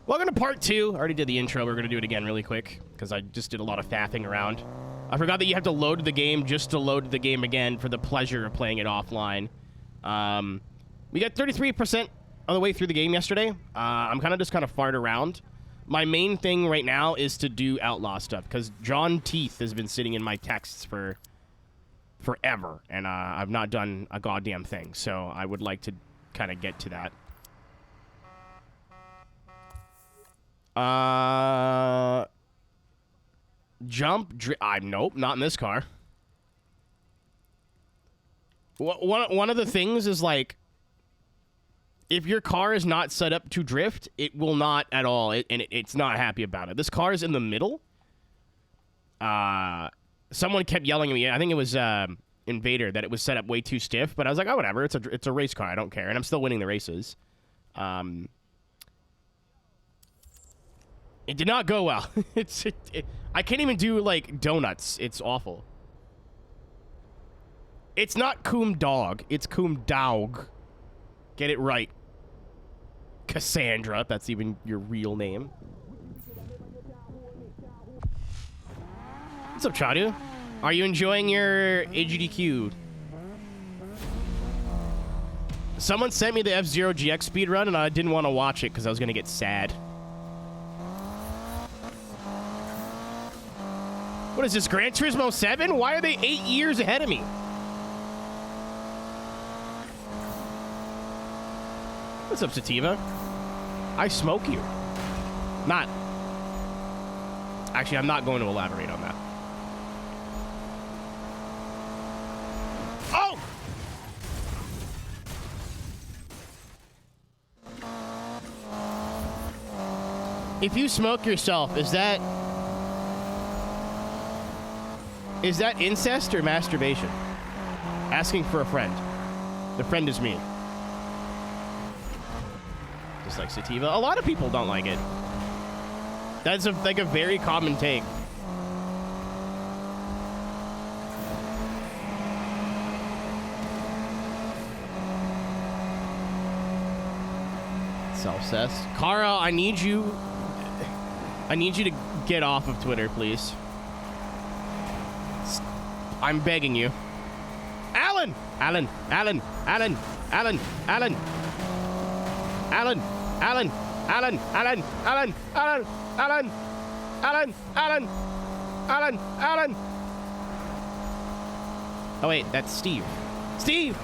Welcome to part 2. I already did the intro. We're going to do it again really quick because I just did a lot of faffing around. I forgot that you have to load the game just to load the game again for the pleasure of playing it offline. We got 33% of the way through the game yesterday. I'm kind of farted around. My main thing right now is to do outlaw stuff because John Teeth has been sitting in my texts for forever, and I've not done a goddamn thing. So I would like to kind of get to that. Nope, not in this car. One of the things is, like, if your car is not set up to drift, it will not at all, it's not happy about it. This car is in the middle. Someone kept yelling at me, I think it was Invader, that it was set up way too stiff, but I was like, oh, whatever, it's a race car, I don't care, and I'm still winning the races. It did not go well. I can't even do, like, donuts. It's awful. It's not Coom Dog. It's Coom Dog. Get it right. Cassandra, if that's even your real name. What's up, Chadu? Are you enjoying your AGDQ? Someone sent me the F-Zero GX speedrun, and I didn't want to watch it because I was going to get sad. What is this, Gran Turismo 7? Why are they 8 years ahead of me? What's up, Sativa? I smoke you. Not. Actually, I'm not going to elaborate on that. Oh! If you smoke yourself, is that incest or masturbation? Asking for a friend. The friend is me. Just like Sativa. A lot of people don't like it. That's like a very common take. Self-cessed. Kara, I need you to get off of Twitter, please. I'm begging you. Alan! Alan! Alan! Alan! Alan! Alan! Alan! Alan! Alan! Alan! Alan! Alan! Alan! Alan! Alan! Alan! Alan! Oh wait, that's Steve. Steve!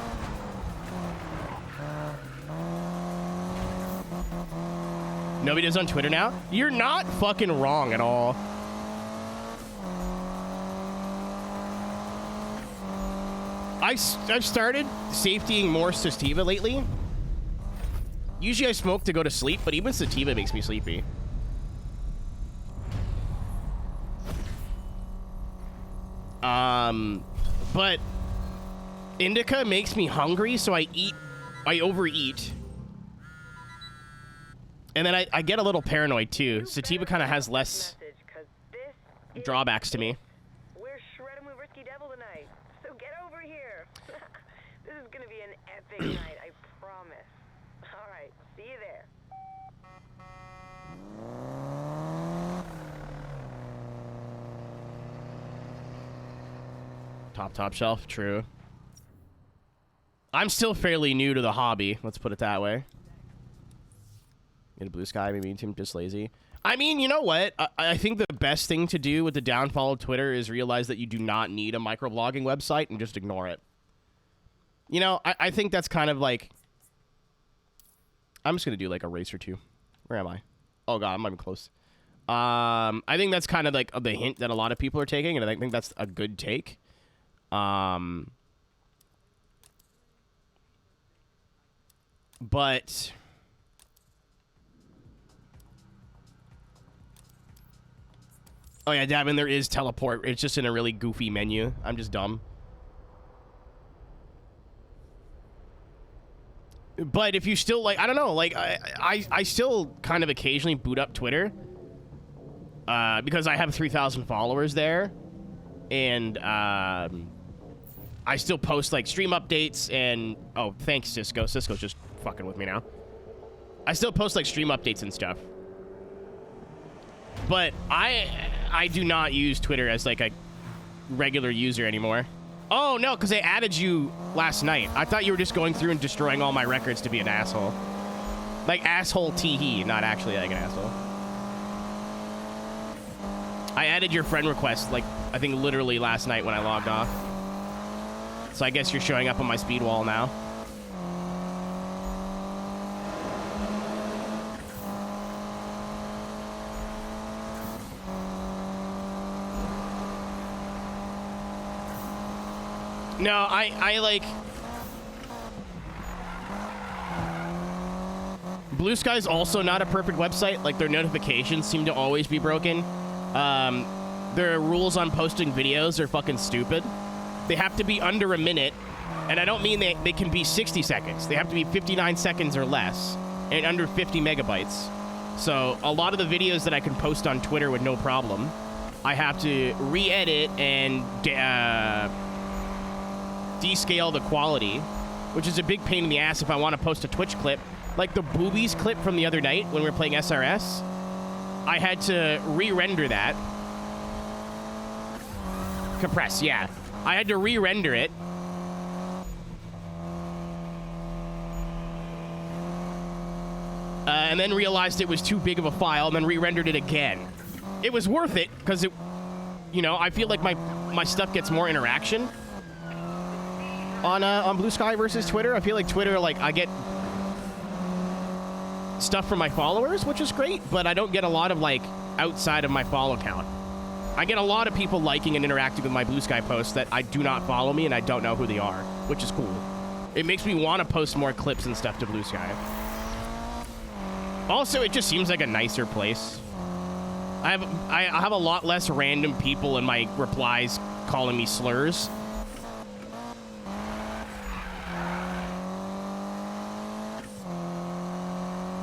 Nobody does on Twitter now? You're not fucking wrong at all. I've started safetying more sativa lately. Usually I smoke to go to sleep, but even sativa makes me sleepy. But indica makes me hungry, so I overeat. And then I get a little paranoid too. Sativa kind of has less drawbacks to me. We're shredding with Risky Devil tonight, so get over here. This is gonna be an epic night, I promise. All right, see you there. Top shelf, true. I'm still fairly new to the hobby. Let's put it that way. Get a blue sky, maybe I'm just lazy. I mean, you know what? I think the best thing to do with the downfall of Twitter is realize that you do not need a microblogging website and just ignore it. You know, I think that's kind of like... I'm just going to do like a race or two. Where am I? Oh, God, I'm not even close. I think that's kind of like the hint that a lot of people are taking, and I think that's a good take. But... Oh yeah, Davin, there is teleport. It's just in a really goofy menu. I'm just dumb. But if you still, like, I don't know, like, I still kind of occasionally boot up Twitter. Because I have 3,000 followers there. And, I still post, like, stream updates and... Oh, thanks, Cisco. Cisco's just fucking with me now. I still post, like, stream updates and stuff. But I do not use Twitter as like a regular user anymore. Oh, no, because I added you last night. I thought you were just going through and destroying all my records to be an asshole. Like asshole tee, not actually like an asshole. I added your friend request, like, I think literally last night when I logged off. So I guess you're showing up on my speed wall now. No, I like... Blue Sky's also not a perfect website. Like, their notifications seem to always be broken. Their rules on posting videos are fucking stupid. They have to be under a minute, and I don't mean they can be 60 seconds. They have to be 59 seconds or less, and under 50 megabytes. So, a lot of the videos that I can post on Twitter with no problem, I have to re-edit and descale the quality, which is a big pain in the ass if I want to post a Twitch clip. Like the boobies clip from the other night when we were playing SRS, I had to re-render that. Compress, yeah. I had to re-render it. And then realized it was too big of a file, and then re-rendered it again. It was worth it, because it, you know, I feel like my stuff gets more interaction on Blue Sky versus Twitter. I feel like Twitter, like, I get stuff from my followers, which is great, but I don't get a lot of, like, outside of my follow count. I get a lot of people liking and interacting with my Blue Sky posts that I do not follow me and I don't know who they are, which is cool. It makes me want to post more clips and stuff to Blue Sky. Also, it just seems like a nicer place. I have a lot less random people in my replies calling me slurs.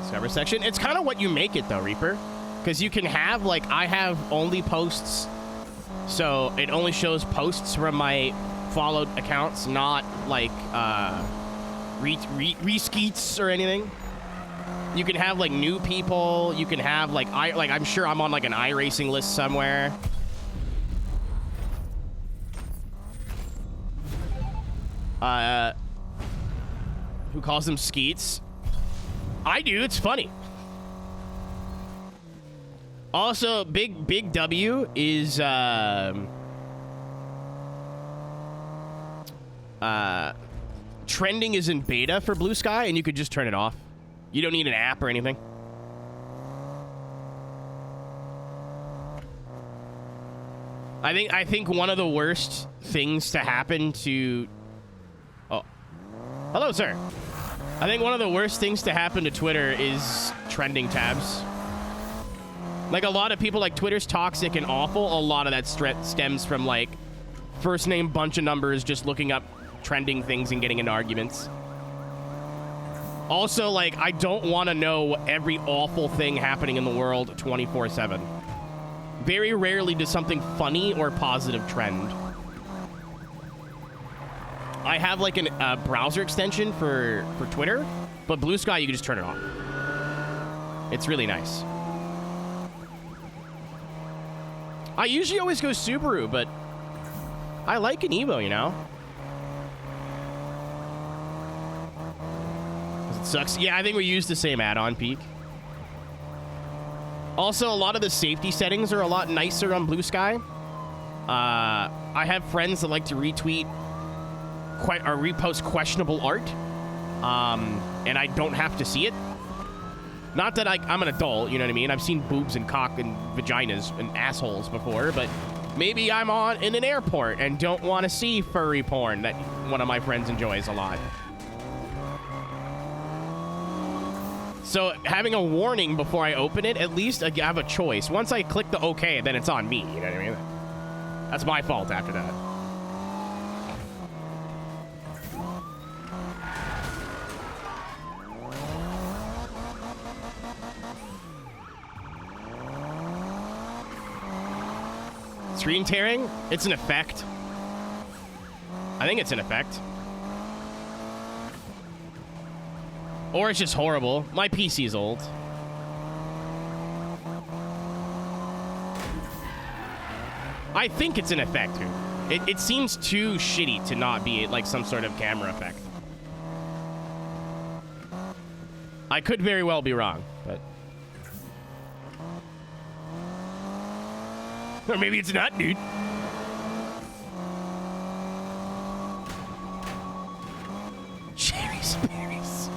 Discover section. It's kind of what you make it, though, Reaper. Because you can have, like, I have only posts, so it only shows posts from my followed accounts, not, like, reskeets or anything. You can have, like, new people. You can have, like, I'm sure I'm on, like, an iRacing list somewhere. Who calls them skeets? I do. It's funny. Also, big W is trending is in beta for Blue Sky, and you could just turn it off. You don't need an app or anything. I think one of the worst things to happen to... Oh. Hello, sir. I think one of the worst things to happen to Twitter is trending tabs. Like, a lot of people, like, Twitter's toxic and awful. A lot of that stems from, like, first name, bunch of numbers, just looking up trending things and getting into arguments. Also, like, I don't want to know every awful thing happening in the world 24/7. Very rarely does something funny or positive trend. I have, like, a browser extension for Twitter, but Blue Sky, you can just turn it off. It's really nice. I usually always go Subaru, but I like an Evo, you know? It sucks. Yeah, I think we use the same add-on, Peak. Also, a lot of the safety settings are a lot nicer on Blue Sky. I have friends that like to retweet or repost questionable art, and I don't have to see it. Not that I'm an adult, you know what I mean? I've seen boobs and cock and vaginas and assholes before, but maybe I'm in an airport and don't want to see furry porn that one of my friends enjoys a lot. So having a warning before I open it, at least I have a choice. Once I click the OK, then it's on me, you know what I mean? That's my fault after that. Screen tearing? It's an effect. I think it's an effect. Or it's just horrible. My PC's old. I think it's an effect, dude. It seems too shitty to not be like some sort of camera effect. I could very well be wrong, but... Or maybe it's not, dude. Cherries, berries.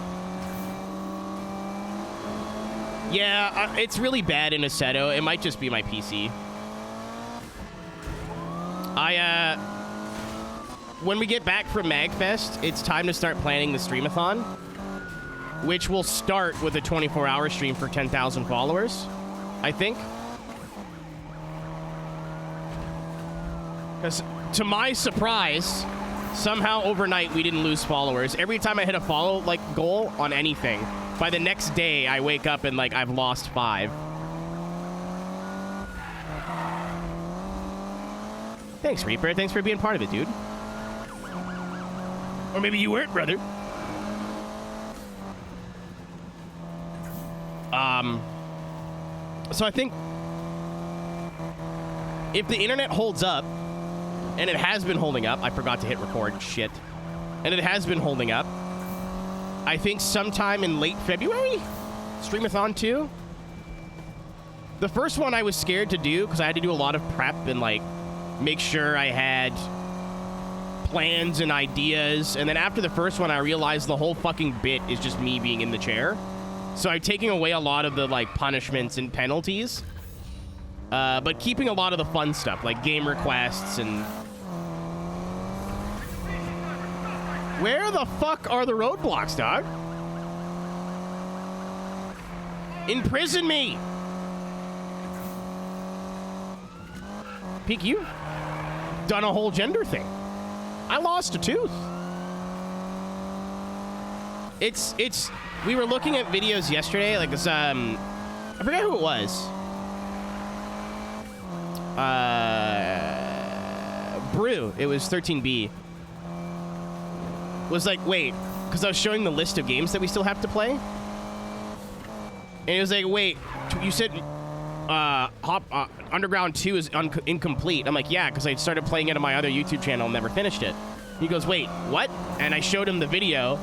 Yeah, it's really bad in Assetto. It might just be my PC. When we get back from MagFest, it's time to start planning the streamathon, which will start with a 24-hour stream for 10,000 followers, I think. Because to my surprise, somehow overnight we didn't lose followers. Every time I hit a follow goal on anything, by the next day I wake up and I've lost 5. Thanks, Reaper. Thanks for being part of it, dude. Or maybe you weren't, brother. So I think if the internet holds up, and it has been holding up, I forgot to hit record, shit. And it has been holding up, I think sometime in late February, Streamathon 2. The first one I was scared to do because I had to do a lot of prep and make sure I had plans and ideas. And then after the first one, I realized the whole fucking bit is just me being in the chair. So I'm taking away a lot of the punishments and penalties, but keeping a lot of the fun stuff like game requests and... Where the fuck are the roadblocks, dog? Imprison me! Peek, you done a whole gender thing. I lost a tooth. It's we were looking at videos yesterday, like this I forget who it was. Brew, it was 13B. Was like, wait, because I was showing the list of games that we still have to play. And it was like, wait, you said Underground 2 is incomplete. I'm like, yeah, because I started playing it on my other YouTube channel and never finished it. He goes, wait, what? And I showed him the video.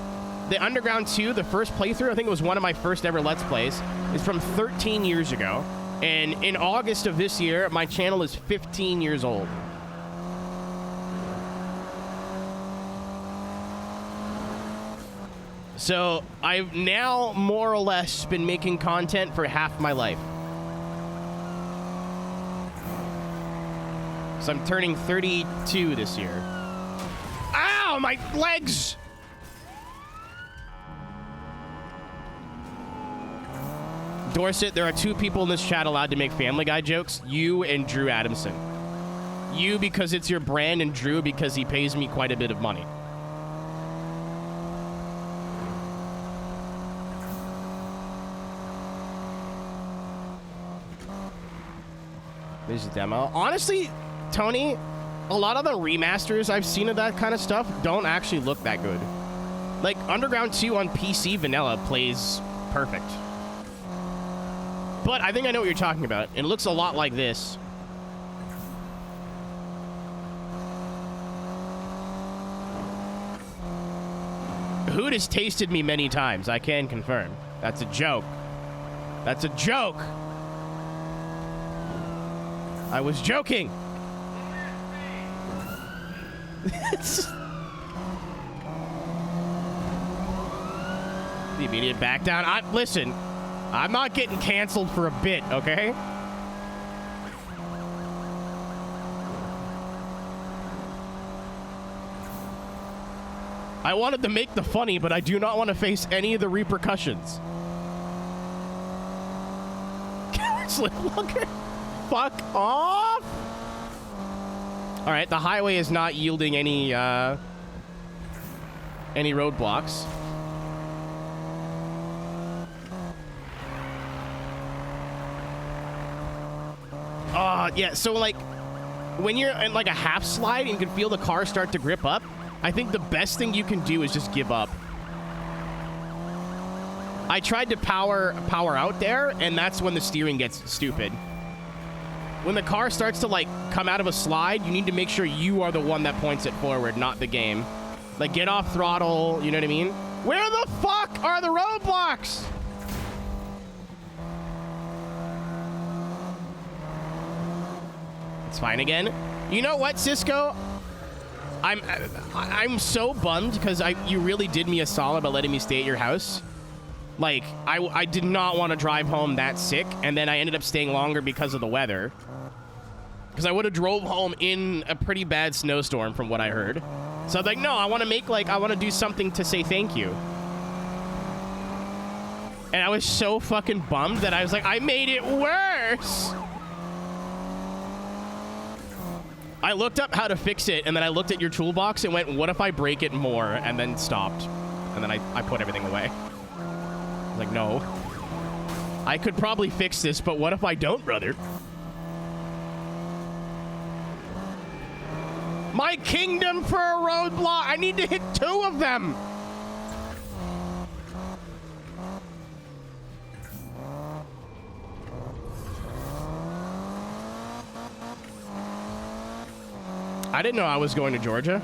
The Underground 2, the first playthrough, I think it was one of my first ever Let's Plays, is from 13 years ago. And in August of this year, my channel is 15 years old. So I've now more or less been making content for half my life. So I'm turning 32 this year. Ow, my legs! Dorset, there are 2 people in this chat allowed to make Family Guy jokes. You and Drew Adamson. You because it's your brand, and Drew because he pays me quite a bit of money. There's a demo. Honestly, Tony, a lot of the remasters I've seen of that kind of stuff don't actually look that good. Like, Underground 2 on PC vanilla plays perfect. But I think I know what you're talking about. It looks a lot like this. Hoot has tasted me many times, I can confirm. That's a joke. That's a joke! I was joking! The immediate back down. Listen, I'm not getting canceled for a bit, okay? I wanted to make the funny, but I do not want to face any of the repercussions. Cowards live longer. Fuck off! Alright, the highway is not yielding any roadblocks. Yeah, so like, when you're in like a half slide and you can feel the car start to grip up, I think the best thing you can do is just give up. I tried to power out there, and that's when the steering gets stupid. when the car starts to, like, come out of a slide, you need to make sure you are the one that points it forward, not the game. Like, get off throttle, you know what I mean? Where the fuck are the roadblocks? It's fine again. You know what, Cisco? I'm so bummed because you really did me a solid by letting me stay at your house. Like, I did not want to drive home that sick, and then I ended up staying longer because of the weather. Because I would have drove home in a pretty bad snowstorm from what I heard. So I was like, no, I want to make, like, I want to do something to say thank you. And I was so fucking bummed that I was like, I made it worse. I looked up how to fix it, and then I looked at your toolbox and went, what if I break it more? And then stopped. And then I put everything away. I was like, no. I could probably fix this, but what if I don't, brother? My kingdom for a roadblock. I need to hit 2 of them. I didn't know I was going to Georgia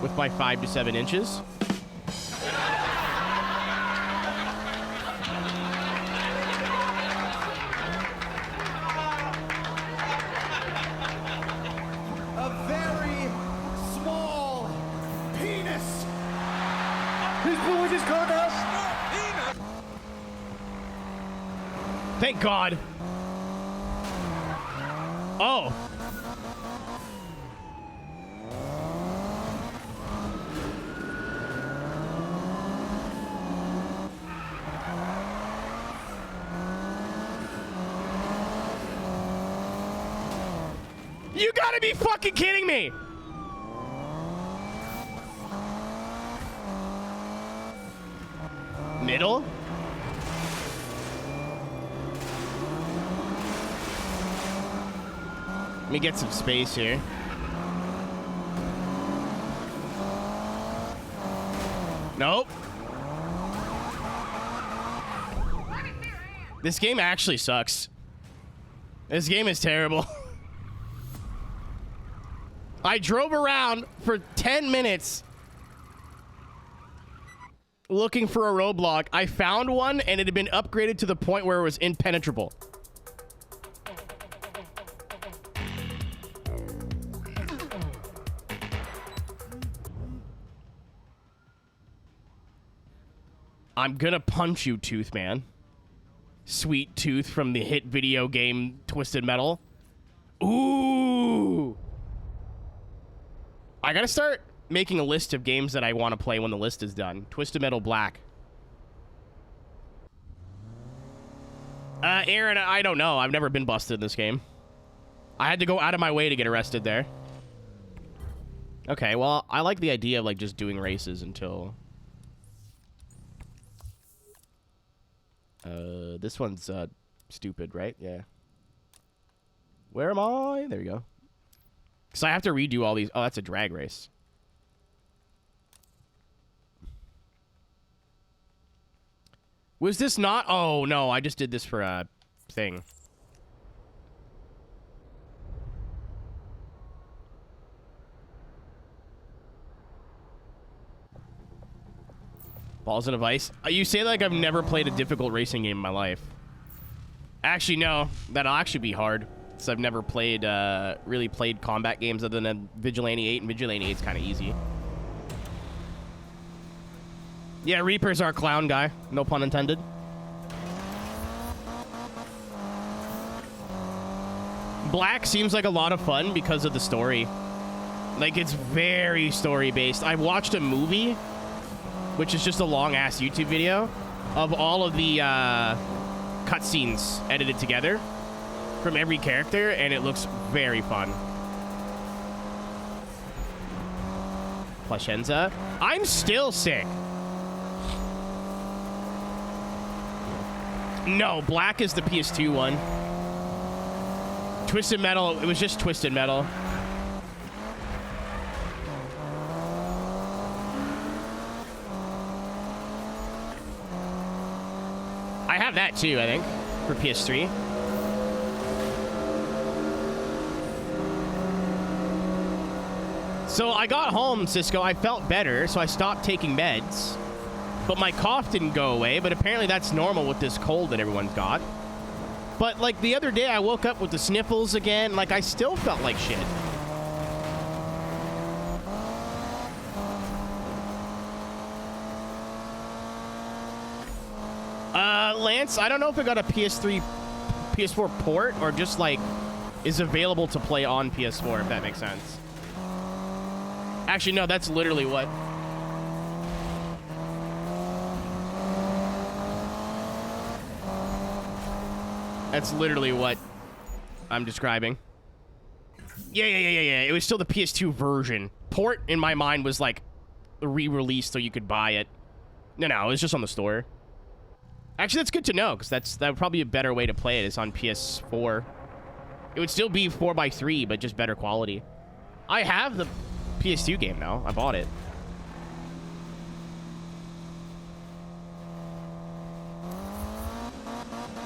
with my 5 to 7 inches. A very small penis. Who's blowing his car now? Thank God. Oh. You gotta be fucking kidding me! Middle? Let me get some space here. Nope. This game actually sucks. This game is terrible. I drove around for 10 minutes looking for a roadblock. I found one, and it had been upgraded to the point where it was impenetrable. I'm gonna punch you, Tooth Man. Sweet Tooth from the hit video game Twisted Metal. Ooh! I gotta start making a list of games that I want to play when the list is done. Twisted Metal Black. Aaron, I don't know. I've never been busted in this game. I had to go out of my way to get arrested there. Okay, well, I like the idea of, like, just doing races until... this one's, stupid, right? Yeah. Where am I? There you go. Because I have to redo all these. Oh, that's a drag race. Was this not? Oh, no. I just did this for a thing. Balls in a Vice. You say like I've never played a difficult racing game in my life. Actually, no. That'll actually be hard. So I've never played, really played combat games other than Vigilante 8, and Vigilante 8's kind of easy. Yeah, Reaper's our clown guy. No pun intended. Black seems like a lot of fun because of the story. Like, it's very story-based. I watched a movie, which is just a long-ass YouTube video, of all of the cutscenes edited together from every character, and it looks very fun. Plashenza. I'm still sick. No, Black is the PS2 one. Twisted Metal, it was just Twisted Metal. I have that too, I think, for PS3. So I got home, Cisco. I felt better, so I stopped taking meds. But my cough didn't go away, but apparently that's normal with this cold that everyone's got. But, like, the other day I woke up with the sniffles again. Like, I still felt like shit. Lance, I don't know if I got a PS4 port or just, like, is available to play on PS4, if that makes sense. Actually, no, that's literally what... That's literally what I'm describing. Yeah. It was still the PS2 version. Port, in my mind, was, like, re-released so you could buy it. No, it was just on the store. Actually, that's good to know, because that would probably be a better way to play it is on PS4. It would still be 4x3, but just better quality. I have the PS2 game now. I bought it.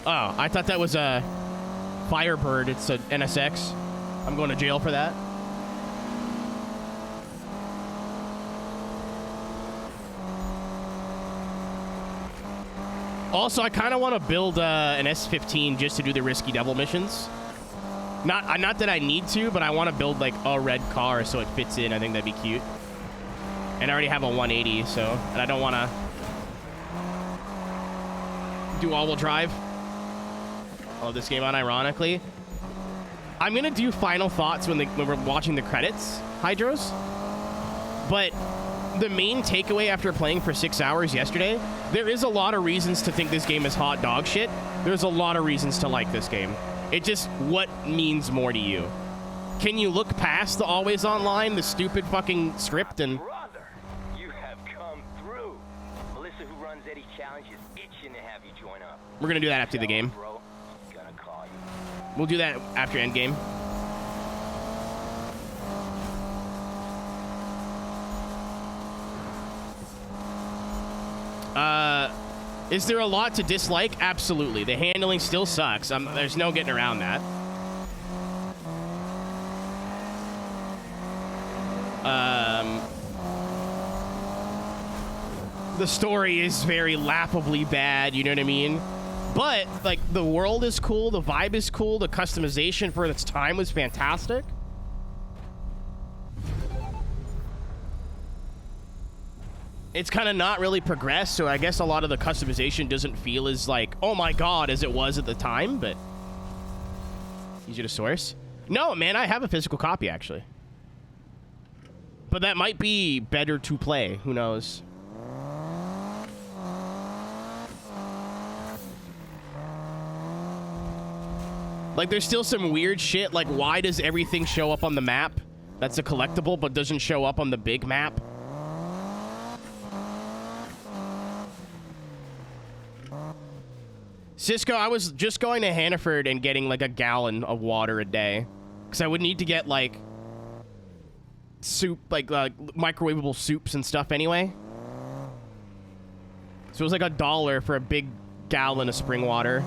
Oh, I thought that was a Firebird. It's a NSX. I'm going to jail for that. Also, I kind of want to build an S15 just to do the Risky Devil missions. Not that I need to, but I want to build like a red car so it fits in. I think that'd be cute. And I already have a 180, so... And I don't want to do all-wheel drive. I love this game unironically. I'm going to do final thoughts when we're watching the credits, Hydros. But the main takeaway after playing for 6 hours yesterday, there is a lot of reasons to think this game is hot dog shit. There's a lot of reasons to like this game. It just, what means more to you? Can you look past the always online, the stupid fucking script and... Brother, you have come through. Melissa, who runs Eddie's Challenge, is itching to have you join up. We're going to do that after the game. Bro, gonna call you. We'll do that after endgame. Is there a lot to dislike? Absolutely. The handling still sucks. There's no getting around that. The story is very laughably bad, you know what I mean? But, like, the world is cool, the vibe is cool, the customization for its time was fantastic. It's kind of not really progressed, so I guess a lot of the customization doesn't feel as, like, oh my god, as it was at the time, but... Easy to source? No, man, I have a physical copy, actually. But that might be better to play, who knows? Like, there's still some weird shit, like, why does everything show up on the map that's a collectible, but doesn't show up on the big map? Cisco, I was just going to Hannaford and getting, like, a gallon of water a day. Because I would need to get, like, soup, like, microwavable soups and stuff anyway. So it was like $1 for a big gallon of spring water.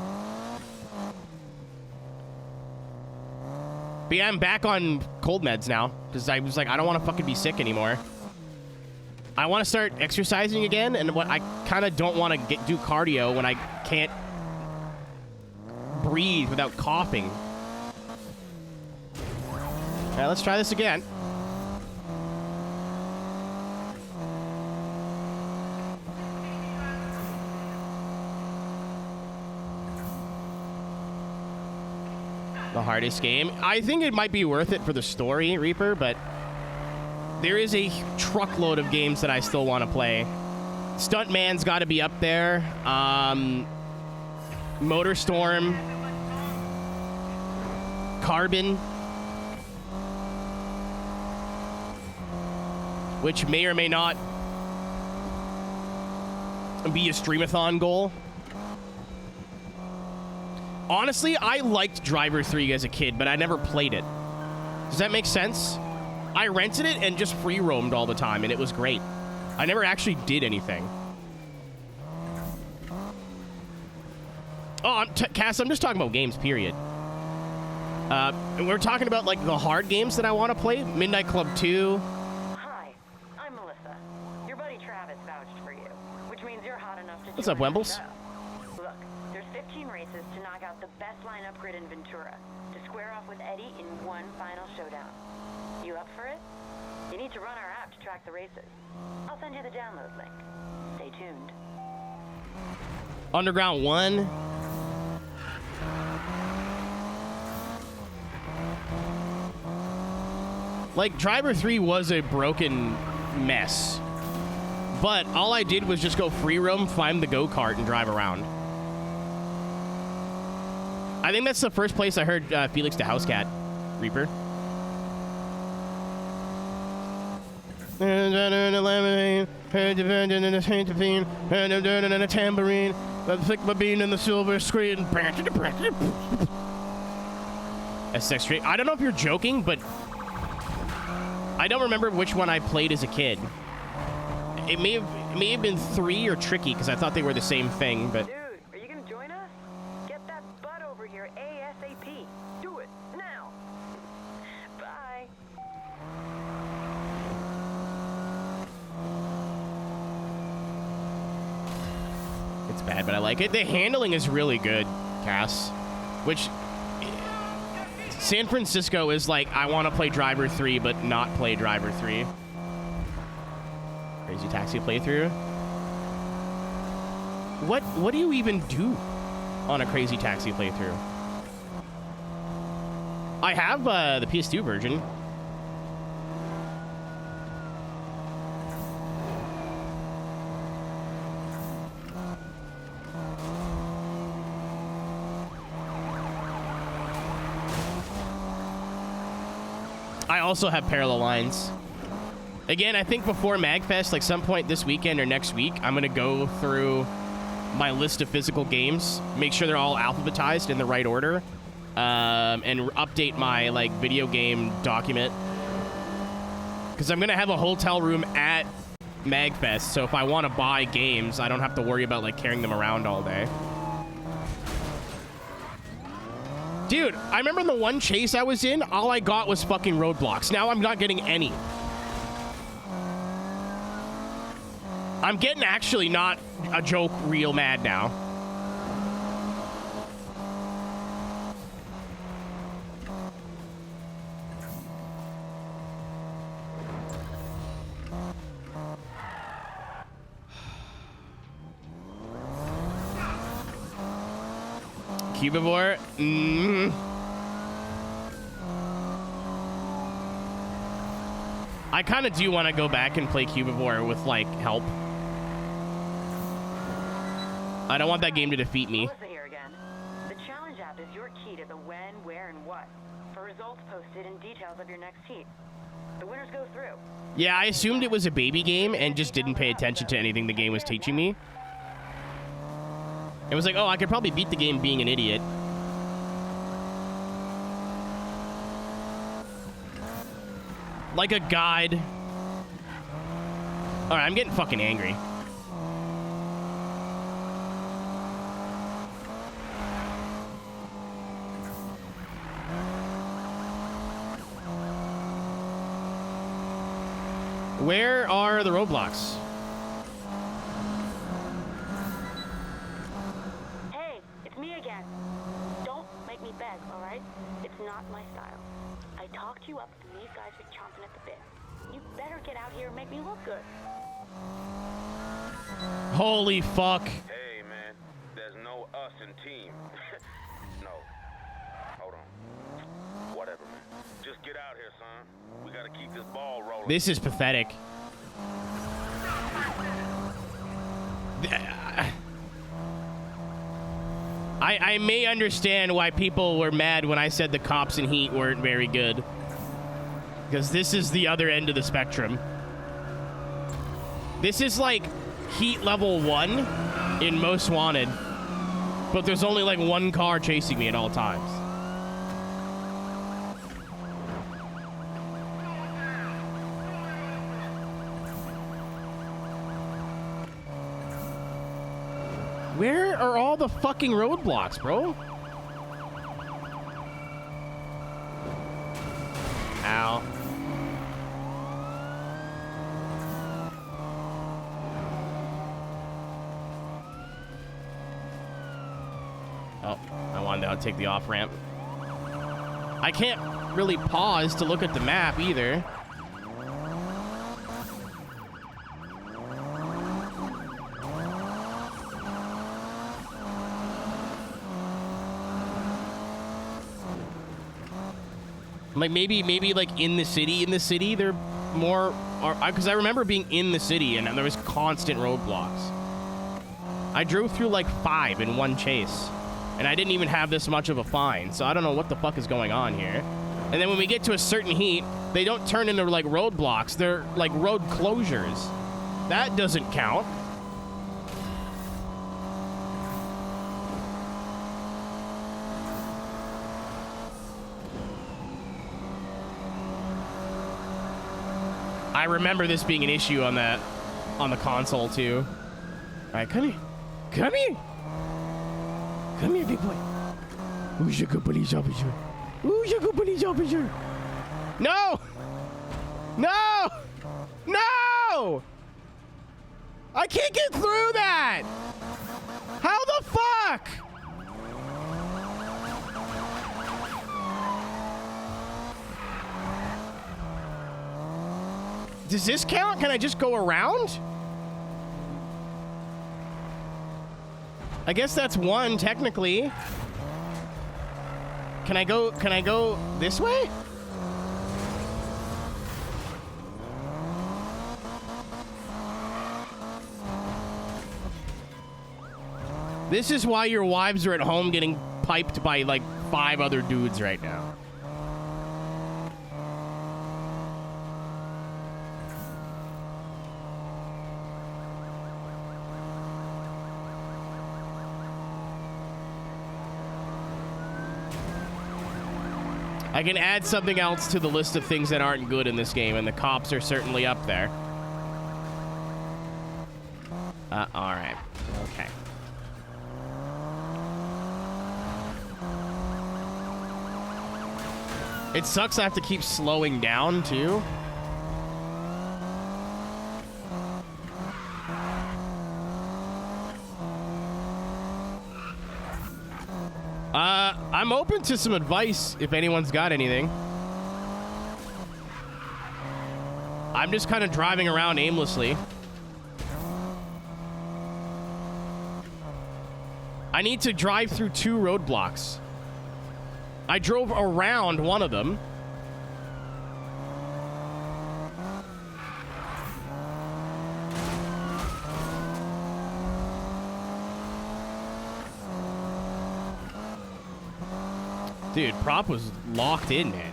But yeah, I'm back on cold meds now. Because I was like, I don't want to fucking be sick anymore. I want to start exercising again. And what I kind of don't want to do cardio when I can't breathe without coughing. All right, let's try this again. The hardest game. I think it might be worth it for the story, Reaper, but there is a truckload of games that I still want to play. Stuntman's got to be up there. Motorstorm, Carbon, which may or may not be a streamathon goal. Honestly, I liked Driver 3 as a kid, but I never played it. Does that make sense? I rented it and just free roamed all the time, and it was great. I never actually did anything. Oh, Cass, I'm just talking about games, period. We're talking about, like, the hard games that I want to play. Midnight Club 2, What's up, Wembles? Look, there's 15 races to knock out the best lineup grid in Ventura to square off with Eddie in one final showdown. You up for it? You need to run our app to track the races. I'll send you the download link. Stay tuned. Underground 1. Like, Driver 3 was a broken mess. But all I did was just go free roam, find the go-kart, and drive around. I think that's the first place I heard Felix the Housecat, Reaper. A tambourine, a thick bean in the silver screen. S6 Street. I don't know if you're joking, but I don't remember which one I played as a kid. It may have been 3 or Tricky, because I thought they were the same thing, but... Dude, are you gonna join us? Get that butt over here ASAP. Do it, now. Bye. It's bad, but I like it. The handling is really good, Cass. Which... San Francisco is like, I want to play Driver 3, but not play Driver 3. Crazy Taxi playthrough. What do you even do on a Crazy Taxi playthrough? I have the PS2 version. I also have Parallel Lines. Again, I think before MagFest, like some point this weekend or next week, I'm going to go through my list of physical games, make sure they're all alphabetized in the right order, and update my like video game document. Because I'm going to have a hotel room at MagFest, so if I want to buy games, I don't have to worry about like carrying them around all day. Dude, I remember the one chase I was in, all I got was fucking roadblocks. Now I'm not getting any. I'm getting actually not a joke real mad now. Cubivore? I kind of do want to go back and play Cubivore with, like, help. I don't want that game to defeat me. Melissa here again. The challenge app is your key to the when, where, and what. For results posted and details of your next heat. The winners go through. Yeah, I assumed it was a baby game and just didn't pay attention to anything the game was teaching me. It was like, oh, I could probably beat the game being an idiot. Like a guide. All right, I'm getting fucking angry. Where are the roadblocks? Hey, it's me again. Don't make me beg, all right? It's not my style. I talked you up, and these guys are chomping at the bit. You better get out here and make me look good. Holy fuck. Hey, man, there's no us in team. No. Hold on. Whatever, man. Just get out here, son. We gotta keep this ball rolling. This is pathetic. I may understand why people were mad when I said the cops in Heat weren't very good. Because this is the other end of the spectrum. This is like Heat level 1 in Most Wanted. But there's only like one car chasing me at all times. Where are all the fucking roadblocks, bro? Ow. Oh, I wanted to take the off-ramp. I can't really pause to look at the map either. Like maybe like in the city they're more, because I remember being in the city and there was constant roadblocks. I drove through like 5 in one chase, and I didn't even have this much of a fine, so I don't know what the fuck is going on here. And then when we get to a certain heat, they don't turn into like roadblocks, they're like road closures. That doesn't count. I remember this being an issue on the console too. All right, come here. Come here. Come here, big boy. Who's your good police officer? Who's your good police officer? No! No! No! I can't get through that! How the fuck? Does this count? Can I just go around? I guess that's one, technically. Can I go this way? This is why your wives are at home getting piped by like 5 other dudes right now. I can add something else to the list of things that aren't good in this game, and the cops are certainly up there. Alright. Okay. It sucks I have to keep slowing down, too. I'm open to some advice if anyone's got anything. I'm just kind of driving around aimlessly. I need to drive through 2 roadblocks. I drove around one of them. Dude, prop was locked in, man.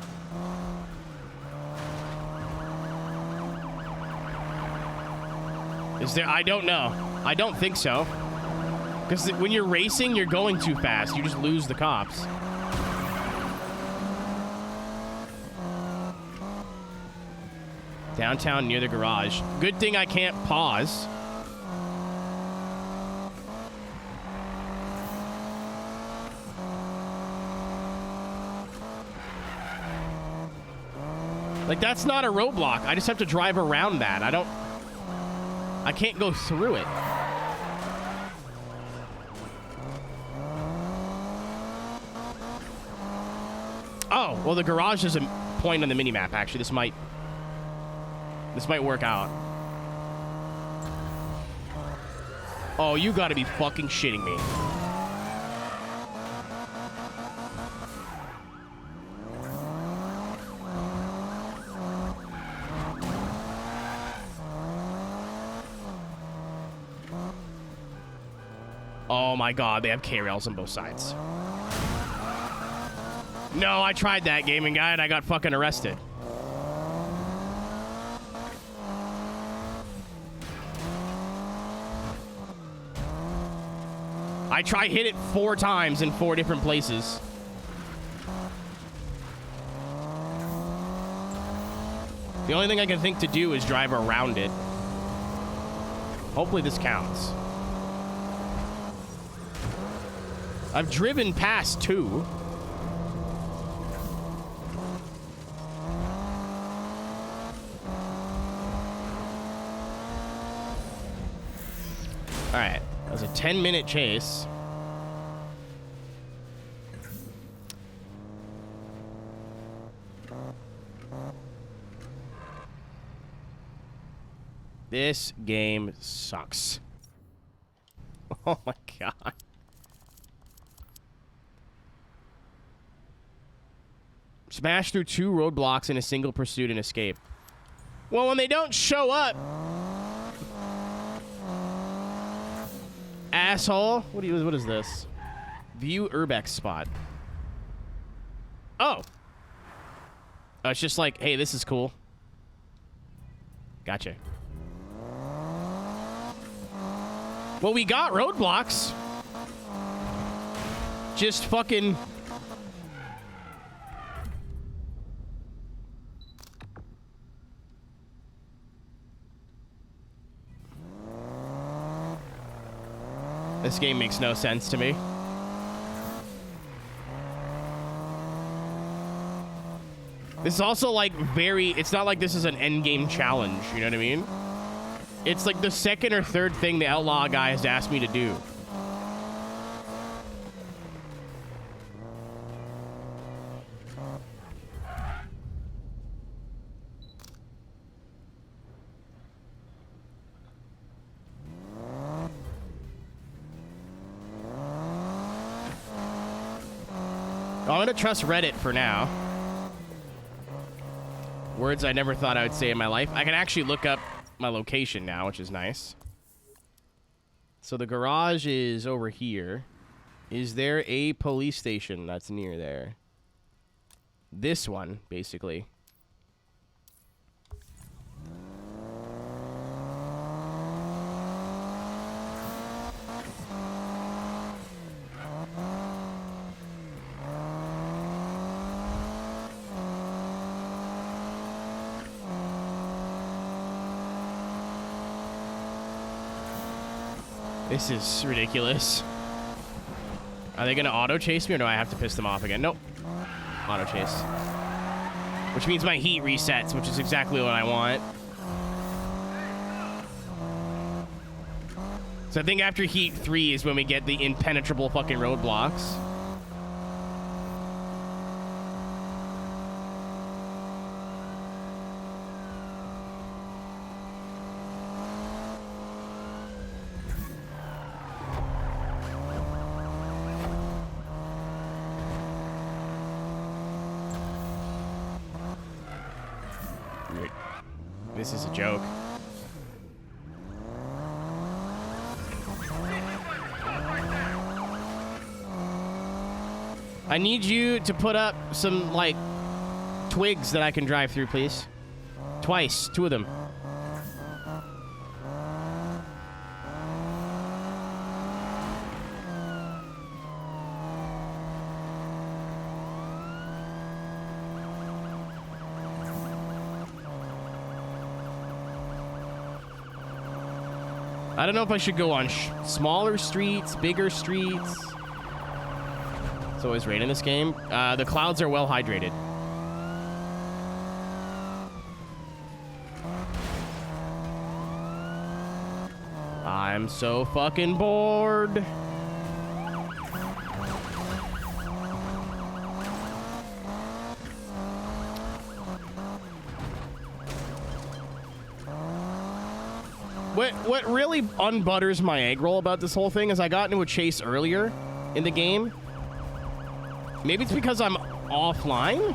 Is there? I don't know. I don't think so. Because when you're racing, you're going too fast. You just lose the cops. Downtown near the garage. Good thing I can't pause. Like, that's not a roadblock. I just have to drive around that. I can't go through it. Oh, well, the garage is a point on the minimap, actually. This might work out. Oh, you gotta be fucking shitting me. Oh my god, they have K-rails on both sides. No, I tried that, gaming guy, and I got fucking arrested. I hit it 4 times in 4 different places. The only thing I can think to do is drive around it. Hopefully this counts. I've driven past 2. Alright, that was a 10-minute chase. This game sucks. Oh my god. Smash through 2 roadblocks in a single pursuit and escape. Well, when they don't show up... Asshole. What is this? View Urbex spot. Oh. Oh, it's just like, hey, this is cool. Gotcha. Well, we got roadblocks. Just fucking... This game makes no sense to me. This is also like very... It's not like this is an endgame challenge, you know what I mean? It's like the second or third thing the Outlaw guy has asked me to do. I'm gonna trust Reddit for now. Words I never thought I would say in my life. I can actually look up my location now, which is nice. So the garage is over here. Is there a police station that's near there? This one, basically. This is ridiculous. Are they gonna auto chase me or do I have to piss them off again? Nope. Auto chase. Which means my heat resets, which is exactly what I want. So I think after heat 3 is when we get the impenetrable fucking roadblocks. This is a joke. I need you to put up some, like, twigs that I can drive through, please. Twice. 2 of them. I don't know if I should go on smaller streets, bigger streets. It's always rain in this game. The clouds are well hydrated. I'm so fucking bored. What really unbutters my egg roll about this whole thing is I got into a chase earlier in the game. Maybe it's because I'm offline,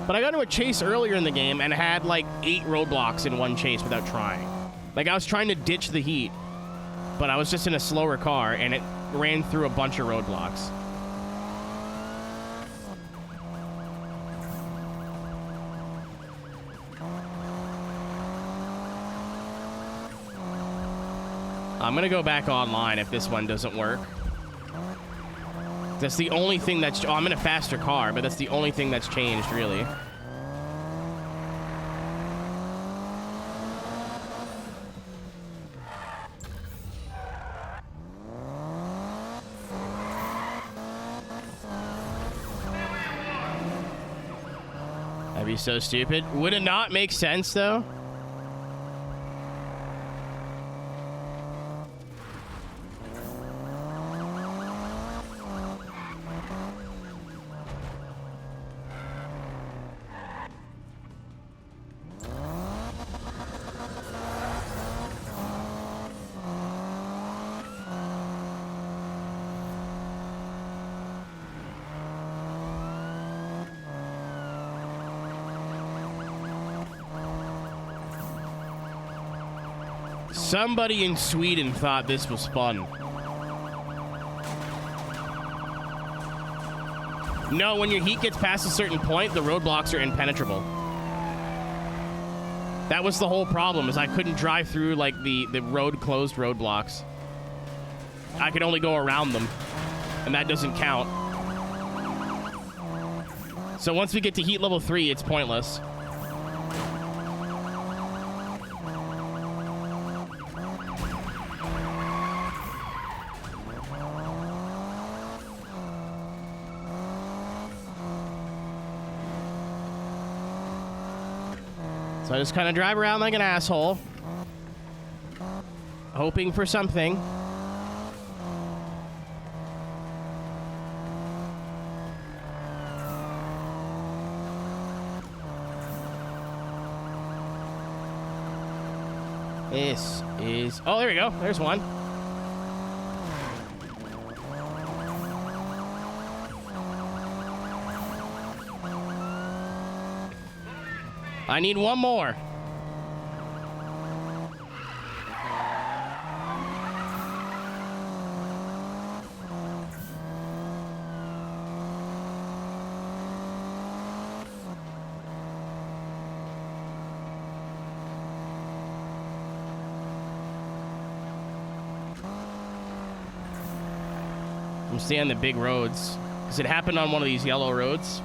but I got into a chase earlier in the game and had like 8 roadblocks in one chase without trying. Like I was trying to ditch the heat, but I was just in a slower car and it ran through a bunch of roadblocks. I'm gonna go back online if this one doesn't work. That's the only thing that's... Oh, I'm in a faster car, but that's the only thing that's changed, really. That'd be so stupid. Would it not make sense, though? Somebody in Sweden thought this was fun. No, when your heat gets past a certain point, the roadblocks are impenetrable. That was the whole problem, is I couldn't drive through, like, the road-closed roadblocks. I could only go around them, and that doesn't count. So once we get to heat level 3, it's pointless. So I just kind of drive around like an asshole, hoping for something. This is... Oh, there we go. There's one. I need one more. I'm staying on the big roads because it happened on one of these yellow roads.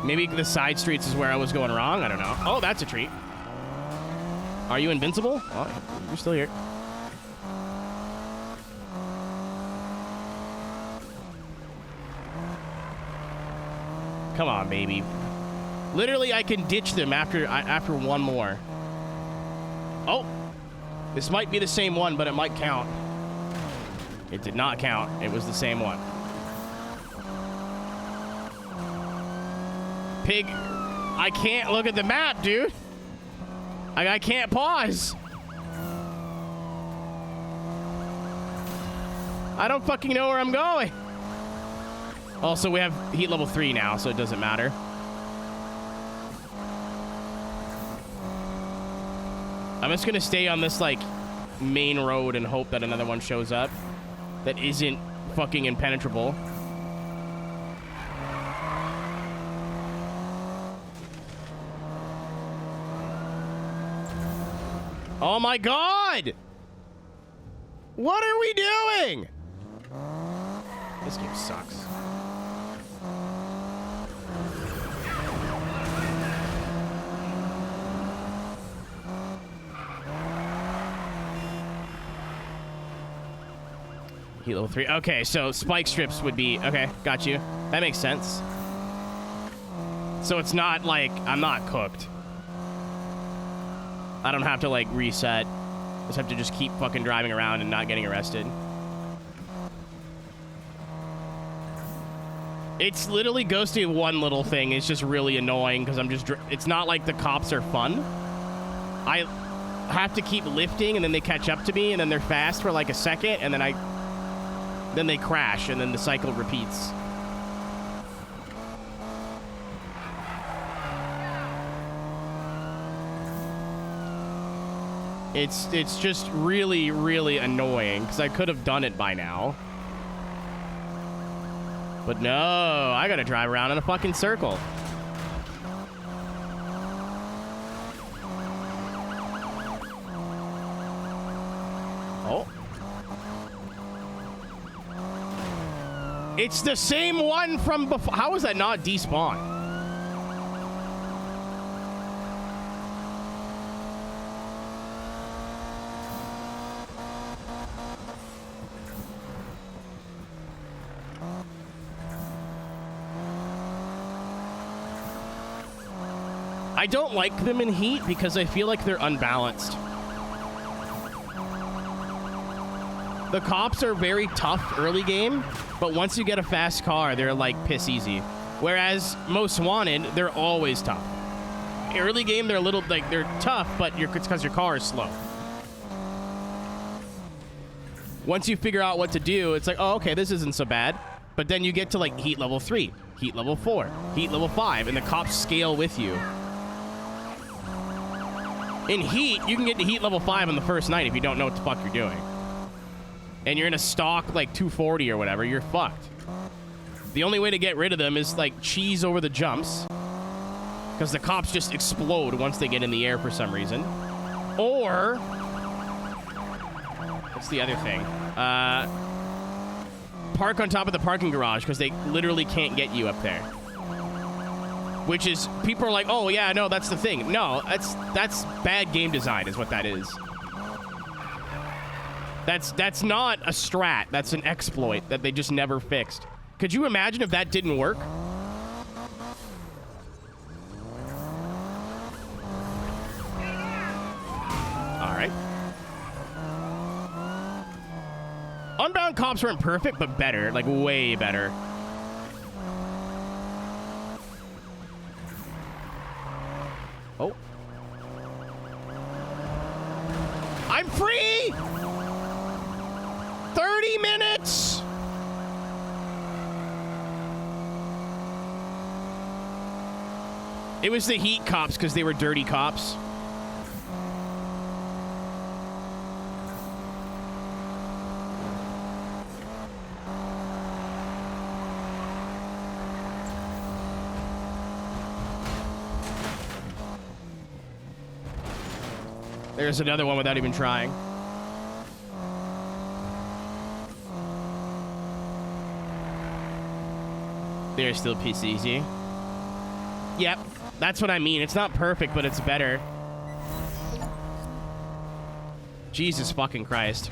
Maybe the side streets is where I was going wrong. I don't know. Oh, that's a treat. Are you invincible? Oh, you're still here. Come on, baby. Literally, I can ditch them after one more. Oh, this might be the same one, but it might count. It did not count. It was the same one. Pig, I can't look at the map, dude. I can't pause. I don't fucking know where I'm going. Also, we have heat level 3 now, so it doesn't matter. I'm just gonna stay on this, like, main road and hope that another one shows up that isn't fucking impenetrable. Oh my god! What are we doing? This game sucks. Heat level 3. Okay, so spike strips would be... Okay, got you. That makes sense. So it's not like I'm not cooked. I don't have to, like, reset. I just have to just keep fucking driving around and not getting arrested. It's literally ghosting one little thing. It's just really annoying because I'm just... It's not like the cops are fun. I have to keep lifting and then they catch up to me and then they're fast for like a second and then they crash and then the cycle repeats. It's just really, really annoying because I could have done it by now. But no, I gotta drive around in a fucking circle. Oh. It's the same one from before. How is that not despawned? I don't like them in heat because I feel like they're unbalanced. The cops are very tough early game, but once you get a fast car, they're like piss easy. Whereas most wanted, they're always tough. Early game, they're a little like they're tough, but it's because your car is slow. Once you figure out what to do, it's like, oh, okay, this isn't so bad. But then you get to like heat level 3, heat level 4, heat level 5, and the cops scale with you. In Heat, you can get to Heat level 5 on the first night if you don't know what the fuck you're doing. And you're in a stock like 240 or whatever, you're fucked. The only way to get rid of them is like cheese over the jumps. Because the cops just explode once they get in the air for some reason. Or... what's the other thing? Park on top of the parking garage because they literally can't get you up there. Which is, people are like, oh yeah, no, that's the thing. No, that's bad game design is what that is. That's not a strat. That's an exploit that they just never fixed. Could you imagine if that didn't work? All right. Unbound cops weren't perfect, but better. Like, way better. Oh. I'm free! 30 minutes! It was the Heat cops because they were dirty cops. There's another one without even trying. They're still piece easy. Yep, that's what I mean. It's not perfect, but it's better. Jesus fucking Christ.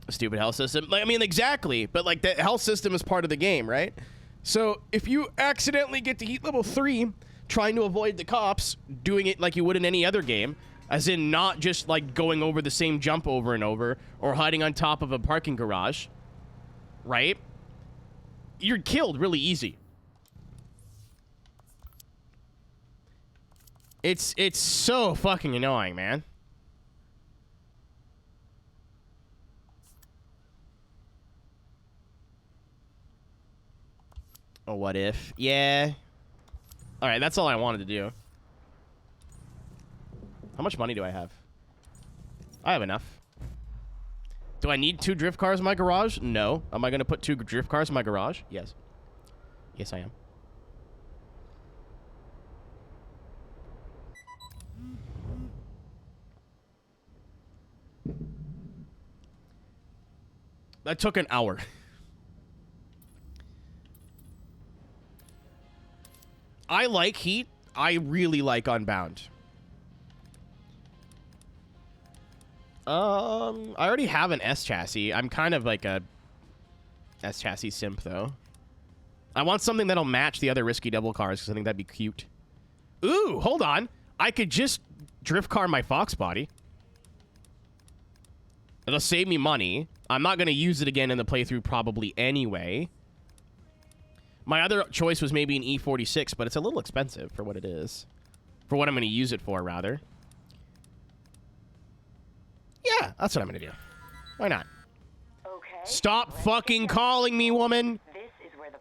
A stupid health system. Like, I mean, exactly. But, like, the health system is part of the game, right? So, if you accidentally get to Heat level 3, trying to avoid the cops, doing it like you would in any other game, as in not just, like, going over the same jump over and over, or hiding on top of a parking garage, right? You're killed really easy. It's so fucking annoying, man. Oh, what if? Yeah. All right, that's all I wanted to do. How much money do I have? I have enough. Do I need 2 drift cars in my garage? No. Am I going to put 2 drift cars in my garage? Yes. Yes, I am. That took an hour. I like Heat. I really like Unbound. I already have an S chassis. I'm kind of like a S chassis simp, though. I want something that'll match the other risky double cars because I think that'd be cute. Ooh, hold on. I could just drift car my Fox body. It'll save me money. I'm not going to use it again in the playthrough probably anyway. My other choice was maybe an E46, but it's a little expensive for what it is. For what I'm going to use it for, rather. Yeah, that's what I'm going to do. Why not? Okay. Stop fucking calling me, woman! This is where the...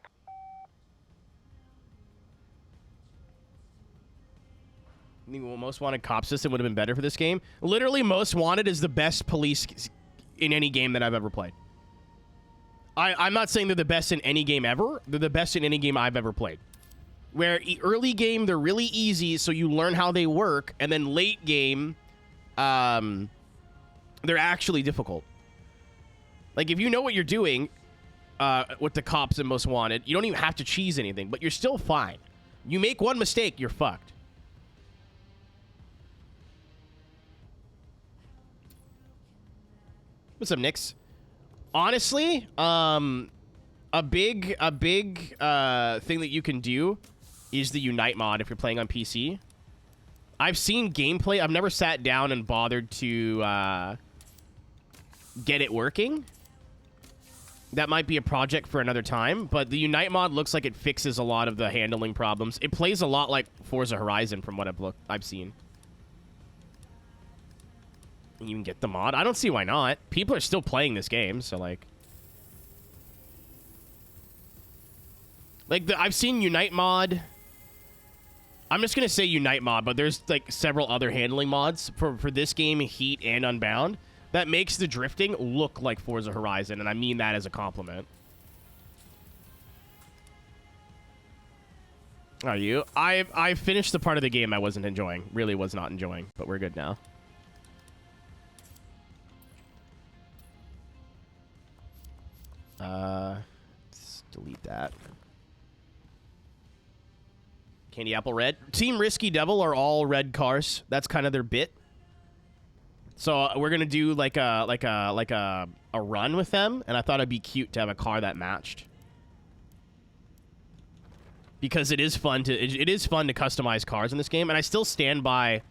The most wanted cop system would have been better for this game. Literally, most wanted is the best police in any game that I've ever played. I'm not saying they're the best in any game ever. They're the best in any game I've ever played. Where early game, they're really easy, so you learn how they work. And then late game, they're actually difficult. Like, if you know what you're doing with the cops and most wanted, you don't even have to cheese anything, but you're still fine. You make one mistake, you're fucked. What's up, Nix? Honestly, a big thing that you can do is the Unite mod if you're playing on PC. I've seen gameplay. I've never sat down and bothered to get it working. That might be a project for another time, but the Unite mod looks like it fixes a lot of the handling problems. It plays a lot like Forza Horizon from what I've seen. You can get the mod. I don't see why not. People are still playing this game, so like... Like, I've seen Unite mod. I'm just going to say Unite mod, but there's, like, several other handling mods for this game, Heat and Unbound, that makes the drifting look like Forza Horizon, and I mean that as a compliment. Are you? I finished the part of the game I wasn't enjoying. Really was not enjoying, but we're good now. Let's delete that. Candy Apple Red. Team Risky Devil are all red cars. That's kind of their bit. So we're gonna do like a run with them, and I thought it'd be cute to have a car that matched. Because it is fun to customize cars in this game, and I still stand by.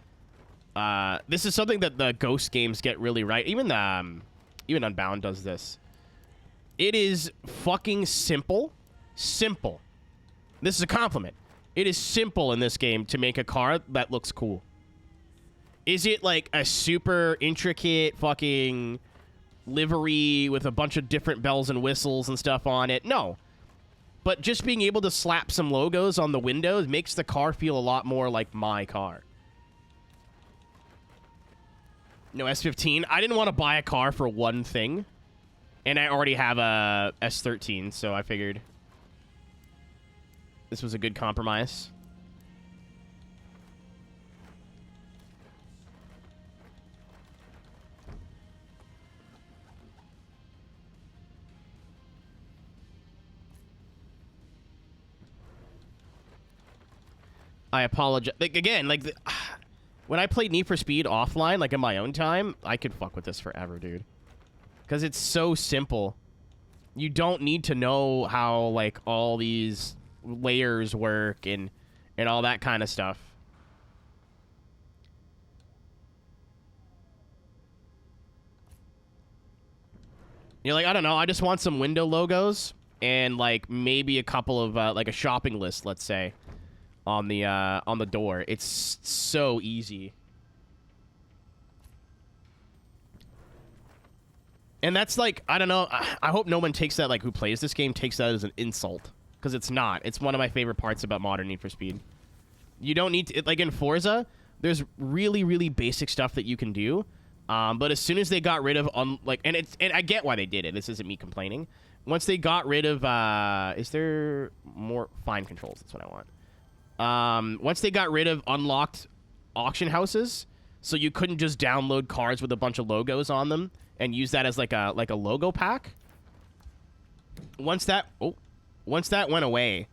This is something that the Ghost games get really right. Even Unbound does this. It is fucking simple. Simple. This is a compliment. It is simple in this game to make a car that looks cool. Is it like a super intricate fucking livery with a bunch of different bells and whistles and stuff on it? No. But just being able to slap some logos on the windows makes the car feel a lot more like my car. No S15. I didn't want to buy a car for one thing. And I already have a S13, so I figured this was a good compromise. I apologize. Like, again, like, when I played Need for Speed offline, like, in my own time, I could fuck with this forever, dude. Because it's so simple. You don't need to know how, like, all these layers work and all that kind of stuff. You're like, I don't know, I just want some window logos and, like, maybe a couple of, like, a shopping list, let's say, on the door. It's so easy. And that's like, I don't know, I hope no one takes that, like, who plays this game takes that as an insult. Because it's not. It's one of my favorite parts about modern Need for Speed. You don't need to, like in Forza, there's really, really basic stuff that you can do. But as soon as they got rid of, and I get why they did it. This isn't me complaining. Once they got rid of, is there more fine controls? That's what I want. Once they got rid of unlocked auction houses, so you couldn't just download cars with a bunch of logos on them and use that as like a logo pack. Once that went away,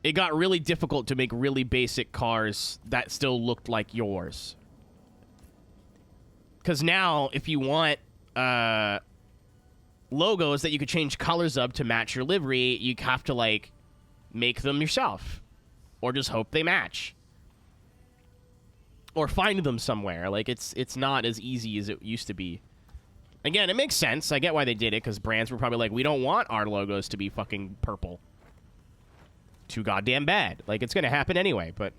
it got really difficult to make really basic cars that still looked like yours. Because now, if you want logos that you could change colors of to match your livery, you have to, like, make them yourself. Or just hope they match. Or find them somewhere. Like, it's not as easy as it used to be. Again, it makes sense. I get why they did it, because brands were probably like, we don't want our logos to be fucking purple. Too goddamn bad. Like, it's going to happen anyway, but...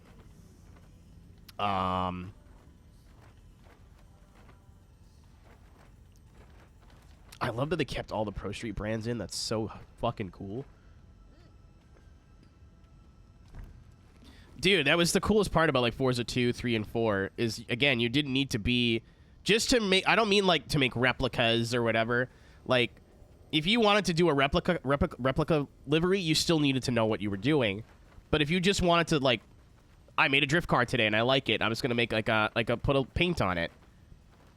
I love that they kept all the Pro Street brands in. That's so fucking cool. Dude, that was the coolest part about, like, Forza 2, 3, and 4 is, again, you didn't need to be... Just to make... I don't mean, like, to make replicas or whatever. Like, if you wanted to do a replica livery, you still needed to know what you were doing. But if you just wanted to, like... I made a drift car today, and I like it. I'm just going to make, put a paint on it.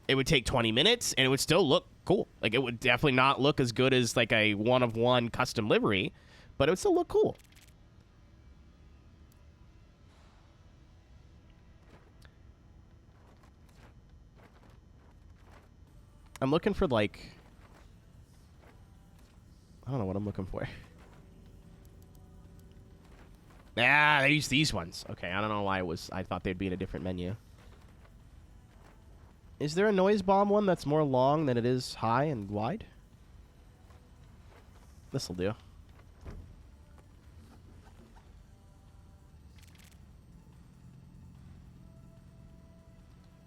It would take 20 minutes, and it would still look cool. Like, it would definitely not look as good as, like, a one-of-one custom livery, but it would still look cool. I'm looking for, like... I don't know what I'm looking for. Ah, they use these ones. Okay, I don't know why I thought they'd be in a different menu. Is there a noise bomb one that's more long than it is high and wide? This'll do.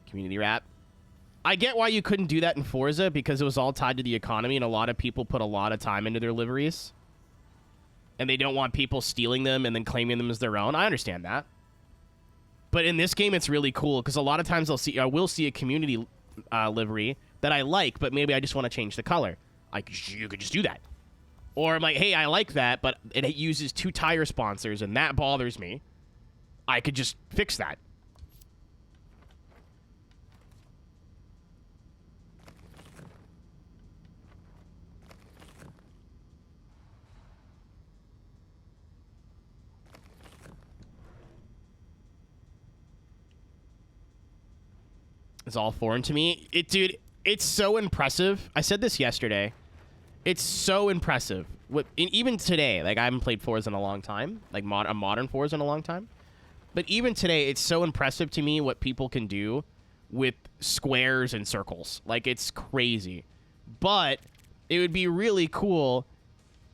Community wrap. I get why you couldn't do that in Forza, because it was all tied to the economy, and a lot of people put a lot of time into their liveries. and they don't want people stealing them and then claiming them as their own. I understand that. But in this game, it's really cool because a lot of times I will see a community livery that I like, but maybe I just want to change the color. You could just do that. Or I'm like, hey, I like that, but it uses 2 tire sponsors, and that bothers me. I could just fix that. It's all foreign to me. Dude, it's so impressive. I said this yesterday. It's so impressive. Even today, like I haven't played Forza in a long time, like a modern Forza in a long time. But even today, it's so impressive to me what people can do with squares and circles. Like, it's crazy. But it would be really cool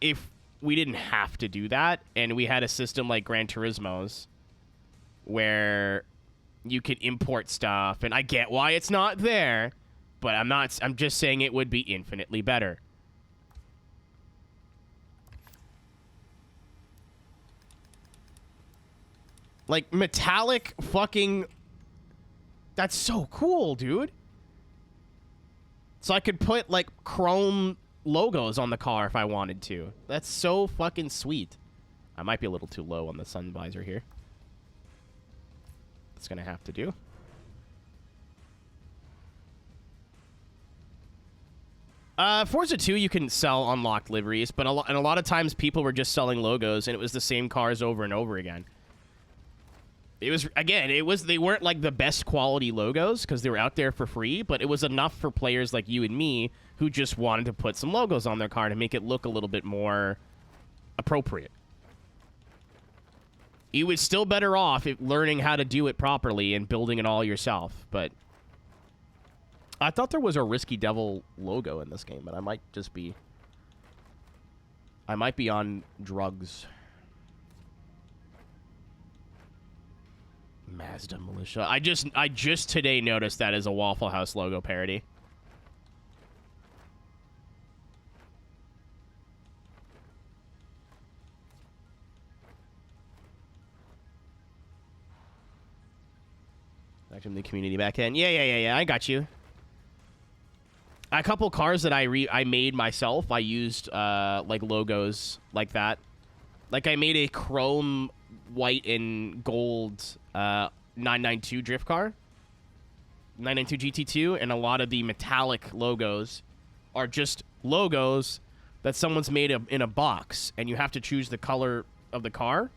if we didn't have to do that and we had a system like Gran Turismo's where you could import stuff, and I get why it's not there, but I'm just saying it would be infinitely better. Like, metallic fucking... That's so cool, dude. So I could put, like, chrome logos on the car if I wanted to. That's so fucking sweet. I might be a little too low on the sun visor here. It's gonna have to do. Forza 2, you can sell unlocked liveries, but a lot of times people were just selling logos, and it was the same cars over and over again. It was, again, they weren't like the best quality logos because they were out there for free, but it was enough for players like you and me who just wanted to put some logos on their car to make it look a little bit more appropriate. You was still better off learning how to do it properly and building it all yourself, but I thought there was a Risky Devil logo in this game, but I might be on drugs. Mazda Militia. I just today noticed that as a Waffle House logo parody. Back from the community back end. Yeah. I got you. A couple cars that I made myself, I used like logos like that. Like I made a chrome white and gold 992 drift car, 992 GT2, and a lot of the metallic logos are just logos that someone's made in a box, and you have to choose the color of the car.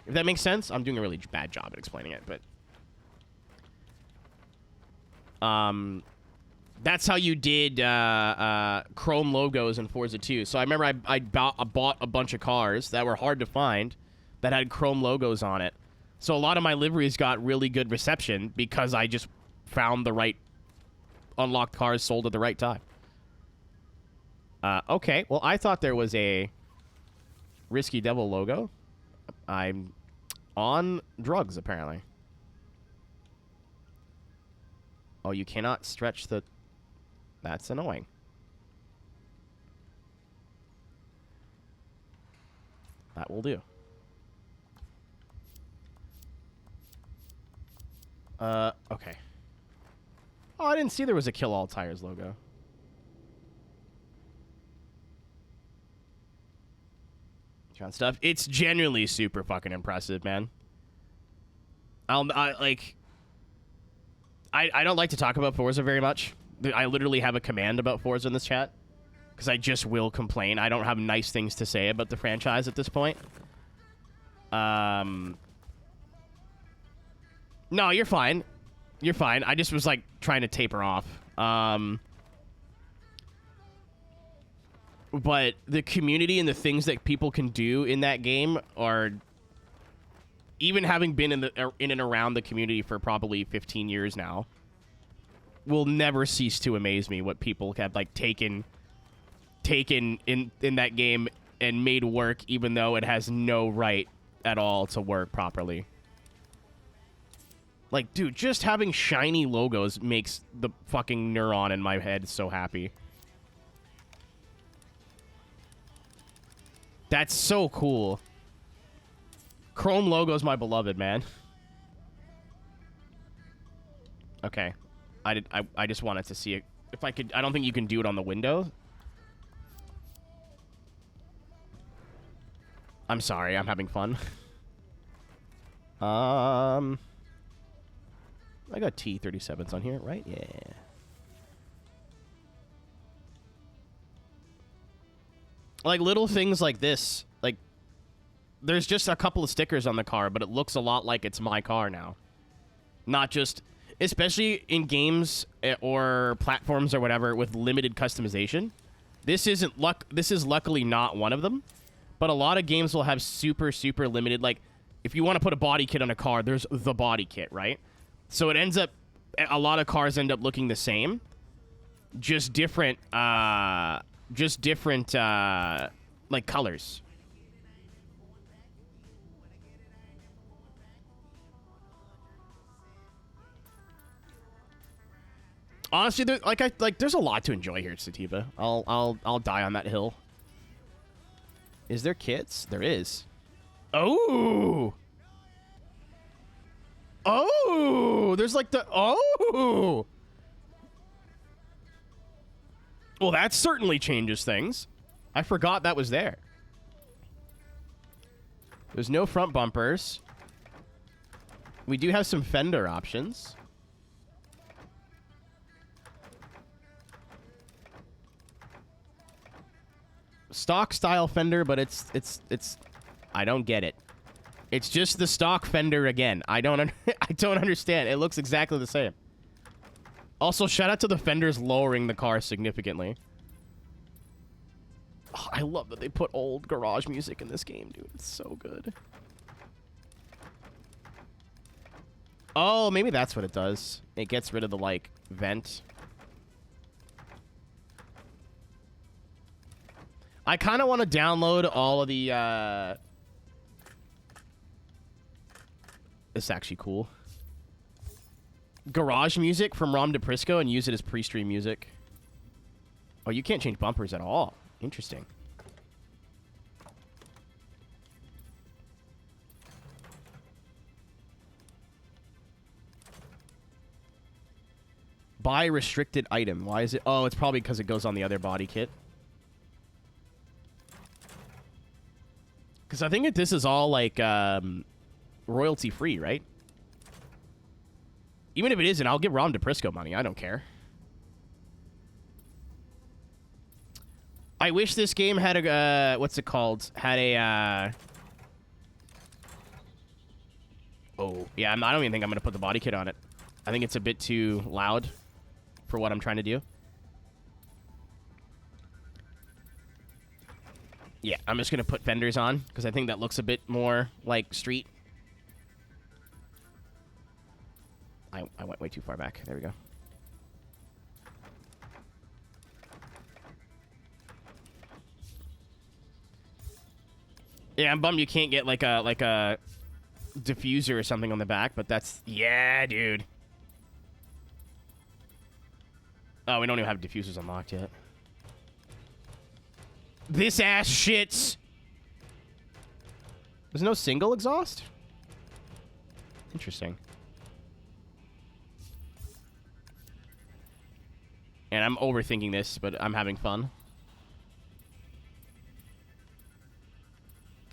If that makes sense. I'm doing a really bad job at explaining it, but that's how you did chrome logos in Forza 2. So I remember I bought a bunch of cars that were hard to find that had chrome logos on it. So a lot of my liveries got really good reception because I just found the right unlocked cars sold at the right time. Okay, well, I thought there was a Risky Devil logo. I'm on drugs, apparently. Oh, you cannot stretch the... That's annoying. That will do. Okay. Oh, I didn't see there was a Kill All Tires logo. John stuff. It's genuinely super fucking impressive, man. I don't like to talk about Forza very much. I literally have a command about Forza in this chat because I just will complain. I don't have nice things to say about the franchise at this point. No, you're fine. You're fine. I just was like trying to taper off. But the community and the things that people can do in that game are, even having been in and around the community for probably 15 years now, will never cease to amaze me what people have like taken in that game and made work, even though it has no right at all to work properly. Like, dude, just having shiny logos makes the fucking neuron in my head so happy. That's so cool. Chrome logo's my beloved, man. Okay. I just wanted to see it. If I could... I don't think you can do it on the window. I'm sorry. I'm having fun. I got T-37s on here, right? Yeah. Like, little things like this. Like, there's just a couple of stickers on the car, but it looks a lot like it's my car now. Not just... Especially in games or platforms or whatever with limited customization. This is luckily not one of them. But a lot of games will have super, super limited... Like, if you want to put a body kit on a car, there's the body kit, right? So it ends up... A lot of cars end up looking the same. Just different... like, colors. Honestly, there's a lot to enjoy here at Sativa. I'll die on that hill. Is there kits? There is. Oh! Oh! There's like the... Oh! Well, that certainly changes things. I forgot that was there. There's no front bumpers. We do have some fender options. Stock style fender, but it's I don't get it. It's just the stock fender again. I don't understand. It looks exactly the same. Also, shout out to the fenders lowering the car significantly. Oh, I love that they put old garage music in this game, dude. It's so good. Oh, maybe that's what it does. It gets rid of the, like, vent. I kind of want to download all of the, This is actually cool. Garage music from Rom DePrisco and use it as pre-stream music. Oh, you can't change bumpers at all. Interesting. Buy restricted item. Why is it? Oh, it's probably because it goes on the other body kit. Because I think this is all, like, royalty free, right? Even if it isn't, I'll give Rom DePrisco money. I don't care. I wish this game had a, what's it called? Had a, oh, yeah, I don't even think I'm going to put the body kit on it. I think it's a bit too loud for what I'm trying to do. Yeah, I'm just going to put fenders on because I think that looks a bit more like street. I went way too far back. There we go. Yeah, I'm bummed you can't get like a diffuser or something on the back, but that's... Yeah, dude. Oh, we don't even have diffusers unlocked yet. This ass shits. There's no single exhaust? Interesting. And I'm overthinking this, but I'm having fun.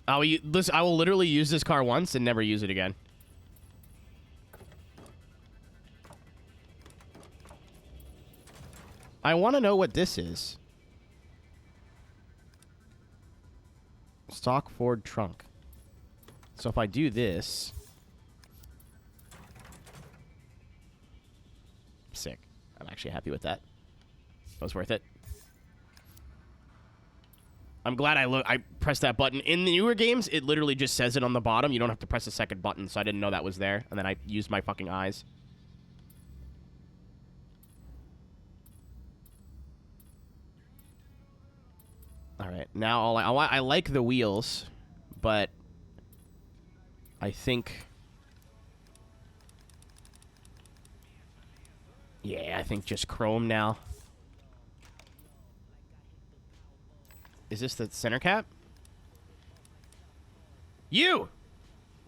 I will literally use this car once and never use it again. I want to know what this is. Stock Ford trunk. So if I do this... Sick. I'm actually happy with that. That was worth it. I'm glad I pressed that button. In the newer games, it literally just says it on the bottom. You don't have to press a second button, so I didn't know that was there. And then I used my fucking eyes. All right. Now I like the wheels, but I think... Yeah, I think just chrome now. Is this the center cap? You!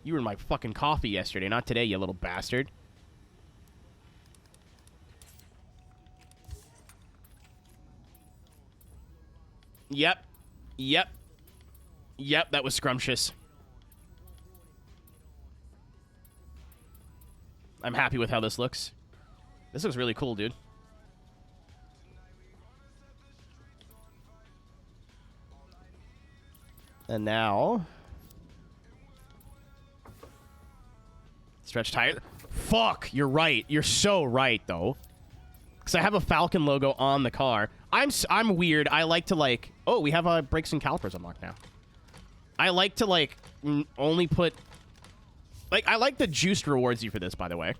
You were in my fucking coffee yesterday, not today, you little bastard. Yep. Yep. Yep, that was scrumptious. I'm happy with how this looks. This looks really cool, dude. And now... Stretch tire. Fuck, you're right. You're so right, though. Because I have a Falcon logo on the car. I'm weird. I like to, like... Oh, we have brakes and calipers unlocked now. I like to, like, only put... Like, I like the Juiced rewards you for this, by the way.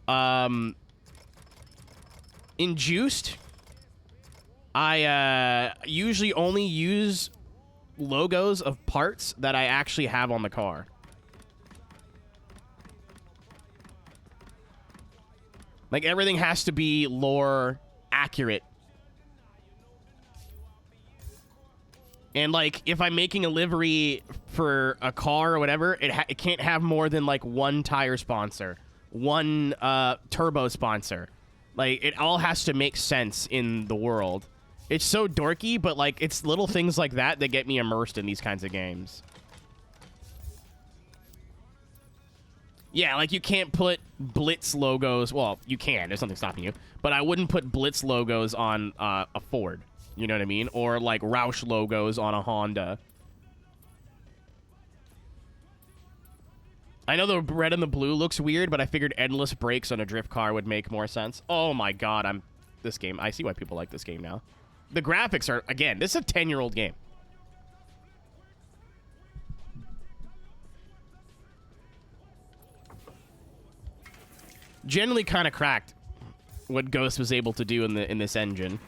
In Juiced, I usually only use logos of parts that I actually have on the car. Like, everything has to be lore accurate. And, like, if I'm making a livery for a car or whatever, it can't have more than, like, one tire sponsor, one turbo sponsor. Like, it all has to make sense in the world. It's so dorky, but, like, it's little things like that that get me immersed in these kinds of games. Yeah, like, you can't put Blitz logos. Well, you can. There's nothing stopping you. But I wouldn't put Blitz logos on a Ford. You know what I mean? Or, like, Roush logos on a Honda. I know the red and the blue looks weird, but I figured endless brakes on a drift car would make more sense. Oh, my God. This game. I see why people like this game now. The graphics are, again, this is a 10-year-old game. Generally kind of cracked what Ghost was able to do in this engine.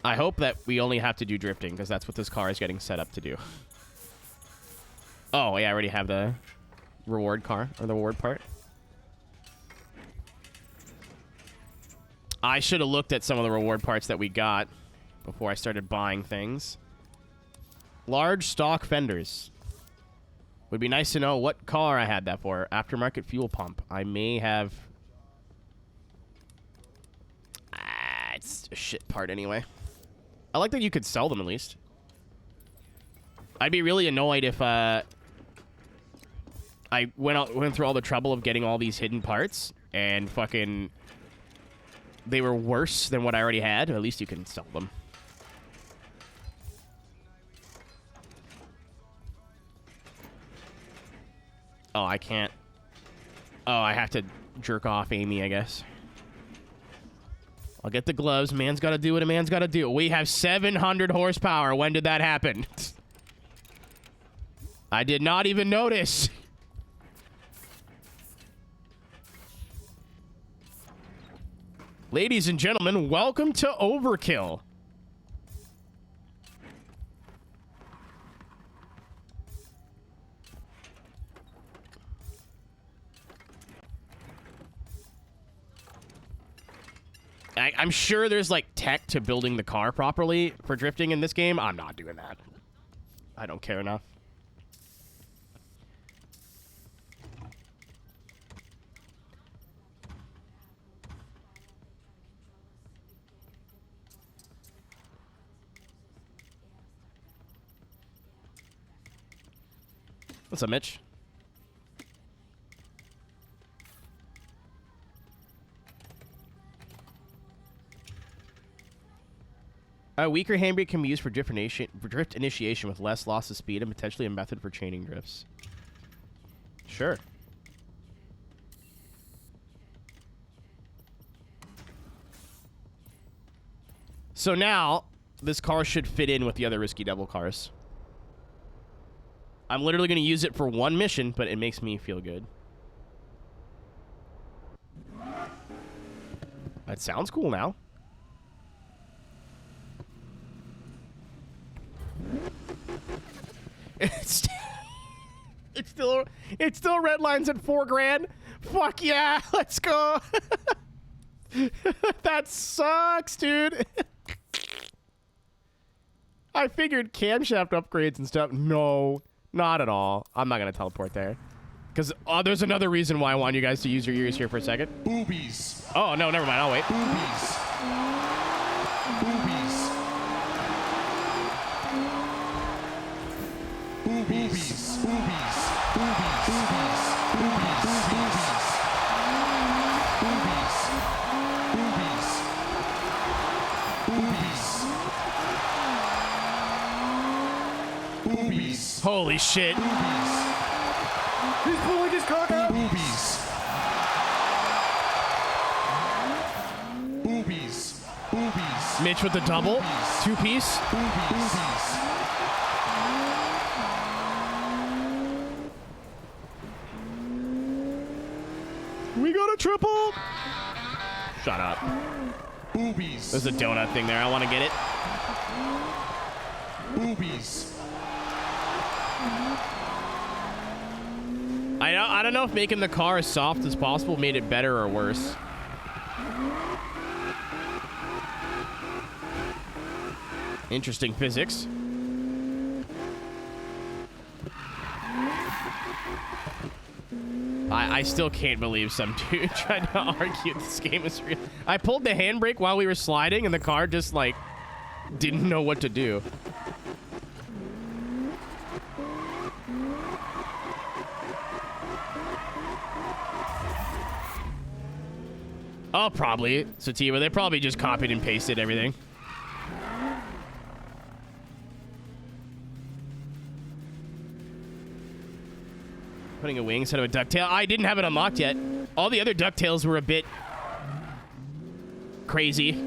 I hope that we only have to do drifting, because that's what this car is getting set up to do. Oh, yeah, I already have the reward car, or the reward part. I should have looked at some of the reward parts that we got before I started buying things. Large stock fenders. Would be nice to know what car I had that for. Aftermarket fuel pump. I may have... it's a shit part anyway. I like that you could sell them at least. I'd be really annoyed if I went through all the trouble of getting all these hidden parts and fucking they were worse than what I already had. At least you can sell them. Oh, I can't. Oh, I have to jerk off Amy, I guess. I'll get the gloves. Man's got to do what a man's got to do. We have 700 horsepower. When did that happen? I did not even notice. Ladies and gentlemen, welcome to Overkill. I'm sure there's, like, tech to building the car properly for drifting in this game. I'm not doing that. I don't care enough. What's up, Mitch? A weaker handbrake can be used for drift initiation with less loss of speed and potentially a method for chaining drifts. Sure. So now, this car should fit in with the other Risky Devil cars. I'm literally going to use it for one mission, but it makes me feel good. That sounds cool now. It's still red lines at $4 grand. Fuck yeah, let's go. That sucks, dude. I figured camshaft upgrades and stuff. No, not at all. I'm not going to teleport there. Because there's another reason why I want you guys to use your ears here for a second. Boobies. Oh, no, never mind. I'll wait. Boobies. Boobies. Boobies. Boobies. Boobies. Boobies. Boobies. Boobies. Boobies. Boobies. Holy shit. Boobies. He's pulling his cock out. Boobies. Boobies. Boobies. Mitch with the double. Two-piece. Boobies. We got a triple. Shut up. Boobies. There's a donut thing there. I want to get it. Boobies. I don't know if making the car as soft as possible made it better or worse. Interesting physics. I still can't believe some dude tried to argue this game is real. I pulled the handbrake while we were sliding and the car just like didn't know what to do. Oh, probably. Sativa, they probably just copied and pasted everything. Putting a wing instead of a ducktail. I didn't have it unlocked yet. All the other ducktails were a bit crazy.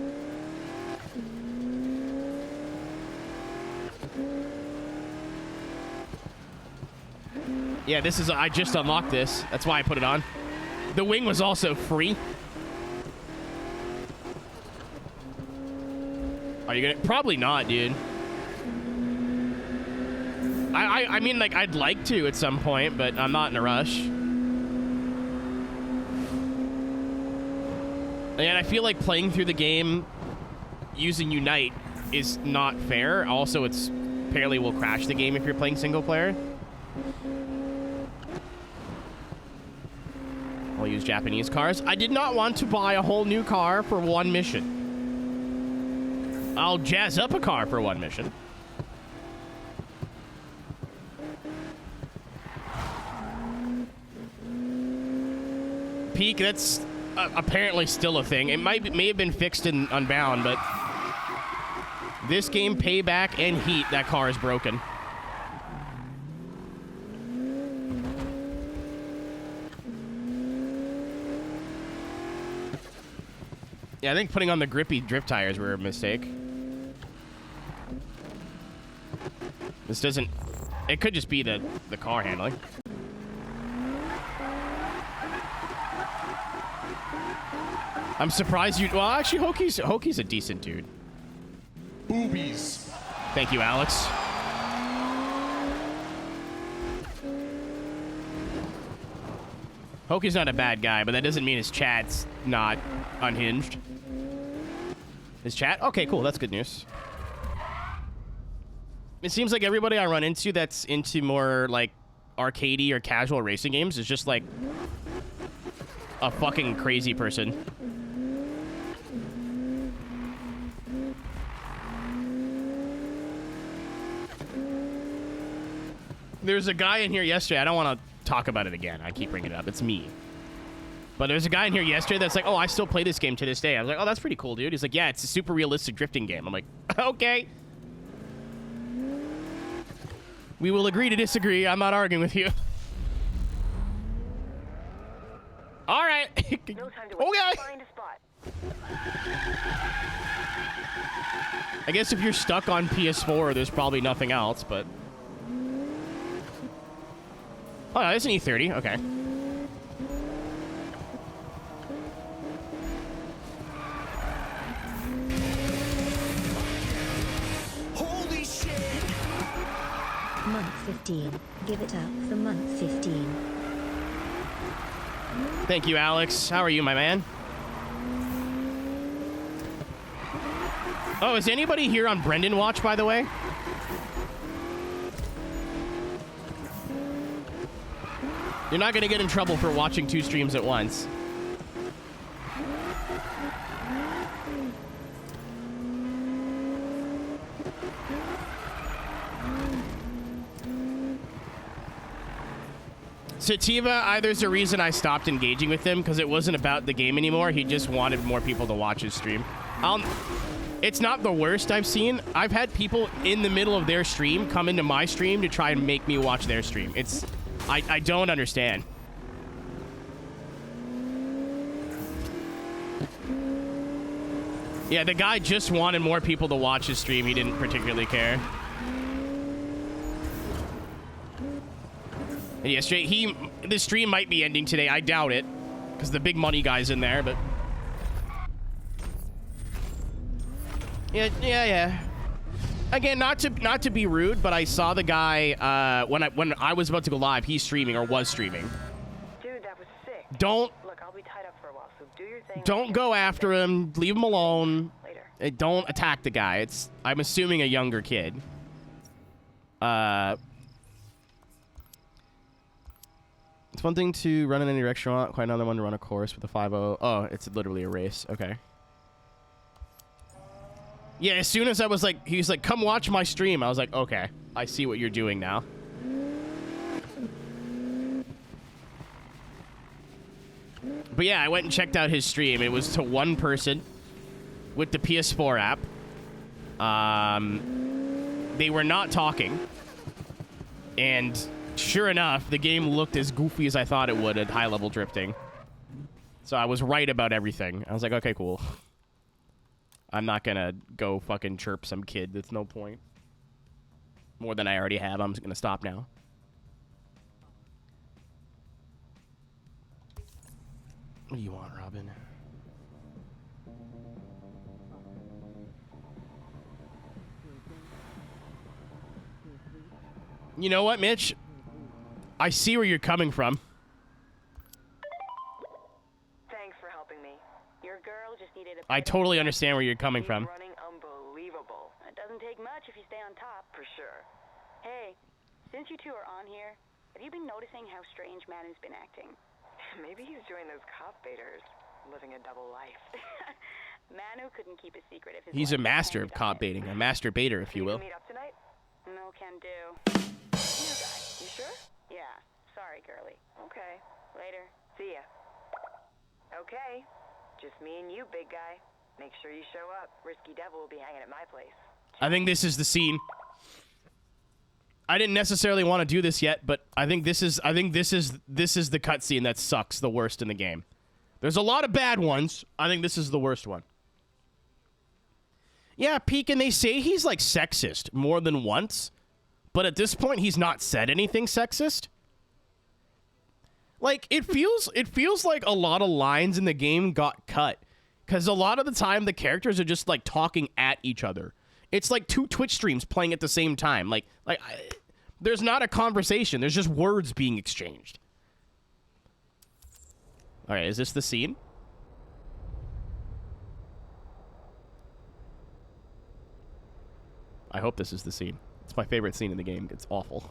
Yeah, this is, I just unlocked this. That's why I put it on. The wing was also free. Are you gonna? Probably not, dude. I mean, like, I'd like to at some point, but I'm not in a rush. And I feel like playing through the game using Unite is not fair. Also, it's apparently will crash the game if you're playing single player. I'll use Japanese cars. I did not want to buy a whole new car for one mission. I'll jazz up a car for one mission. Peak, that's apparently still a thing. It may have been fixed in Unbound, but this game, Payback and Heat, that car is broken. Yeah, I think putting on the grippy drift tires were a mistake. This doesn't... It could just be the car handling. I'm surprised you... Well, actually, Hokey's a decent dude. Boobies. Thank you, Alex. Hokey's not a bad guy, but that doesn't mean his chat's not unhinged. His chat? Okay, cool. That's good news. It seems like everybody I run into that's into more, like, arcadey or casual racing games is just, like, a fucking crazy person. There's a guy in here yesterday. I don't want to talk about it again. I keep bringing it up. It's me. But there's a guy in here yesterday that's like, oh, I still play this game to this day. I was like, oh, that's pretty cool, dude. He's like, yeah, it's a super realistic drifting game. I'm like, okay. We will agree to disagree. I'm not arguing with you. All right. No time to wait. Okay. Find a spot. I guess if you're stuck on PS4, there's probably nothing else, but... Oh, no, it's an E30. Okay. Holy shit! Month 15. Give it up for month 15. Thank you, Alex. How are you, my man? Oh, is anybody here on Brendan watch, by the way? You're not going to get in trouble for watching 2 streams at once. Sativa, there's a reason I stopped engaging with him, because it wasn't about the game anymore. He just wanted more people to watch his stream. It's not the worst I've seen. I've had people in the middle of their stream come into my stream to try and make me watch their stream. I don't understand. Yeah, the guy just wanted more people to watch his stream. He didn't particularly care. And yeah, straight. The stream might be ending today. I doubt it, because the big money guy's in there. But yeah. Again, not to be rude, but I saw the guy when I was about to go live. He's streaming or was streaming. Dude, that was sick. Don't. Look, I'll be tied up for a while, so do your thing. Don't go after him. Leave him alone. Later. Don't attack the guy. I'm assuming a younger kid. It's one thing to run in any restaurant, quite another one to run a course with a 5-0. Oh, it's literally a race. Okay. Yeah, as soon as I was like, he was like, come watch my stream. I was like, okay, I see what you're doing now. But yeah, I went and checked out his stream. It was to one person with the PS4 app. They were not talking. And sure enough, the game looked as goofy as I thought it would at high-level drifting. So I was right about everything. I was like, okay, cool. I'm not gonna go fucking chirp some kid. That's no point. More than I already have. I'm just gonna stop now. What do you want, Robin? You know what, Mitch? I see where you're coming from. Thanks for helping me. Your girl just needed a... I totally understand where you're coming from. Running unbelievable. It doesn't take much if you stay on top. For sure. Hey, since you two are on here, have you been noticing how strange Manu's been acting? Maybe he's doing those cop baiters, living a double life. Manu couldn't keep a secret if his He's a wife master of depended on cop it. baiting, a master baiter, if you will. Meet up tonight? No can do. You guy. You sure? Yeah, sorry, girly. Okay. Later. See ya. Okay. Just me and you, big guy. Make sure you show up. Risky Devil will be hanging at my place. I think this is the scene. I didn't necessarily want to do this yet, but I think this is the cutscene that sucks the worst in the game. There's a lot of bad ones. I think this is the worst one. Yeah, Peek, and they say he's like sexist more than once, but at this point he's not said anything sexist. Like it feels like a lot of lines in the game got cut, because a lot of the time the characters are just like talking at each other. It's like 2 Twitch streams playing at the same time. There's not a conversation. There's just words being exchanged. All right, is this the scene? I hope this is the scene. It's my favorite scene in the game. It's awful.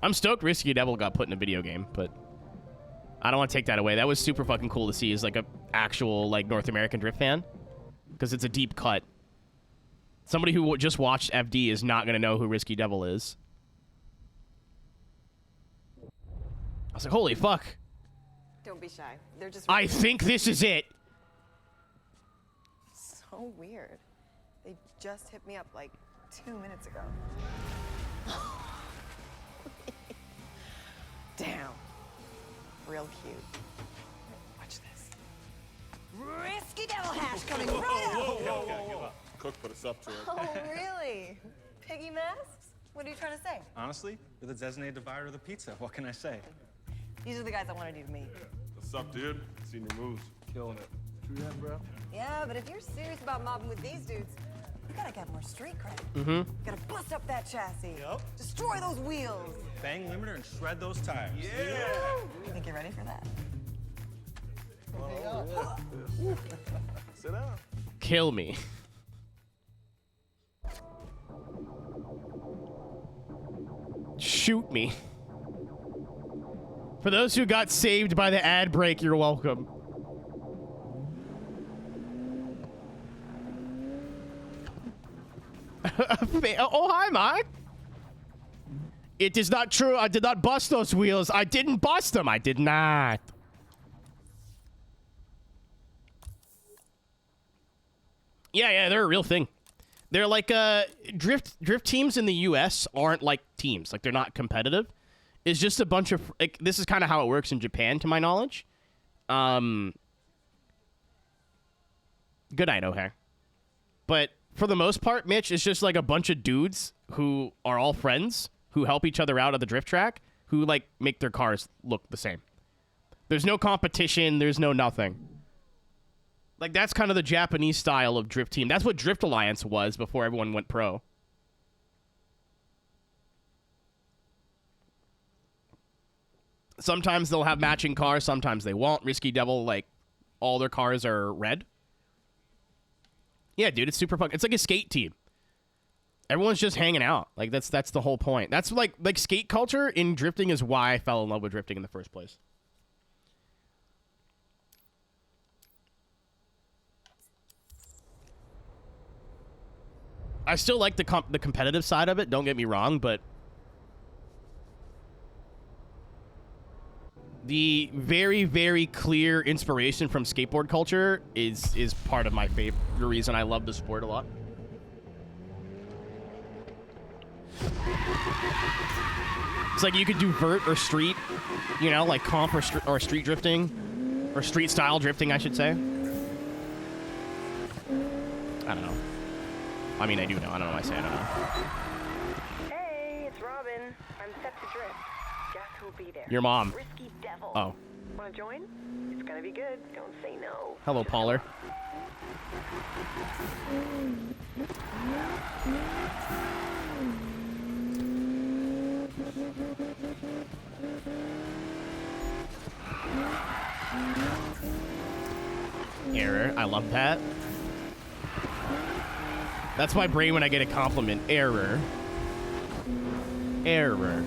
I'm stoked Risky Devil got put in a video game, but I don't want to take that away. That was super fucking cool to see as like a actual like North American Drift fan, because it's a deep cut. Somebody who just watched FD is not going to know who Risky Devil is. I was like, holy fuck. Don't be shy. They're just... I think this is it. So weird. They just hit me up like 2 minutes ago. Damn. Real cute. Watch this. Risky Devil hash coming right up. Cook put us up to it. Oh, really? Piggy masks? What are you trying to say? Honestly, you're the designated divider of the pizza. What can I say? These are the guys I wanted you to meet. What's up, dude? Seen your moves. Killing it. True that, bro? Yeah, but if you're serious about mobbing with these dudes, you gotta get more street cred. Mm-hmm. You gotta bust up that chassis. Yep. Destroy those wheels. Bang limiter and shred those tires. You think you're ready for that? Sit down. Kill me. Shoot me. For those who got saved by the ad break, you're welcome. Oh, hi, Mike. It is not true. I did not bust those wheels. I didn't bust them. I did not. Yeah, they're a real thing. They're like drift teams in the US aren't like teams. Like they're not competitive. It's just a bunch of like this is kind of how it works in Japan to my knowledge. Good night, O'Hare. But for the most part, Mitch, it's just like a bunch of dudes who are all friends who help each other out at the drift track who like make their cars look the same. There's no competition, there's no nothing. Like, that's kind of the Japanese style of drift team. That's what Drift Alliance was before everyone went pro. Sometimes they'll have matching cars, sometimes they won't. Risky Devil, like, all their cars are red. Yeah, dude, it's super fun. It's like a skate team. Everyone's just hanging out. Like, that's the whole point. That's, like skate culture in drifting is why I fell in love with drifting in the first place. I still like the competitive side of it, don't get me wrong, but the very, very clear inspiration from skateboard culture is part of my favorite reason I love the sport a lot. It's like you could do vert or street, you know, like comp or street drifting, or street style drifting, I should say. I don't know. I mean, I do know. I don't know why I say I don't know. Hey, it's Robin. I'm set to drift. Guess who'll be there? Your mom. Risky Devil. Oh. Wanna join? It's gonna be good. Don't say no. Hello, Pauler. Error. I love that. That's my brain when I get a compliment. Error. Error.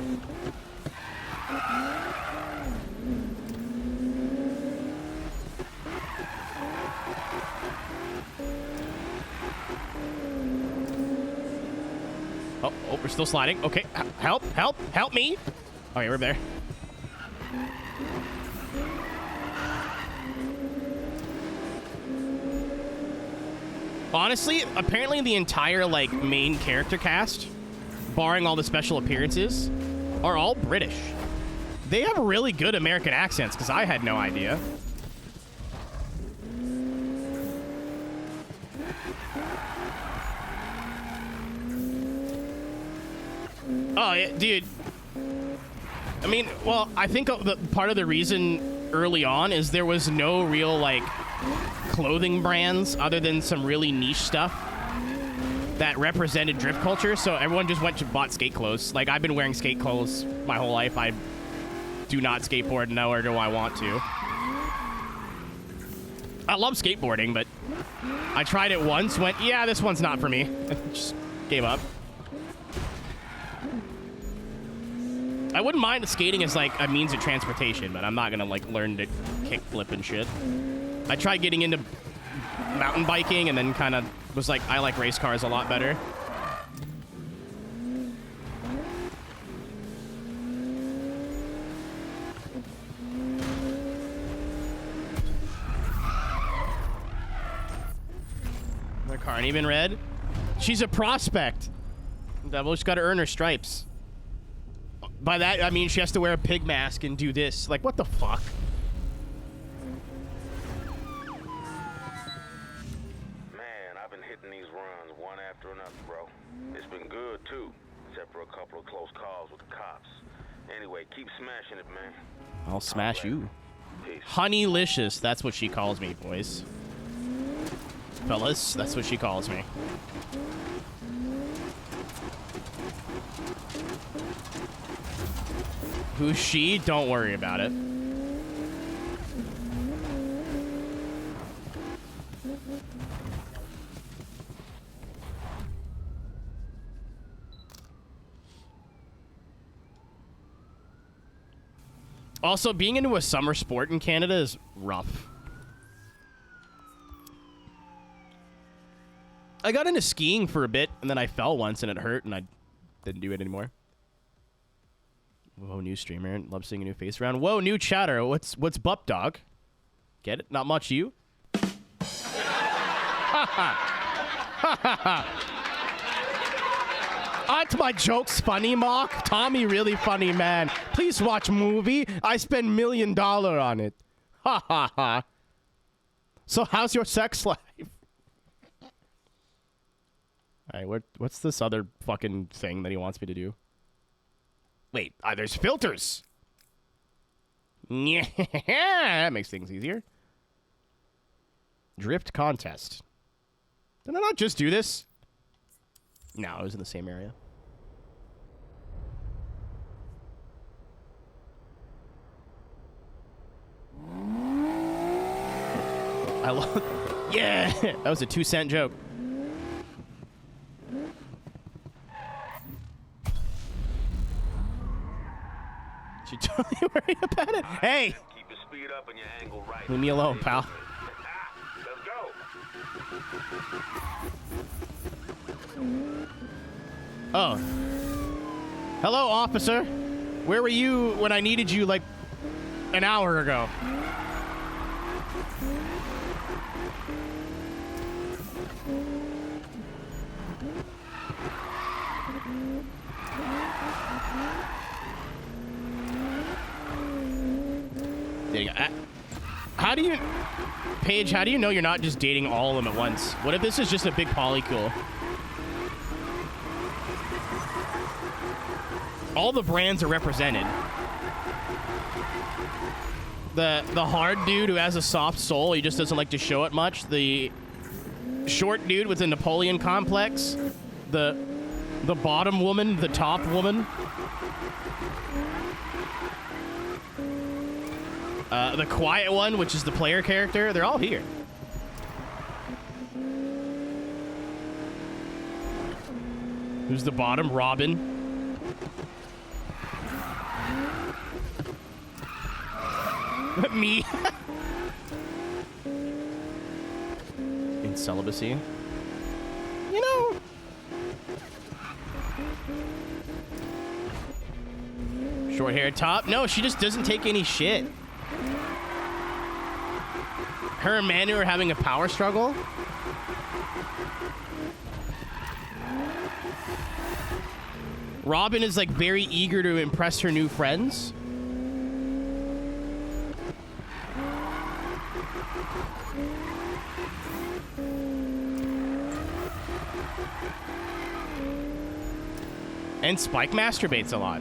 Oh, we're still sliding. Okay, help me. All right, we're there. Honestly, apparently the entire, like, main character cast, barring all the special appearances, are all British. They have really good American accents, because I had no idea. Oh, yeah, dude. I mean, well, I think part of the reason early on is there was no real, like, clothing brands other than some really niche stuff that represented drift culture, so everyone just went and bought skate clothes. Like, I've been wearing skate clothes my whole life. I do not skateboard, nor do I want to. I love skateboarding, but I tried it once, went, yeah, this one's not for me. Just gave up. I wouldn't mind skating as, like, a means of transportation, but I'm not gonna, like, learn to kickflip and shit. I tried getting into mountain biking and then kind of was like, I like race cars a lot better. The car ain't even red. She's a prospect. Devil's got to earn her stripes. By that, I mean she has to wear a pig mask and do this. Like, what the fuck? Man, I've been hitting these runs one after another, bro. It's been good, too, except for a couple of close calls with the cops. Anyway, keep smashing it, man. I'll smash you. Peace. Honeylicious, that's what she calls me, boys. Fellas, that's what she calls me. Who's she? Don't worry about it. Also, being into a summer sport in Canada is rough. I got into skiing for a bit, and then I fell once, and it hurt, and I didn't do it anymore. Whoa, new streamer. Love seeing a new face around. Whoa, new chatter. What's Bup Dog? Get it? Not much, you? Aren't my jokes funny, Mark? Tommy really funny, man. Please watch movie. I spend $1 million on it. Ha ha ha. So how's your sex life? Alright, what's this other fucking thing that he wants me to do? Wait, there's filters. Yeah, that makes things easier. Drift contest. Did I not just do this? No, it was in the same area. I love... Yeah! That was a 2-cent joke. She told me worry about it. Hey! Keep your speed up and your angle right. Leave me alone, pal. Let's go. Oh. Hello, officer. Where were you when I needed you, like, an hour ago? There you go. How do you... Paige, how do you know you're not just dating all of them at once? What if this is just a big polycule? All the brands are represented. The hard dude who has a soft soul, he just doesn't like to show it much. The short dude with the Napoleon complex. The bottom woman, the top woman. The quiet one, which is the player character. They're all here. Who's the bottom? Robin. Me. In celibacy. You know. Short hair top. No, she just doesn't take any shit. Her and Manu are having a power struggle. Robin is like very eager to impress her new friends. And Spike masturbates a lot.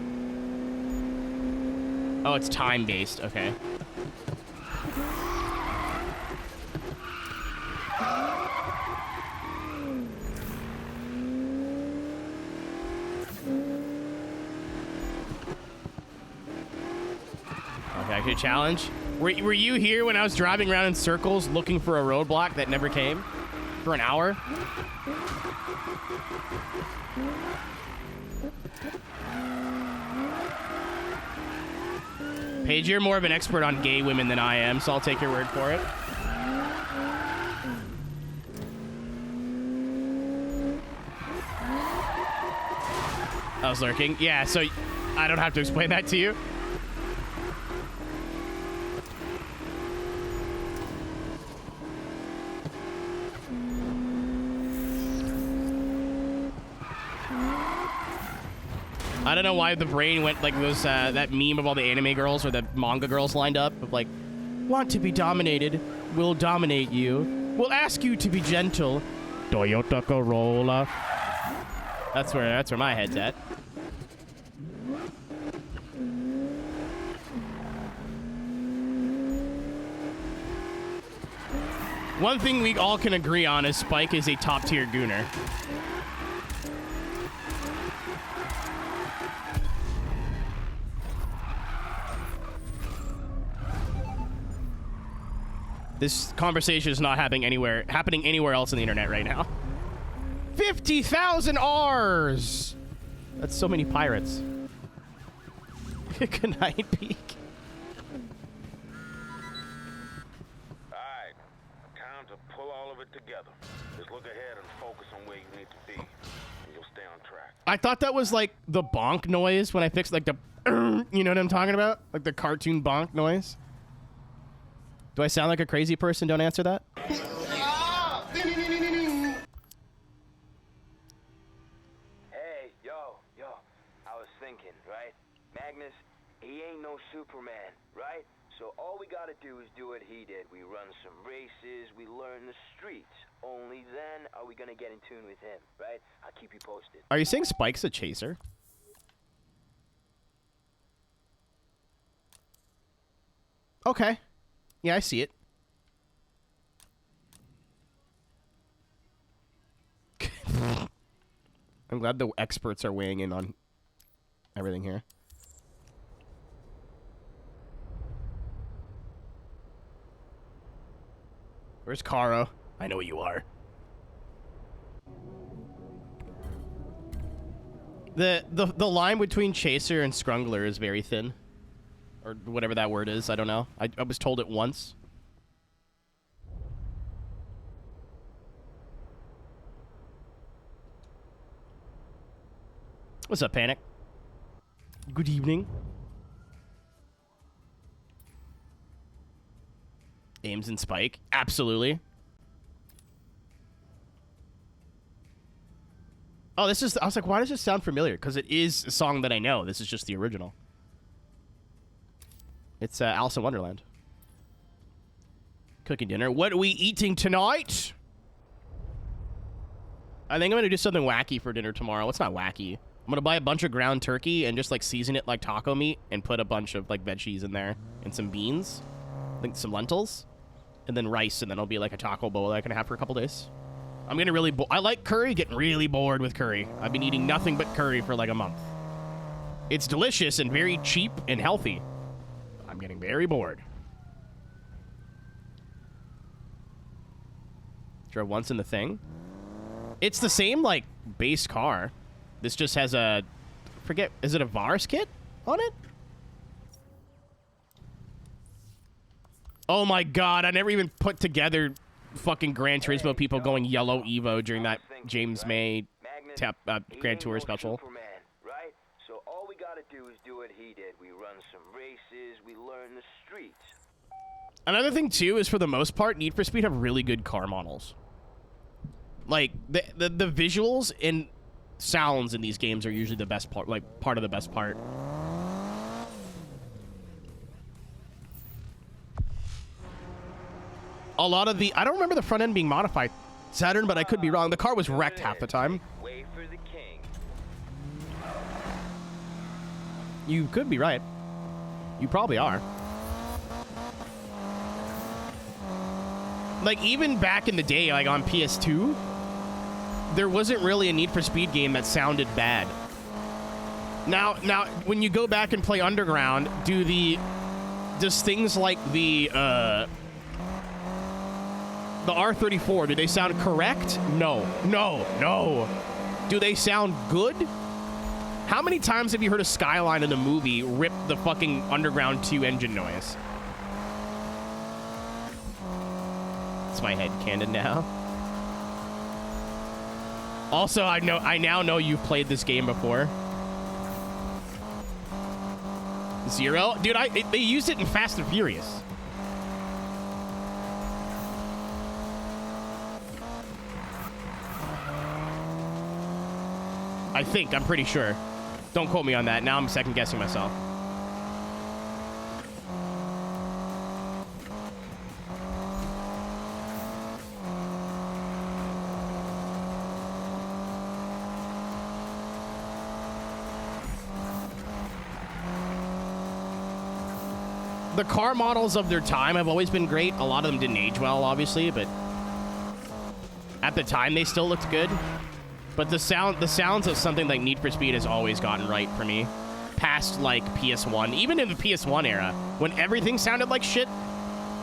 Oh, it's time-based. Okay. Okay, challenge. Were you here when I was driving around in circles looking for a roadblock that never came? For an hour? Paige, you're more of an expert on gay women than I am, so I'll take your word for it. I was lurking. Yeah, so I don't have to explain that to you. I don't know why the brain went like those, that meme of all the anime girls or the manga girls lined up of like, want to be dominated, we'll dominate you. We'll ask you to be gentle. Toyota Corolla. That's where my head's at. One thing we all can agree on is Spike is a top-tier gooner. This conversation is not happening anywhere else on the internet right now. 50,000 R's! That's so many pirates. Good night, Peak. Alright, time to pull all of it together. Just look ahead and focus on where you need to be, and you'll stay on track. I thought that was like the bonk noise when I fixed like the, you know what I'm talking about? Like the cartoon bonk noise. Do I sound like a crazy person? Don't answer that. Hey, yo, I was thinking, right? Magnus, he ain't no Superman, right? So all we gotta do is do what he did. We run some races, we learn the streets. Only then are we gonna get in tune with him, right? I'll keep you posted. Are you saying Spike's a chaser? Okay. Yeah, I see it. I'm glad the experts are weighing in on everything here. Where's Caro? I know you are. The line between chaser and scrungler is very thin. Or whatever that word is, I don't know. I was told it once. What's up, Panic? Good evening. Ames and Spike? Absolutely. Oh, this is... I was like, why does this sound familiar? Because it is a song that I know. This is just the original. It's Alice in Wonderland. Cooking dinner. What are we eating tonight? I think I'm going to do something wacky for dinner tomorrow. It's not wacky. I'm going to buy a bunch of ground turkey and just, like, season it like taco meat and put a bunch of, like, veggies in there and some beans. I think some lentils. And then rice, and then it'll be, like, a taco bowl that I can have for a couple days. I'm getting really... I like curry. Getting really bored with curry. I've been eating nothing but curry for, like, a month. It's delicious and very cheap and healthy. I'm getting very bored. Drove once in the thing. It's the same, like, base car. This just has a... Forget... Is it a VARS kit on it? Oh my god, I never even put together fucking Gran Turismo people going yellow Evo during that James May Grand Tour special. Right? So all we gotta do is do what he did. We run some races, we learn the streets. Another thing too is, for the most part, Need for Speed have really good car models. Like the visuals and sounds in these games are usually the best part, like part of the best part. A lot of the... I don't remember the front end being modified, Saturn, but I could be wrong. The car was wrecked half the time. Wait for the king. You could be right. You probably are. Like, even back in the day, like on PS2, there wasn't really a Need for Speed game that sounded bad. Now, when you go back and play Underground, does things like the R34, do they sound correct? No. Do they sound good? How many times have you heard a Skyline in the movie rip the fucking Underground 2 engine noise? It's my head canon now. Also, I now know you've played this game before. Zero? Dude, they used it in Fast and Furious. I think. I'm pretty sure. Don't quote me on that. Now I'm second guessing myself. The car models of their time have always been great. A lot of them didn't age well, obviously, but at the time they still looked good. But the sounds of something like Need for Speed has always gotten right for me. Past, like, PS1. Even in the PS1 era, when everything sounded like shit,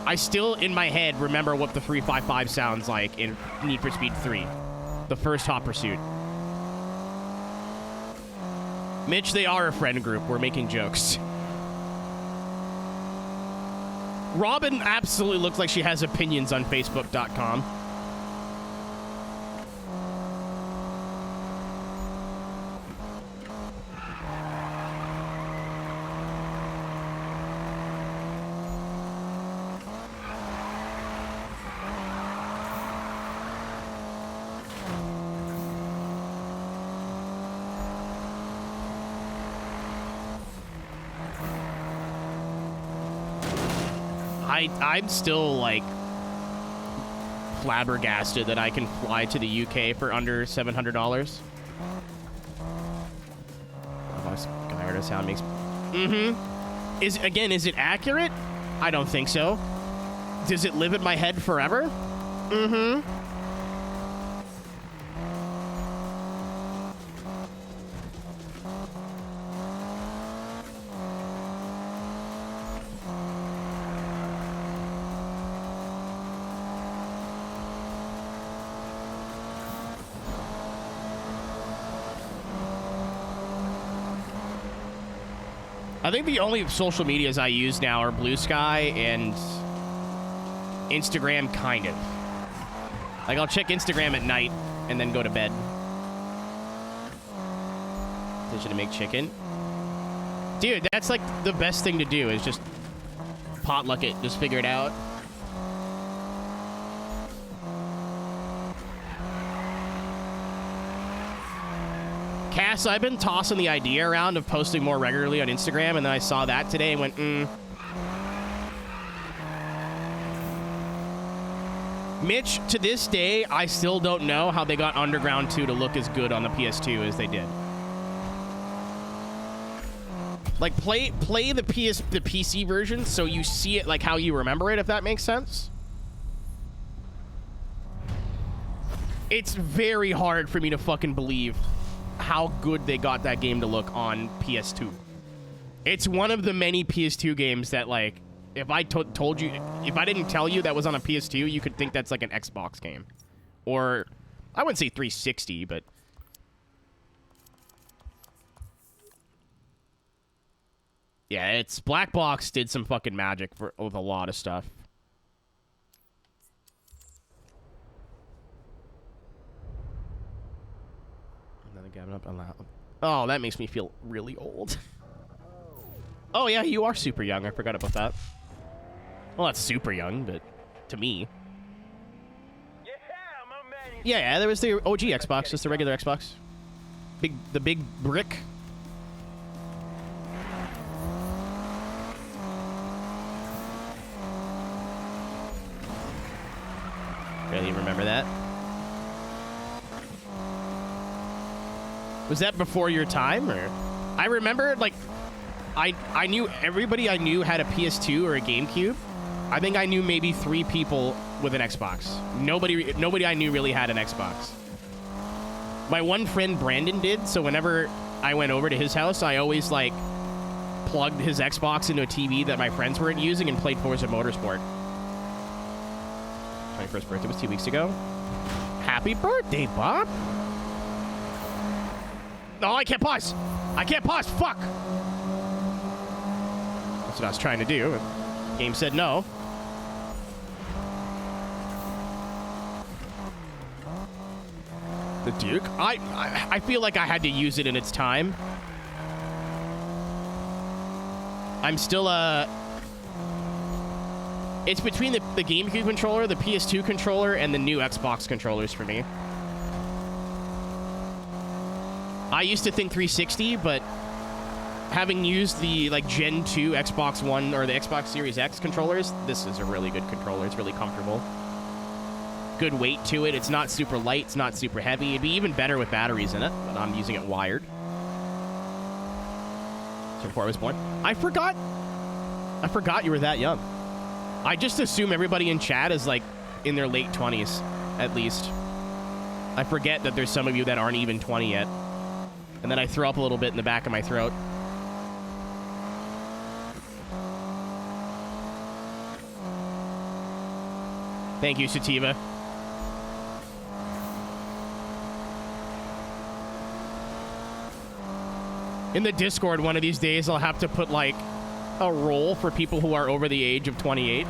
I still, in my head, remember what the 355 sounds like in Need for Speed 3. The first Hot Pursuit. Mitch, they are a friend group. We're making jokes. Robin absolutely looks like she has opinions on Facebook.com. I'm still, like, flabbergasted that I can fly to the UK for under $700. Oh, Skyrider sound makes... Mm-hmm. Is it accurate? I don't think so. Does it live in my head forever? Mm-hmm. I think the only social medias I use now are Blue Sky and Instagram, kind of. Like, I'll check Instagram at night and then go to bed. Decision to make chicken. Dude, that's like the best thing to do is just potluck it. Just figure it out. Cass, I've been tossing the idea around of posting more regularly on Instagram, and then I saw that today and went, Mitch, to this day, I still don't know how they got Underground 2 to look as good on the PS2 as they did. Like, play the PC version so you see it like how you remember it, if that makes sense. It's very hard for me to fucking believe how good they got that game to look on PS2. It's one of the many PS2 games that, like, if I told you, if I didn't tell you that was on a PS2, you could think that's like an Xbox game. Or, I wouldn't say 360, but... yeah, it's... Black Box did some fucking magic with a lot of stuff. Oh, that makes me feel really old. Oh, yeah, you are super young. I forgot about that. Well, not super young, but to me. Yeah, there was the OG Xbox, just the regular Xbox. The big brick. Barely remember that. Was that before your time, or? I remember, like, I knew everybody I knew had a PS2 or a GameCube. I think I knew maybe 3 people with an Xbox. Nobody I knew really had an Xbox. My one friend Brandon did, so whenever I went over to his house, I always, like, plugged his Xbox into a TV that my friends weren't using and played Forza Motorsport. My first birthday was 2 weeks ago. Happy birthday, Bob! No, I can't pause. I can't pause. Fuck. That's what I was trying to do. Game said no. The Duke? I feel like I had to use it in its time. I'm still it's between the GameCube controller, the PS2 controller, and the new Xbox controllers for me. I used to think 360, but having used the, like, Gen 2 Xbox One or the Xbox Series X controllers, this is a really good controller. It's really comfortable. Good weight to it. It's not super light. It's not super heavy. It'd be even better with batteries in it, but I'm using it wired. So before I was born. I forgot you were that young. I just assume everybody in chat is, like, in their late 20s, at least. I forget that there's some of you that aren't even 20 yet. And then I throw up a little bit in the back of my throat. Thank you, Sativa. In the Discord, one of these days, I'll have to put, like, a role for people who are over the age of 28.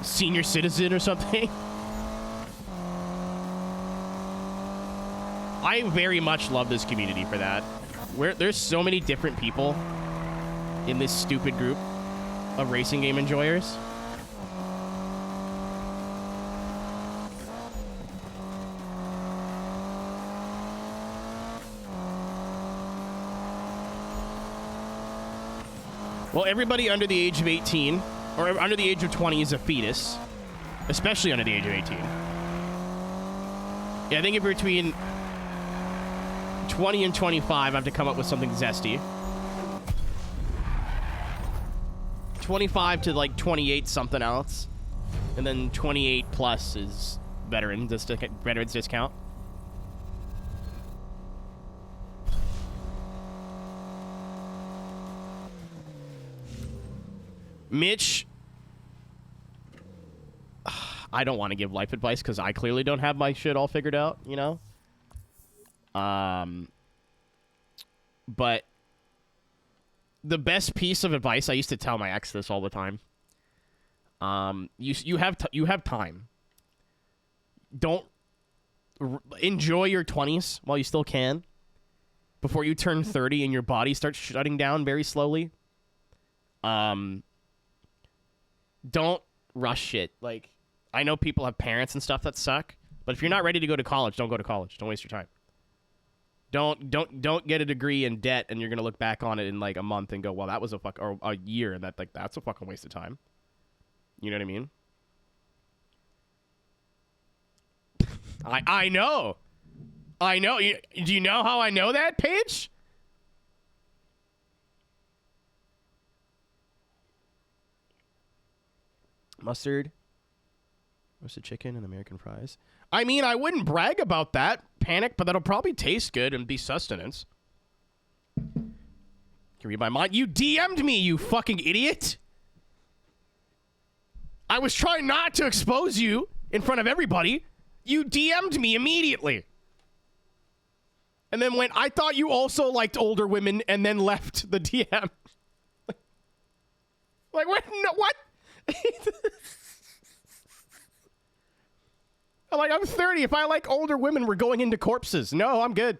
Senior citizen or something. I very much love this community for that. There's so many different people in this stupid group of racing game enjoyers. Well, everybody under the age of 18, or under the age of 20 is a fetus. Especially under the age of 18. Yeah, I think if you're between 20 and 25, I have to come up with something zesty. 25 to, like, 28 something else. And then 28 plus is veterans discount. Mitch, I don't want to give life advice because I clearly don't have my shit all figured out, you know? But the best piece of advice, I used to tell my ex this all the time. You have time. Don't enjoy your 20s while you still can before you turn 30 and your body starts shutting down very slowly. Don't rush shit. Like, I know people have parents and stuff that suck, but if you're not ready to go to college, don't go to college. Don't waste your time. Don't get a degree in debt and you're gonna look back on it in like a month and go, well, that was or a year, and that's a fucking waste of time. You know what I mean? I know. Do you know how I know that, Paige? Mustard, roasted chicken, and American fries. I mean, I wouldn't brag about that, Panic, but that'll probably taste good and be sustenance. Can you read my mind? You DM'd me, you fucking idiot! I was trying not to expose you in front of everybody. You DM'd me immediately. And then I thought you also liked older women, and then left the DM. Like, what? No, what? I'm 30. If I like older women, we're going into corpses. No, I'm good.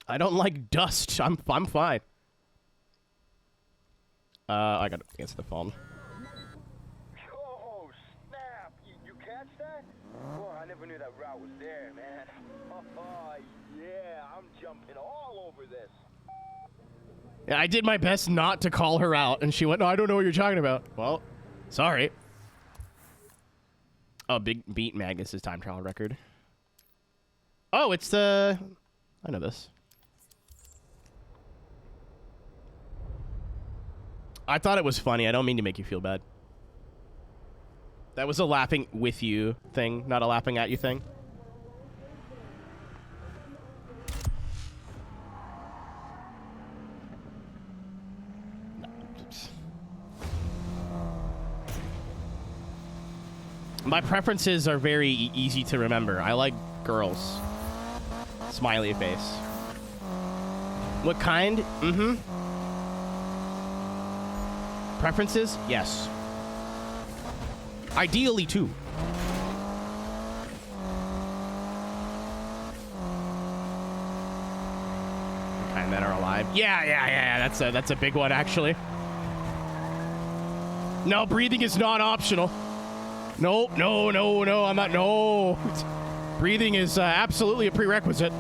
I don't like dust. I'm fine. I gotta answer the phone. Oh, snap! You catch that? Boy, I never knew that route was there, man. Oh, yeah, I'm jumping all over this. Yeah, I did my best not to call her out, and she went, no, I don't know what you're talking about. Well, sorry. Oh, Big Beat Magnus' time trial record. Oh, it's the... I know this. I thought it was funny. I don't mean to make you feel bad. That was a laughing with you thing, not a laughing at you thing. My preferences are very easy to remember. I like girls. Smiley face. What kind? Mm-hmm. Preferences? Yes. Ideally, too. Kind that are alive. Yeah. That's a big one, actually. No, breathing is not optional. No, I'm not. No. Breathing is absolutely a prerequisite.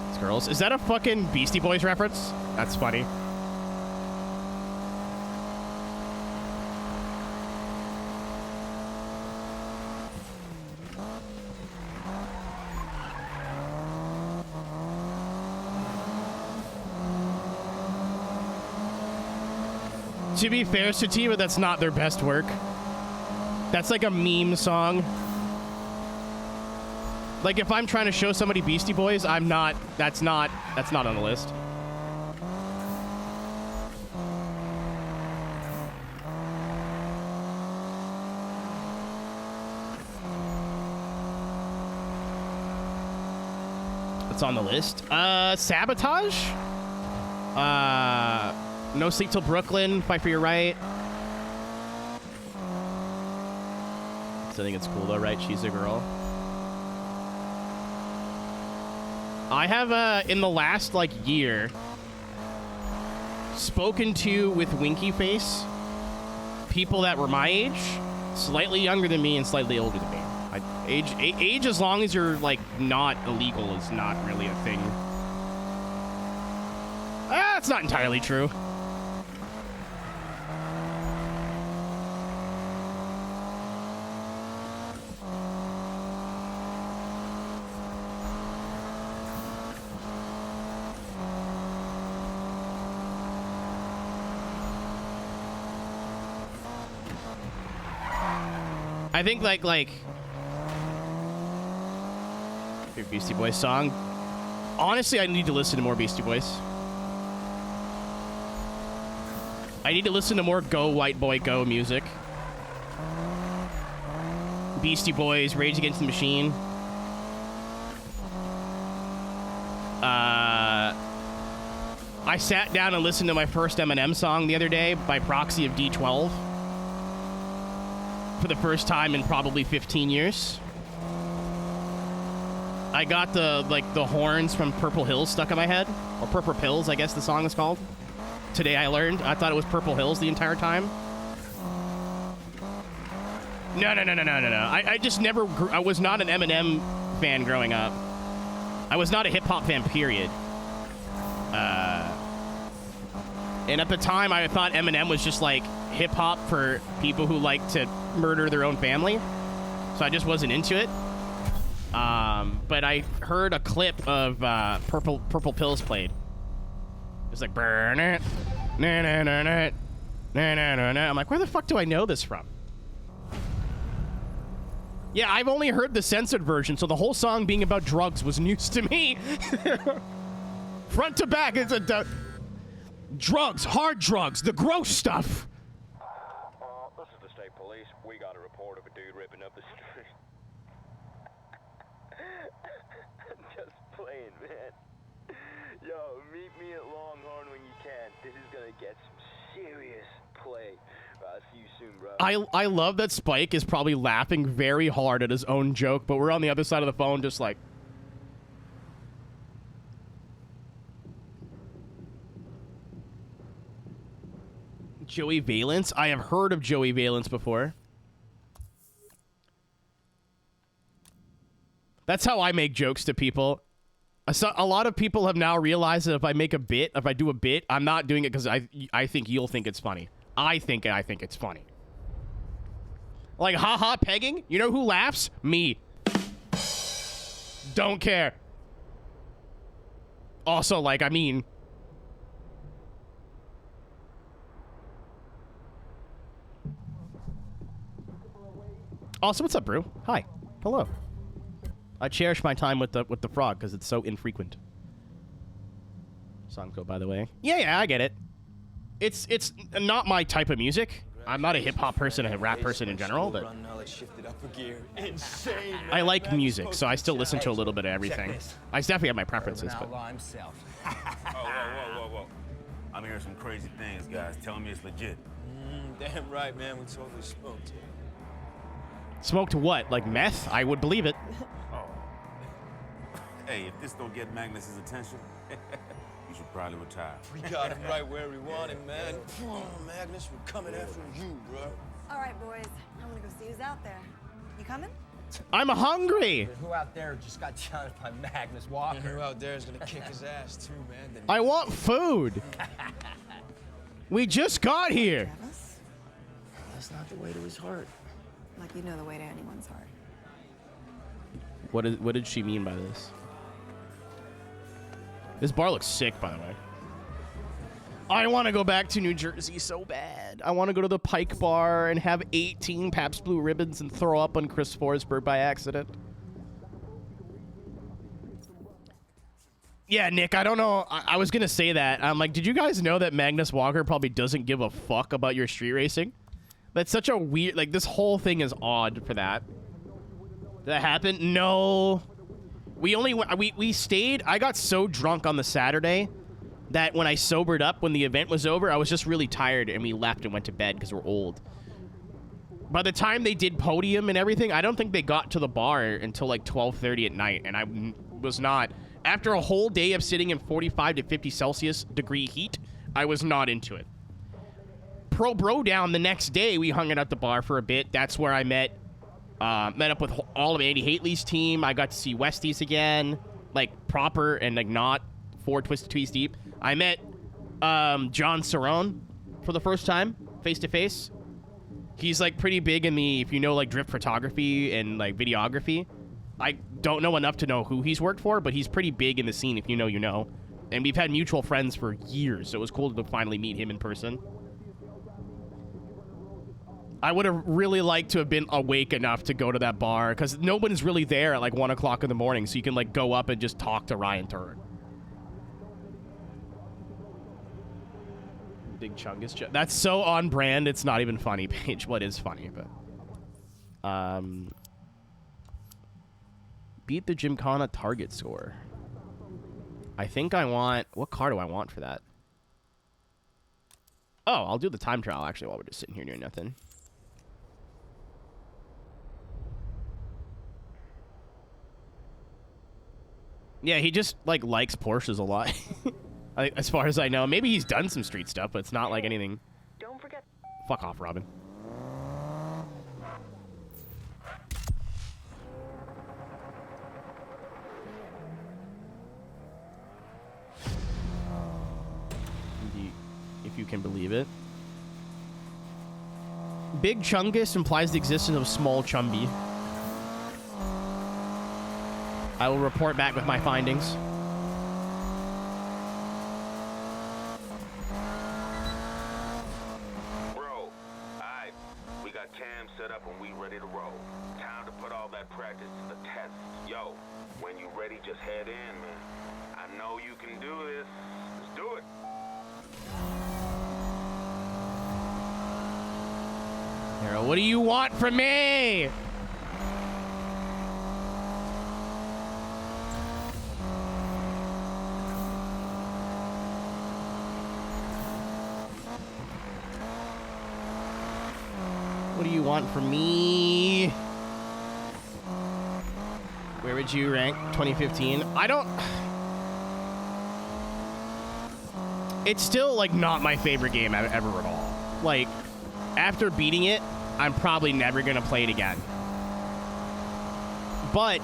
It's girls. Is that a fucking Beastie Boys reference? That's funny. To be fair, Sativa, that's not their best work. That's like a meme song. Like, if I'm trying to show somebody Beastie Boys, I'm not... That's not on the list. what's on the list. Sabotage. No Sleep Till Brooklyn. Fight for Your Right. So I think it's cool though, right? She's a Girl. I have in the last like year spoken to with winky face people that were my age, slightly younger than me and slightly older than me. Age as long as you're like not illegal is not really a thing. That's not entirely true. I think like your Beastie Boys song. Honestly, I need to listen to more Beastie Boys. I need to listen to more Go White Boy Go music. Beastie Boys, Rage Against the Machine. I sat down and listened to my first Eminem song the other day by proxy of D12 for the first time in probably 15 years. I got the horns from Purple Hills stuck in my head, or Purple Pills, I guess the song is called. Today I learned. I thought it was Purple Hills the entire time. No. I just never I was not an Eminem fan growing up. I was not a hip-hop fan, period. And at the time, I thought Eminem was just like hip-hop for people who like to murder their own family. So I just wasn't into it. But I heard a clip of Purple Pills played. It's like, burn it. I'm like, where the fuck do I know this from? Yeah, I've only heard the censored version, so the whole song being about drugs was news to me. Front to back, it's a drugs, hard drugs, the gross stuff. This is the state police. We got a report of a dude ripping up the street. Just playing, man. Yo, meet me at Longhorn when you can. This is gonna get some serious play. I'll see you soon, bro. I love that Spike is probably laughing very hard at his own joke, but we're on the other side of the phone just like... Joey Valence? I have heard of Joey Valence before. That's how I make jokes to people. A lot of people have now realized that if I make a bit, if I do a bit, I'm not doing it because I think you'll think it's funny. I think it's funny. Like, haha, pegging? You know who laughs? Me. Don't care. Also, like, I mean... Also, what's up, Brew? Hi. Hello. I cherish my time with the frog because it's so infrequent. Song go, by the way. Yeah, I get it. It's not my type of music. I'm not a hip-hop person, a rap person in general, but I like music, so I still listen to a little bit of everything. I definitely have my preferences, but... Whoa. I'm hearing some crazy things, guys. Telling me it's legit. Damn right, man. We totally smoked it. Smoked what? Like meth? I would believe it. Oh. Hey, if this don't get Magnus's attention, you should probably retire. We got him right where we want him, man. Oh, Magnus, we're coming after you, bro. All right, boys. I'm gonna go see who's out there. You coming? I'm hungry. Who out there just got challenged by Magnus Walker? And who out there is gonna kick his ass too, man? I want food. We just got here. That's not the way to his heart. Like you know the way to anyone's heart. What did she mean by this? This bar looks sick, by the way. I want to go back to New Jersey so bad. I want to go to the Pike Bar and have 18 Pabst Blue Ribbons and throw up on Chris Forsberg by accident. Yeah, Nick, I don't know. I was going to say that. I'm like, did you guys know that Magnus Walker probably doesn't give a fuck about your street racing? That's such a weird... Like, this whole thing is odd for that. Did that happen? No. We stayed. I got so drunk on the Saturday that when I sobered up, when the event was over, I was just really tired, and we left and went to bed because we're old. By the time they did podium and everything, I don't think they got to the bar until like 12:30 at night, and I was not. After a whole day of sitting in 45 to 50 Celsius degree heat, I was not into it. Pro Bro Down the next day, we hung out at the bar for a bit. That's where I met up with all of Andy Haley's team. I got to see Westies again, like proper and like not 4 Twisted Tweets deep. I met John Cerrone for the first time, face to face. He's like pretty big in the, if you know, like drift photography and like videography. I don't know enough to know who he's worked for, but he's pretty big in the scene. If you know, you know. And we've had mutual friends for years, so it was cool to finally meet him in person. I would have really liked to have been awake enough to go to that bar, because no one's really there at like 1 o'clock in the morning, so you can like go up and just talk to Ryan Turner. Big Chungus. That's so on brand, it's not even funny, Paige. What is funny, but... Beat the Gymkhana target score. I think I want... What car do I want for that? Oh, I'll do the time trial, actually, while we're just sitting here doing nothing. Yeah, he just, like, likes Porsches a lot. As far as I know. Maybe he's done some street stuff, but it's not like anything. Don't forget. Fuck off, Robin. If you can believe it. Big Chungus implies the existence of small Chumby. I will report back with my findings. Bro, alright. We got cams set up and we ready to roll. Time to put all that practice to the test. Yo, when you ready, just head in, man. I know you can do this. Let's do it. Harold, what do you want from me? What do you want from me? Where would you rank 2015? I don't... It's still, like, not my favorite game ever at all. Like, after beating it, I'm probably never going to play it again. But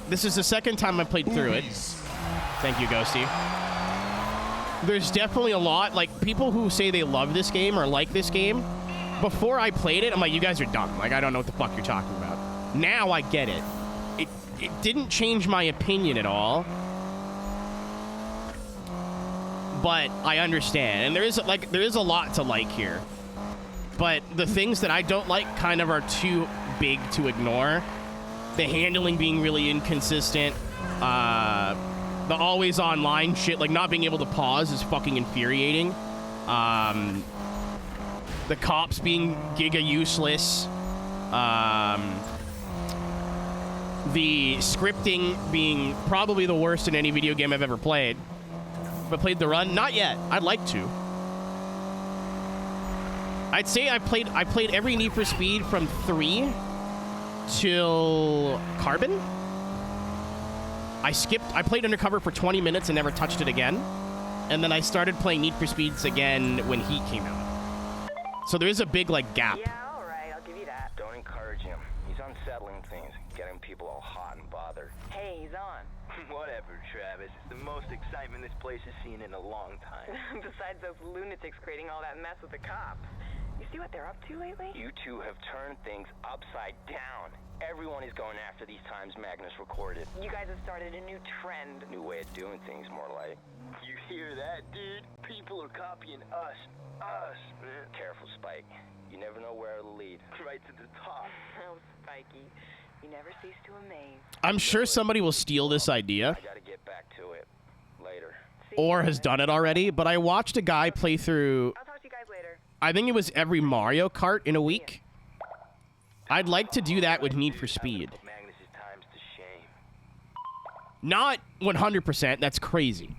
this is the second time I played through it. Thank you, Ghosty. There's definitely a lot, like, people who say they love this game or like this game, before I played it, I'm like, you guys are dumb. Like, I don't know what the fuck you're talking about. Now I get it. It didn't change my opinion at all. But I understand. And there is a lot to like here. But the things that I don't like kind of are too big to ignore. The handling being really inconsistent. The always online shit, like not being able to pause is fucking infuriating. The cops being giga useless. The scripting being probably the worst in any video game I've ever played. But played the run? Not yet. I'd like to. I'd say I played every Need for Speed from 3 till Carbon. I played Undercover for 20 minutes and never touched it again. And then I started playing Need for Speeds again when Heat came out. So there is a big, like, gap. Yeah, all right, I'll give you that. Don't encourage him. He's unsettling things, getting people all hot and bothered. Hey, he's on. Whatever, Travis. It's the most excitement this place has seen in a long time. Besides those lunatics creating all that mess with the cops. You see what they're up to lately? You two have turned things upside down. Everyone is going after these times Magnus recorded. You guys have started a new trend. New way of doing things, more like. You hear that, dude? People are copying us. Us, man. Careful, Spike. You never know where it'll lead. Right to the top. Oh, Spikey. You never cease to amaze. I'm sure somebody will steal this idea. I gotta get back to it. Later. Or has done it already, but I watched a guy play through... I'll talk to you guys later. I think it was every Mario Kart in a week. I'd like to do that with Need for Speed. Magnus's times to shame. Not 100%. That's crazy.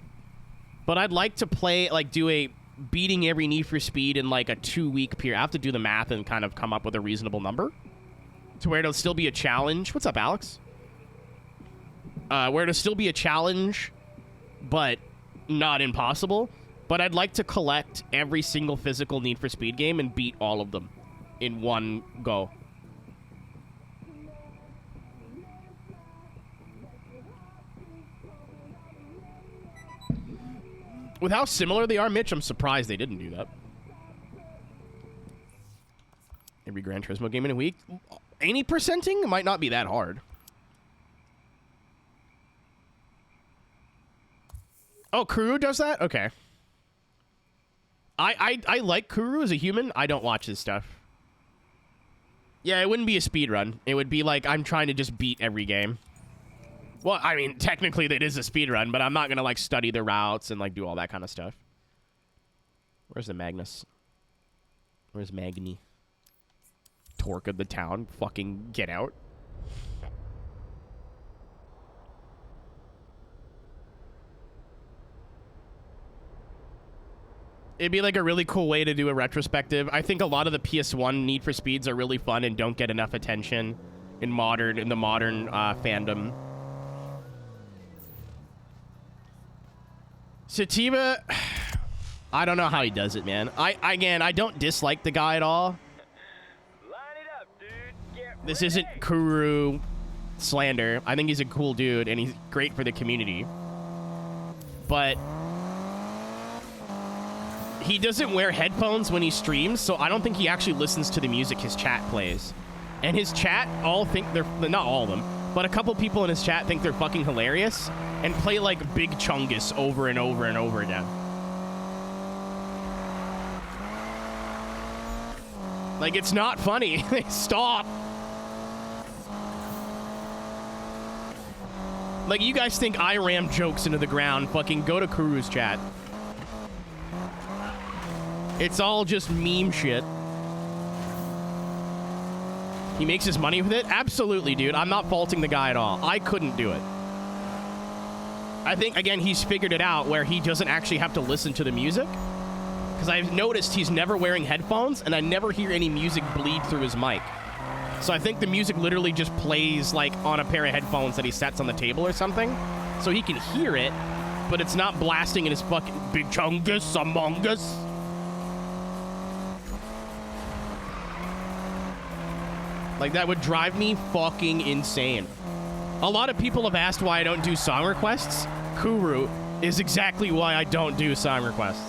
But I'd like to play, like, do a beating every Need for Speed in, like, a 2-week period. I have to do the math and kind of come up with a reasonable number to where it'll still be a challenge. What's up, Alex? Where it'll still be a challenge, but not impossible. But I'd like to collect every single physical Need for Speed game and beat all of them in one go. With how similar they are, Mitch, I'm surprised they didn't do that. Every Gran Turismo game in a week. 80%ing might not be that hard. Oh, Kuru does that? Okay. I like Kuru as a human. I don't watch his stuff. Yeah, it wouldn't be a speed run. It would be like I'm trying to just beat every game. Well, I mean, technically it is a speed run, but I'm not going to, like, study the routes and, like, do all that kind of stuff. Where's the Magnus? Where's Magni? Torque of the town. Fucking get out. It'd be, like, a really cool way to do a retrospective. I think a lot of the PS1 Need for Speeds are really fun and don't get enough attention in the modern fandom. Sativa, I don't know how he does it, man. I don't dislike the guy at all. This isn't Kuru slander. I think he's a cool dude and he's great for the community. But he doesn't wear headphones when he streams, so I don't think he actually listens to the music his chat plays. And his chat all think they're, not all of them, but a couple people in his chat think they're fucking hilarious and play like Big Chungus over and over and over again. Like, it's not funny. Stop. Like, you guys think I ram jokes into the ground. Fucking go to Kuru's chat. It's all just meme shit. He makes his money with it? Absolutely, dude. I'm not faulting the guy at all. I couldn't do it. I think, again, he's figured it out where he doesn't actually have to listen to the music. Because I've noticed he's never wearing headphones, and I never hear any music bleed through his mic. So I think the music literally just plays, like, on a pair of headphones that he sets on the table or something. So he can hear it, but it's not blasting in his fucking Big Chungus Among Us. Like, that would drive me fucking insane. A lot of people have asked why I don't do song requests. Kuru is exactly why I don't do song requests.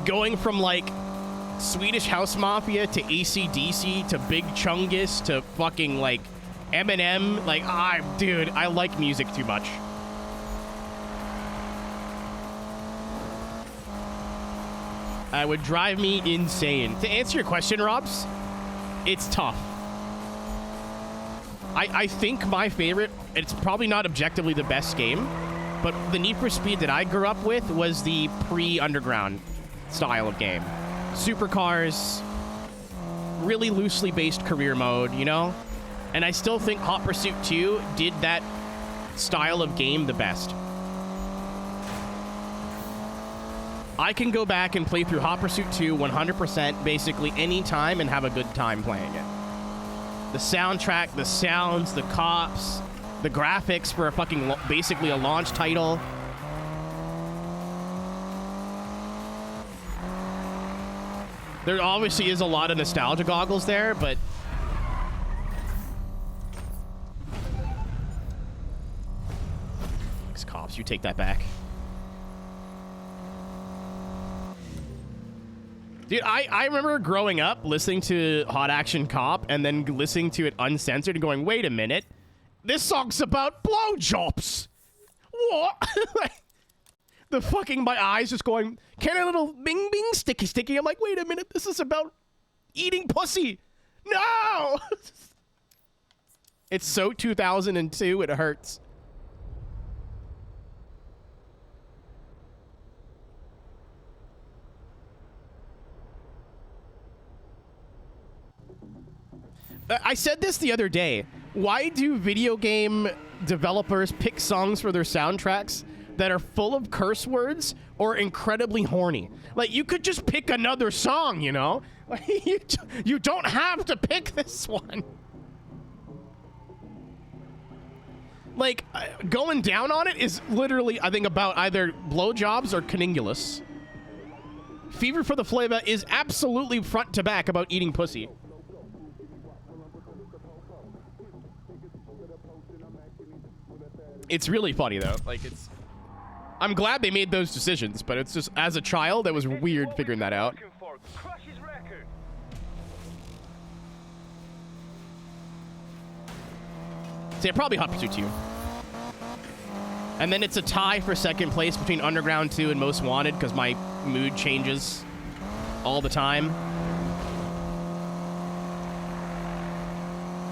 Going from, like, Swedish House Mafia to AC/DC to Big Chungus to fucking, like, Eminem. Like, dude, I like music too much. It would drive me insane. To answer your question, Robs, it's tough. I think my favorite, it's probably not objectively the best game, but the Need for Speed that I grew up with was the pre-Underground style of game. Supercars, really loosely based career mode, you know? And I still think Hot Pursuit 2 did that style of game the best. I can go back and play through Hot Pursuit 2 100% basically any time and have a good time playing it. The soundtrack, the sounds, the cops, the graphics for a fucking, basically a launch title. There obviously is a lot of nostalgia goggles there, but these cops, you take that back. Dude, I remember growing up listening to Hot Action Cop and then listening to it uncensored and going, wait a minute, this song's about blowjobs. What? The fucking, my eyes just going, can a little bing bing sticky sticky. I'm like, wait a minute, this is about eating pussy. No! It's so 2002, it hurts. I said this the other day. Why do video game developers pick songs for their soundtracks that are full of curse words or incredibly horny? Like, you could just pick another song, you know? You don't have to pick this one. Like, going down on it is literally, I think, about either blowjobs or cunnilingus. Fever for the Flavor is absolutely front to back about eating pussy. It's really funny, though. Like, it's... I'm glad they made those decisions, but it's just, as a child, it was weird figuring that out. See, probably Hot Pursuit 2. And then it's a tie for second place between Underground 2 and Most Wanted, because my mood changes all the time.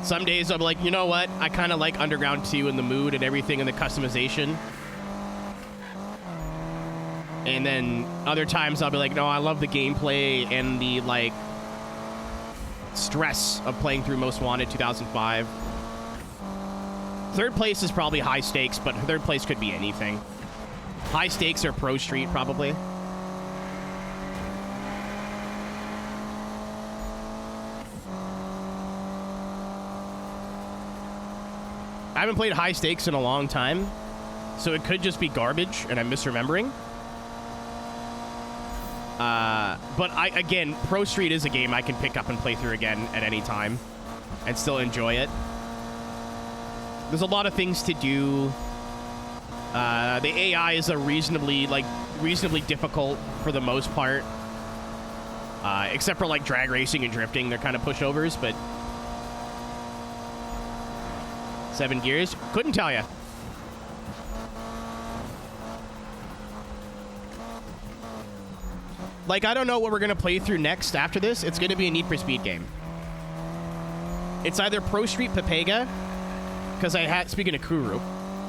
Some days I'll be like, you know what? I kind of like Underground 2 and the mood and everything and the customization. And then other times I'll be like, no, I love the gameplay and the, like, stress of playing through Most Wanted 2005. Third place is probably High Stakes, but third place could be anything. High Stakes or Pro Street, probably. I haven't played High Stakes in a long time, so it could just be garbage and I'm misremembering. But again, Pro Street is a game I can pick up and play through again at any time and still enjoy it. There's a lot of things to do. The AI is a reasonably difficult for the most part. Except for like drag racing and drifting, they're kind of pushovers, but 7 Gears, couldn't tell you. Like, I don't know what we're gonna play through next after this. It's gonna be a Need for Speed game. It's either Pro Street Pepega, because I had, speaking of Kuru,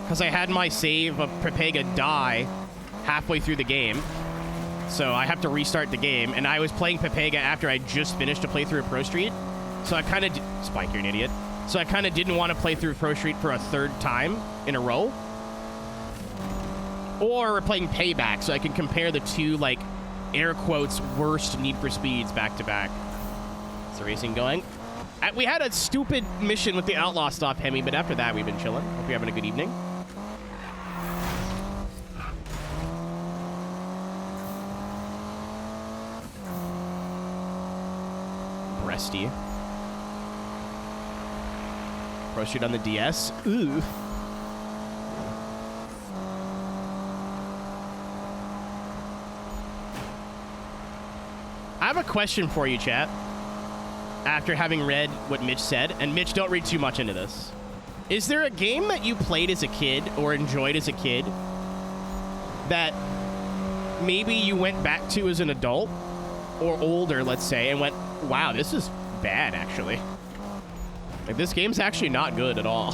because I had my save of Pepega die halfway through the game. So I have to restart the game, and I was playing Pepega after I just finished a playthrough of Pro Street. So I kind of, Spike, you're an idiot. So I kind of didn't want to play through Pro Street for a third time in a row. Or we're playing Payback, so I can compare the two, like, air quotes, worst Need for Speeds back to back. Is the racing going? We had a stupid mission with the Outlaw stuff, Hemi, but after that, we've been chilling. Hope you're having a good evening. Breasty. Pro Street on the DS. Ooh. I have a question for you, chat. After having read what Mitch said, and Mitch, don't read too much into this. Is there a game that you played as a kid or enjoyed as a kid that maybe you went back to as an adult or older, let's say, and went, wow, this is bad, actually. Like, this game's actually not good at all.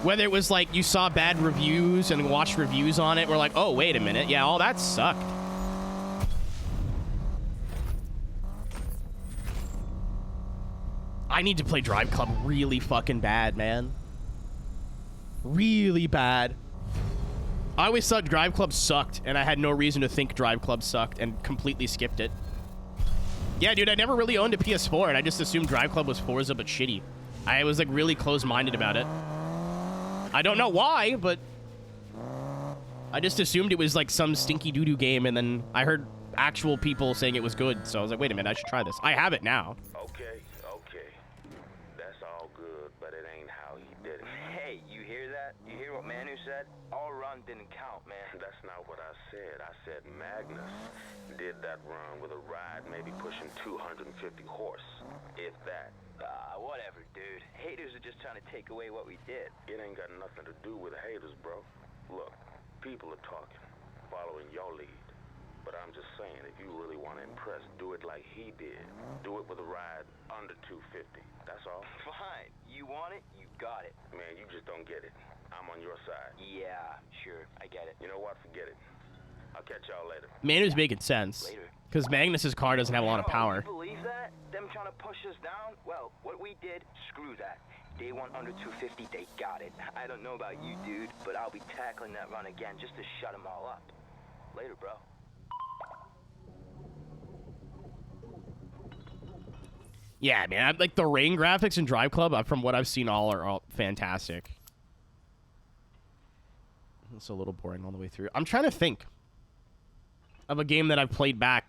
Whether it was like you saw bad reviews and watched reviews on it, we're like, oh, wait a minute. Yeah, all that sucked. I need to play Drive Club really fucking bad, man. Really bad. I always thought Drive Club sucked, and I had no reason to think Drive Club sucked and completely skipped it. Yeah, dude, I never really owned a PS4, and I just assumed Drive Club was Forza, but shitty. I was, like, really close-minded about it. I don't know why, but I just assumed it was, like, some stinky doo-doo game, and then I heard actual people saying it was good, so I was like, wait a minute, I should try this. I have it now. Okay. That's all good, but it ain't how he did it. Hey, you hear that? You hear what Manu said? Our run didn't count, man. That's not what I said. I said Magnus did that run with a ride maybe pushing 250 horse, if that. Whatever, dude. Haters are just trying to take away what we did. It ain't got nothing to do with haters, bro. Look, people are talking, following your lead. But I'm just saying, if you really want to impress, do it like he did. Do it with a ride under 250. That's all. Fine. You want it, you got it. Man, you just don't get it. I'm on your side. Yeah, sure. I get it. You know what? Forget it. I'll catch y'all later. Manu's making sense. Because Magnus's car doesn't have a lot of power. Can you believe that? Them trying to push us down? Well, what we did, screw that. Day one under 250, they got it. I don't know about you, dude, but I'll be tackling that run again just to shut them all up. Later, bro. Yeah, man. Like, the rain graphics in Drive Club, from what I've seen, all are all fantastic. It's a little boring all the way through. I'm trying to think of a game that I've played back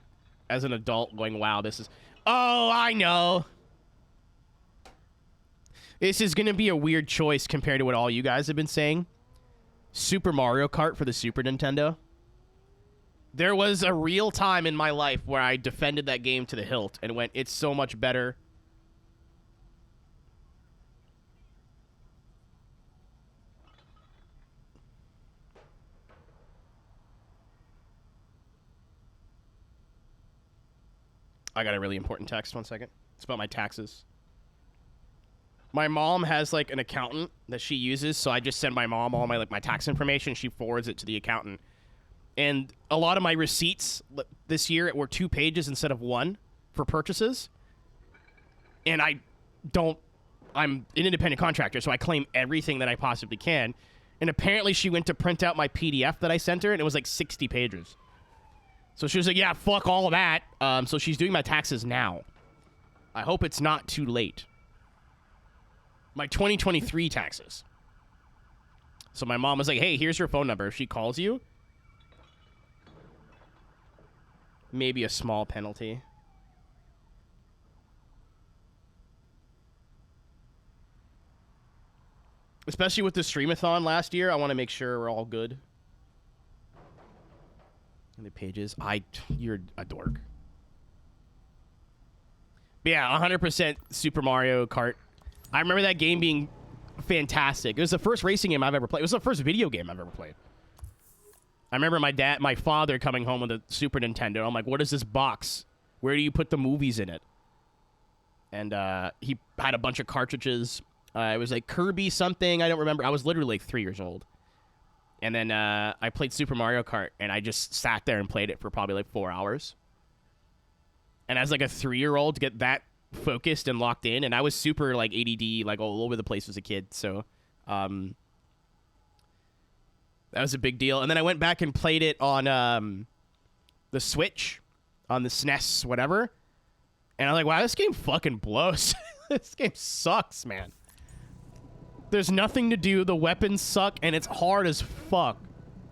as an adult going, wow, this is... Oh, I know. This is going to be a weird choice compared to what all you guys have been saying. Super Mario Kart for the Super Nintendo. There was a real time in my life where I defended that game to the hilt and went, it's so much better. I got a really important text. 1 second. It's about my taxes. My mom has, like, an accountant that she uses, so I just send my mom all my tax information. She forwards it to the accountant. And a lot of my receipts this year were 2 pages instead of 1 for purchases. And I'm an independent contractor, so I claim everything that I possibly can. And apparently she went to print out my PDF that I sent her, and it was like 60 pages. So she was like, yeah, fuck all of that. So she's doing my taxes now. I hope it's not too late. My 2023 taxes. So my mom was like, hey, here's your phone number. If she calls you, maybe a small penalty. Especially with the streamathon last year, I want to make sure we're all good. And the pages. You're a dork. But yeah, 100% Super Mario Kart. I remember that game being fantastic. It was the first racing game I've ever played. It was the first video game I've ever played. I remember my father coming home with a Super Nintendo. I'm like, what is this box? Where do you put the movies in it? And he had a bunch of cartridges. It was like Kirby something. I don't remember. I was literally like 3 years old. And then I played Super Mario Kart, and I just sat there and played it for probably like 4 hours. And as like a 3-year-old to get that focused and locked in, and I was super like ADD, like all over the place as a kid. So that was a big deal. And then I went back and played it on the Switch, on the SNES, whatever. And I'm like, wow, this game fucking blows. This game sucks, man. There's nothing to do. The weapons suck, and it's hard as fuck.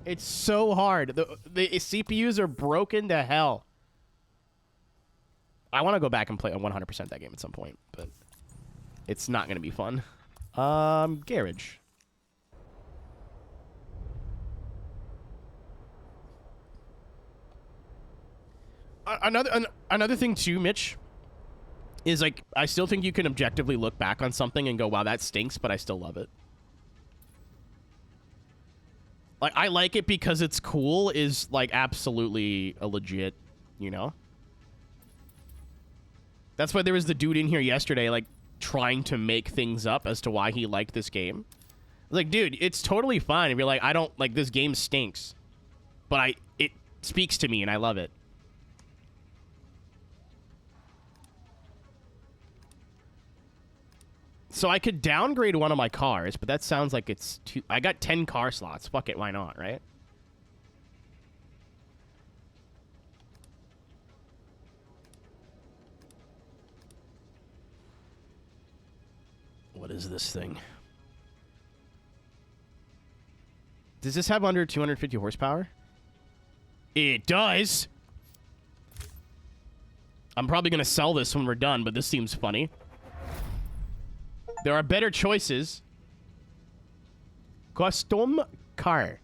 It's so hard. The CPUs are broken to hell. I want to go back and play 100% that game at some point, but it's not going to be fun. Garage. Another thing too, Mitch, is like I still think you can objectively look back on something and go, wow, that stinks, but I still love it. Like, I like it because it's cool is like absolutely a legit, you know? That's why there was the dude in here yesterday, like, trying to make things up as to why he liked this game. Like, dude, it's totally fine if you're like, I don't, like, this game stinks. But it speaks to me and I love it. So I could downgrade one of my cars, but that sounds like it's too... I got 10 car slots. Fuck it, why not, right? What is this thing? Does this have under 250 horsepower? It does! I'm probably going to sell this when we're done, but this seems funny. There are better choices. Custom car.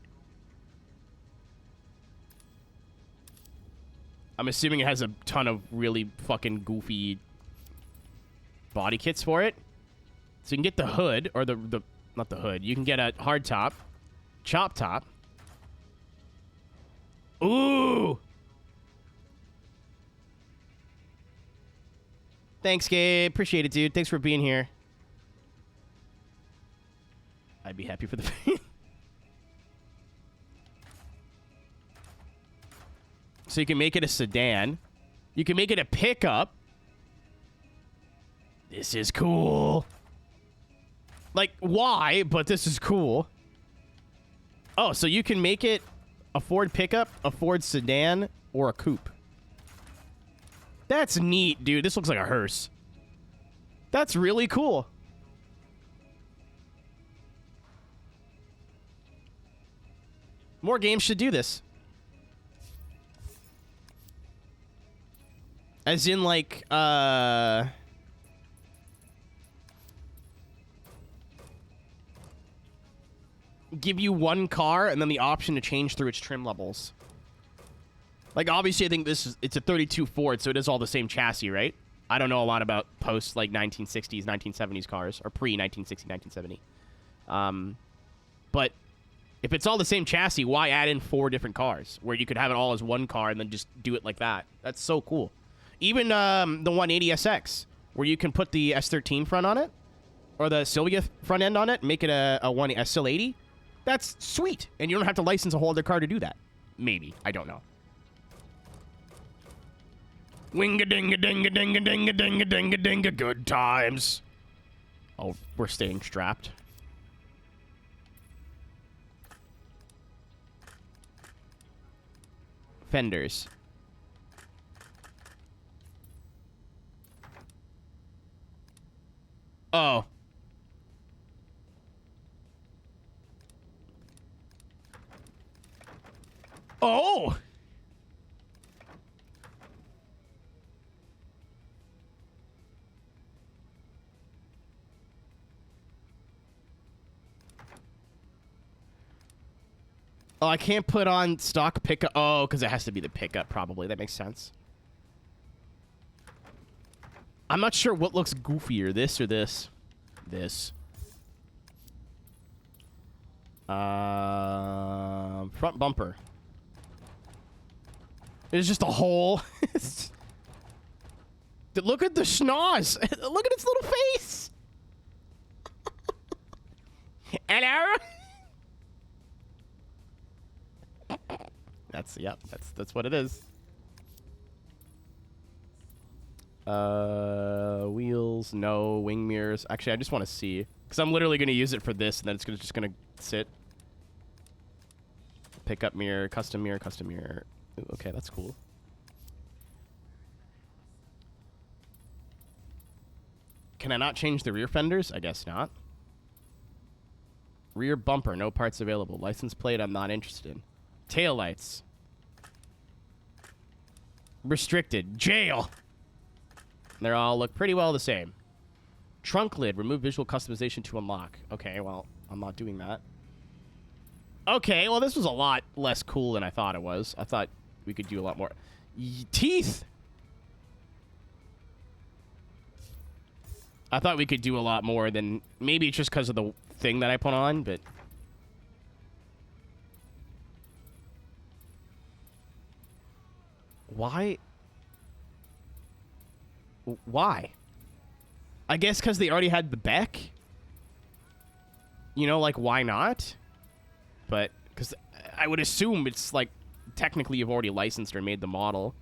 I'm assuming it has a ton of really fucking goofy body kits for it. So you can get the hood, or the not the hood. You can get a hard top, chop top. Ooh! Thanks, Gabe. Appreciate it, dude. Thanks for being here. I'd be happy for the So you can make it a sedan. You can make it a pickup. This is cool. Like, why? But this is cool. Oh, so you can make it a Ford pickup, a Ford sedan, or a coupe. That's neat, dude. This looks like a hearse. That's really cool. More games should do this. As in, like, give you one car and then the option to change through its trim levels. Like, obviously, I think it's a 32 Ford, so it is all the same chassis, right? I don't know a lot about post, like, 1960s, 1970s cars, or pre-1960, 1970. But if it's all the same chassis, why add in 4 different cars where you could have it all as one car and then just do it like that? That's so cool. Even the 180SX, where you can put the S13 front on it, or the Sylvia front end on it, make it a Sil 80. That's sweet, and you don't have to license a whole other car to do that. Maybe. I don't know. Winga-dinga-dinga-dinga-dinga-dinga-dinga-dinga, good times. Oh, we're staying strapped. Fenders. Oh. Oh! Oh, I can't put on stock pickup. Oh, because it has to be the pickup, probably. That makes sense. I'm not sure what looks goofier, this or this. This. Front bumper. It's just a hole. Look at the schnoz. Look at its little face. Hello? That's what it is. Wheels, no. Wing mirrors. Actually, I just want to see, because I'm literally going to use it for this, and then it's just going to sit. Pickup mirror, custom mirror, custom mirror. Ooh, okay, that's cool. Can I not change the rear fenders? I guess not. Rear bumper, no parts available. License plate, I'm not interested in. Tail lights. Restricted. Jail. They all look pretty well the same. Trunk lid. Remove visual customization to unlock. Okay, well, I'm not doing that. Okay, well, this was a lot less cool than I thought it was. I thought we could do a lot more. Teeth! I thought we could do a lot more than... Maybe it's just because of the thing that I put on, but... Why? Why? I guess because they already had the Beck. You know, like, why not? But, because I would assume it's, like, technically you've already licensed or made the model.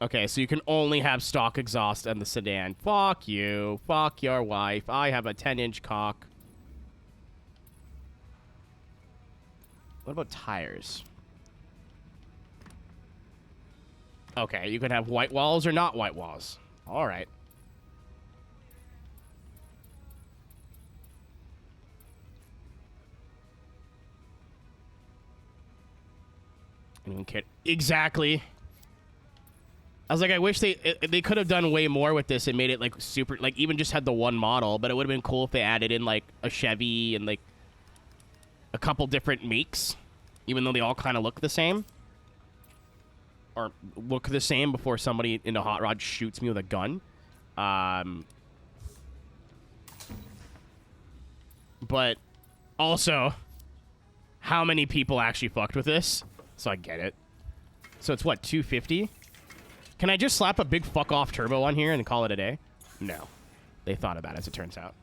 Okay, so you can only have stock exhaust and the sedan. Fuck you. Fuck your wife. I have a 10-inch cock. What about tires? Okay, you can have white walls or not white walls. All right. Anyone care? Exactly. I was like, I wish they could have done way more with this and made it like super, like even just had the one model, but it would have been cool if they added in like a Chevy and like a couple different makes, even though they all kind of look the same. Or look the same before somebody in a hot rod shoots me with a gun. But also, how many people actually fucked with this? So I get it. So it's what, 250? Can I just slap a big fuck off turbo on here and call it a day? No. They thought about it, as it turns out.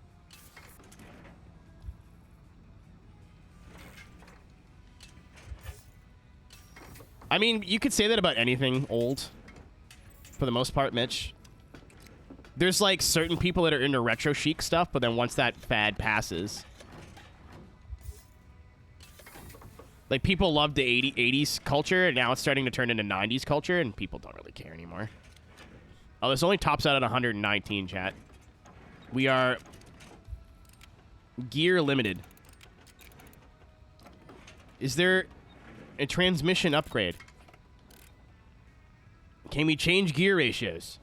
I mean, you could say that about anything old. For the most part, Mitch. There's, like, certain people that are into retro chic stuff, but then once that fad passes... Like, people love the 80s culture, and now it's starting to turn into 90s culture, and people don't really care anymore. Oh, this only tops out at 119, chat. We are... gear limited. Is there a transmission upgrade? Can we change gear ratios?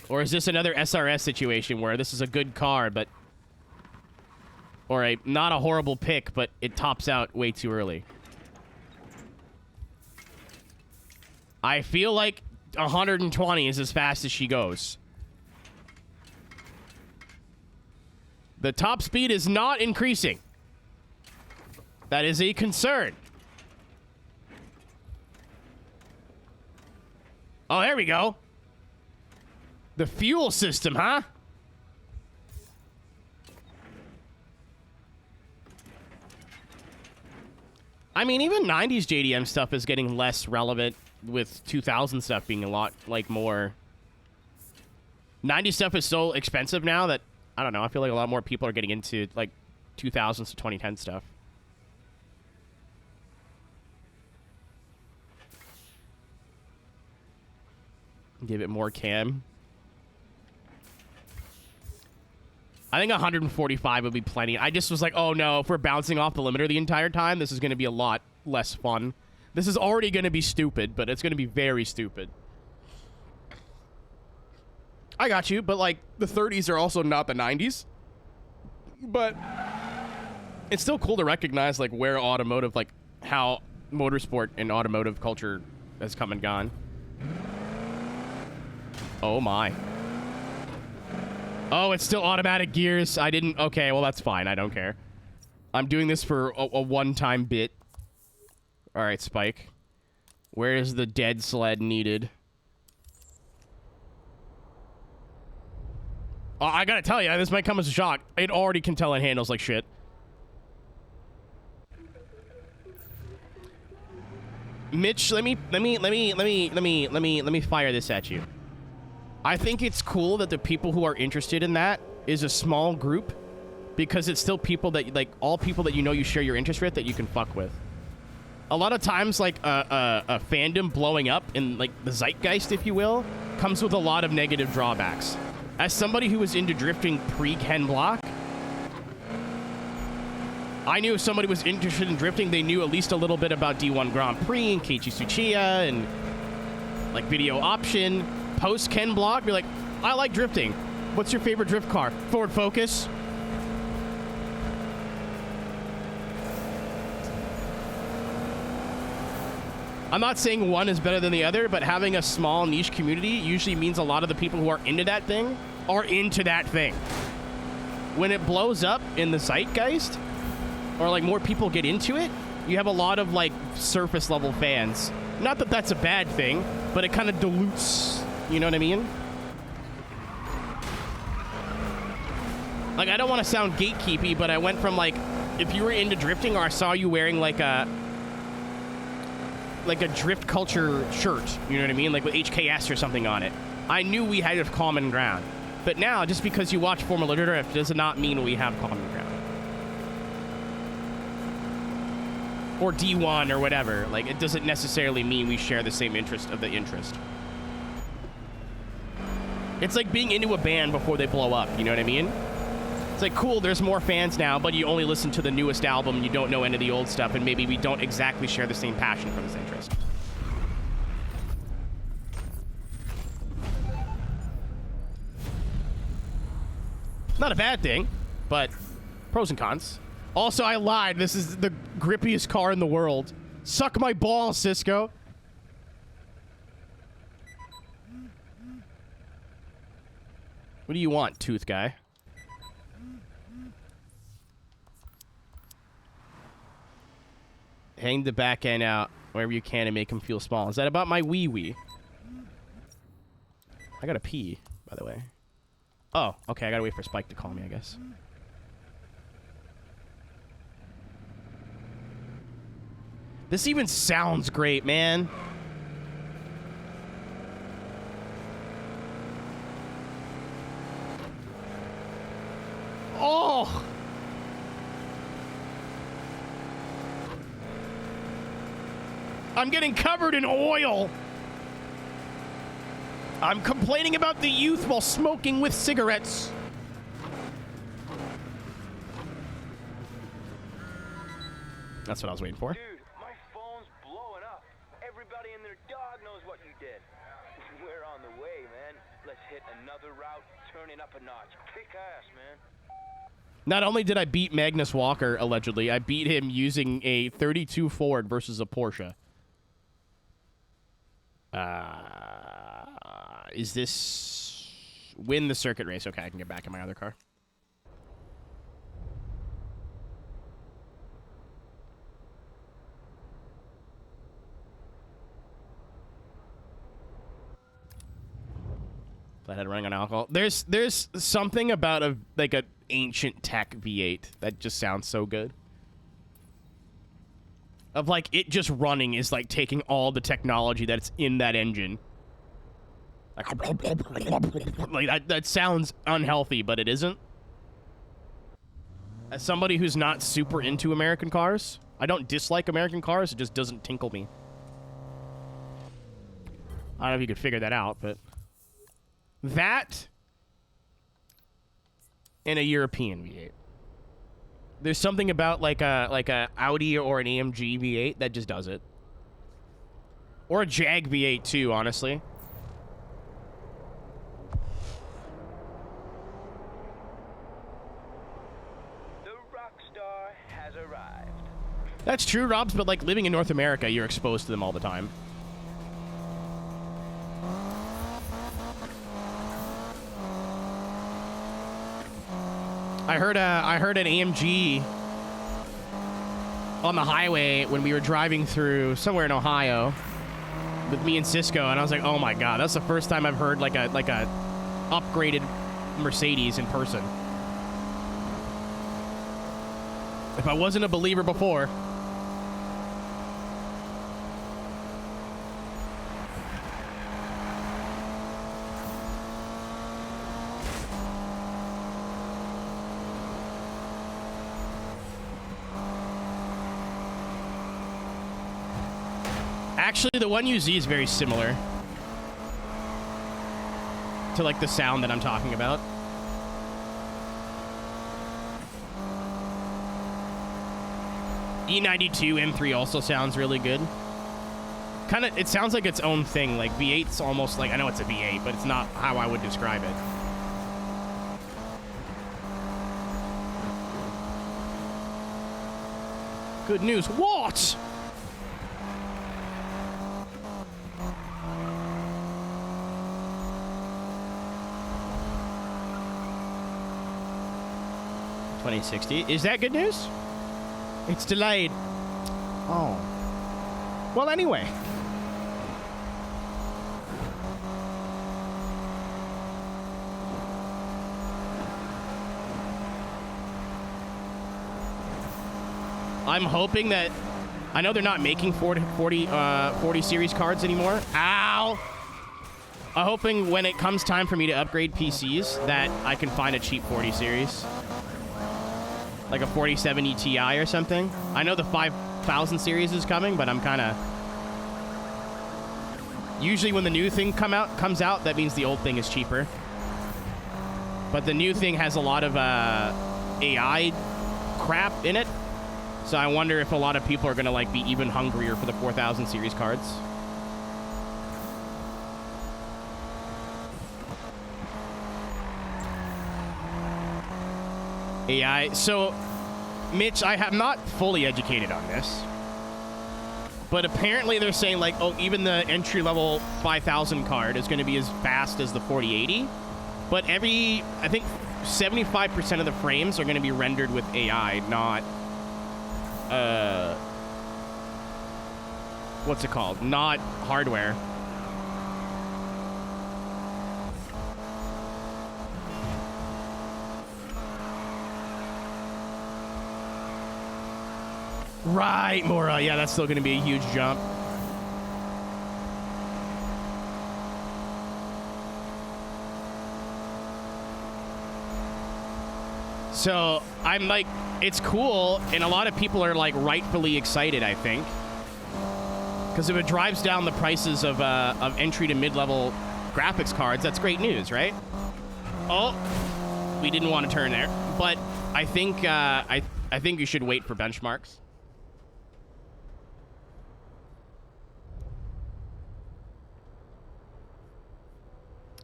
Or is this another SRS situation where this is a good car, but... Or a not a horrible pick, but it tops out way too early? I feel like 120 is as fast as she goes. The top speed is not increasing. That is a concern. Oh, there we go. The fuel system, huh? I mean, even 90s JDM stuff is getting less relevant with 2000 stuff being a lot, like, more... 90s stuff is so expensive now that, I don't know, I feel like a lot more people are getting into, like, 2000s to 2010 stuff. Give it more cam. I think 145 would be plenty. I just was like, oh no, if we're bouncing off the limiter the entire time, this is going to be a lot less fun. This is already going to be stupid, but it's going to be very stupid. I got you, but like, the 30s are also not the 90s. But it's still cool to recognize, like, where automotive, like, how motorsport and automotive culture has come and gone. Oh my. Oh, it's still automatic gears. I didn't... Okay, well, that's fine. I don't care. I'm doing this for a one-time bit. All right, Spike. Where is the dead sled needed? Oh, I gotta tell you, this might come as a shock. It already can tell it handles like shit. Mitch, let me fire this at you. I think it's cool that the people who are interested in that is a small group, because it's still people that, like, all people that you know you share your interest with that you can fuck with. A lot of times, like, a fandom blowing up in, like, the zeitgeist, if you will, comes with a lot of negative drawbacks. As somebody who was into drifting pre-Ken Block, I knew if somebody was interested in drifting, they knew at least a little bit about D1 Grand Prix and Keiichi Tsuchiya and, like, video option. Post Ken Block, you're like, I like drifting. What's your favorite drift car? Ford Focus? I'm not saying one is better than the other, but having a small niche community usually means a lot of the people who are into that thing are into that thing. When it blows up in the zeitgeist, or like more people get into it, you have a lot of like surface level fans. Not that that's a bad thing, but it kind of dilutes, you know what I mean? Like, I don't want to sound gatekeepy, but I went from like, if you were into drifting or I saw you wearing like a drift culture shirt, you know what I mean? Like with HKS or something on it. I knew we had a common ground. But now, just because you watch Formula Drift does not mean we have common ground. Or D1 or whatever. Like, it doesn't necessarily mean we share the same interest of the interest. It's like being into a band before they blow up, you know what I mean? It's like, cool, there's more fans now, but you only listen to the newest album, you don't know any of the old stuff, and maybe we don't exactly share the same passion for this interest. Not a bad thing, but pros and cons. Also, I lied. This is the grippiest car in the world. Suck my balls, Cisco. What do you want, tooth guy? Hang the back end out wherever you can and make him feel small. Is that about my wee-wee? I gotta pee, by the way. Oh, okay, I gotta wait for Spike to call me, I guess. This even sounds great, man. Oh! I'm getting covered in oil. I'm complaining about the youth while smoking with cigarettes. That's what I was waiting for. Dude, my phone's blowing up. Everybody and their dog knows what you did. We're on the way, man. Let's hit another route, turn it up a notch. Kick ass, man. Not only did I beat Magnus Walker, allegedly, I beat him using a 32 Ford versus a Porsche. Is this... Win the circuit race. Okay, I can get back in my other car. Flathead running on alcohol. There's something about a ancient tech V8 that just sounds so good. Of like it just running is like taking all the technology that's in that engine. Like that sounds unhealthy, but it isn't. As somebody who's not super into American cars, I don't dislike American cars, it just doesn't tinkle me. I don't know if you could figure that out, but that and a European V8. There's something about like a Audi or an AMG V8 that just does it. Or a Jag V8 too, honestly. The Rockstar has arrived. That's true, Robs, but like living in North America, you're exposed to them all the time. I heard an AMG on the highway when we were driving through somewhere in Ohio with me and Cisco, and I was like, "Oh my god, that's the first time I've heard like a upgraded Mercedes in person." If I wasn't a believer before. Actually, the 1UZ is very similar to like the sound that I'm talking about. E92 M3 also sounds really good. It sounds like its own thing. Like V8's almost like, I know it's a V8, but it's not how I would describe it. Good news. What? $20.60. Is that good news? It's delayed. Oh. Well, anyway. I'm hoping that... I know they're not making 40 series cards anymore. Ow! I'm hoping when it comes time for me to upgrade PCs that I can find a cheap 40 series. Like a 4070 Ti or something. I know the 5000 series is coming, but I'm kind of... Usually when the new thing comes out, that means the old thing is cheaper. But the new thing has a lot of AI crap in it. So I wonder if a lot of people are going to like be even hungrier for the 4000 series cards. AI. So, Mitch, I have not fully educated on this. But apparently they're saying like, oh, even the entry-level 5000 card is going to be as fast as the 4080. But I think 75% of the frames are going to be rendered with AI, not... what's it called? Not hardware. Right, Mora. Yeah, that's still going to be a huge jump. So I'm like, it's cool, and a lot of people are like rightfully excited, I think, because if it drives down the prices of entry to mid-level graphics cards, that's great news, right? Oh, we didn't want to turn there, but I think I think you should wait for benchmarks.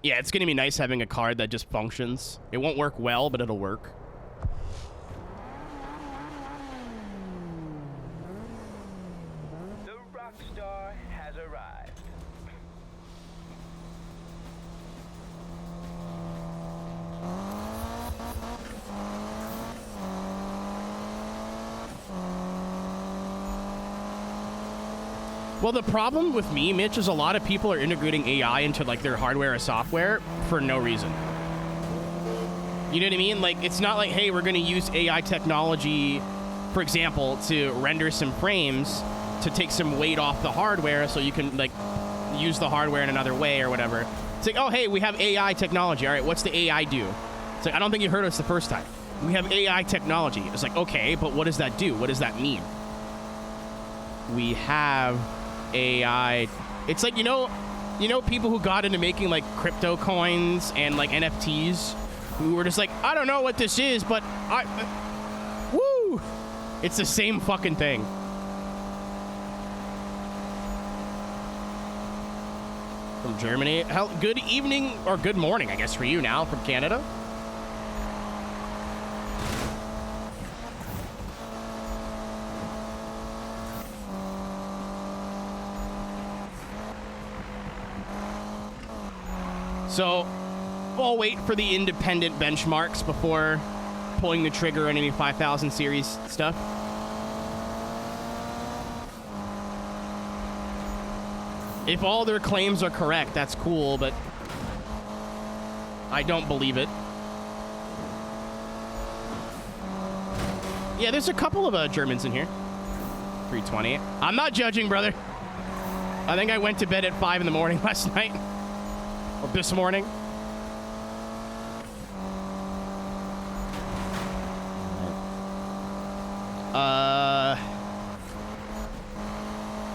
Yeah, it's gonna be nice having a card that just functions. It won't work well, but it'll work. The Rockstar has arrived. Well, the problem with me, Mitch, is a lot of people are integrating AI into like their hardware or software for no reason. You know what I mean? Like, it's not like, hey, we're going to use AI technology, for example, to render some frames to take some weight off the hardware so you can like use the hardware in another way or whatever. It's like, oh, hey, we have AI technology. All right, what's the AI do? It's like, I don't think you heard us the first time. We have AI technology. It's like, okay, but what does that do? What does that mean? We have AI. It's like, you know people who got into making like crypto coins and like NFTs who were just like, I don't know what this is, but woo! It's the same fucking thing. From Germany. Good evening, or good morning, I guess, for you now, from Canada. So, I'll wait for the independent benchmarks before pulling the trigger on any 5000 series stuff. If all their claims are correct, that's cool, but I don't believe it. Yeah, there's a couple of Germans in here. 320. I'm not judging, brother. I think I went to bed at 5 in the morning last night. Or this morning.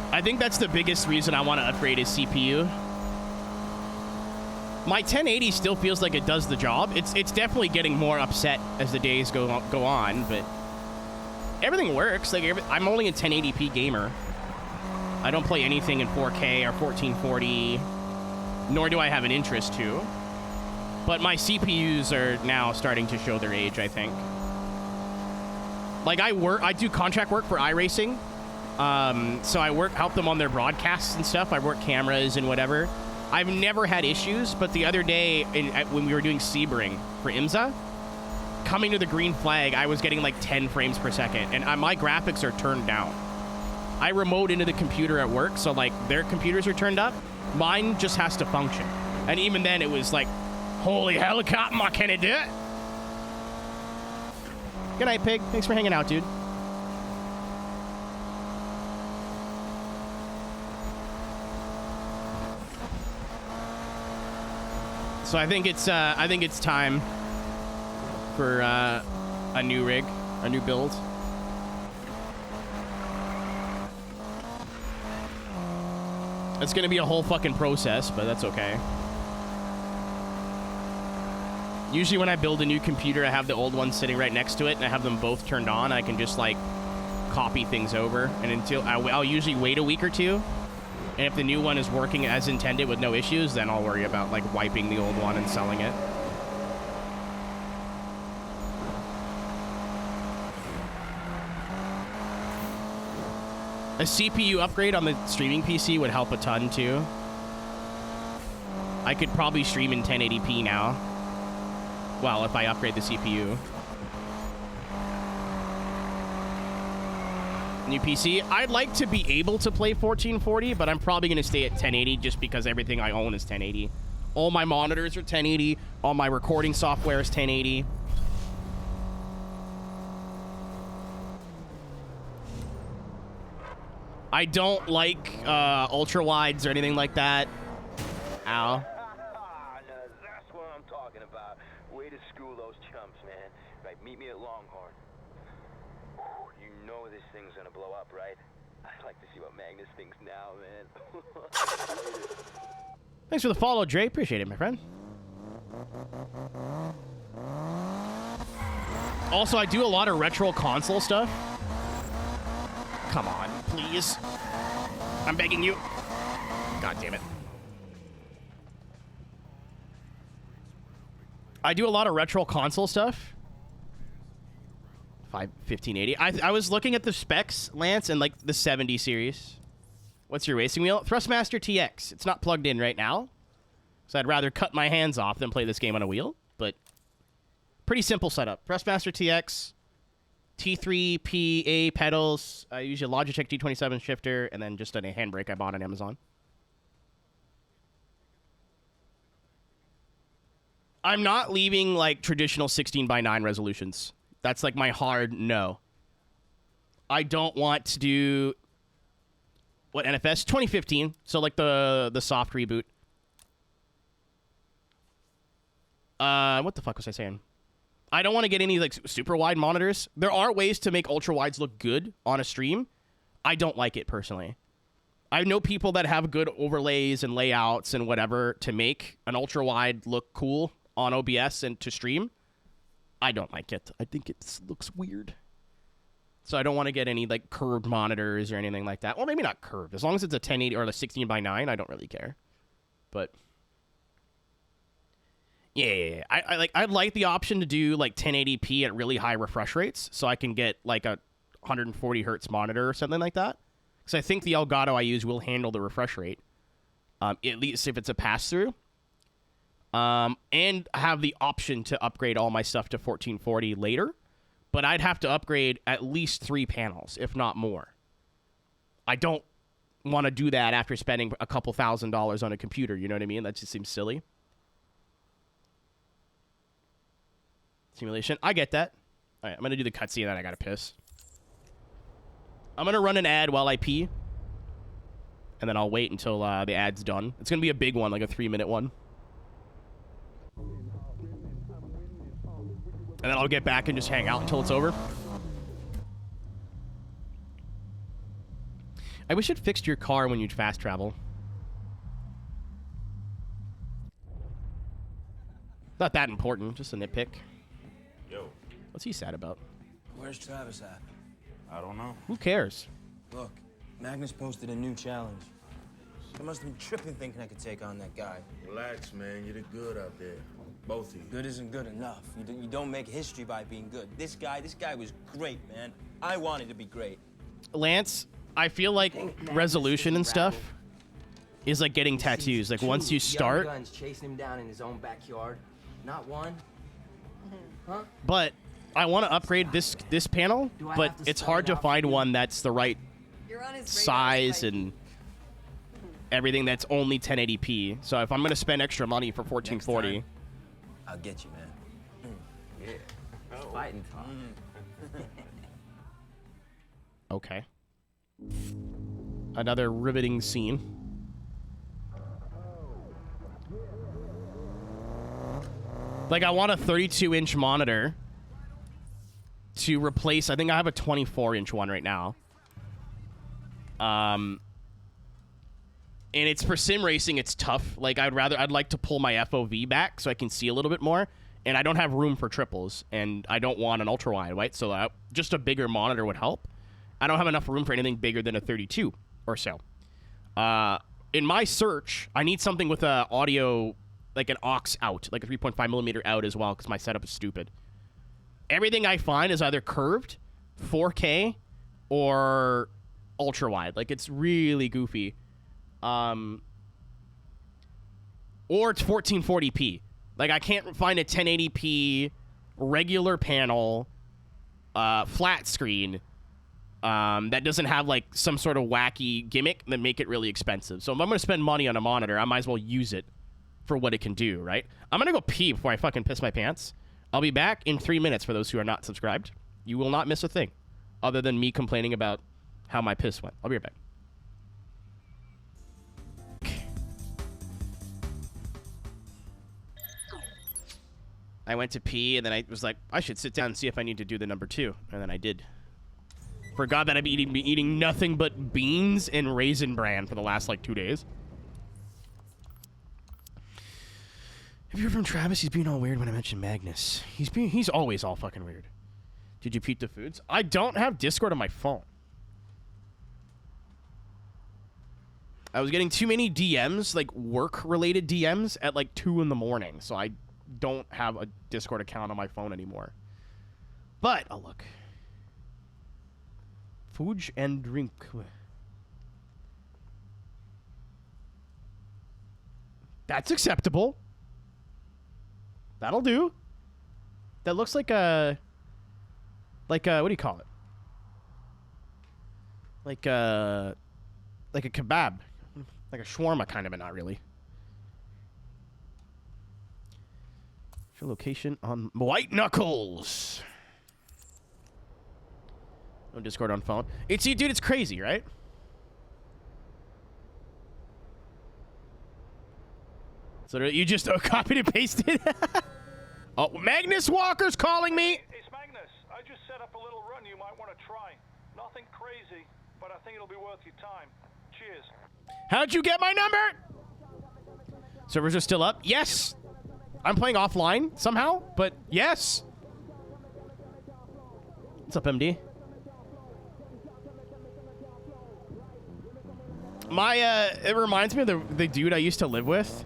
I think that's the biggest reason I want to upgrade his CPU. My 1080 still feels like it does the job. It's definitely getting more upset as the days go on, but everything works. Like I'm only a 1080p gamer. I don't play anything in 4K or 1440, nor do I have an interest to. But my CPUs are now starting to show their age, I think. Like I do contract work for iRacing. So I help them on their broadcasts and stuff. I work cameras and whatever. I've never had issues, but the other day when we were doing Sebring for IMSA, coming to the green flag, I was getting like 10 frames per second, and my graphics are turned down. I remote into the computer at work, so like their computers are turned up. Mine just has to function. And even then it was like, holy helicopter, can it do it? Good night, Pig. Thanks for hanging out, dude. So I think it's time for a new rig, a new build. It's gonna be a whole fucking process, but that's okay. Usually when I build a new computer, I have the old one sitting right next to it, and I have them both turned on. I can just like copy things over, and until I'll usually wait a week or two. And if the new one is working as intended with no issues, then I'll worry about like wiping the old one and selling it. A CPU upgrade on the streaming PC would help a ton too. I could probably stream in 1080p now. Well, if I upgrade the CPU. New PC. I'd like to be able to play 1440, but I'm probably going to stay at 1080 just because everything I own is 1080. All my monitors are 1080. All my recording software is 1080. I don't like ultra wides or anything like that. Ow. That's what I'm talking about. Way to school those chumps, man. Right, meet me at Longhorn. You know this thing's gonna blow up, right? I'd like to see what Magnus thinks now, man. Thanks for the follow, Dre. Appreciate it, my friend. Also, I do a lot of retro console stuff. Come on, please. I'm begging you. God damn it. I do a lot of retro console stuff. 1580. I was looking at the specs, Lance, and like the 70 series. What's your racing wheel? THRUSTMASTER TX. It's not plugged in right now, so I'd rather cut my hands off than play this game on a wheel, but pretty simple setup. THRUSTMASTER TX, T3PA pedals. I use a Logitech G27 shifter, and then just a handbrake I bought on Amazon. I'm not leaving like traditional 16:9 resolutions. That's like my hard no. I don't want to do what NFS 2015, so like the soft reboot. What the fuck was I saying? I don't want to get any like super wide monitors. There are ways to make ultra wides look good on a stream. I don't like it personally. I know people that have good overlays and layouts and whatever to make an ultra wide look cool on OBS and to stream. I don't like it. I think it looks weird. So I don't want to get any like curved monitors or anything like that. Well, maybe not curved. As long as it's a 1080 or the 16:9, I don't really care. But yeah. I'd like the option to do like 1080p at really high refresh rates, so I can get like a 140 hertz monitor or something like that. Because I think the Elgato I use will handle the refresh rate, at least if it's a pass through. And have the option to upgrade all my stuff to 1440 later, but I'd have to upgrade at least 3 panels, if not more. I don't want to do that after spending a couple $1,000s on a computer, you know what I mean? That just seems silly. Simulation, I get that. All right, I'm going to do the cutscene and then I got to piss. I'm going to run an ad while I pee, and then I'll wait until the ad's done. It's going to be a big one, like a 3-minute one. And then I'll get back and just hang out until it's over. I wish it fixed your car when you fast travel. Not that important, just a nitpick. Yo. What's he sad about? Where's Travis at? I don't know. Who cares? Look, Magnus posted a new challenge. I must have been tripping thinking I could take on that guy. Relax, man. You did good out there. Both of you. Good isn't good enough. You don't make history by being good. This guy was great, man. I wanted to be great. Lance, I feel like resolution and stuff is like getting tattoos. Like once you start, guns chasing him down in his own backyard. Not one. Huh? But I want to upgrade this panel, but it's hard to find one that's the right size and everything that's only 1080p. So if I'm going to spend extra money for 1440, I'll get you, man. Yeah. Fighting talk. Okay. Another riveting scene. Like, I want a 32-inch monitor to replace... I think I have a 24-inch one right now. And it's for sim racing, it's tough. Like, I'd like to pull my FOV back so I can see a little bit more. And I don't have room for triples, and I don't want an ultra-wide, right? So just a bigger monitor would help. I don't have enough room for anything bigger than a 32 or so. In my search, I need something with a audio, like an aux out, like a 3.5 millimeter out as well, because my setup is stupid. Everything I find is either curved, 4K, or ultra-wide. Like, it's really goofy. Or it's 1440p. Like, I can't find a 1080p regular panel, flat screen, that doesn't have, like, some sort of wacky gimmick that make it really expensive. So if I'm going to spend money on a monitor, I might as well use it for what it can do, right? I'm going to go pee before I fucking piss my pants. I'll be back in 3 minutes for those who are not subscribed. You will not miss a thing other than me complaining about how my piss went. I'll be right back. I went to pee, and then I was like, I should sit down and see if I need to do the number 2. And then I did. Forgot that I've been eating nothing but beans and Raisin Bran for the last, like, 2 days. Have you heard from Travis? He's being all weird when I mentioned Magnus. He's always all fucking weird. Did you peep the foods? I don't have Discord on my phone. I was getting too many DMs, like work-related DMs, at like 2 in the morning, so I don't have a Discord account on my phone anymore. But, oh look. Food and drink. That's acceptable. That'll do. That looks like a... what do you call it? Like a kebab. Like a shawarma kind of, but not really. Your location on White Knuckles. No Discord on phone. Dude, it's crazy, right? So you just copied and pasted? Oh, Magnus Walker's calling me. It's Magnus. I just set up a little run you might want to try. Nothing crazy, but I think it'll be worth your time. Cheers. How'd you get my number? Servers are still up? Yes. I'm playing offline somehow, but yes. What's up, MD? It reminds me of the dude I used to live with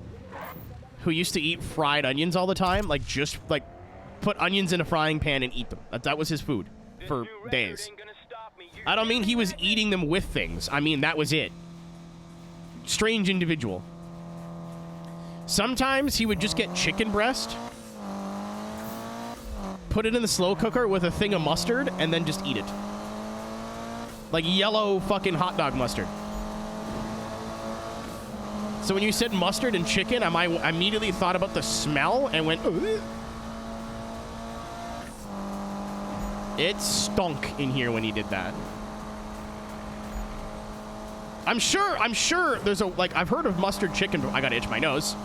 who used to eat fried onions all the time. Like, just, like, put onions in a frying pan and eat them. That was his food for days. I don't mean he was eating them with things. I mean, that was it. Strange individual. Sometimes he would just get chicken breast, put it in the slow cooker with a thing of mustard, and then just eat it. Like yellow fucking hot dog mustard. So when you said mustard and chicken, I immediately thought about the smell and went, ugh. It stunk in here when he did that. I'm sure there's I've heard of mustard chicken. I gotta itch my nose.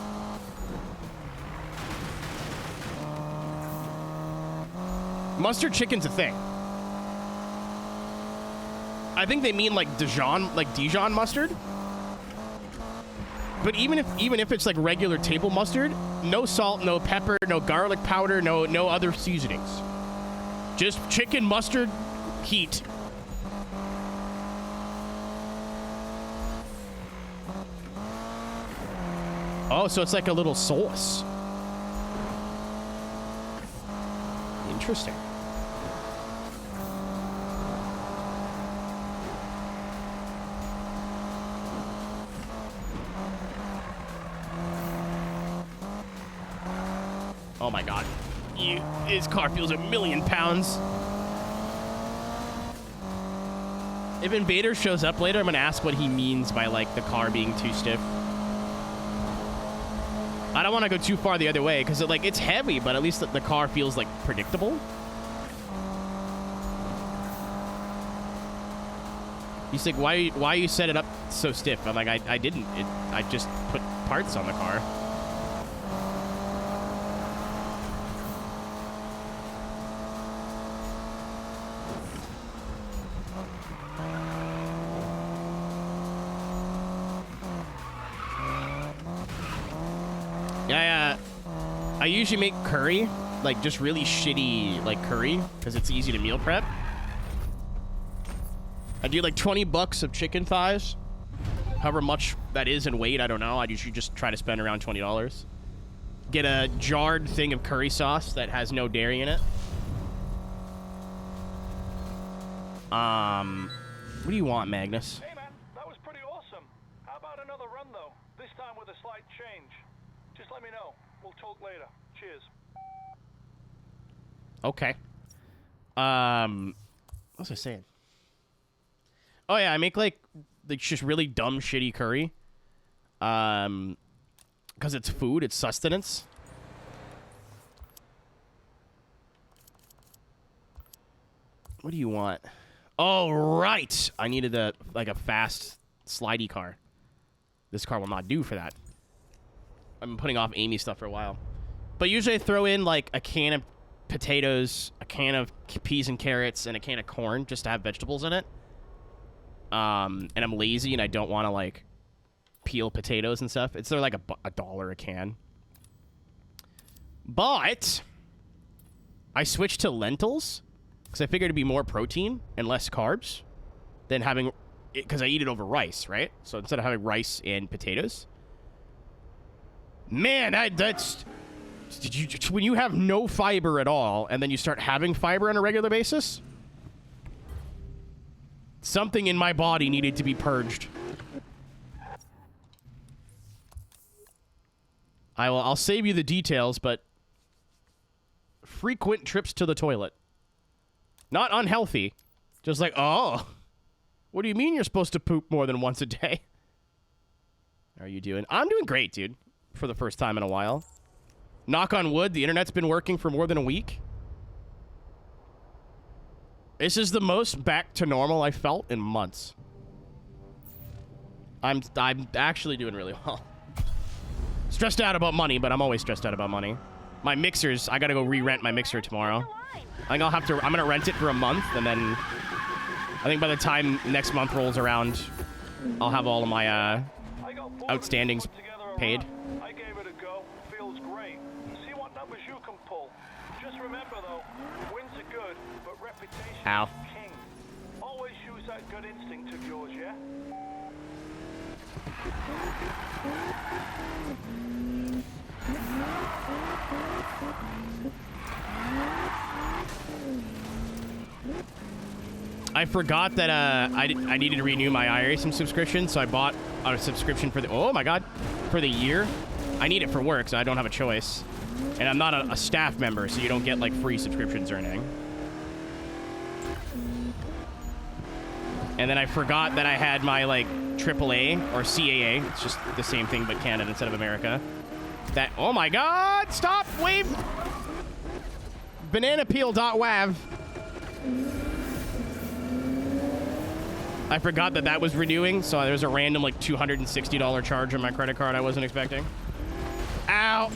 Mustard chicken's a thing. I think they mean like Dijon mustard. But even if it's like regular table mustard, no salt, no pepper, no garlic powder, no other seasonings. Just chicken mustard heat. Oh, so it's like a little sauce. Interesting. Oh my god. His car feels 1,000,000 pounds. If Invader shows up later, I'm gonna ask what he means by like the car being too stiff. I don't want to go too far the other way because it's heavy, but at least the car feels like predictable. He's like, why you set it up so stiff? I'm like, I didn't. I just put parts on the car. I usually make curry, like just really shitty like curry, because it's easy to meal prep. I do like $20 of chicken thighs, however much that is in weight. I don't know. I usually just try to spend around $20. Get a jarred thing of curry sauce that has no dairy in it. What do you want, Magnus? Hey man, that was pretty awesome. How about another run though? This time with a slight change. Just let me know. We'll talk later. Cheers. Okay. What was I saying? Oh yeah, I make like just really dumb shitty curry. Because it's food, it's sustenance. What do you want? Oh right, I needed a fast slidey car. This car will not do for that. I've been putting off Amy stuff for a while. But usually I throw in like a can of potatoes, a can of peas and carrots, and a can of corn just to have vegetables in it. And I'm lazy and I don't want to like peel potatoes and stuff. It's like $1 a can. But I switched to lentils because I figured it'd be more protein and less carbs than having, because I eat it over rice, right? So instead of having rice and potatoes. Man, that's... when you have no fiber at all and then you start having fiber on a regular basis, something in my body needed to be purged. I'll save you the details, but frequent trips to the toilet. Not unhealthy. Just like, oh, what do you mean you're supposed to poop more than once a day? How are you doing? I'm doing great, dude. For the first time in a while. Knock on wood, the internet's been working for more than a week. This is the most back to normal I felt in months. I'm actually doing really well. Stressed out about money, but I'm always stressed out about money. My mixers, I gotta go re-rent my mixer tomorrow. I think I'm gonna rent it for a month, and then I think by the time next month rolls around, I'll have all of my outstandings paid. I gave it a go. Feels great. See what numbers you can pull. Just remember though, wins are good, but reputation is king. Always use that gut instinct of yours, yeah? I forgot that I needed to renew my iRacing subscription, so I bought a subscription for the... Oh my god. For the year. I need it for work, so I don't have a choice. And I'm not a staff member, so you don't get, like, free subscriptions or anything. And then I forgot that I had my, like, AAA or CAA. It's just the same thing, but Canada instead of America. That... Oh my god! Stop! Wave! Bananapeel.wav. I forgot that that was renewing, so there's a random, like, $260 charge on my credit card I wasn't expecting. Ow!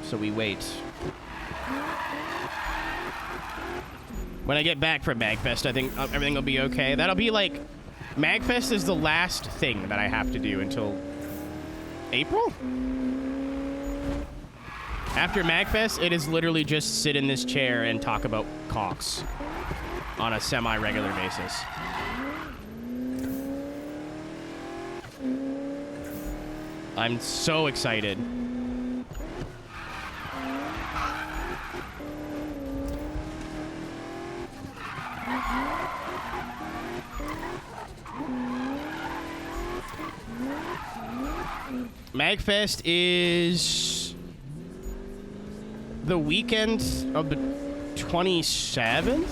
So we wait. When I get back from MagFest, I think everything will be okay. That'll be, like... MagFest is the last thing that I have to do until... April? After MagFest, it is literally just sit in this chair and talk about cocks on a semi-regular basis. I'm so excited. MagFest is... the weekend of the 27th?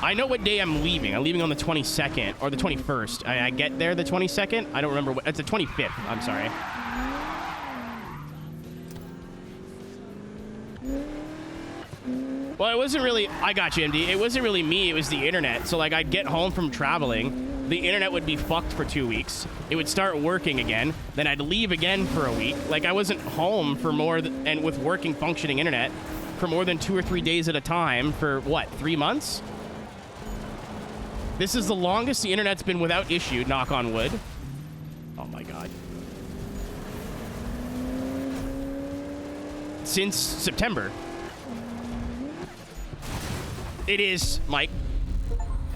I know what day I'm leaving. I'm leaving on the 22nd or the 21st. I get there the 22nd. I don't remember what. It's the 25th. I'm sorry. Well, it wasn't really... I got you, MD. It wasn't really me. It was the internet. So, like, I'd get home from traveling. The internet would be fucked for 2 weeks. It would start working again. Then I'd leave again for a week. Like, I wasn't home for more and with working, functioning internet for more than 2 or 3 days at a time for, what, 3 months? This is the longest the internet's been without issue, knock on wood. Oh, my God. Since September. It is, Mike.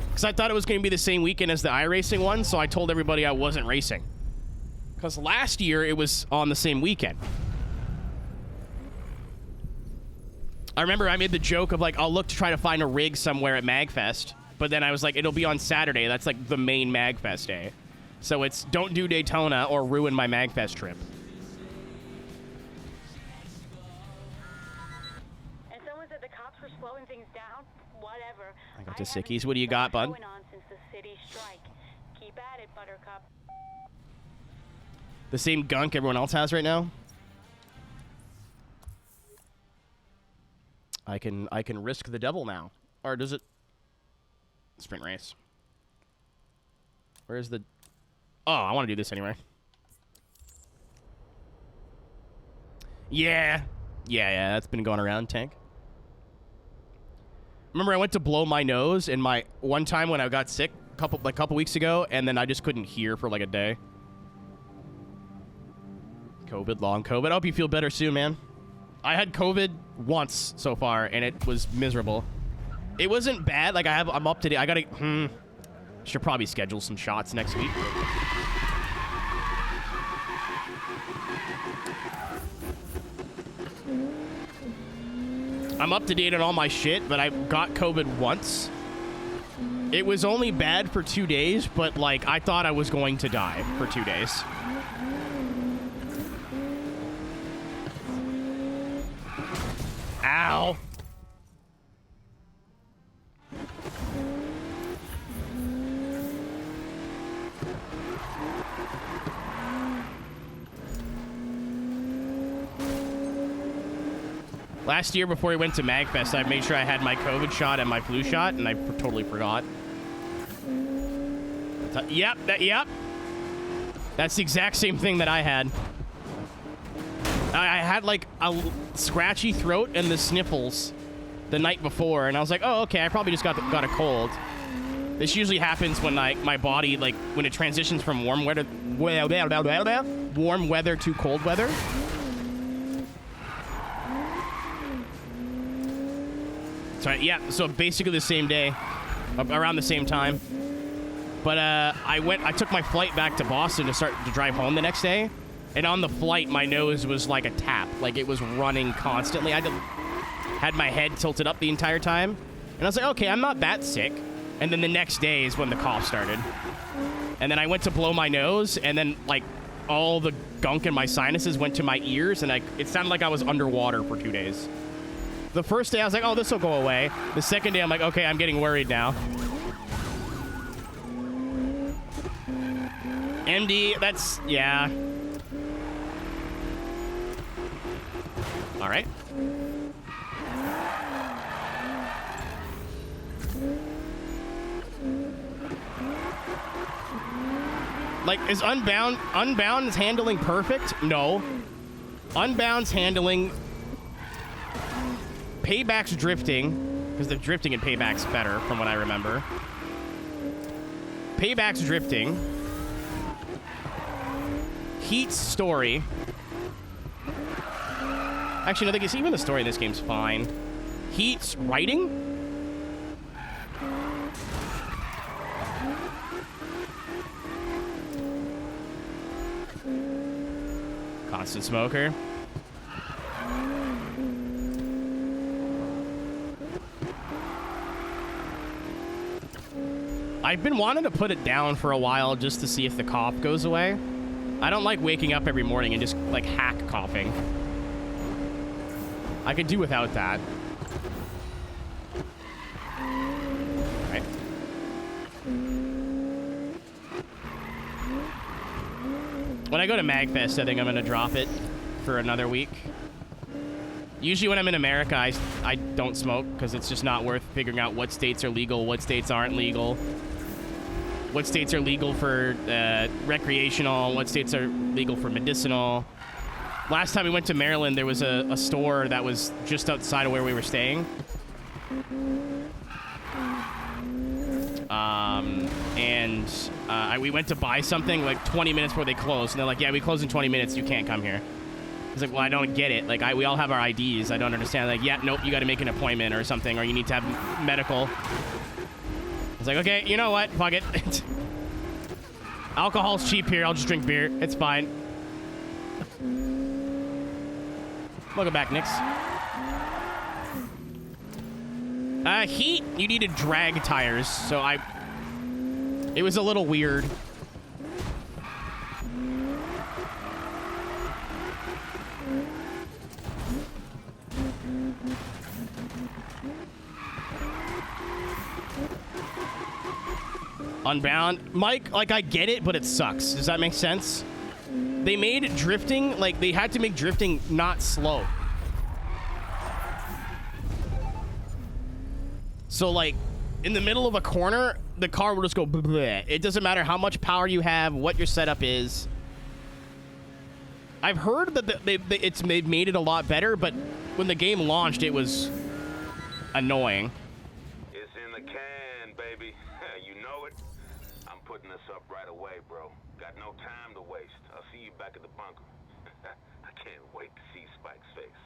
Because I thought it was going to be the same weekend as the iRacing one, so I told everybody I wasn't racing. Because last year, it was on the same weekend. I remember I made the joke of, like, I'll look to try to find a rig somewhere at MagFest, but then I was like, it'll be on Saturday. That's, like, the main MagFest day. So it's don't do Daytona or ruin my MagFest trip. And someone said the cops were slowing things down. Whatever. I got the sickies. What do you got, bud? Since the city strike. Keep at it, Buttercup. The same gunk everyone else has right now? I can risk the devil now. Or does it... Sprint race. Where's the... Oh, I want to do this anyway. Yeah. Yeah, that's been going around, Tank. Remember I went to blow my nose in my one time when I got sick a couple weeks ago, and then I just couldn't hear for like a day. COVID, long COVID. I hope you feel better soon, man. I had COVID once so far, and it was miserable. It wasn't bad. Like I'm up to date. I gotta should probably schedule some shots next week. I'm up to date on all my shit, but I got COVID once. It was only bad for 2 days, but like I thought I was going to die for 2 days. Ow. Last year, before we went to MagFest, I made sure I had my COVID shot and my flu shot, and I totally forgot. Yep. That's the exact same thing that I had. I had like a scratchy throat and the sniffles the night before, and I was like, oh, okay, I probably just got a cold. This usually happens when my body, like, when it transitions from warm weather to cold weather. So, yeah, so basically the same day, around the same time. But I took my flight back to Boston to drive home the next day. And on the flight, my nose was like a tap. Like, it was running constantly. I had my head tilted up the entire time. And I was like, okay, I'm not that sick. And then the next day is when the cough started. And then I went to blow my nose, and then, like, all the gunk in my sinuses went to my ears, and it sounded like I was underwater for 2 days. The first day, I was like, oh, this will go away. The second day, I'm like, okay, I'm getting worried now. MD, that's, yeah. All right. Like, is Unbound's handling perfect? No. Unbound's handling... Payback's drifting, because the drifting in Payback's better, from what I remember. Payback's drifting. Heat's story. Actually, no, even the story in this game's fine. Heat's writing? Constant smoker. I've been wanting to put it down for a while just to see if the cough goes away. I don't like waking up every morning and just, like, hack coughing. I could do without that. Right. When I go to MagFest, I think I'm going to drop it for another week. Usually when I'm in America, I don't smoke because it's just not worth figuring out what states are legal, what states aren't legal. What states are legal for recreational, what states are legal for medicinal. Last time we went to Maryland, there was a store that was just outside of where we were staying. We went to buy something like 20 minutes before they closed. And they're like, yeah, we close in 20 minutes. You can't come here. I was like, well, I don't get it. Like, we all have our IDs. I don't understand. Like, yeah, nope, you got to make an appointment or something, or you need to have medical. I was like, okay, you know what? Fuck it. Alcohol's cheap here. I'll just drink beer. It's fine. Welcome back, Nix. Heat, you needed drag tires, so it was a little weird. Unbound. Mike, like, I get it, but it sucks. Does that make sense? They made drifting, like, they had to make drifting not slow. So, like, in the middle of a corner, the car will just go bleh. It doesn't matter how much power you have, what your setup is. I've heard that they've made it a lot better, but when the game launched, it was annoying. It's in the can, baby. You know it. I'm putting this up right away, bro. Got no time to waste. I'll see you back at the bunker. I can't wait to see Spike's face.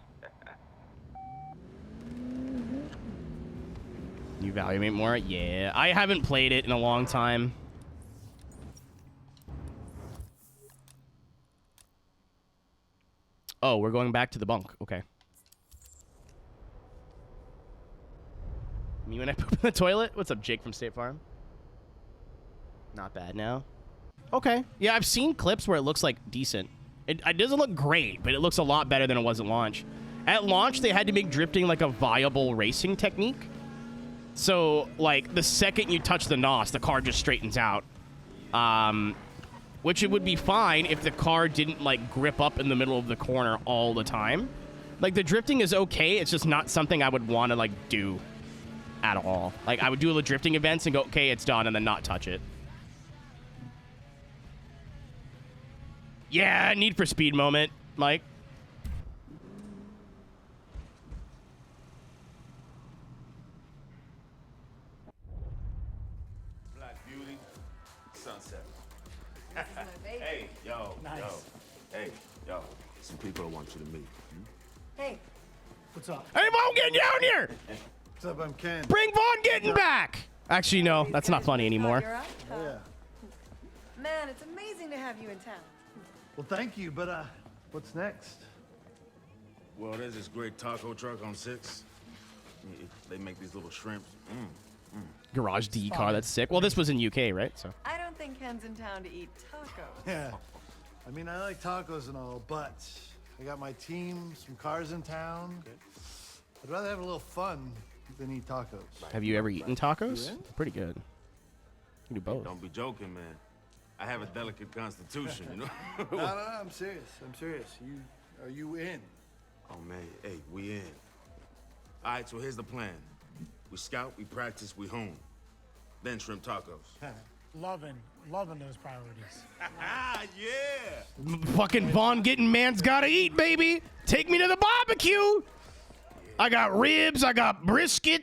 You value it more? Yeah. I haven't played it in a long time. Oh, we're going back to the bunk. Okay. Me when I poop in the toilet? What's up, Jake from State Farm? Not bad now. Okay. Yeah, I've seen clips where it looks like decent. It doesn't look great, but it looks a lot better than it was at launch. At launch, they had to make drifting like a viable racing technique. So, like, the second you touch the NOS, the car just straightens out. Which it would be fine if the car didn't, like, grip up in the middle of the corner all the time. Like, the drifting is okay. It's just not something I would want to, like, do at all. Like, I would do the drifting events and go, okay, it's done, and then not touch it. Yeah, Need for Speed moment, Mike. Black Beauty, Sunset. Hey, yo, Nice. yo. Hey, yo. Some people I want you to meet. Hey. What's up? Hey, Vaughn, getting down here! What's up? I'm Ken. Bring Vaughn getting back! Actually, no, that's not funny anymore. You're up? Yeah. Man, it's amazing to have you in town. Well, thank you, but what's next? Well, there's this great taco truck on 6. They make these little shrimps. Garage D car, that's sick. Well, this was in UK, right? So. I don't think Ken's in town to eat tacos. Yeah. I mean, I like tacos and all, but I got my team, some cars in town. I'd rather have a little fun than eat tacos. Have you ever eaten tacos? You in? Pretty good. You do both. Don't be joking, man. I have a delicate constitution, you know? No, I'm serious. I'm serious. Are you in? Oh, man. Hey, we in. All right, so here's the plan. We scout, we practice, we hone. Then shrimp tacos. Loving those priorities. Yeah! Fucking Vaughn getting man's gotta eat, baby. Take me to the barbecue. I got ribs, I got brisket.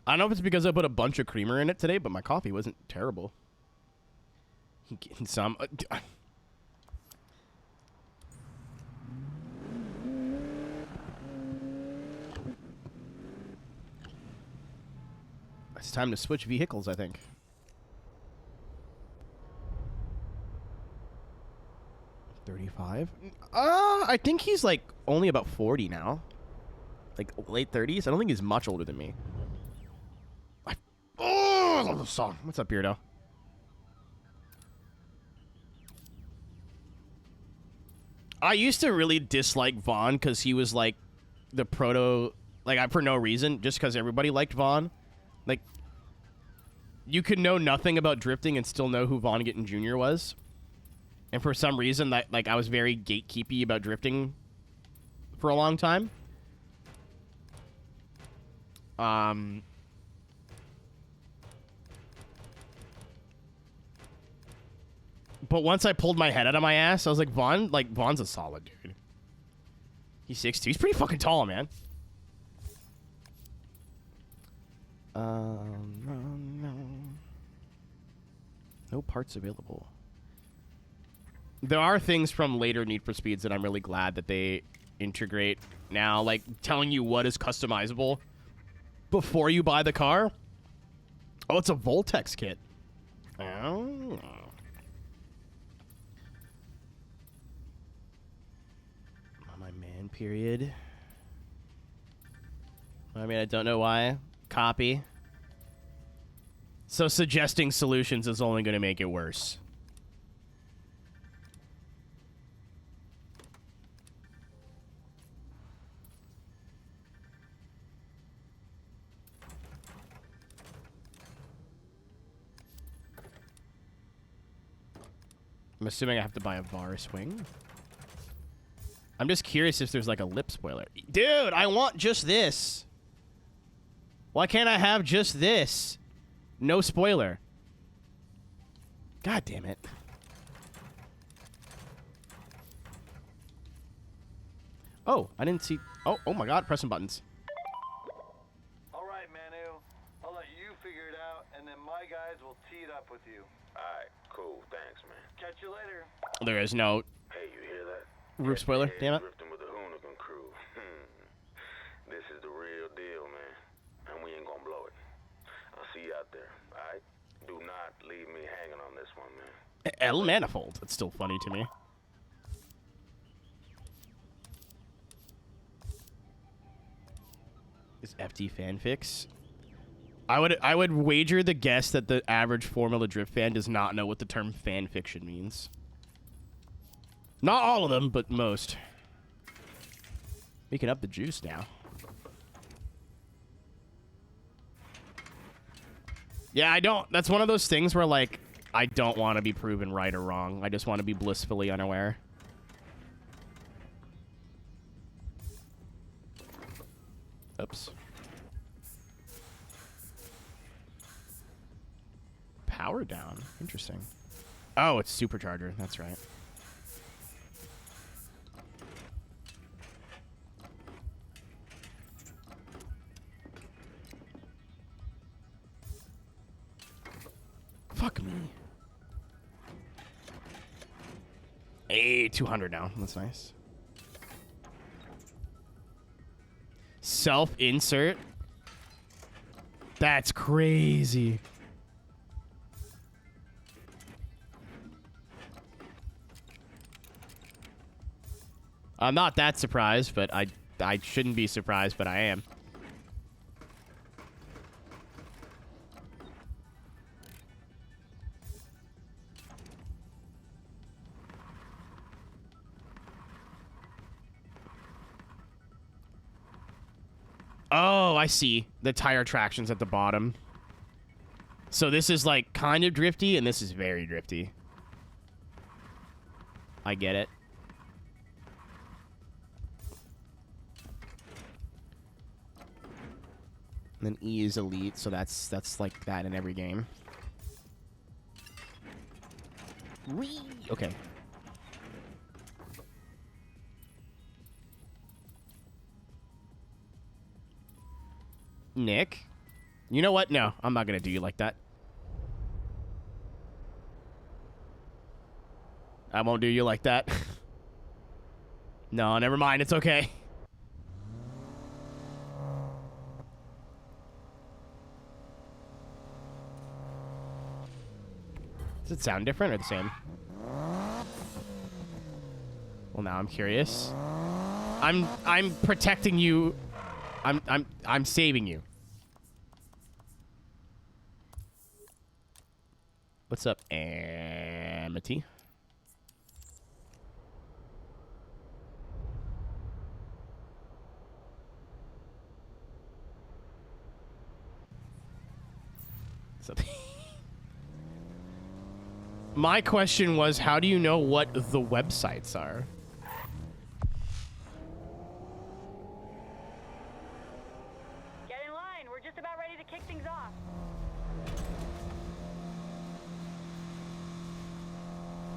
I don't know if it's because I put a bunch of creamer in it today, but my coffee wasn't terrible. Getting some. It's time to switch vehicles, I think. $35? I think he's like only about 40 now. Like late 30s. I don't think he's much older than me. Oh, I love this song. What's up, Beardo? I used to really dislike Vaughn because he was like the proto, like for no reason, just because everybody liked Vaughn. Like, you could know nothing about drifting and still know who Vaughn Gittin Jr. was. And for some reason, that like I was very gatekeepy about drifting for a long time. But once I pulled my head out of my ass, I was like, Vaughn's a solid dude. He's 6'2". He's pretty fucking tall, man. No parts available. There are things from later Need for Speeds that I'm really glad that they integrate now, like telling you what is customizable before you buy the car. Oh, it's a Voltex kit. Oh. My man, period. I mean, I don't know why. Copy. So suggesting solutions is only going to make it worse. I'm assuming I have to buy a bar swing. I'm just curious if there's like a lip spoiler. Dude, I want just this. Why can't I have just this? No spoiler. God damn it. Oh, I didn't see. Oh my God, press some buttons. All right, Manu. I'll let you figure it out, and then my guys will tee it up with you. All right, cool. Thanks, man. Catch you later. There is no Hey, you hear that? roof spoiler. Damn it. Drifting with the Hoonigan crew. This is the real deal, man. And we ain't gonna blow it. I'll see you out there, all right? Do not leave me hanging on this one, man. L Manifold. It's still funny to me. Is FD fanfics? I would wager the guess that the average Formula Drift fan does not know what the term fan fiction means. Not all of them, but most. Making up the juice now. Yeah, I don't. That's one of those things where, like, I don't want to be proven right or wrong. I just want to be blissfully unaware. Oops. Power down. Interesting. Oh, it's supercharger. That's right. Fuck me. Hey, 200 now. That's nice. Self-insert? That's crazy. I'm not that surprised, but I shouldn't be surprised, but I am. Oh, I see. The tire traction's at the bottom. So this is like kind of drifty, and this is very drifty. I get it. And then E is elite, so that's like that in every game. Whee! Okay. Nick? You know what? No, I'm not gonna do you like that. I won't do you like that. No, never mind. It's okay. Does it sound different or the same? Well, now I'm curious. I'm protecting you. I'm saving you. What's up, Amity? What's up? My question was, how do you know what the websites are? Get in line. We're just about ready to kick things off.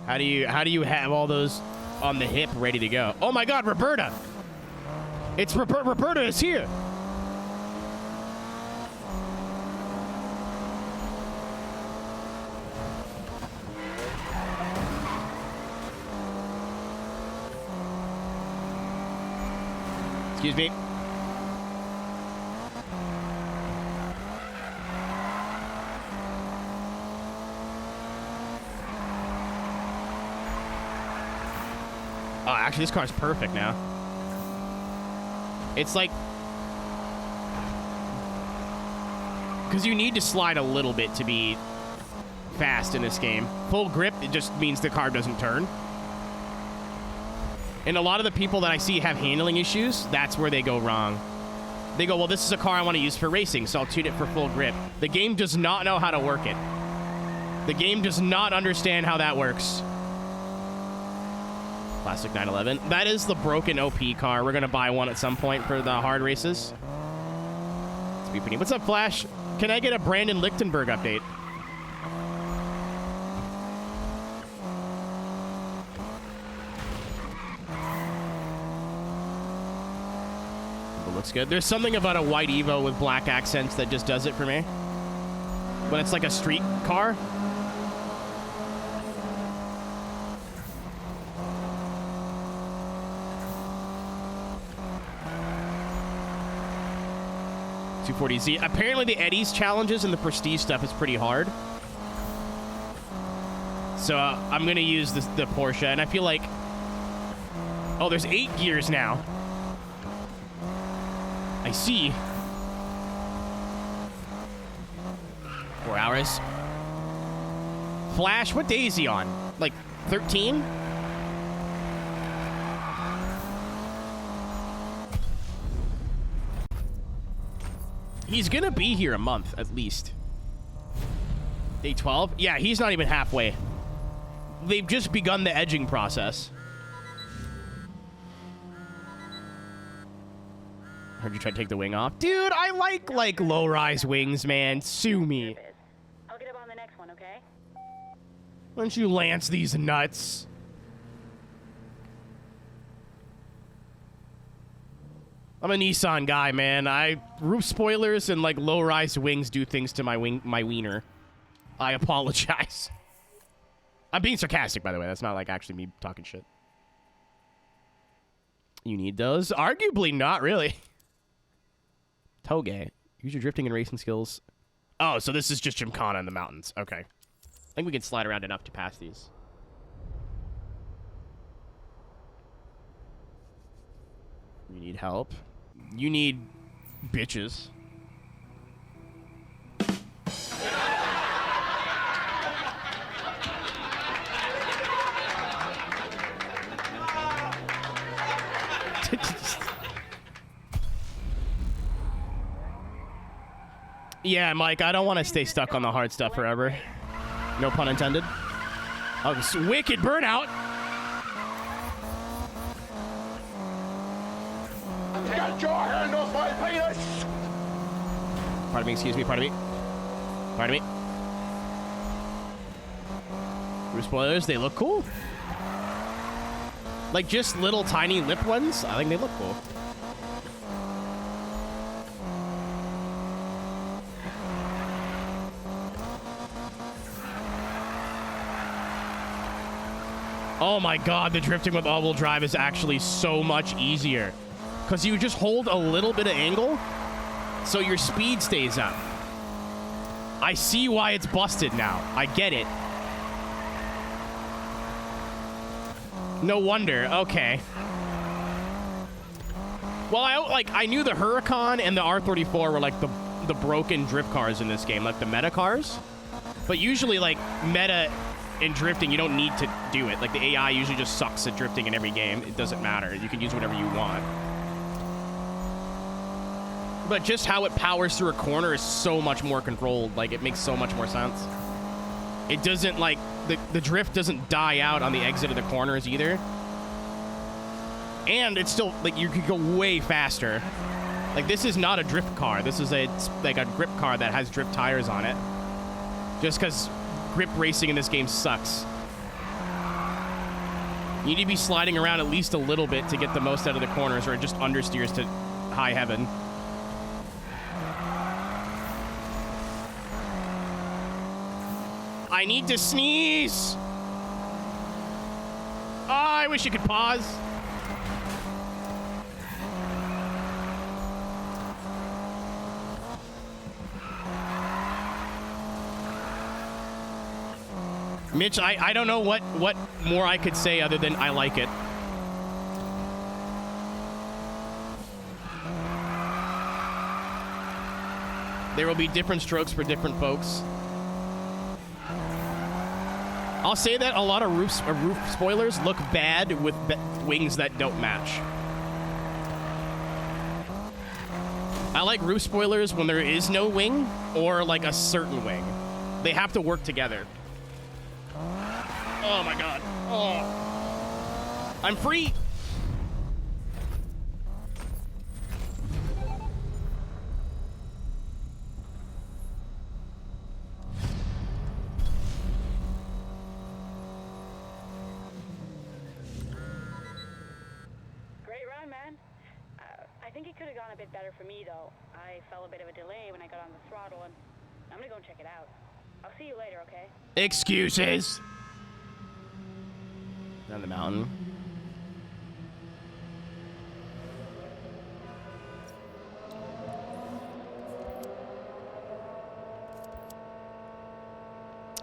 How do you have all those on the hip ready to go? Oh my God, Roberta! It's Roberta is here. Excuse me. Oh, actually, this car's perfect now. It's like... because you need to slide a little bit to be fast in this game. Full grip, it just means the car doesn't turn. And a lot of the people that I see have handling issues, that's where they go wrong. They go, well, this is a car I want to use for racing, so I'll tune it for full grip. The game does not know how to work it. The game does not understand how that works. Classic 911. That is the broken OP car. We're going to buy one at some point for the hard races. What's up, Flash? Can I get a Brandon Lichtenberg update? It looks good. There's something about a white Evo with black accents that just does it for me. When it's like a street car. Z. Apparently the Eddie's challenges and the Prestige stuff is pretty hard. So I'm going to use the Porsche, and I feel like... Oh, there's 8 gears now. I see. 4 hours. Flash, what day is he on? Like 13? He's gonna be here a month, at least. Day 12? Yeah, he's not even halfway. They've just begun the edging process. Heard you try to take the wing off. Dude, I like low-rise wings, man. Sue me. I'll get up on the next one, okay? Why don't you lance these nuts? I'm a Nissan guy, man. Roof spoilers and like low-rise wings do things to my wiener. I apologize. I'm being sarcastic, by the way. That's not like actually me talking shit. You need those? Arguably not, really. Toge. Use your drifting and racing skills. Oh, so this is just Gymkhana in the mountains. Okay. I think we can slide around enough to pass these. You need help. You need bitches. Yeah, Mike, I don't want to stay stuck on the hard stuff forever. No pun intended. Oh, this wicked burnout. Get your hand off my penis! Pardon me, excuse me, pardon me. Pardon me. Roof spoilers, they look cool. Like just little tiny lip ones, I think they look cool. Oh my god, the drifting with all-wheel drive is actually so much easier. Because you just hold a little bit of angle, so your speed stays up. I see why it's busted now. I get it. No wonder. Okay. Well, I knew the Huracan and the R34 were like the broken drift cars in this game, like the meta cars. But usually, like, meta in drifting, you don't need to do it. Like, the AI usually just sucks at drifting in every game. It doesn't matter. You can use whatever you want. But just how it powers through a corner is so much more controlled. Like, it makes so much more sense. It doesn't, like, the drift doesn't die out on the exit of the corners either. And it's still, like, you could go way faster. Like, this is not a drift car. This is like a grip car that has drift tires on it. Just because grip racing in this game sucks. You need to be sliding around at least a little bit to get the most out of the corners, or it just understeers to high heaven. I need to sneeze! Oh, I wish you could pause. Mitch, I don't know what more I could say other than I like it. There will be different strokes for different folks. I'll say that a lot of roof spoilers look bad with wings that don't match. I like roof spoilers when there is no wing or like a certain wing. They have to work together. Oh my god. Oh. I'm free. Great run, man. I think it could have gone a bit better for me, though. I felt a bit of a delay when I got on the throttle, and I'm gonna go and check it out. I'll see you later, okay? Excuses. Down the mountain.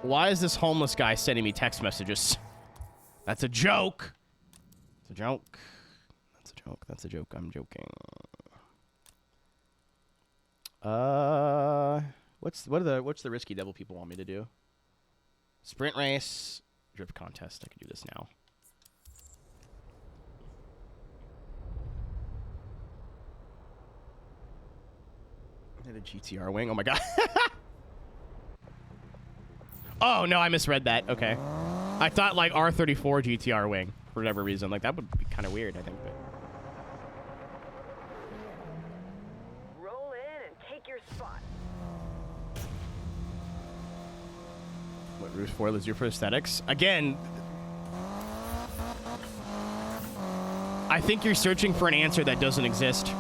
Why is this homeless guy sending me text messages? That's a joke. It's a joke. That's a joke. That's a joke. I'm joking. What's the risky devil people want me to do? Sprint race, drift contest. I can do this now. Hit a GTR wing. Oh my god. Oh no, I misread that. Okay, I thought like R34 GTR wing for whatever reason. Like that would be kind of weird, I think. But Roll in and take your spot. what roof foil is your for aesthetics? Again, I think you're searching for an answer that doesn't exist.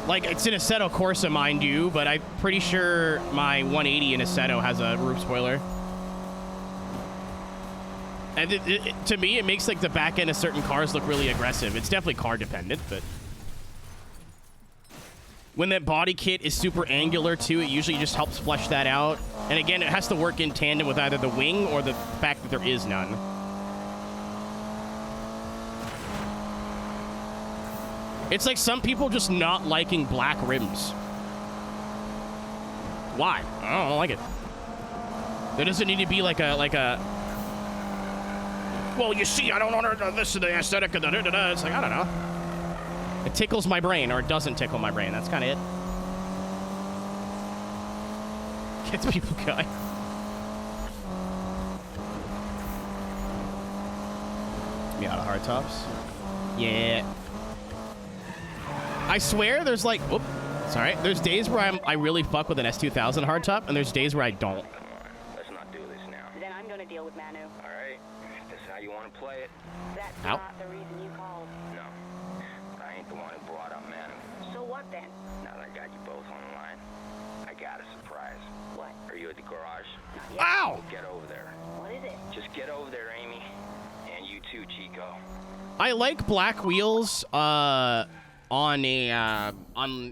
Like, it's an Assetto Corsa, mind you, but I'm pretty sure my 180 in Assetto has a roof spoiler. And to me, it makes, like, the back end of certain cars look really aggressive. It's definitely car dependent, but when that body kit is super angular, too, it usually just helps flesh that out. And again, it has to work in tandem with either the wing or the fact that there is none. It's like some people just not liking black rims. Why? I don't like it. There doesn't need to be like a. Well, you see, I don't want this is the aesthetic of the da-da-da. It's like, I don't know. It tickles my brain, or it doesn't tickle my brain. That's kind of it. Gets people going. Me out of hard tops. Yeah. I swear there's like, whoop, sorry. There's days where I really fuck with an S2000 hardtop, and there's days where I don't. Let's not do this now. Then I'm gonna deal with Manu. All right? That's how you want to play it? That's Ow. not the reason you called. No. I ain't the one who brought up Manu. So what then? Now that I got you both on the line, I got a surprise. What? Are you at the garage? Ow! Well, get over there. What is it? Just get over there, Amy. And you too, Chico. I like black wheels on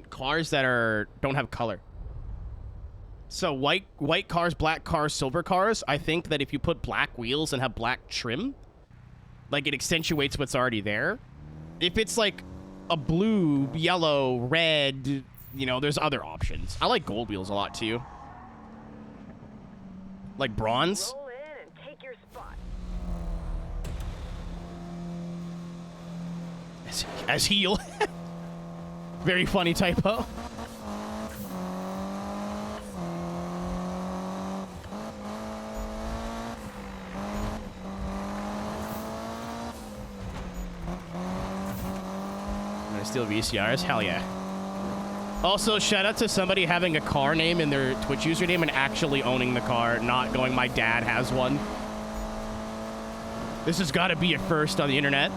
cars that don't have color. So white cars, black cars, silver cars. I think that if you put black wheels and have black trim, like it accentuates what's already there. If it's like a blue, yellow, red, you know, there's other options. I like gold wheels a lot too. Like bronze. Roll in and take your spot. As heel. Very funny typo. Gonna steal VCRs? Hell yeah. Also, shout out to somebody having a car name in their Twitch username and actually owning the car, not going, my dad has one. This has got to be a first on the internet.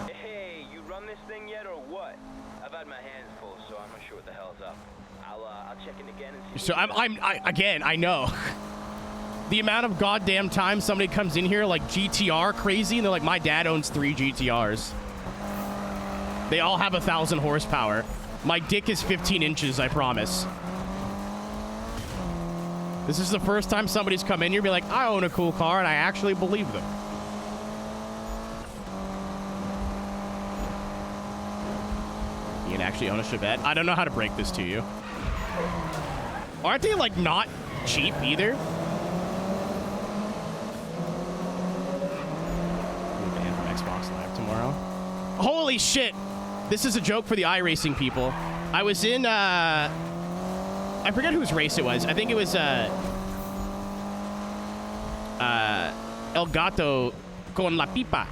Hey, you run this thing yet or what? I've had my hands full, so I'm not sure what the hell's up. I'll check in again and see. So I know. The amount of goddamn time somebody comes in here like GTR crazy, and they're like, my dad owns 3 GTRs. They all have 1,000 horsepower. My dick is 15 inches, I promise. This is the first time somebody's come in here and be like, I own a cool car, and I actually believe them. You can actually own a Chevette? I don't know how to break this to you. Aren't they, like, not cheap either? We're banned from Xbox Live tomorrow. Holy shit! This is a joke for the iRacing people. I was in, I forget whose race it was. I think it was, El Gato con la Pipa.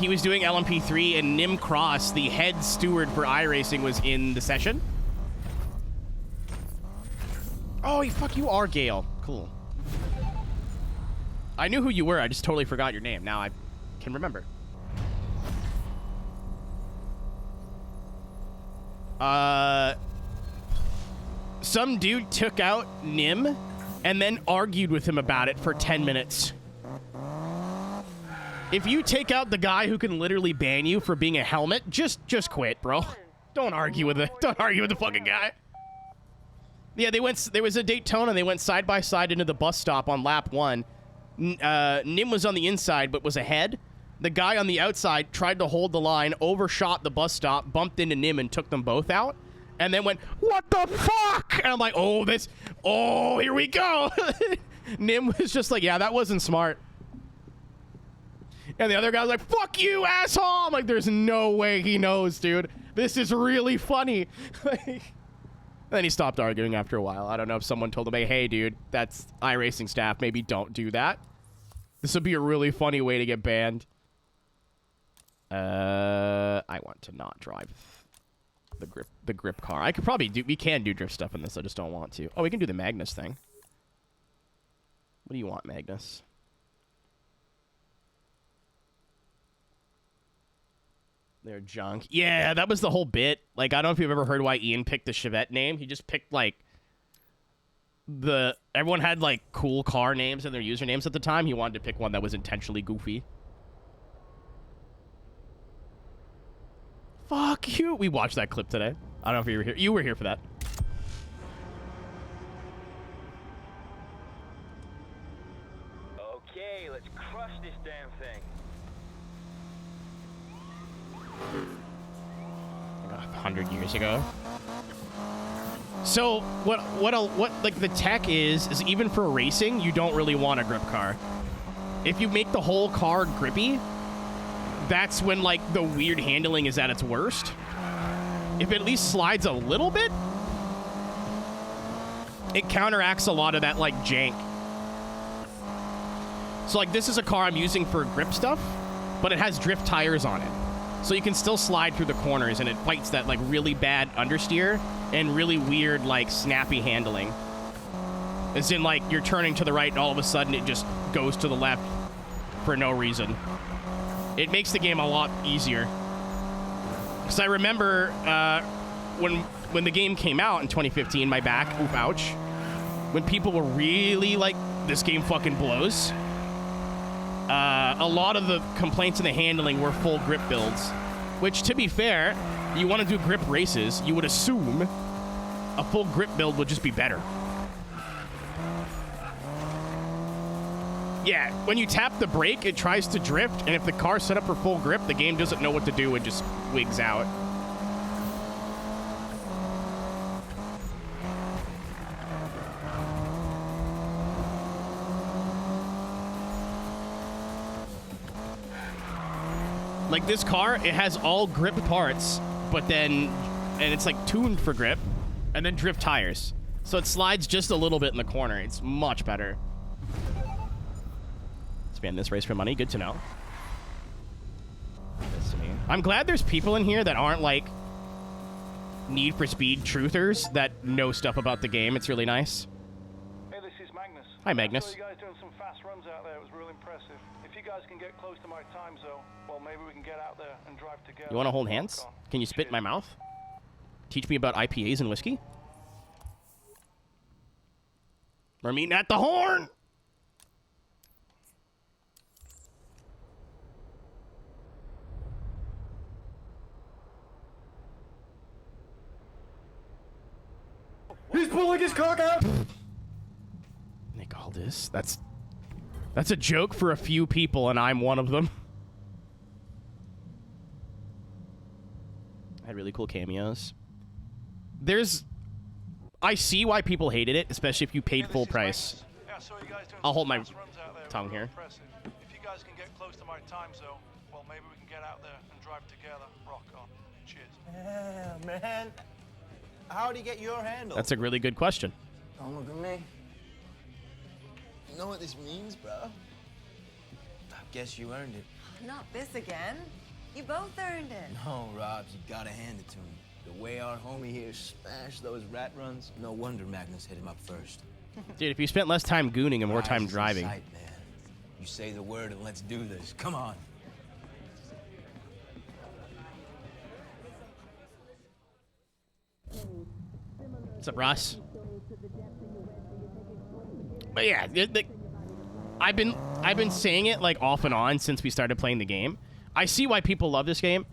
He was doing LMP3, and Nim Cross, the head steward for iRacing, was in the session. Oh, fuck, you are Gale. Cool. I knew who you were. I just totally forgot your name. Now I can remember. Some dude took out Nim and then argued with him about it for 10 minutes. If you take out the guy who can literally ban you for being a helmet, just quit, bro. Don't argue with it. Don't argue with the fucking guy. Yeah, there was a Daytona, and they went side by side into the bus stop on lap 1. Nim was on the inside, but was ahead. The guy on the outside tried to hold the line, overshot the bus stop, bumped into Nim, and took them both out. And then went, what the fuck? And I'm like, oh, here we go. Nim was just like, yeah, that wasn't smart. And the other guy was like, fuck you, asshole. I'm like, there's no way he knows, dude. This is really funny. Then he stopped arguing after a while. I don't know if someone told him, hey, dude, that's iRacing staff. Maybe don't do that. This would be a really funny way to get banned. I want to not drive the grip car. I could probably we can do drift stuff in this. I just don't want to. Oh, we can do the Magnus thing. What do you want, Magnus? They're junk. Yeah, that was the whole bit. Like, I don't know if you've ever heard why Ian picked the Chevette name. He just picked, like, everyone had, like, cool car names in their usernames at the time. He wanted to pick one that was intentionally goofy. Fuck you. We watched that clip today. I don't know if you were here. You were here for that. Okay, let's crush this damn thing. 100 years ago. So what like the tech is even for racing, you don't really want a grip car. If you make the whole car grippy, that's when like the weird handling is at its worst. If it at least slides a little bit, it counteracts a lot of that like jank. So like this is a car I'm using for grip stuff, but it has drift tires on it. So you can still slide through the corners, and it fights that like really bad understeer and really weird like snappy handling. As in like you're turning to the right and all of a sudden it just goes to the left for no reason. It makes the game a lot easier. Because I remember when the game came out in 2015, my back, oof, ouch, when people were really like, this game fucking blows. A lot of the complaints in the handling were full grip builds, which, to be fair, you want to do grip races, you would assume a full grip build would just be better. Yeah, when you tap the brake, it tries to drift, and if the car's set up for full grip, the game doesn't know what to do and just wigs out. Like this car, it has all grip parts, but then, and it's like tuned for grip, and then drift tires. So it slides just a little bit in the corner. It's much better. Spam this race for money. Good to know. I'm glad there's people in here that aren't like Need for Speed truthers that know stuff about the game. It's really nice. Hey, this is Magnus. Hi, Magnus. I saw you guys doing some fast runs out there. It was real impressive. If you guys can get close to my time zone, well, maybe we can get out there and drive together. You want to hold hands? Can you spit in my mouth? Teach me about IPAs and whiskey? We're meeting at the horn! He's pulling his cock out! Nick Aldis. That's a joke for a few people, and I'm one of them. Had really cool cameos. I see why people hated it, especially if you paid full price. I'll hold my tongue here. If you guys can get close to my time zone, well, maybe we can get out there and drive together. Rock on. Cheers. Yeah, man. How'd he get your handle? That's a really good question. Don't look at me. You know what this means, bro? I guess you earned it. Not this again. You both earned it. No, Robs, you gotta hand it to him. The way our homie here smashed those rat runs, no wonder Magnus hit him up first. Dude, if you spent less time gooning and more time Rise is in driving. sight, man. You say the word and let's do this. Come on. What's up, Ross? But yeah, I've been saying it like off and on since we started playing the game. I see why people love this game.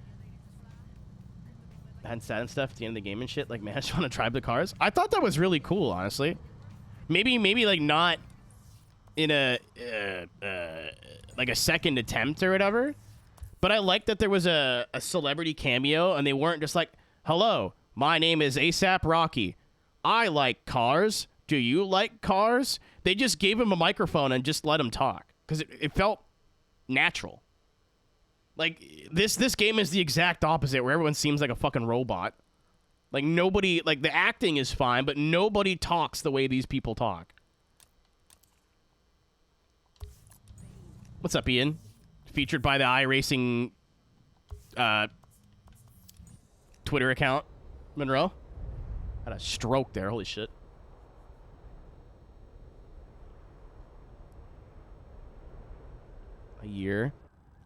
And sad and stuff at the end of the game and shit. Like, man, I just want to drive the cars. I thought that was really cool, honestly. Maybe like not in a like a second attempt or whatever. But I like that there was a celebrity cameo and they weren't just like, hello, my name is ASAP Rocky. I like cars. Do you like cars? They just gave him a microphone and just let him talk. Because it felt natural. Like, this game is the exact opposite, where everyone seems like a fucking robot. Like, nobody... Like, the acting is fine, but nobody talks the way these people talk. What's up, Ian? Featured by the iRacing Twitter account. Monroe? Had a stroke there, holy shit. A year.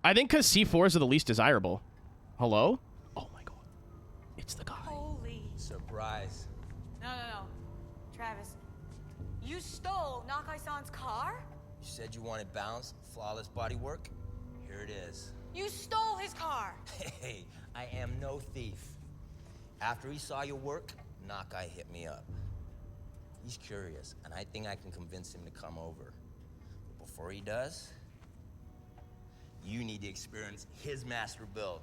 I think because C4s are the least desirable. Hello? Oh my god. It's the guy. Holy. Surprise. No. Travis, you stole Nakai-san's car? You said you wanted balance, flawless body work? Here it is. You stole his car. Hey, I am no thief. After he saw your work, Nakai hit me up. He's curious, and I think I can convince him to come over. But before he does, you need to experience his master build.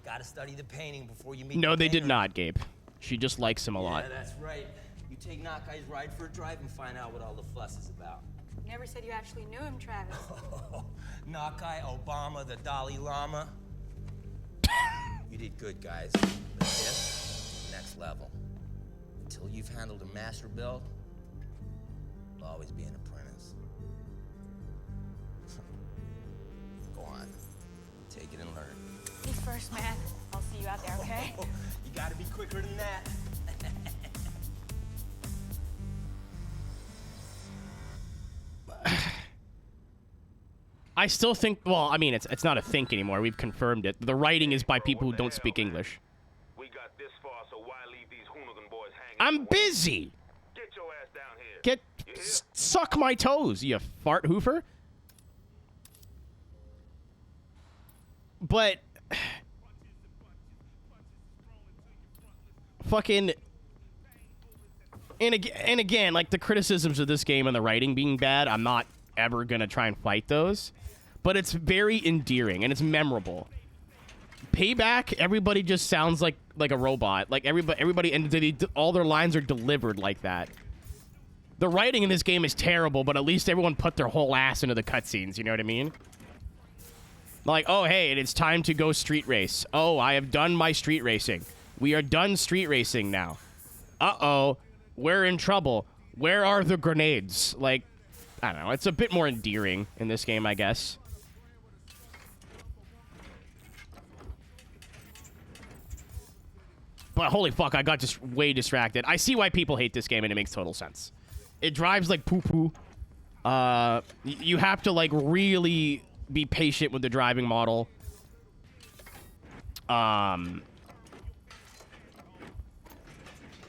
Gotta study the painting before you meet No, the they did painter. not, Gabe. She just likes him a lot. Yeah, that's right. You take Nakai's ride for a drive and find out what all the fuss is about. Never said you actually knew him, Travis. Nakai, Obama, the Dalai Lama. You did good, guys. But this, next level. Until you've handled a master build, you'll always be an apprentice. Go on. Take it and learn. He's first, man. I'll see you out there, okay? You gotta be quicker than that. I still think, well, I mean, it's not a think anymore. We've confirmed it. The writing is by people who don't speak English. We got this far, so why leave these hooligan boys hanging? I'm busy. Get your ass down here. Suck my toes, you fart hoofer. But fucking and again, like the criticisms of this game and the writing being bad, I'm not ever gonna try and fight those. But it's very endearing and it's memorable. Payback, everybody just sounds like a robot. Like everybody and all their lines are delivered like that. The writing in this game is terrible, but at least everyone put their whole ass into the cutscenes, you know what I mean? Like, oh, hey, it's time to go street race. Oh, I have done my street racing. We are done street racing now. Uh-oh, we're in trouble. Where are the grenades? Like, I don't know. It's a bit more endearing in this game, I guess. But holy fuck, I got just way distracted. I see why people hate this game, and it makes total sense. It drives like poo-poo. You have to, like, really be patient with the driving model. The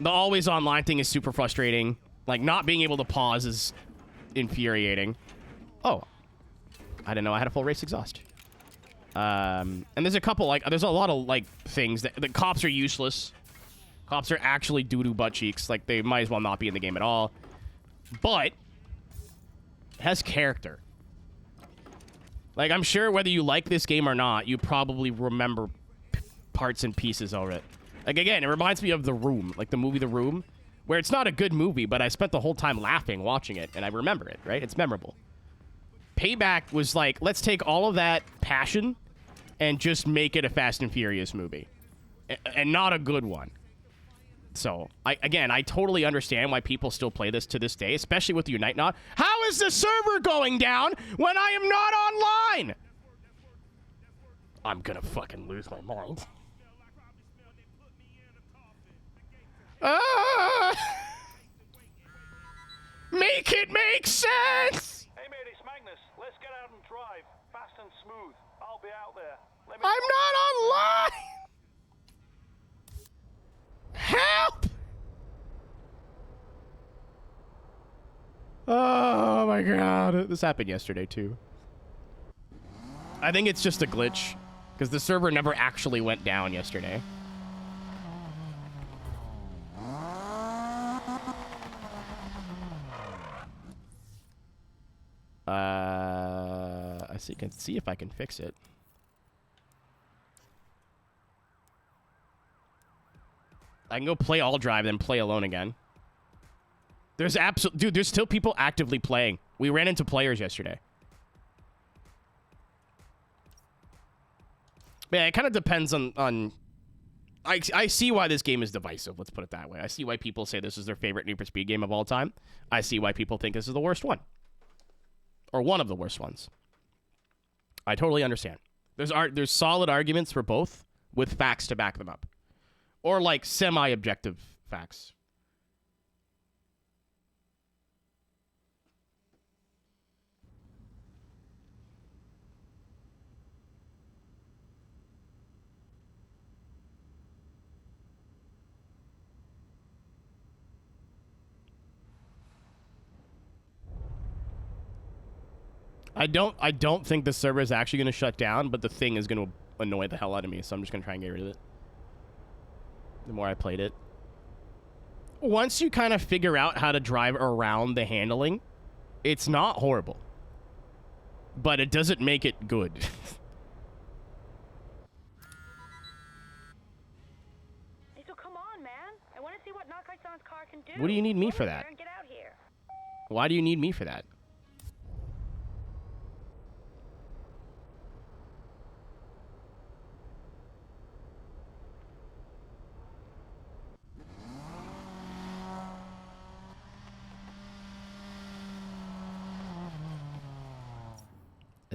always online thing is super frustrating. Like, not being able to pause is infuriating. Oh. I didn't know I had a full race exhaust. And there's a couple, like, there's a lot of, like, things that... The cops are useless. Cops are actually doo-doo butt cheeks. Like, they might as well not be in the game at all. But... it has character. Like, I'm sure whether you like this game or not, you probably remember parts and pieces of it. Like, again, it reminds me of The Room. Like, the movie The Room. Where it's not a good movie, but I spent the whole time laughing watching it, and I remember it, right? It's memorable. Payback was like, let's take all of that passion and just make it a Fast and Furious movie. And not a good one. So, I totally understand why people still play this to this day, especially with the Unite Not. How is the server going down when I am not online? I'm gonna fucking lose my mind. Make it make sense! Hey, mate, it's Magnus. Let's get out and drive. Fast and smooth. I'll be out there. I'm not online! Help! Oh my god. This happened yesterday too. I think it's just a glitch because the server never actually went down yesterday. I can see if I can fix it. I can go play all drive, then play alone again. There's dude, there's still people actively playing. We ran into players yesterday. Yeah, it kind of depends on I see why this game is divisive, let's put it that way. I see why people say this is their favorite Need for Speed game of all time. I see why people think this is the worst one. Or one of the worst ones. I totally understand. There's solid arguments for both with facts to back them up. Or like semi-objective facts. I don't think the server is actually going to shut down, but the thing is going to annoy the hell out of me, so I'm just going to try and get rid of it. The more I played it. Once you kind of figure out how to drive around the handling, it's not horrible. But it doesn't make it good. Hey, so come on, man. I want to see what Nakai-san's car can do. What do you need me for that? Get out here. Why do you need me for that? I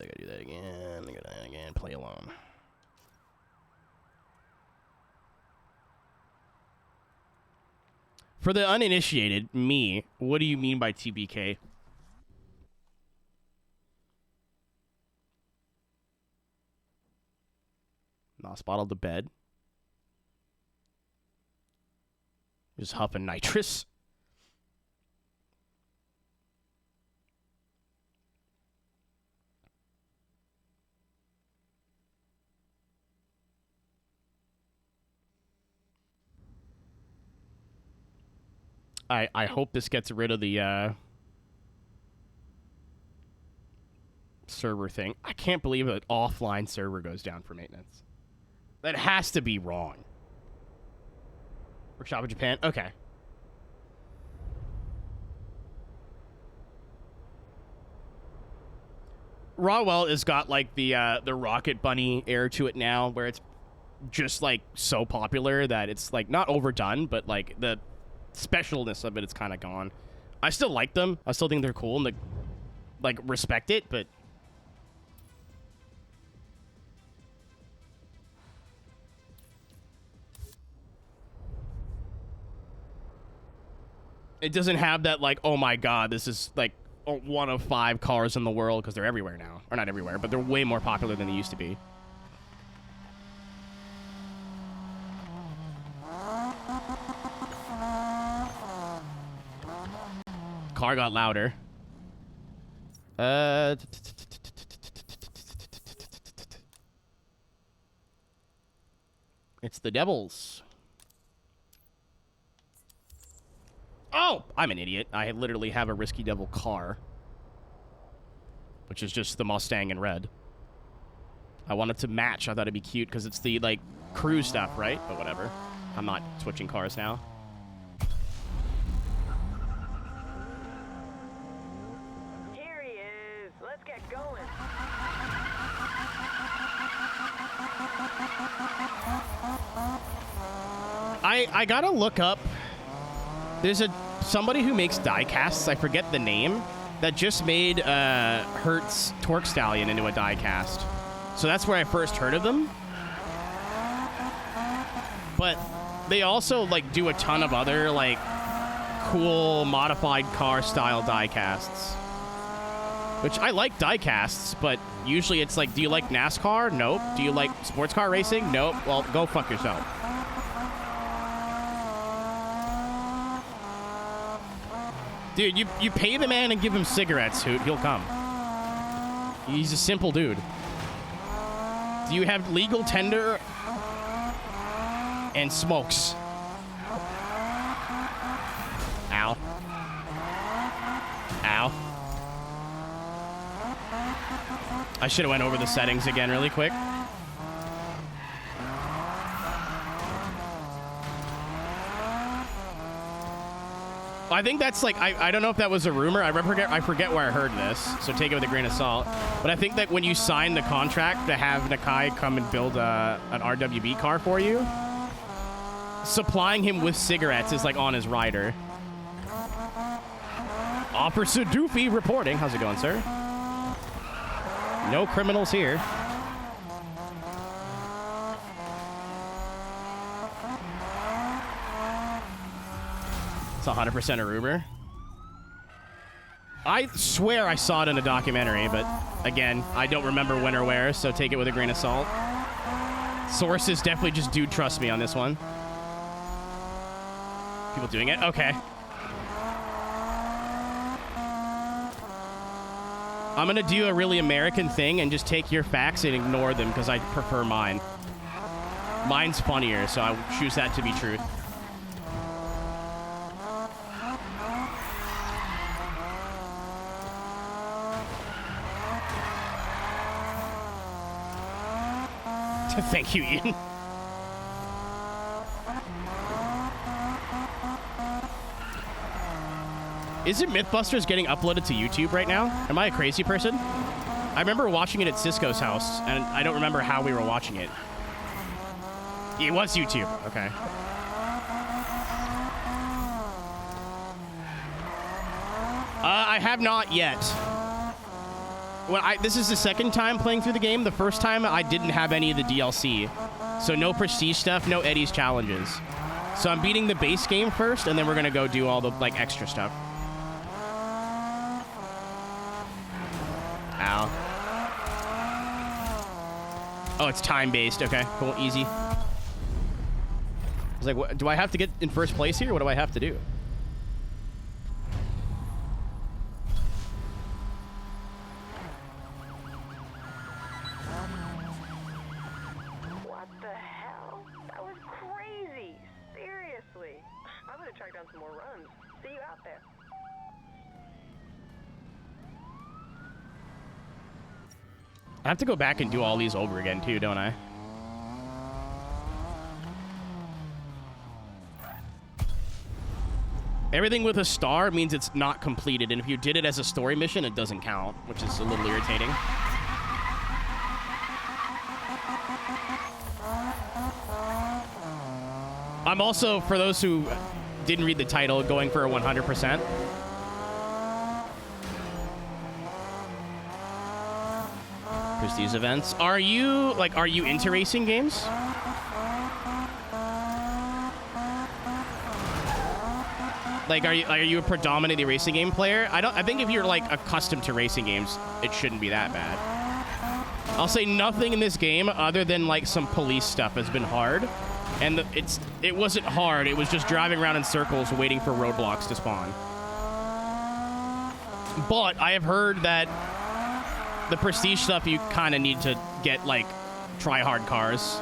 gotta do that again. I gotta do that again. Play alone. For the uninitiated, me, what do you mean by TBK? Nos bottled to bed. Just huffing nitrous. I hope this gets rid of the server thing. I can't believe an offline server goes down for maintenance. That has to be wrong. Workshop in Japan? Okay. Rawwell has got like the Rocket Bunny air to it now, where it's just like so popular that it's like not overdone, but like the specialness of it's kind of gone. I still like them. I still think they're cool and like respect it, but it doesn't have that like, oh my god, this is like one of 5 cars in the world, because they're everywhere now. Or not everywhere, but they're way more popular than they used to be. Car got louder. It's the Devils. Oh, I'm an idiot. I literally have a Risky Devil car, which is just the Mustang in red. I wanted to match. I thought it'd be cute because it's the like crew stuff, right? But whatever. I'm not switching cars now. Here he going. I gotta look up. There's somebody who makes die casts. I forget the name. That just made Hertz Torque Stallion into a die cast. So that's where I first heard of them. But they also like do a ton of other like cool modified car style die casts. Which I like die casts, but usually it's like, do you like NASCAR? Nope. Do you like sports car racing? Nope. Well, go fuck yourself. Dude, you pay the man and give him cigarettes, Hoot. He'll come. He's a simple dude. Do you have legal tender and smokes? Ow. Ow. I should have went over the settings again really quick. I think that's like, I don't know if that was a rumor. I forget where I heard this, so take it with a grain of salt. But I think that when you sign the contract to have Nakai come and build an RWB car for you, supplying him with cigarettes is like on his rider. Officer Doofy reporting. How's it going, sir? No criminals here. It's 100% a rumor. I swear I saw it in a documentary, but again, I don't remember when or where, so take it with a grain of salt. Sources definitely just do trust me on this one. People doing it? Okay. I'm gonna do a really American thing and just take your facts and ignore them because I prefer mine. Mine's funnier, so I choose that to be truth. Thank you, Ian. Isn't Mythbusters getting uploaded to YouTube right now? Am I a crazy person? I remember watching it at Cisco's house, and I don't remember how we were watching it. It was YouTube. Okay. I have not yet. Well, this is the second time playing through the game. The first time I didn't have any of the DLC. So no prestige stuff, no Eddie's challenges. So I'm beating the base game first, and then we're gonna go do all the like extra stuff. Ow. Oh, it's time-based. Okay, cool, easy. I was like, what, do I have to get in first place here? What do I have to do? What the hell? That was crazy. Seriously. I'm gonna track down some more runs. See you out there. I have to go back and do all these over again too, don't I? Everything with a star means it's not completed, and if you did it as a story mission, it doesn't count, which is a little irritating. I'm also, for those who didn't read the title, going for a 100%. Prestige events. Are you into racing games? Like, are you a predominantly racing game player? I think if you're like accustomed to racing games, it shouldn't be that bad. I'll say nothing in this game other than like some police stuff has been hard, and it wasn't hard. It was just driving around in circles waiting for roadblocks to spawn. But I have heard that the prestige stuff you kind of need to get like try-hard cars.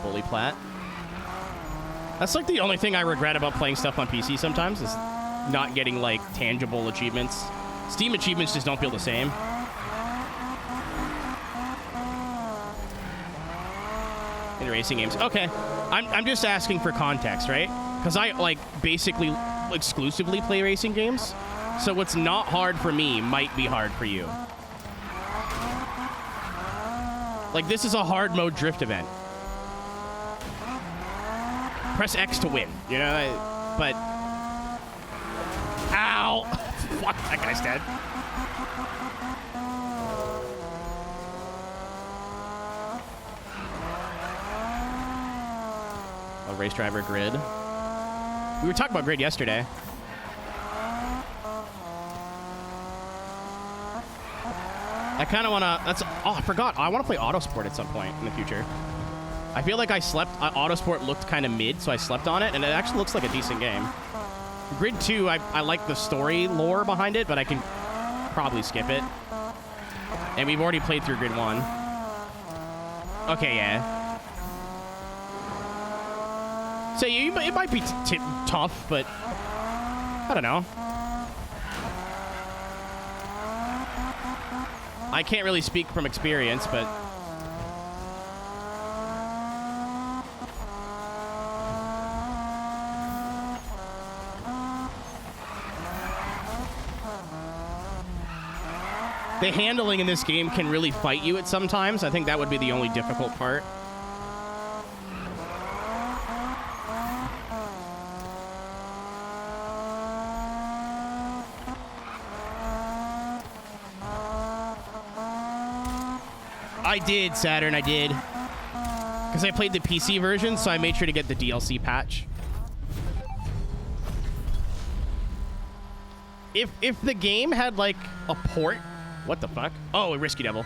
Bully plat. That's like the only thing I regret about playing stuff on PC sometimes is not getting like tangible achievements. Steam achievements just don't feel the same. in racing games. Okay, I'm just asking for context, right? Because I like basically exclusively play racing games, so what's not hard for me might be hard for you. Like, this is a hard mode drift event. Press X to win, you know? But... Ow! Fuck, that guy's dead. A race driver grid. We were talking about grid yesterday. I kind of want to... That's... Oh, I forgot. I want to play Autosport at some point in the future. I feel like I slept... Autosport looked kind of mid, so I slept on it, and it actually looks like a decent game. Grid 2, I like the story lore behind it, but I can probably skip it. And we've already played through Grid 1. Okay, yeah. So it might be tough, but... I don't know. I can't really speak from experience, but... The handling in this game can really fight you at sometimes. I think that would be the only difficult part. I did, Saturn, I did. Because I played the PC version, so I made sure to get the DLC patch. If the game had, like, a port... What the fuck? Oh, a Risky Devil.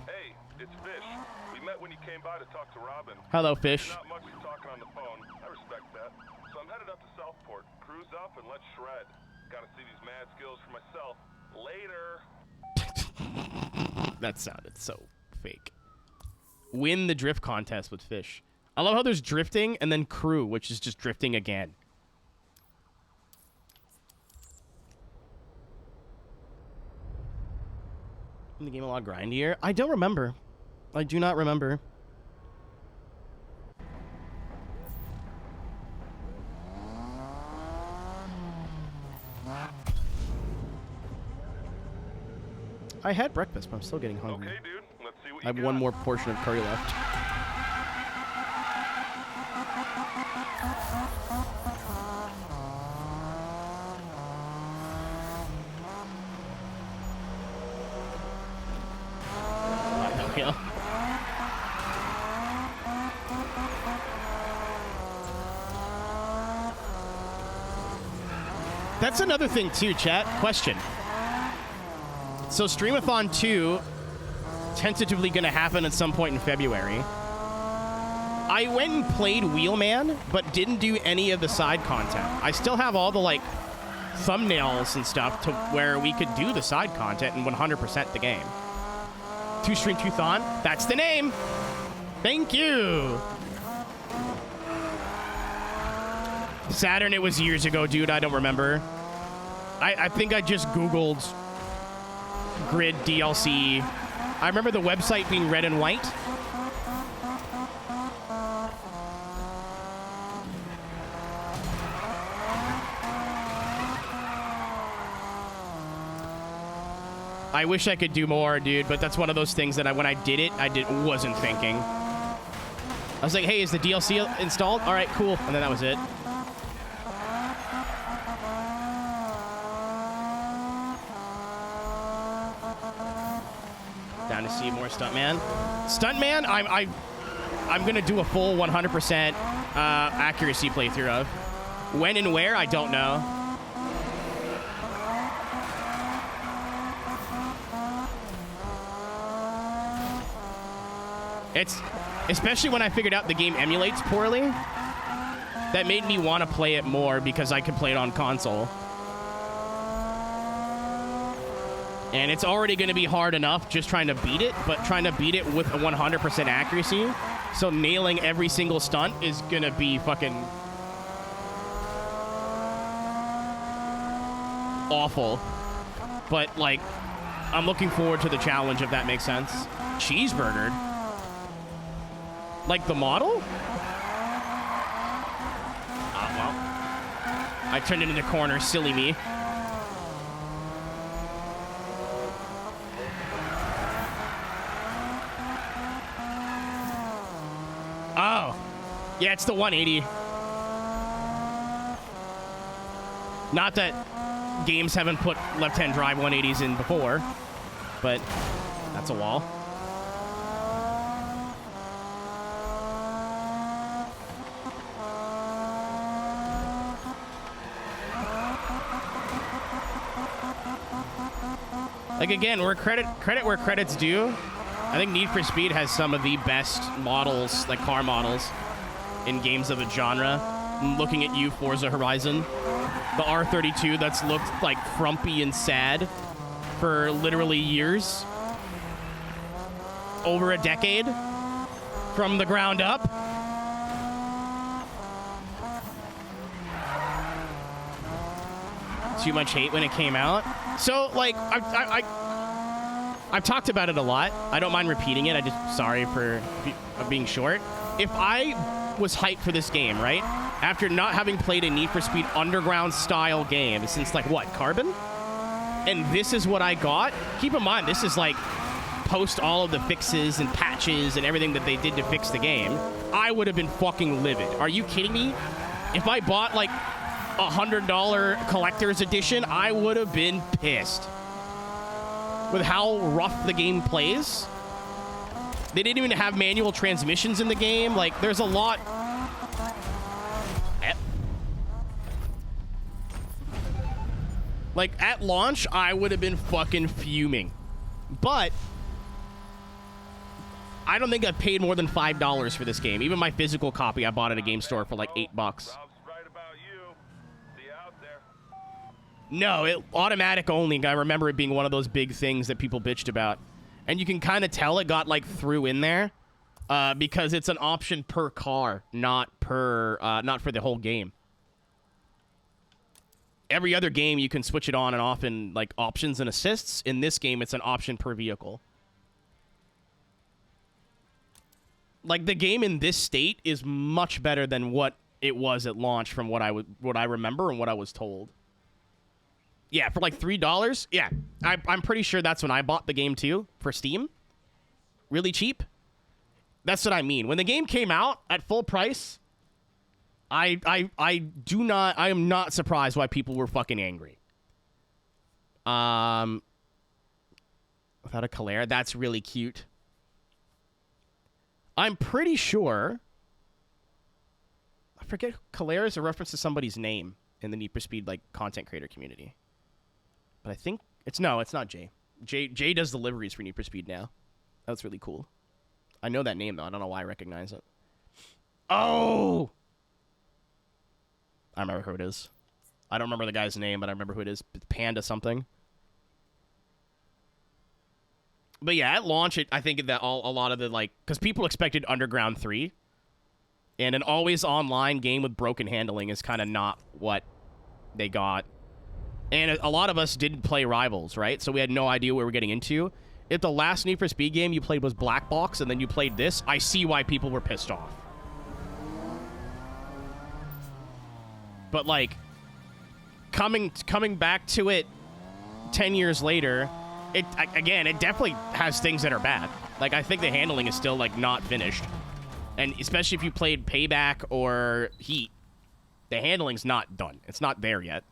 Hey, it's Fish. We met when you came by to talk to Robin. Hello, Fish. Not much talking on the phone. I respect that. So I'm headed up to Southport. Cruise up and let's shred. Gotta see these mad skills for myself. Later. That sounded so fake. Win the drift contest with Fish. I love how there's drifting and then crew, which is just drifting again. The game a lot grindier? I don't remember. I do not remember. I had breakfast, but I'm still getting hungry. Okay, dude. Let's see what I have one more portion of curry left. Yeah. That's another thing too, chat. Question. So Streamathon 2 tentatively gonna happen at some point in February. I went and played Wheelman, but didn't do any of the side content. I still have all the like thumbnails and stuff to where we could do the side content and 100% the game. 2Stream2Thon, that's the name. Thank you. Saturn, it was years ago, dude. I don't remember. I think I just Googled Grid DLC. I remember the website being red and white. I wish I could do more, dude, but that's one of those things that when I did it, wasn't thinking. I was like, hey, is the DLC installed? All right, cool. And then that was it. Down to see more Stuntman. Stuntman, I'm going to do a full 100% accuracy playthrough of. When and where, I don't know. It's, especially when I figured out the game emulates poorly, that made me want to play it more because I could play it on console. And it's already going to be hard enough just trying to beat it, but trying to beat it with a 100% accuracy. So nailing every single stunt is going to be fucking awful. But, like, I'm looking forward to the challenge, if that makes sense. Cheeseburgered. Like the model? Well. I turned it into the corner, silly me. Oh. Yeah, it's the 180. Not that games haven't put left-hand drive 180s in before, but that's a wall. Like, again, where credit where credit's due. I think Need for Speed has some of the best models, like car models, in games of the genre. I'm looking at you, Forza Horizon. The R32 that's looked like frumpy and sad for literally years. Over a decade. From the ground up. Too much hate when it came out. So, like, I've talked about it a lot. I don't mind repeating it. I just, sorry for being short. If I was hyped for this game, right? After not having played a Need for Speed Underground style game since, like, what, Carbon? And this is what I got. Keep in mind, this is, like, post all of the fixes and patches and everything that they did to fix the game. I would have been fucking livid. Are you kidding me? If I bought, like, $100 collector's edition, I would have been pissed with how rough the game plays. They didn't even have manual transmissions in the game. Like, there's a lot. Like, at launch, I would have been fucking fuming. But I don't think I paid more than $5 for this game. Even my physical copy, I bought at a game store for like $8. No, it automatic only. I remember it being one of those big things that people bitched about. And you can kind of tell it got like through in there because it's an option per car, not for the whole game. Every other game you can switch it on and off in like options and assists. In this game, it's an option per vehicle. Like, the game in this state is much better than what it was at launch from what I remember and what I was told. Yeah, for like $3. Yeah, I'm pretty sure that's when I bought the game too for Steam. Really cheap. That's what I mean. When the game came out at full price, I am not surprised why people were fucking angry. Without a Calera, that's really cute. I'm pretty sure. I forget, Calera is a reference to somebody's name in the Need for Speed like content creator community. But I think it's not Jay. Jay does deliveries for Need for Speed now. That's really cool. I know that name though. I don't know why I recognize it. Oh, I remember who it is. I don't remember the guy's name, but I remember who it is. Panda something. But yeah, at launch, I think that a lot of the, like, because people expected Underground 3, and an always online game with broken handling is kind of not what they got. And a lot of us didn't play Rivals, right? So we had no idea what we were getting into. If the last Need for Speed game you played was Black Box, and then you played this, I see why people were pissed off. But, like, coming back to it 10 years later, it definitely has things that are bad. Like, I think the handling is still, like, not finished. And especially if you played Payback or Heat, the handling's not done. It's not there yet.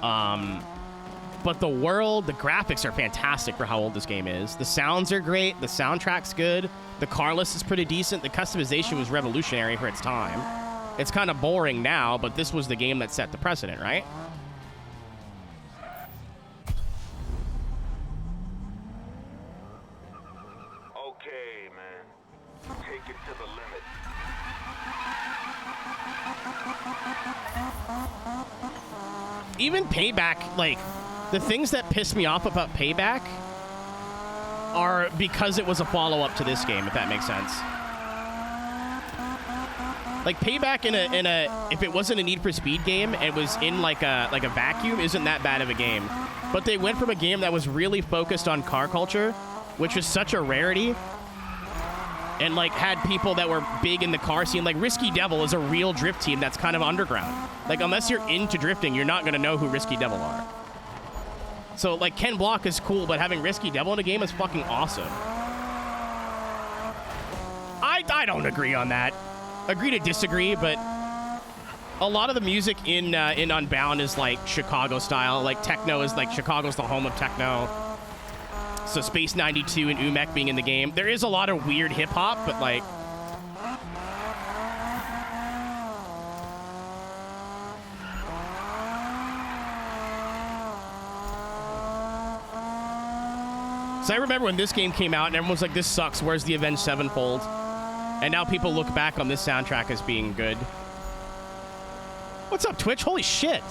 But the world, the graphics are fantastic for how old this game is. The sounds are great. The soundtrack's good. The car list is pretty decent. The customization was revolutionary for its time. It's kind of boring now, but this was the game that set the precedent, right? Okay, man. Take it to the limit. Even Payback, like, the things that piss me off about Payback are because it was a follow-up to this game, if that makes sense. Like, Payback in a if it wasn't a Need for Speed game, it was in like a vacuum, isn't that bad of a game. But they went from a game that was really focused on car culture, which was such a rarity, and like had people that were big in the car scene. Like Risky Devil is a real drift team that's kind of underground. Like unless you're into drifting, you're not gonna know who Risky Devil are. So like Ken Block is cool, but having Risky Devil in a game is fucking awesome. I don't agree on that. Agree to disagree, but a lot of the music in Unbound is like Chicago style. Like techno is like Chicago's the home of techno. So Space 92 and Umek being in the game, there is a lot of weird hip hop, but like. So I remember when this game came out and everyone was like, this sucks, where's the Avenged Sevenfold? And now people look back on this soundtrack as being good. What's up, Twitch? Holy shit.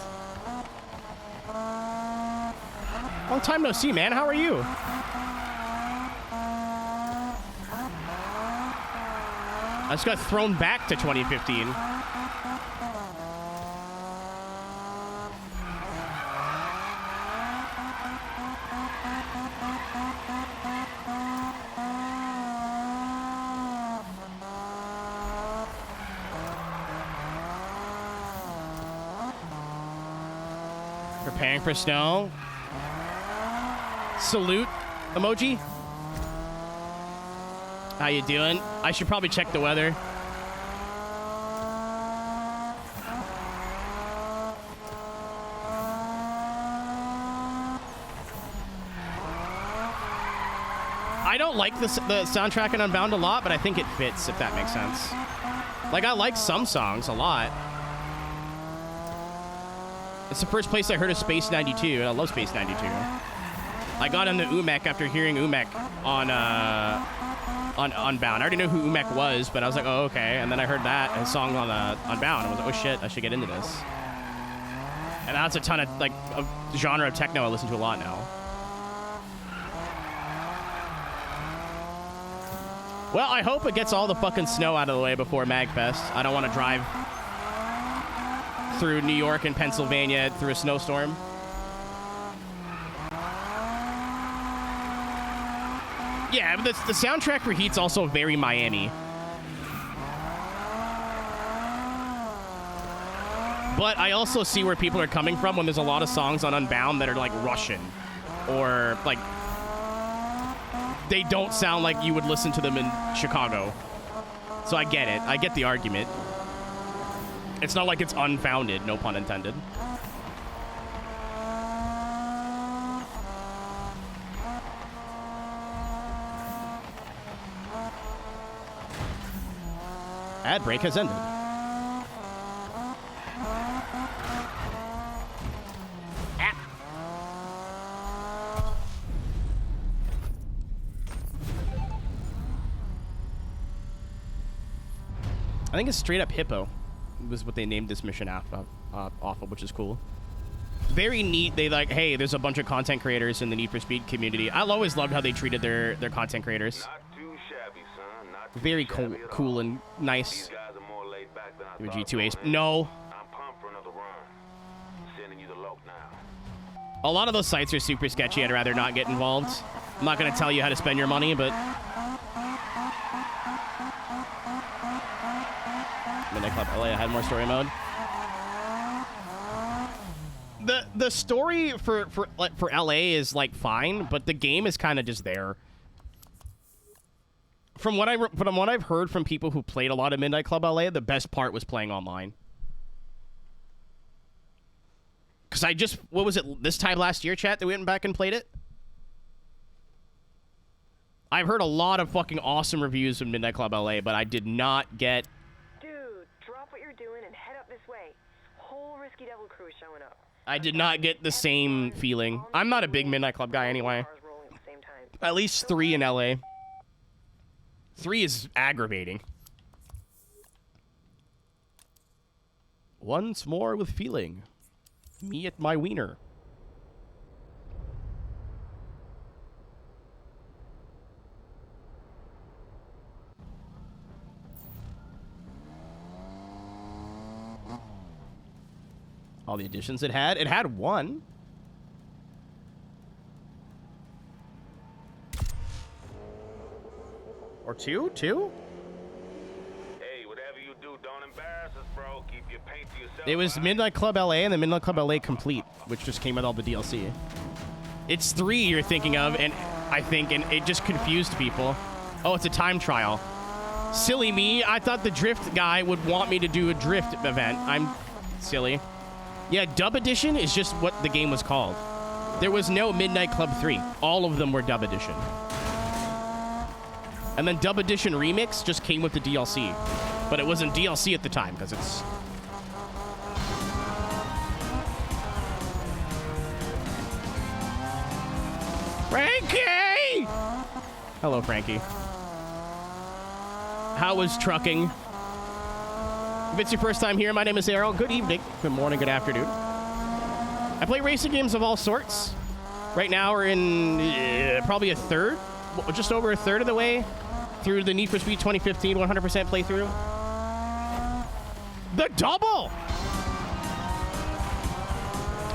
Long time no see, man. How are you? I just got thrown back to 2015. Preparing for snow. Salute emoji. How you doing? I should probably check the weather. I don't like the soundtrack in Unbound a lot, but I think it fits, if that makes sense. Like, I like some songs a lot. It's the first place I heard of Space 92, and I love Space 92. I got into Umek after hearing Umek on Unbound. I already knew who Umek was, but I was like, oh, okay. And then I heard that his song on Unbound. I was like, oh shit, I should get into this. And that's a ton of like a genre of techno I listen to a lot now. Well, I hope it gets all the fucking snow out of the way before MagFest. I don't want to drive through New York and Pennsylvania through a snowstorm. Yeah, but the soundtrack for Heat's also very Miami. But I also see where people are coming from when there's a lot of songs on Unbound that are like Russian or like they don't sound like you would listen to them in Chicago. So I get it. I get the argument. It's not like it's unfounded, no pun intended. Ad break has ended. I think it's straight up Hippo was what they named this mission off of, which is cool. Very neat. They like, hey, there's a bunch of content creators in the Need for Speed community. I always loved how they treated their content creators. Not too shabby, son. Not too Very shabby cool and nice. These guys are more laid back than I Your thought G2 they Ace. were. No. I'm pumped for another run. Sending you the lope now. A lot of those sites are super sketchy. I'd rather not get involved. I'm not going to tell you how to spend your money, but Midnight Club LA had more story mode. The story for LA is like fine, but the game is kind of just there. From what I've heard from people who played a lot of Midnight Club LA, the best part was playing online. Cause what was it this time last year, chat, that we went back and played it? I've heard a lot of fucking awesome reviews of Midnight Club LA, but I did not get. Dude, drop what you're doing and head up this way. Whole Risky Devil crew is showing up. I did not get the same feeling. I'm not a big Midnight Club guy anyway. At least 3 in LA. 3 is aggravating. Once more with feeling. Me at my wiener. All the additions it had. It had 1. Or 2? 2? Hey, whatever you do, don't embarrass us, bro. Keep your paint to yourself. It was Midnight Club LA and then Midnight Club LA Complete, which just came with all the DLC. It's 3 you're thinking of, and I think, and it just confused people. Oh, it's a time trial. Silly me. I thought the drift guy would want me to do a drift event. I'm silly. Yeah, Dub Edition is just what the game was called. There was no Midnight Club 3. All of them were Dub Edition. And then Dub Edition Remix just came with the DLC. But it wasn't DLC at the time, because it's... Frankie! Hello, Frankie. How was trucking? If it's your first time here, my name is Aero. Good evening, good morning, good afternoon. I play racing games of all sorts. Right now, we're in probably a third, just over a third of the way through the Need for Speed 2015 100% playthrough. The double!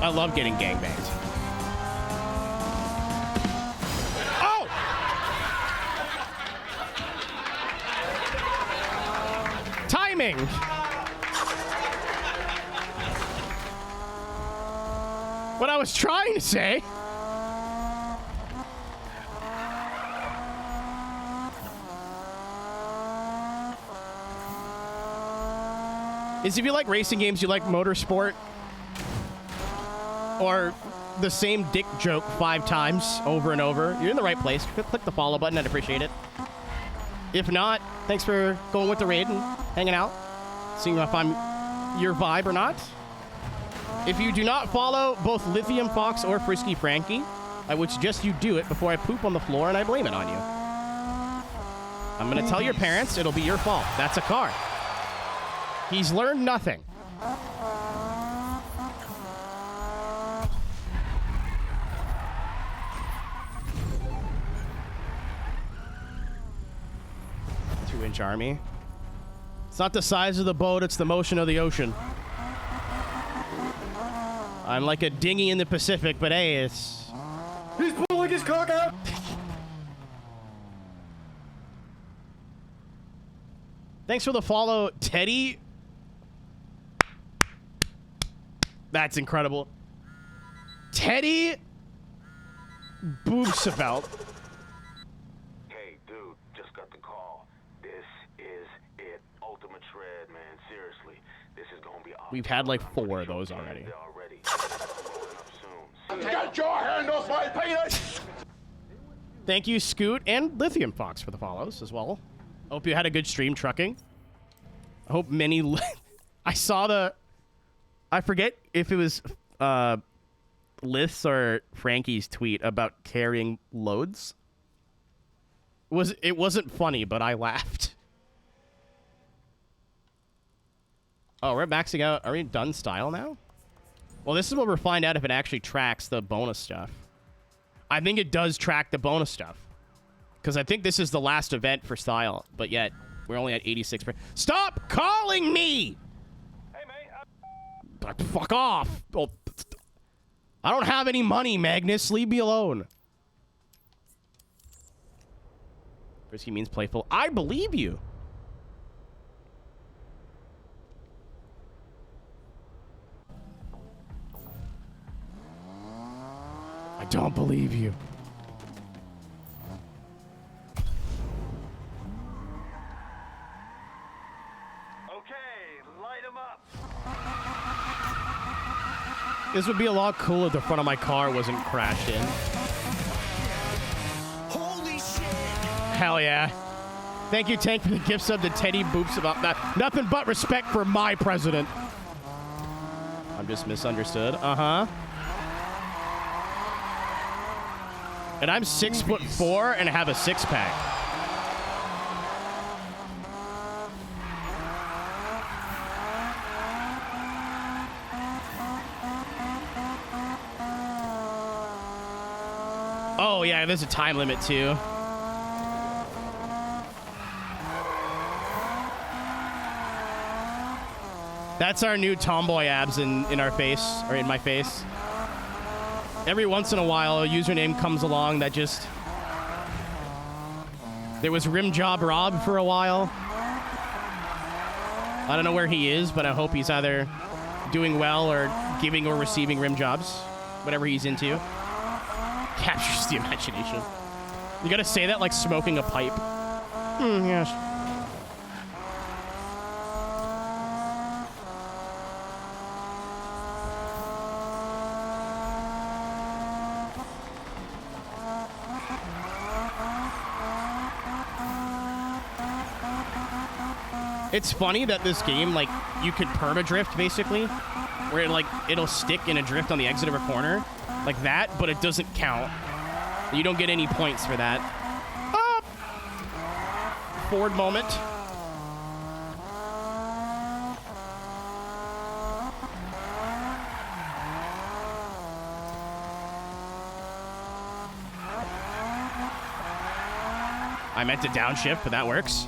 I love getting gangbanged. Oh! Timing! What I was trying to say is if you like racing games, you like motorsport, or the same dick joke 5 times over and over, you're in the right place. Click the follow button. I'd appreciate it. If not, thanks for going with the raid and hanging out, seeing if I'm your vibe or not. If you do not follow both Lithium Fox or Frisky Frankie, I would suggest you do it before I poop on the floor and I blame it on you. I'm going to tell your parents it'll be your fault. That's a car. He's learned nothing. Two-inch army. It's not the size of the boat, it's the motion of the ocean. I'm like a dinghy in the Pacific, but hey, it's... He's pulling his cock out! Thanks for the follow, Teddy. That's incredible. Teddy Boobsefelt. Hey, dude, just got the call. This is it. Ultimate shred, man. Seriously. This is gonna be awesome. We've had like 4 of those already. Get your hand off my penis! Thank you, Scoot and Lithium Fox, for the follows as well. Hope you had a good stream trucking. I hope many... I saw the... I forget if it was Lith's or Frankie's tweet about carrying loads. It wasn't funny, but I laughed. Oh, we're maxing out. Are we done style now? Well, this is what we'll find out if it actually tracks the bonus stuff. I think it does track the bonus stuff. Because I think this is the last event for style. But yet, we're only at 86%. Stop calling me! Hey, mate. Fuck off! Oh, I don't have any money, Magnus. Leave me alone. Frisky means playful. I believe you. I don't believe you. Okay, light 'em up. This would be a lot cooler if the front of my car wasn't crashed in. Holy shit! Hell yeah. Thank you, Tank, for the gift sub to Teddy Boops about that. Nothing but respect for my president. I'm just misunderstood. Uh-huh. And I'm 6'4" and have a 6-pack. Oh yeah, there's a time limit too. That's our new tomboy abs in our face, or in my face. Every once in a while, a username comes along that just There was Rim Job Rob for a while. I don't know where he is, but I hope he's either doing well or giving or receiving rim jobs. Whatever he's into. Captures the imagination. You gotta say that like smoking a pipe. Yes. It's funny that this game, like, you could perma-drift, basically, where, it, like, it'll stick in a drift on the exit of a corner, like that, but it doesn't count. You don't get any points for that. Ah! Ford moment. I meant to downshift, but that works.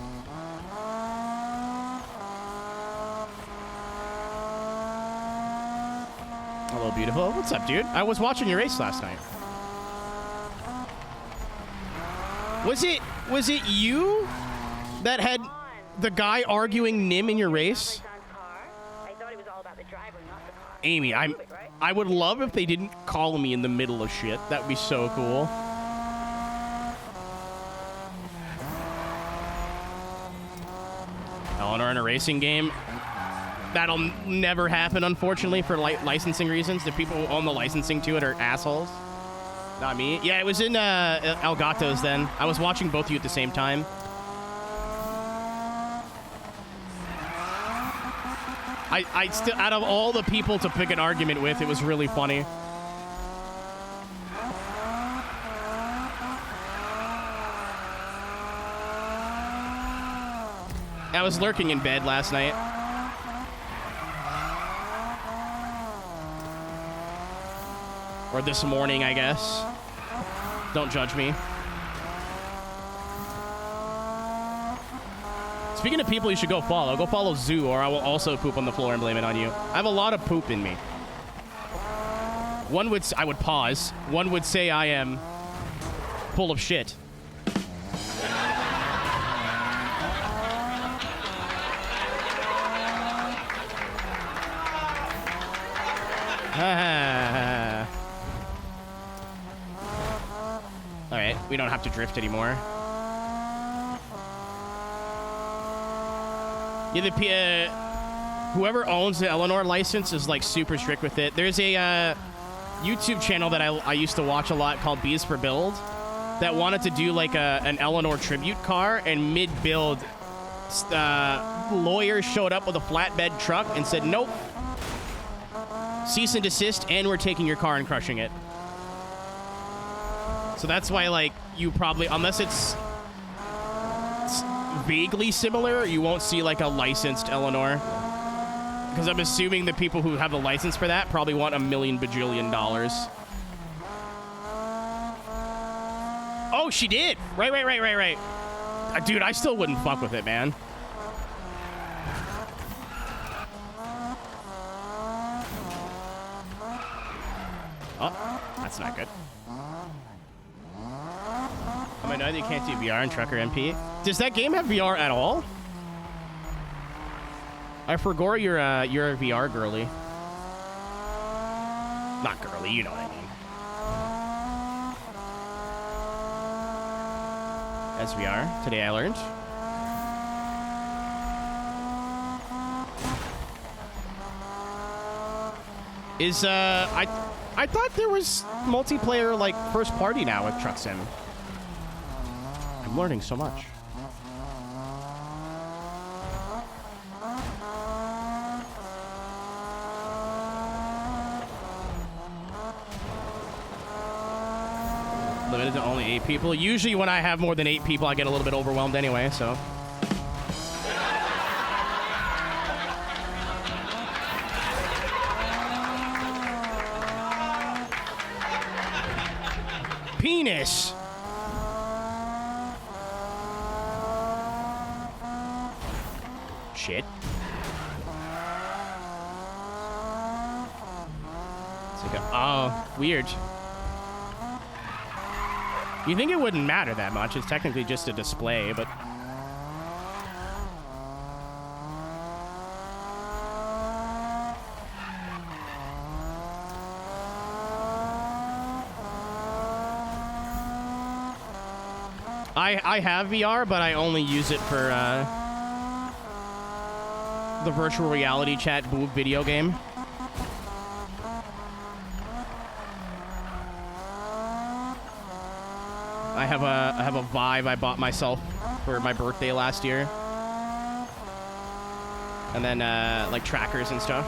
Hello, beautiful. What's up, dude? I was watching your race last night. Was it you that had the guy arguing Nim in your race? Amy, I would love if they didn't call me in the middle of shit. That would be so cool. Eleanor in a racing game. That'll never happen, unfortunately, for licensing reasons. The people who own the licensing to it are assholes. Not me. Yeah, it was in Elgato's then. I was watching both of you at the same time. I still, out of all the people to pick an argument with, it was really funny. I was lurking in bed last night. Or this morning, I guess. Don't judge me. Speaking of people you should go follow Zoo, or I will also poop on the floor and blame it on you. I have a lot of poop in me. I would pause. One would say I am full of shit. Alright, we don't have to drift anymore. Yeah, whoever owns the Eleanor license is like super strict with it. There's a YouTube channel that I used to watch a lot called Bees for Build that wanted to do like an Eleanor tribute car, and mid-build, lawyers showed up with a flatbed truck and said, nope. Cease and desist, and we're taking your car and crushing it. So that's why, like, you probably, unless it's vaguely similar, you won't see, like, a licensed Eleanor. Because I'm assuming the people who have the license for that probably want $1 million bajillion. Oh, she did! Right. Dude, I still wouldn't fuck with it, man. Oh, that's not good. I know that you can't do VR in Trucker MP. Does that game have VR at all? I forgot you're a VR girly. Not girly, you know what I mean. SVR. Today I learned. I thought there was multiplayer, like, first party now with Truck Sim. I'm learning so much. Limited to only 8 people. Usually when I have more than 8 people, I get a little bit overwhelmed anyway, so. Penis. Shit. It's like oh, weird. You think it wouldn't matter that much? It's technically just a display, but... I have VR, but I only use it for the virtual reality chat boob video game. I have a Vive I bought myself for my birthday last year. And then like trackers and stuff.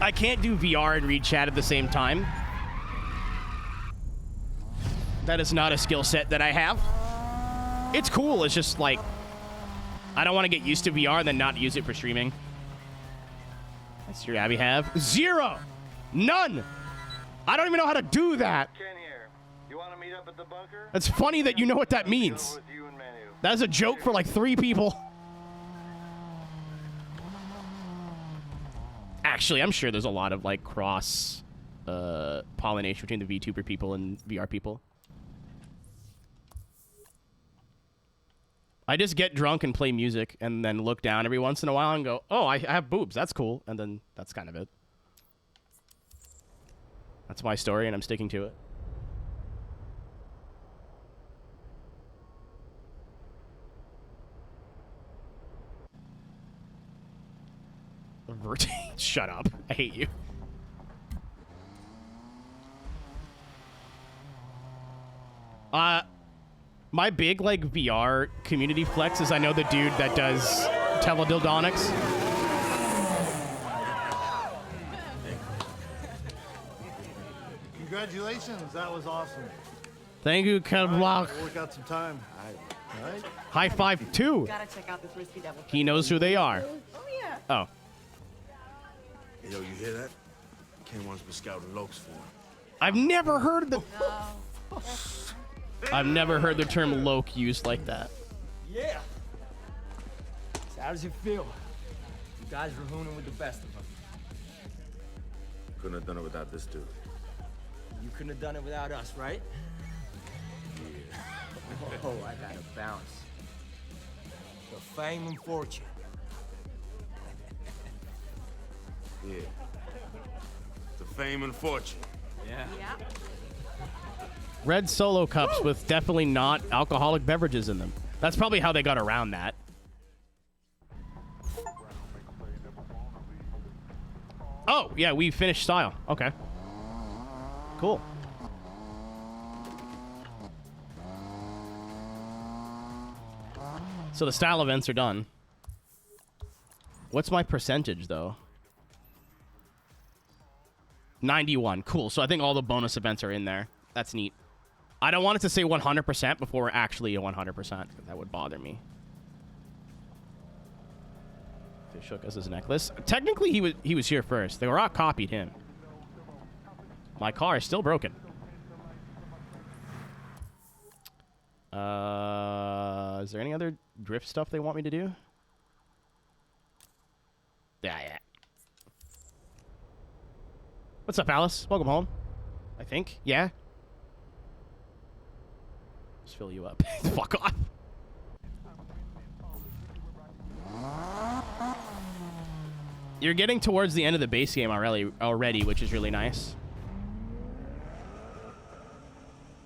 I can't do VR and read chat at the same time. That is not a skill set that I have. It's cool, it's just like I don't want to get used to VR and then not use it for streaming. That's your Abby have. 0! None! I don't even know how to do that. Ken here. You want to meet up at the bunker? It's funny that you know what that means. That's a joke for like 3 people. Actually, I'm sure there's a lot of like cross pollination between the VTuber people and VR people. I just get drunk and play music and then look down every once in a while and go, oh, I have boobs. That's cool. And then that's kind of it. That's my story, and I'm sticking to it. Shut up. I hate you. My big, like, VR community flex is I know the dude that does teledildonics. Congratulations, that was awesome. Thank you, Ken Block. We'll work out some time. All right. High five, too. Gotta check out this Risky Devil. He knows who they are. Oh, yeah. Oh. Hey, yo, you hear that? Ken wants me scouting Lokes for him. I've never heard the... I've never heard the term Loke used like that. Yeah. So how does it feel? You guys were hooning with the best of them. Couldn't have done it without this dude. You couldn't have done it without us, right? Yeah. Oh, I gotta bounce. The fame and fortune. Yeah. The fame and fortune. Yeah. Red Solo cups with definitely not alcoholic beverages in them. That's probably how they got around that. Oh, yeah, we finished style. Okay. Cool. So the style events are done. What's my percentage, though? 91. Cool. So I think all the bonus events are in there. That's neat. I don't want it to say 100% before we're actually at 100%. That would bother me. Fish shook us his necklace. Technically, he was here first. The Rock copied him. My car is still broken. Is there any other drift stuff they want me to do? Yeah. What's up, Alice? Welcome home. I think. Yeah. Just fill you up. Fuck off. You're getting towards the end of the base game already, which is really nice.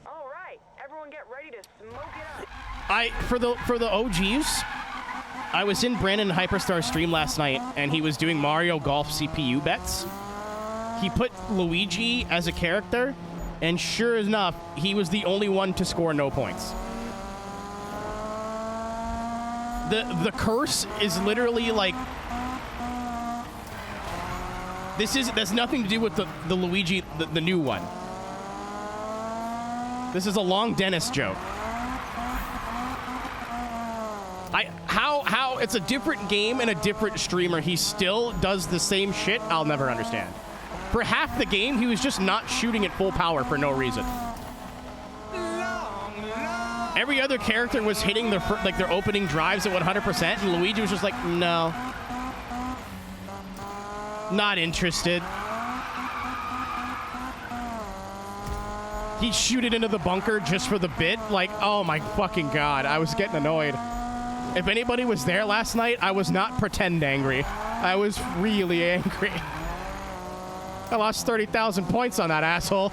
All right, everyone get ready to smoke it up. For the OGs, I was in Brandon Hyperstar's stream last night, and he was doing Mario Golf CPU bets. He put Luigi as a character, and sure enough, he was the only one to score no points. The curse is literally like... That's nothing to do with the Luigi, the new one. This is a long Dennis joke. How it's a different game and a different streamer, he still does the same shit, I'll never understand. For half the game, he was just not shooting at full power for no reason. Every other character was hitting their opening drives at 100%, and Luigi was just like, no. Not interested. He'd shoot it into the bunker just for the bit. Like, oh my fucking God. I was getting annoyed. If anybody was there last night, I was not pretend angry. I was really angry. I lost 30,000 points on that asshole.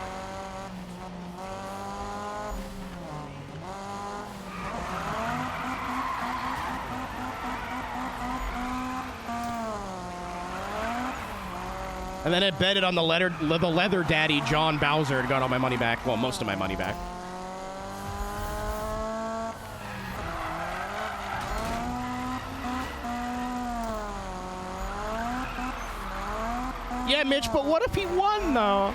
And then I betted on the leather daddy, John Bowser, and got all my money back. Well, most of my money back. Yeah, Mitch, but what if he won, though?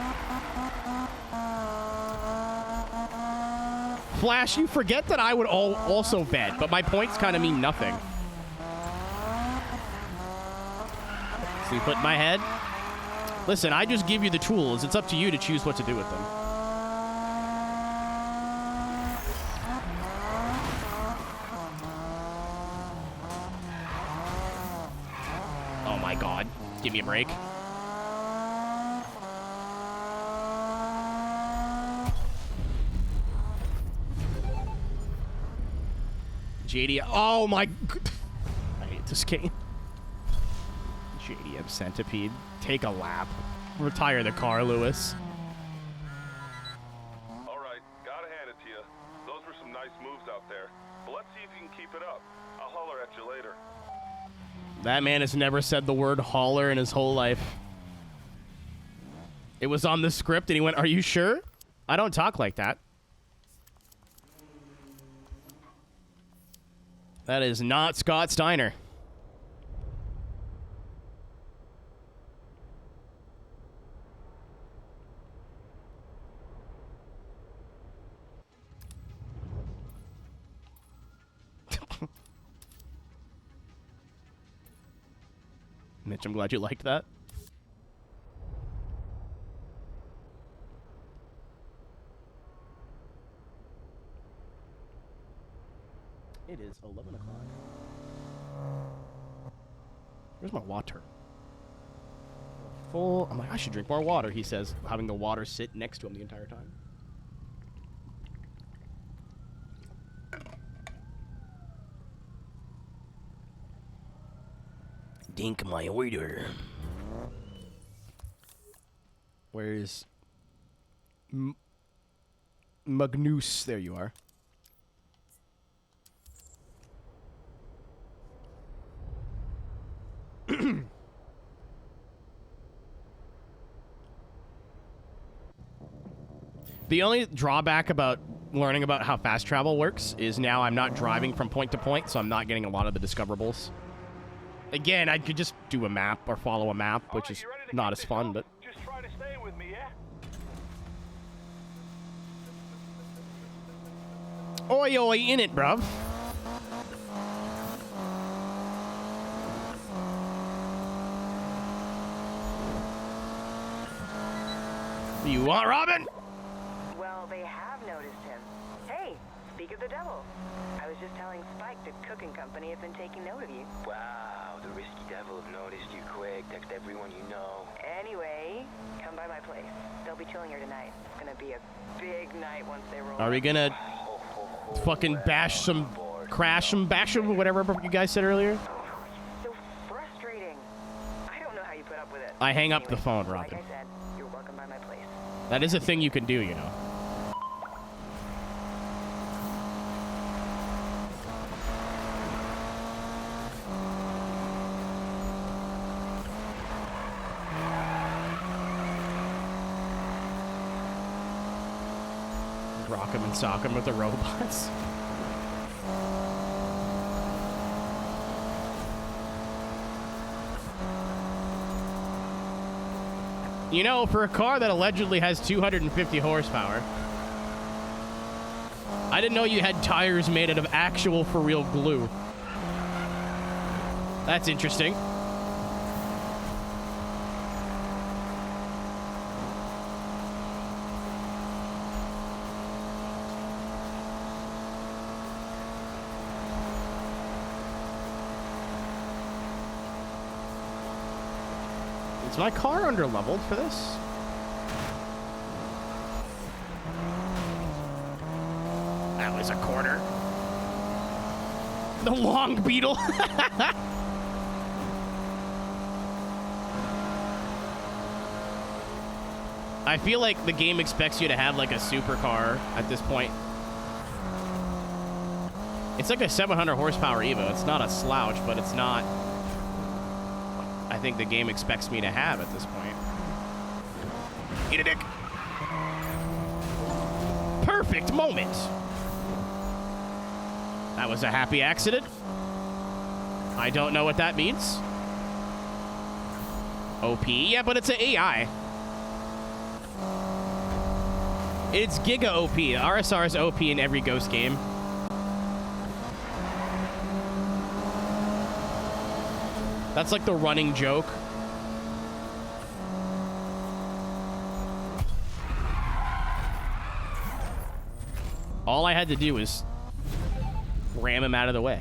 Flash, you forget that I would also bet, but my points kind of mean nothing. So you put in my head? Listen, I just give you the tools. It's up to you to choose what to do with them. Oh my God. Give me a break. JD. Oh my. I hate this game. JDM Centipede. Take a lap. Retire the car, Lewis. All right, gotta hand it to you. Those were some nice moves out there. But let's see if you can keep it up. I'll holler at you later. That man has never said the word holler in his whole life. It was on the script and he went, "Are you sure?" I don't talk like that. That is not Scott Steiner. Mitch, I'm glad you liked that. It is 11 o'clock. Where's my water? Full. I'm like, I should drink more water, he says, having the water sit next to him the entire time. Dink my order. Where's Magnus? There you are. The only drawback about learning about how fast travel works is now I'm not driving from point to point, so I'm not getting a lot of the discoverables. Again, I could just do a map or follow a map, which is not as fun, but... Just try to stay with me, yeah? Oi, oi, in it, bruv. You want Robin? Well, they have noticed him. Hey, speak of the devil. I was just telling Spike the cooking company have been taking note of you. Wow, the risky devil have noticed you quick. Text everyone you know. Anyway, come by my place. They'll be chilling here tonight. It's gonna be a big night once they roll. Are we gonna fucking bash some, crash some, bash them, whatever you guys said earlier? So frustrating. I don't know how you put up with it. I hang up the phone, Robin. Like I said, you're welcome by my place. That is a thing you can do, you know. Rock him and sock him with the robots. You know, for a car that allegedly has 250 horsepower, I didn't know you had tires made out of actual for real glue. That's interesting. Is my car under leveled for this? was a corner. The long beetle. I feel like the game expects you to have like a supercar at this point. It's like a 700 horsepower Evo. It's not a slouch, but it's not I think the game expects me to have at this point. Eat a dick. Perfect moment. That was a happy accident. I don't know what that means. OP? Yeah, but it's an AI. It's Giga OP. RSR is OP in every Ghost game. That's like the running joke. All I had to do was ram him out of the way.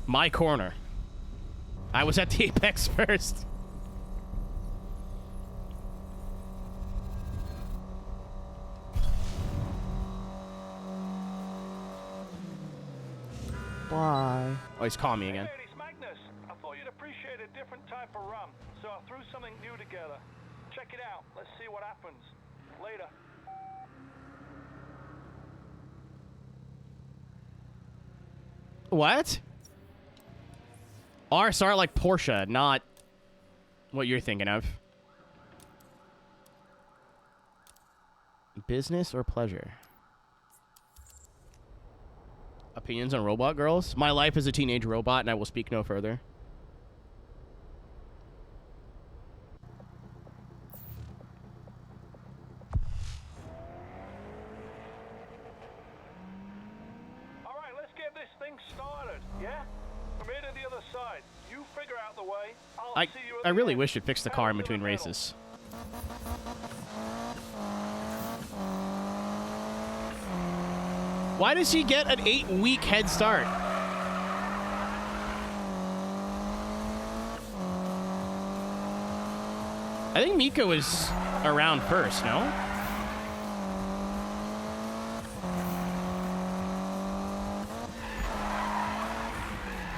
My corner. I was at the apex first. Why? Oh, he's calling me again. Hey, it's Magnus. I thought you'd appreciate a different type of rum, so I threw something new together. Check it out. Let's see what happens. Later. What? RSR like Porsche, not what you're thinking of. Business or pleasure? Opinions on robot girls? My life is a teenage robot, and I will speak no further. All right, let's get this thing started, yeah? From here to the other side. You figure out the way. I'll see you at I the really end. wish it fixed the car in between races. Why does he get an 8-week head start? I think Miko was around first, no?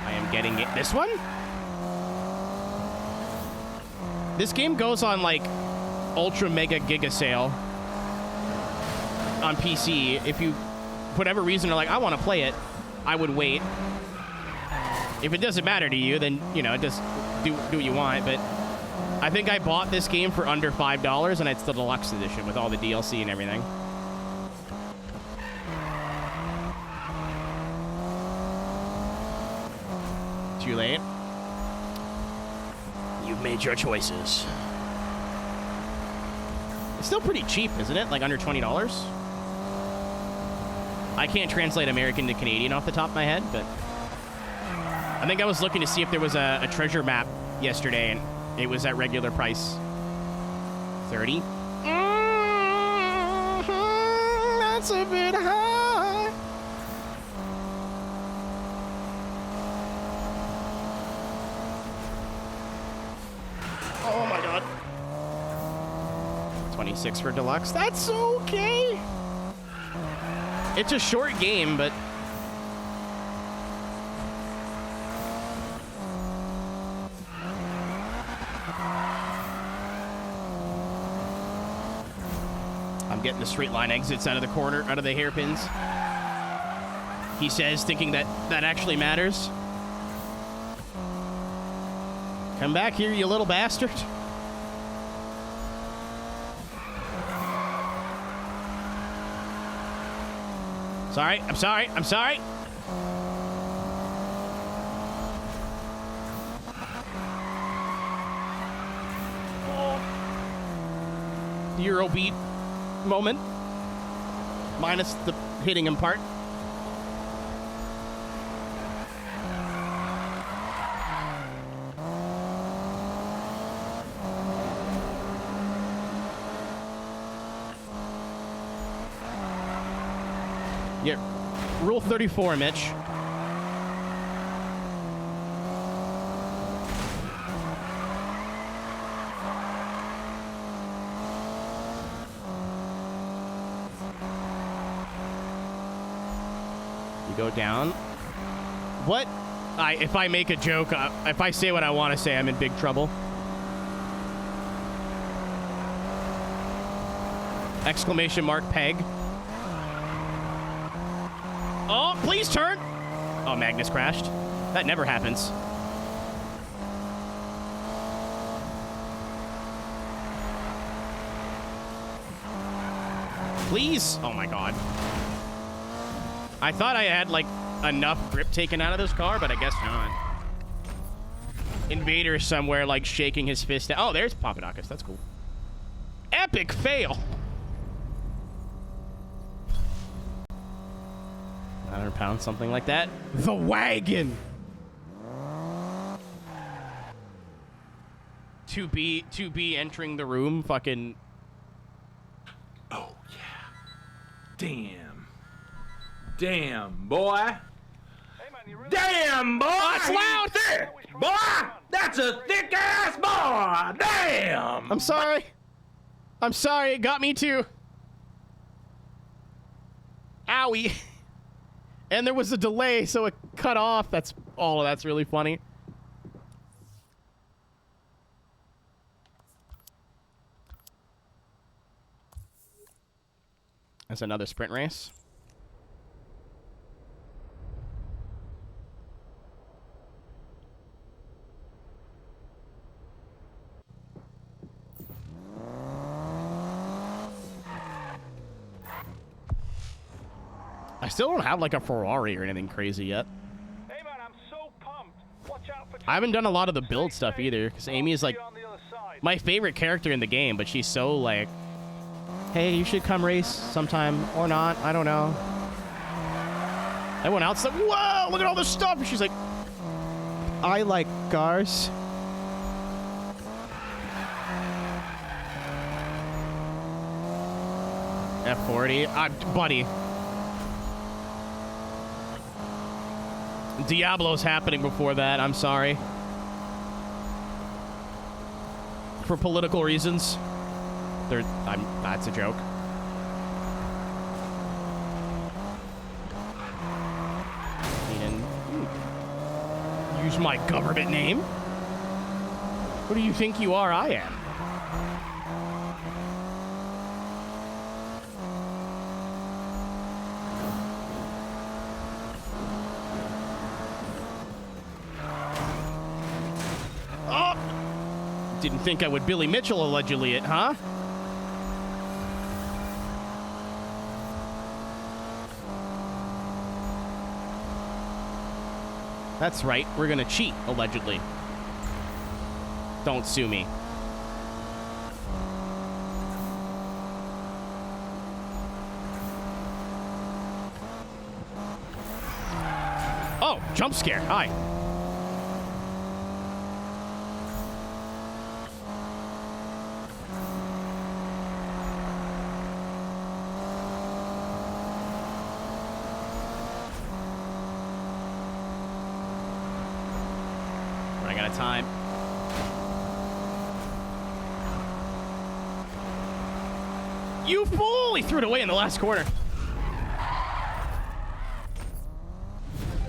I am getting it. This one? This game goes on like ultra mega giga sale on PC. If you, for whatever reason, are like, I want to play it, I would wait. If it doesn't matter to you, then, you know, just do what you want. But I think I bought this game for under $5, and it's the deluxe edition with all the DLC and everything. Too late. You've made your choices. It's still pretty cheap, isn't it? Like under $20? I can't translate American to Canadian off the top of my head, but I think I was looking to see if there was a treasure map yesterday, and it was at regular price. 30? That's a bit high. Oh my god. 26 for deluxe. That's okay. It's a short game, but I'm getting the straight line exits out of the corner, out of the hairpins. He says, thinking that actually matters. Come back here, you little bastard. Sorry, I'm sorry, I'm sorry. Eurobeat moment. Minus the hitting him part. Yeah, rule 34, Mitch. go down. What? If I make a joke, if I say what I want to say, I'm in big trouble. Exclamation mark peg. Oh, please turn. Oh, Magnus crashed. That never happens. Please. Oh my God. I thought I had like enough grip taken out of this car, but I guess not. Invader somewhere like shaking his fist. Oh, there's Papadakis. That's cool. Epic fail. 900 pounds, something like that. The wagon. To be entering the room. Fucking. Oh yeah. Damn, boy. Damn, boy. That's loud. Thick, boy. That's a thick ass boy. Damn. I'm sorry. I'm sorry. It got me too. Owie. And there was a delay, so it cut off. That's all. That's really funny. That's another sprint race. I still don't have like a Ferrari or anything crazy yet. Hey man, I'm so pumped. Watch out for I haven't done a lot of the build stuff either, because Amy is like my favorite character in the game, but she's so like, hey, you should come race sometime or not. I don't know. Everyone else is like, whoa, look at all this stuff. And she's like, I like cars. F40. Buddy. Diablo's happening before that. I'm sorry. For political reasons. That's a joke. Use my government name? Who do you think you are? I am. Oh! Didn't think I would Billy Mitchell allegedly it, huh? That's right, we're gonna cheat, allegedly. Don't sue me. Oh, jump scare, hi. Time. You fool! He threw it away in the last corner.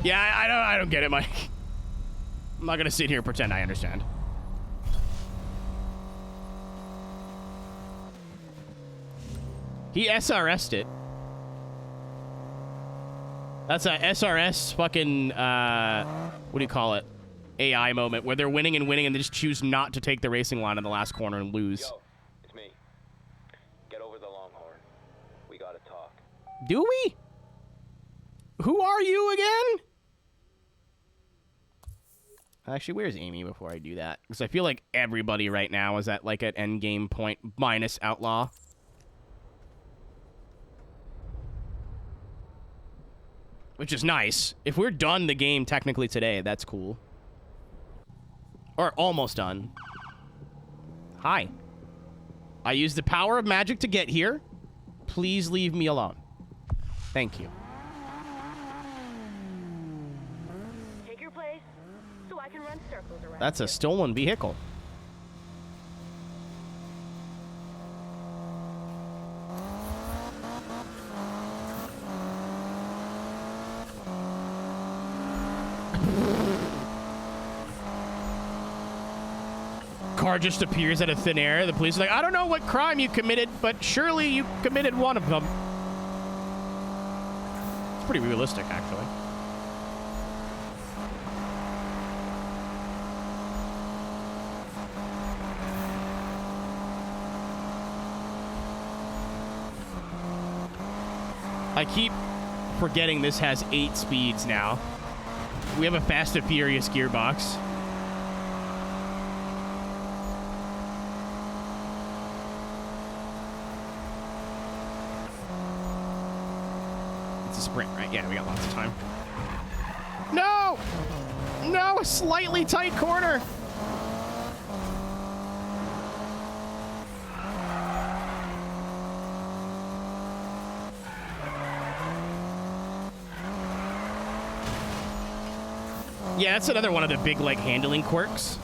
Yeah, I don't get it, Mike. I'm not gonna sit here and pretend I understand. He SRS'd it. That's a SRS fucking what do you call it? AI moment where they're winning and winning and they just choose not to take the racing line in the last corner and lose. Yo, it's me. Get over the Longhorn. We gotta talk. Do we? Who are you again? Actually, where's Amy before I do that? Because I feel like everybody right now is at like an end game point minus Outlaw. Which is nice. If we're done the game technically today, that's cool. Or almost done. Hi. I used the power of magic to get here. Please leave me alone. Thank you. Take your place so I can run circles around. That's a stolen vehicle. car just appears out of thin air. The police are like, I don't know what crime you committed, but surely you committed one of them. It's pretty realistic, actually. I keep forgetting this has 8 speeds now. We have a Fast and Furious gearbox. It's a sprint, right? Yeah, we got lots of time. No! No, a slightly tight corner. Yeah, that's another one of the big, like, handling quirks.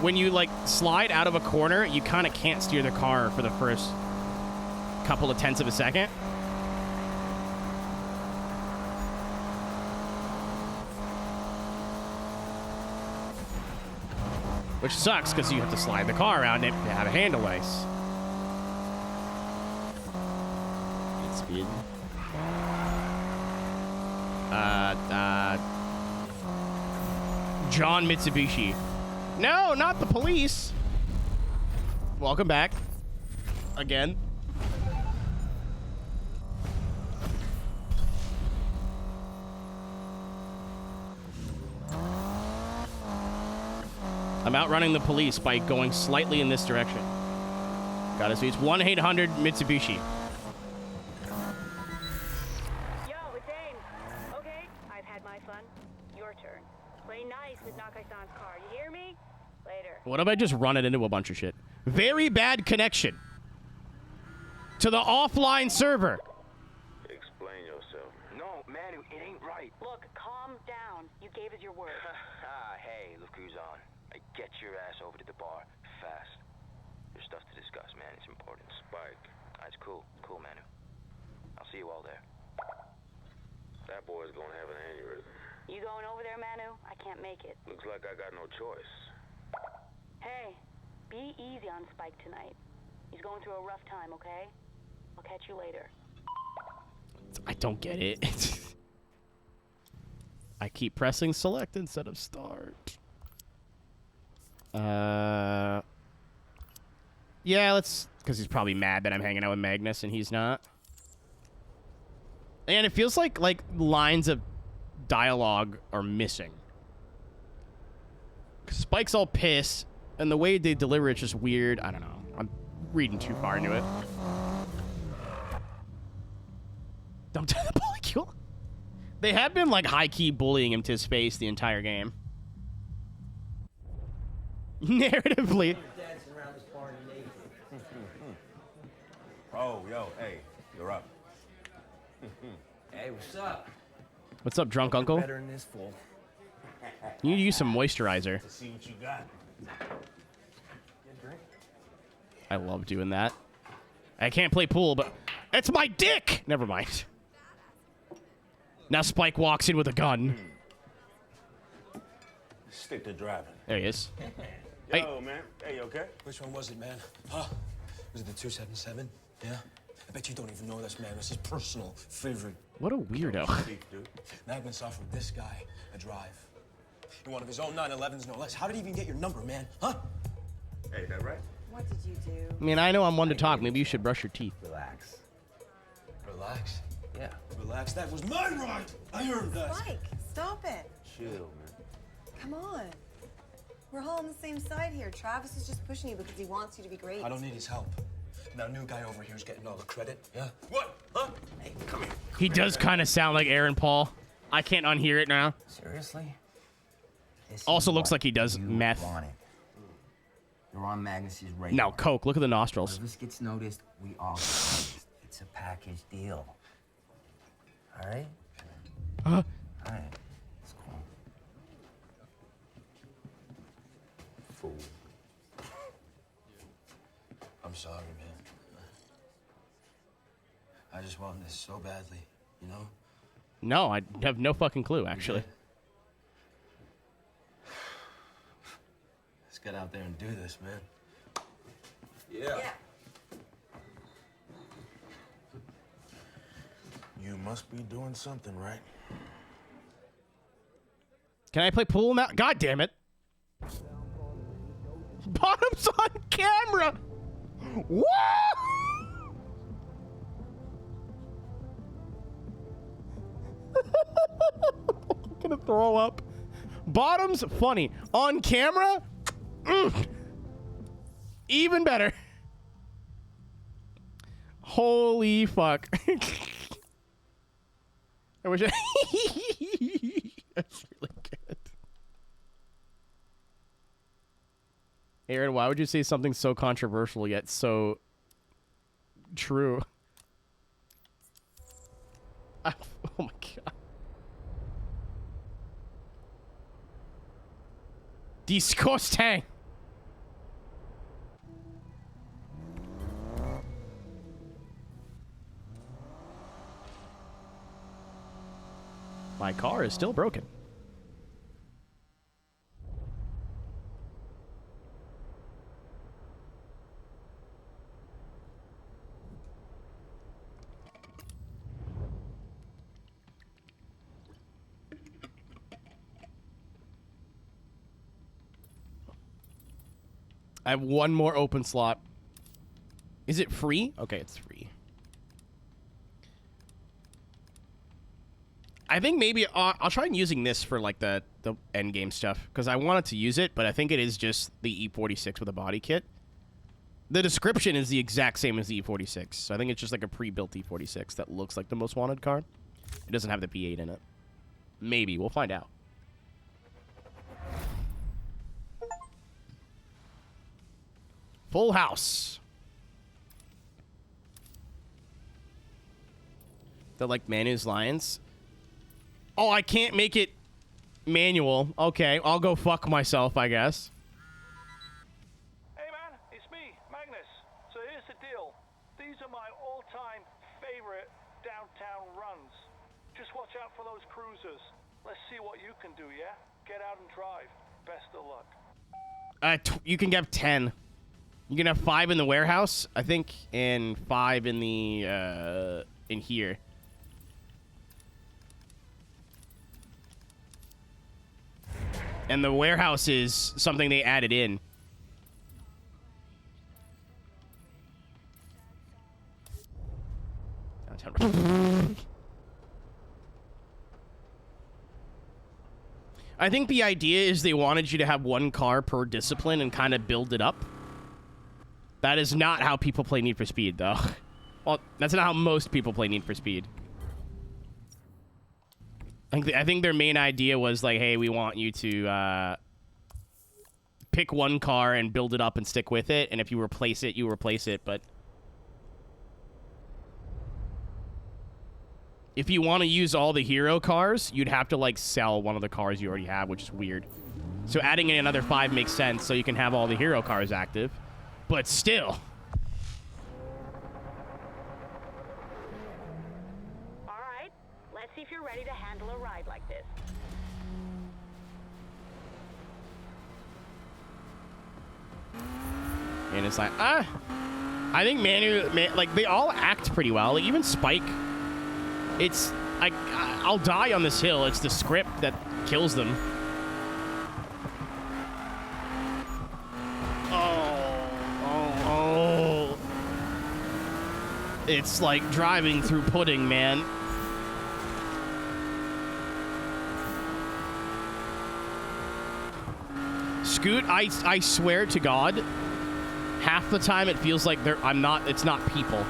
When you, like, slide out of a corner, you kind of can't steer the car for the first couple of tenths of a second. Which sucks, because you have to slide the car around it to have a handle ice. 8 speed. John Mitsubishi. No, not the police. Welcome back. Again. I'm outrunning the police by going slightly in this direction. Got it, so it's 1-800 Mitsubishi. Yo, it's Ames. Okay, I've had my fun. Your turn. Play nice with Nakai-san's car. You hear me? Later. What if I just run it into a bunch of shit? Very bad connection to the offline server. Explain yourself. No, Manu, it ain't right. Look, calm down. You gave us your word. Hey, look who's on. Get your ass over to the bar. Fast. There's stuff to discuss, man. It's important. Spike. It's cool. Cool, Manu. I'll see you all there. That boy's gonna have an aneurysm. You going over there, Manu? I can't make it. Looks like I got no choice. Hey, be easy on Spike tonight. He's going through a rough time, okay? I'll catch you later. I don't get it. I keep pressing select instead of start. Yeah, let's... Because he's probably mad that I'm hanging out with Magnus and he's not. And it feels like lines of dialogue are missing. Spike's all pissed, and the way they deliver it's just weird. I don't know. I'm reading too far into it. Don't tell the molecule. They have been, like, high-key bullying him to his face the entire game. Narratively. Oh, yo, hey, you're up. Hey, what's up? What's up, drunk uncle? Better than this fool. You need to use some moisturizer. Let's see what you got. I love doing that. I can't play pool, but it's my dick! Never mind. Now Spike walks in with a gun. Stick to driving. There he is. Yo, man. Hey, you okay? Which one was it, man? Huh? Was it the 277? Yeah? I bet you don't even know this, man. It's his personal favorite. What a weirdo. Magnus offered this guy a drive. In one of his own 911s, no less. How did he even get your number, man? Huh? Hey, that right? What did you do? I mean, I know I'm one to talk. Maybe you should brush your teeth. Relax. Relax? Yeah. Relax. That was my right. I earned that. Spike, stop it. Chill, man. Come on. We're all on the same side here. Travis is just pushing you because he wants you to be great. I don't need his help. Now, new guy over here is getting all the credit. Yeah? What? Huh? Hey, come here. He does kind of sound like Aaron Paul. I can't unhear it now. Seriously? Also looks like he does meth. You're on Magnus's radar. No, coke. Look at the nostrils. If this gets noticed, we all get noticed. It's a package deal. All right? All right. It's cool. Fool. I'm sorry, man. I just want this so badly, you know? No, I have no fucking clue, actually. This get out there and do this, man. Yeah. You must be doing something right. Can I play pool now? God damn it. Bottoms on camera. Woo! I'm gonna throw up. Bottoms, funny. On camera, even better. Holy fuck. I wish I... That's really good. Aaron, why would you say something so controversial yet so true? Oh my god. Disgusting. My car is still broken. I have one more open slot. Is it free? Okay, it's free. I think maybe I'll try using this for like the end game stuff because I wanted to use it, but I think it is just the E46 with a body kit. The description is the exact same as the E46, so I think it's just like a pre-built E46 that looks like the most wanted car. It doesn't have the P8 in it. Maybe we'll find out. Full house. They're like Manu's Lions. Oh, I can't make it manual. Okay, I'll go fuck myself, I guess. Hey man, it's me, Magnus. So here's the deal. These are my all-time favorite downtown runs. Just watch out for those cruisers. Let's see what you can do, yeah? Get out and drive. Best of luck. You can get 10. You can have 5 in the warehouse, I think, and 5 in the in here. And the warehouse is something they added in. I think the idea is they wanted you to have one car per discipline and kind of build it up. That is not how people play Need for Speed, though. Well, that's not how most people play Need for Speed. I think their main idea was like, hey, we want you to pick one car and build it up and stick with it, and if you replace it, you replace it, but if you want to use all the hero cars, you'd have to, like, sell one of the cars you already have, which is weird. So adding in another 5 makes sense, so you can have all the hero cars active, but still... See if you're ready to handle a ride like this. And it's like, I think Manu, like, they all act pretty well. Like, even Spike, it's, like, I'll die on this hill. It's the script that kills them. Oh. It's like driving through pudding, man. Scoot, I swear to God, half the time it feels like it's not people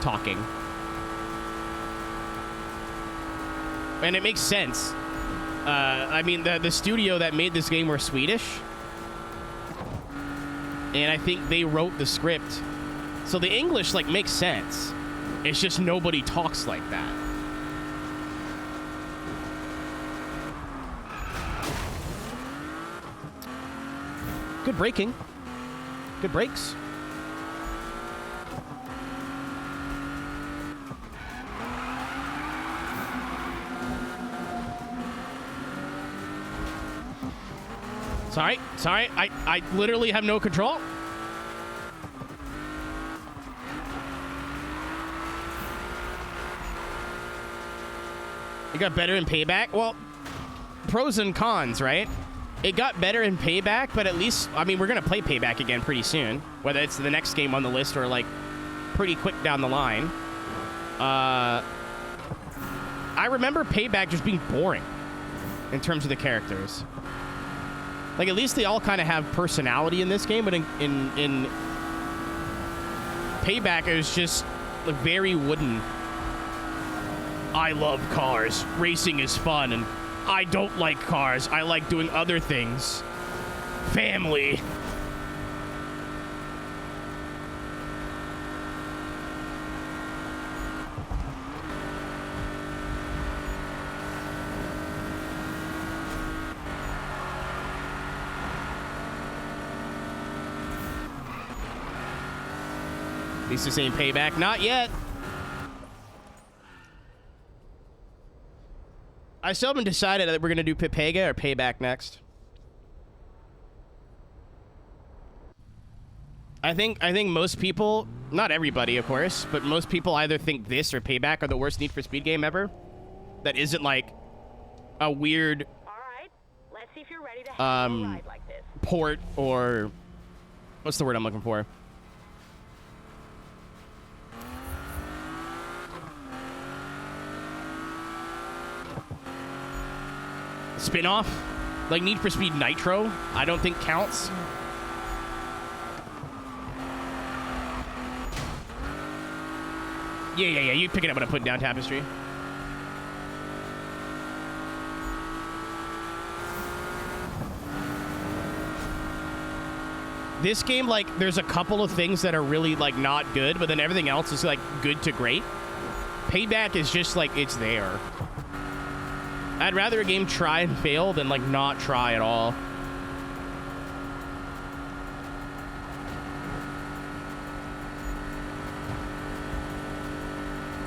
talking. And it makes sense. I mean, the studio that made this game were Swedish. And I think they wrote the script. So the English, like, makes sense. It's just nobody talks like that. Good braking. Good brakes. Sorry. I literally have no control. It got better in Payback. Well, pros and cons, right? It got better in Payback, but at least, I mean, we're going to play Payback again pretty soon. Whether it's the next game on the list or, like, pretty quick down the line. I remember Payback just being boring in terms of the characters. Like, at least they all kind of have personality in this game, but in Payback, it was just like, very wooden. I love cars. Racing is fun, and I don't like cars. I like doing other things. Family. At least this ain't Payback. Not yet. I still haven't decided that we're going to do Pepega or Payback next. I think most people, not everybody, of course, but most people either think this or Payback are the worst Need for Speed game ever. That isn't like a weird Let's see if you're ready to have a ride like this. port or what's the word I'm looking for? Spin-off, like Need for Speed Nitro, I don't think counts. Yeah. You pick it up when I put down Tapestry. This game, like, there's a couple of things that are really, like, not good, but then everything else is, like, good to great. Payback is just, like, it's there. I'd rather a game try and fail than, like, not try at all.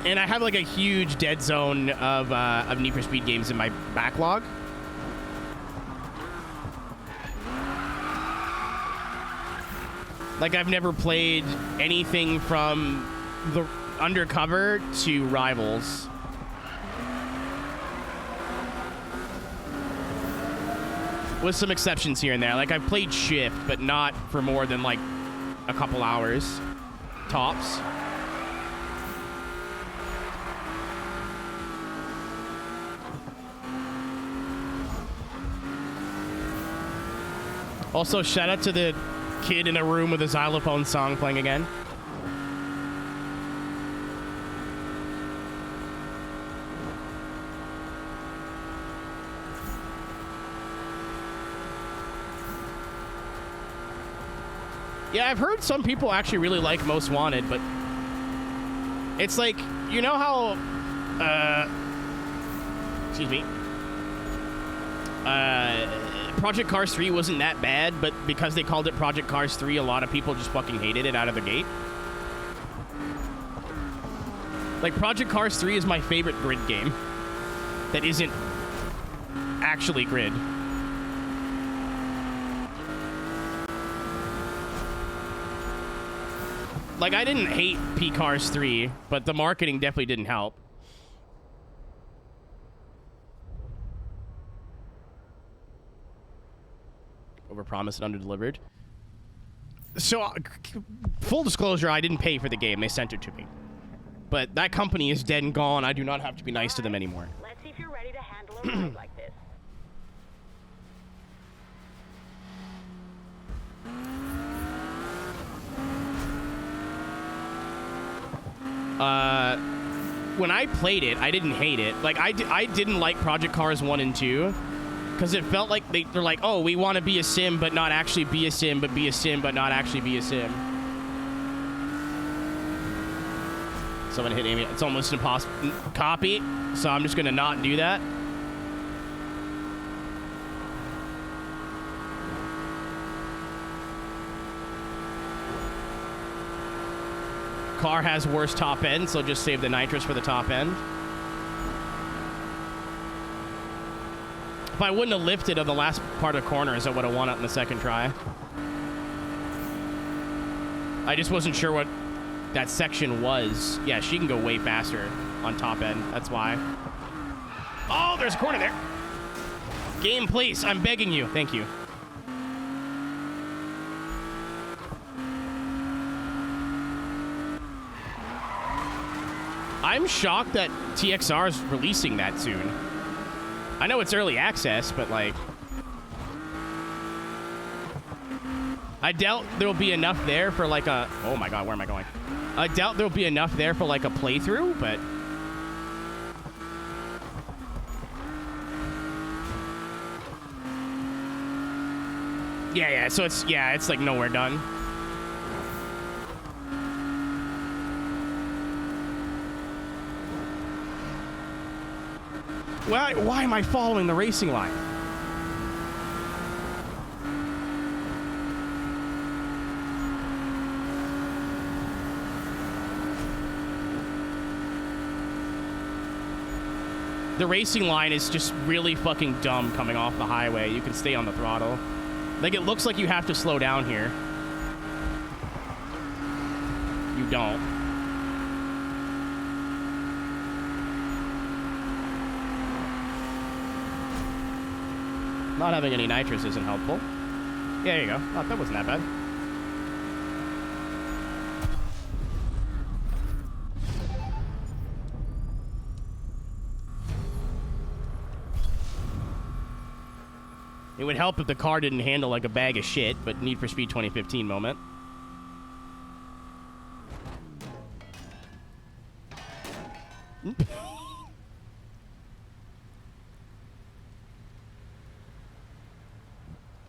And I have, like, a huge dead zone of Need for Speed games in my backlog. Like, I've never played anything from the Undercover to Rivals. With some exceptions here and there. Like, I've played Shift, but not for more than, like, a couple hours. Tops. Also, shout out to the kid in a room with a xylophone song playing again. Yeah, I've heard some people actually really like Most Wanted, but it's like, you know how, excuse me, Project Cars 3 wasn't that bad, but because they called it Project Cars 3, a lot of people just fucking hated it out of the gate. Like, Project Cars 3 is my favorite grid game that isn't actually grid. Like, I didn't hate P-Cars 3, but the marketing definitely didn't help. Overpromised and underdelivered. So, full disclosure, I didn't pay for the game. They sent it to me. But that company is dead and gone. I do not have to be nice to them anymore. Let's see if you're ready to handle a ride like this. When I played it, I didn't hate it. Like, I didn't like Project Cars 1 and 2 because it felt like they're like, oh, we want to be a sim but not actually be a sim, but be a sim but not actually be a sim. Someone hit Amy. It's almost impossible. Copy. So I'm just going to not do that. Car has worse top end, so just save the nitrous for the top end. If I wouldn't have lifted on the last part of corners, I would have won it in the second try. I just wasn't sure what that section was. Yeah, she can go way faster on top end. That's why. Oh, there's a corner there. Game, please. I'm begging you. Thank you. I'm shocked that TXR is releasing that soon. I know it's early access, but like... I doubt there'll be enough there for like a... Oh my god, where am I going? I doubt there'll be enough there for like a playthrough, but... Yeah, so it's like nowhere done. Why am I following the racing line? The racing line is just really fucking dumb coming off the highway. You can stay on the throttle. Like, it looks like you have to slow down here. You don't. Not having any nitrous isn't helpful. Yeah, there you go. Oh, that wasn't that bad. It would help if the car didn't handle like a bag of shit, but Need for Speed 2015 moment.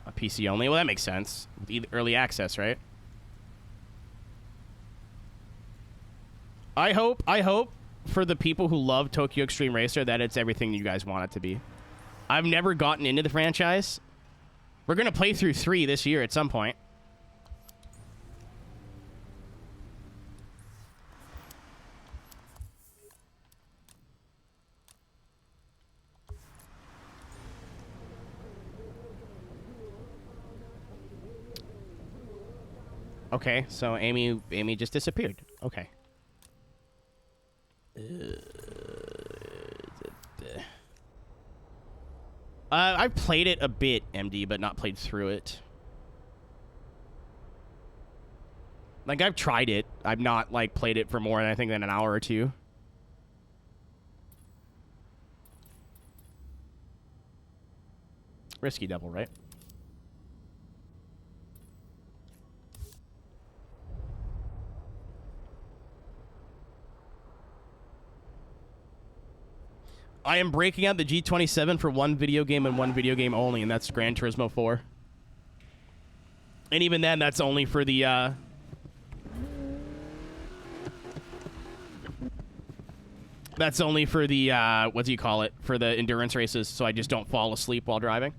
A PC only? Well, that makes sense. With early access, right? I hope for the people who love Tokyo Extreme Racer that it's everything you guys want it to be. I've never gotten into the franchise. We're going to play through 3 this year at some point. Okay, so Amy just disappeared. Okay. I've played it a bit, MD, but not played through it. Like, I've tried it. I've not, like, played it for more than, I think, than an hour or two. Risky Devil, right? I am breaking out the G27 for one video game and one video game only, and that's Gran Turismo 4. And even then, that's only for the, That's only for the, what do you call it? For the endurance races, so I just don't fall asleep while driving.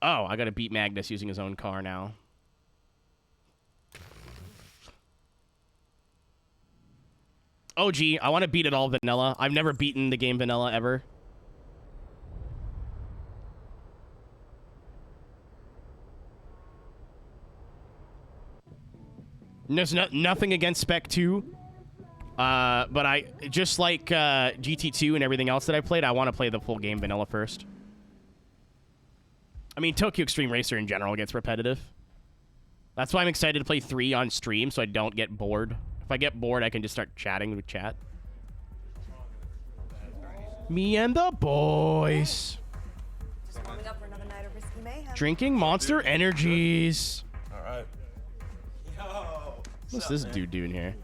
Oh, I gotta beat Magnus using his own car now. Oh, gee, I want to beat it all vanilla. I've never beaten the game vanilla ever. There's nothing against Spec 2. But I, just like GT2 and everything else that I played, I want to play the full game vanilla first. I mean, Tokyo Extreme Racer in general gets repetitive. That's why I'm excited to play 3 on stream so I don't get bored. If I get bored, I can just start chatting with chat. Me and the boys. Just warming up for another night of risky mayhem. Drinking Monster Energies. All right. Yo. What's this dude doing here?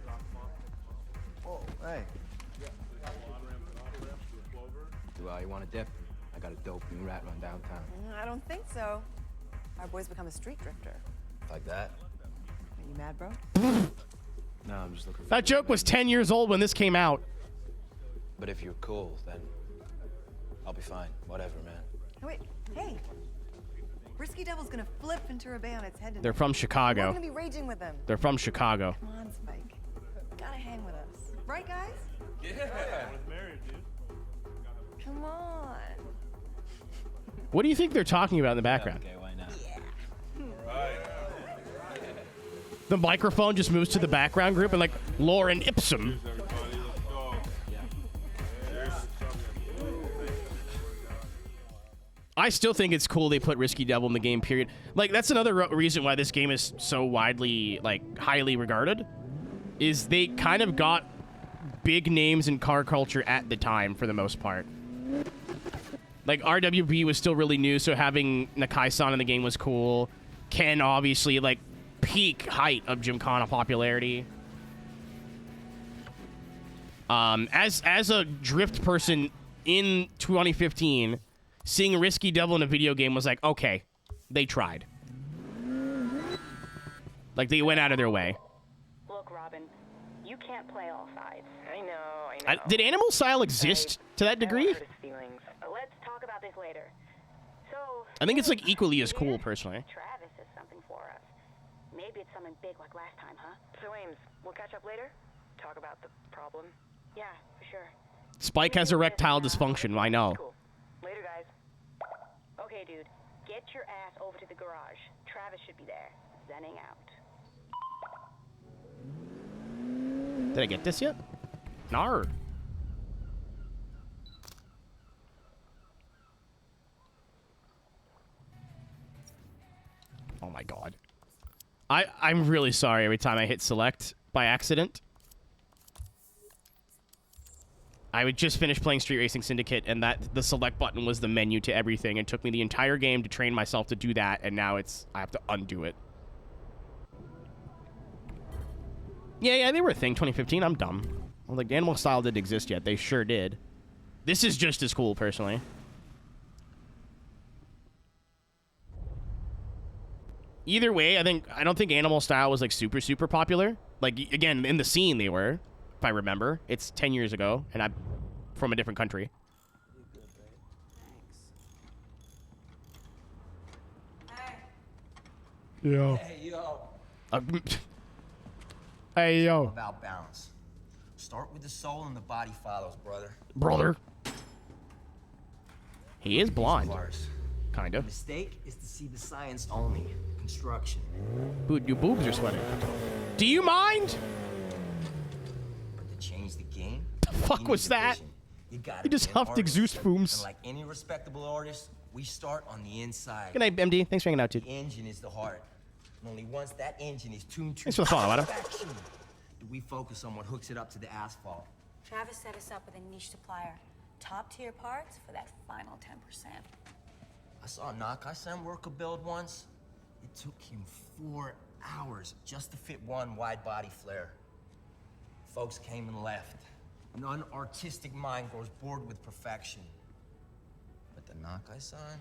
Oh, hey. You want a dip? I got a dope new rat run downtown. I don't think so. Our boy's become a street drifter. Like that? Are you mad, bro? No, I'm just looking for... That joke was 10 years old when this came out. But if you're cool, then I'll be fine. Whatever, man. Oh, wait, hey. Risky Devil's gonna flip Ventura Bay on its head tonight. They're from Chicago. We're gonna be raging with them. They're from Chicago. Come on, Spike. Gotta hang with us. Right, guys? Yeah. Married, dude. Come on. What do you think they're talking about in the background? Okay, why not? The microphone just moves to the background group and like Lauren Ipsum. I still think it's cool they put Risky Devil in the game, period. Like, that's another reason why this game is so widely, like, highly regarded, is they kind of got big names in car culture at the time, for the most part. Like, RWB was still really new, so having Nakai-san in the game was cool. Ken, obviously, like, peak height of Gymkhana popularity. As a drift person in 2015... seeing Risky Devil in a video game was like, okay, they tried. Like, they went out of their way. Look, Robin, you can't play all sides. I know. Did Animal Style exist to that degree? Let's talk about this later. So, I think it's, like, equally as cool, personally. Travis has something for us. Maybe it's something big like last time, huh? So, Ames, we'll catch up later? Talk about the problem? Yeah, for sure. Spike has erectile dysfunction, I know. Later, guys. Okay, dude. Get your ass over to the garage. Travis should be there. Zenning out. Did I get this yet? Nar. Oh my god. I'm really sorry every time I hit select by accident. I would just finish playing Street Racing Syndicate, and the select button was the menu to everything. It took me the entire game to train myself to do that, and now I have to undo it. Yeah, they were a thing, 2015. I'm dumb. Well, like, Animal Style didn't exist yet. They sure did. This is just as cool, personally. Either way, I don't think Animal Style was, like, super, super popular. Like, again, in the scene they were. If I remember. It's 10 years ago, and I'm from a different country. Yo. Hey, yo. Hey, yo. About balance. Start with the soul and the body follows, Brother. He is blonde. Kind The of. mistake is to see the science only. Construction. Dude, your boobs are sweating. Do you mind? But to change the game, The fuck was that? you gotta He just be an huffed artist. exhaust fumes. And like any respectable artist, we start on the inside. Good night, MD. Thanks for hanging out, dude. The engine is the heart. And only once that engine is tuned to Thanks for the follow, Adam. perfection, do we focus on what hooks it up to the asphalt. Travis set us up with a niche supplier. Top tier parts for that final 10%. I saw Nakai-san work a build once. It took him 4 hours just to fit one wide body flare. Folks came and left. An unartistic mind grows bored with perfection. But the Nakai-san,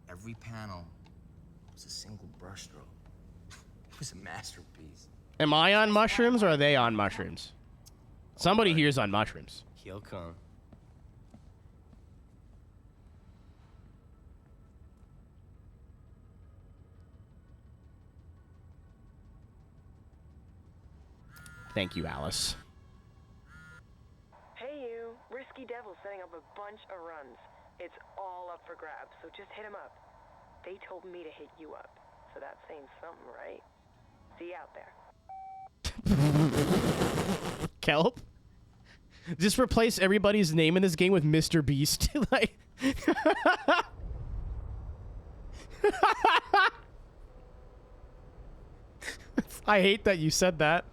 every panel was a single brushstroke. It was a masterpiece. Am I on mushrooms or are they on mushrooms? Somebody here's on mushrooms. He'll come. Thank you, Alice. Hey, you. Risky Devil's setting up a bunch of runs. It's all up for grabs, so just hit him up. They told me to hit you up, so that's saying something, right? See you out there. Kelp? Just replace everybody's name in this game with Mr. Beast. Like... I hate that you said that.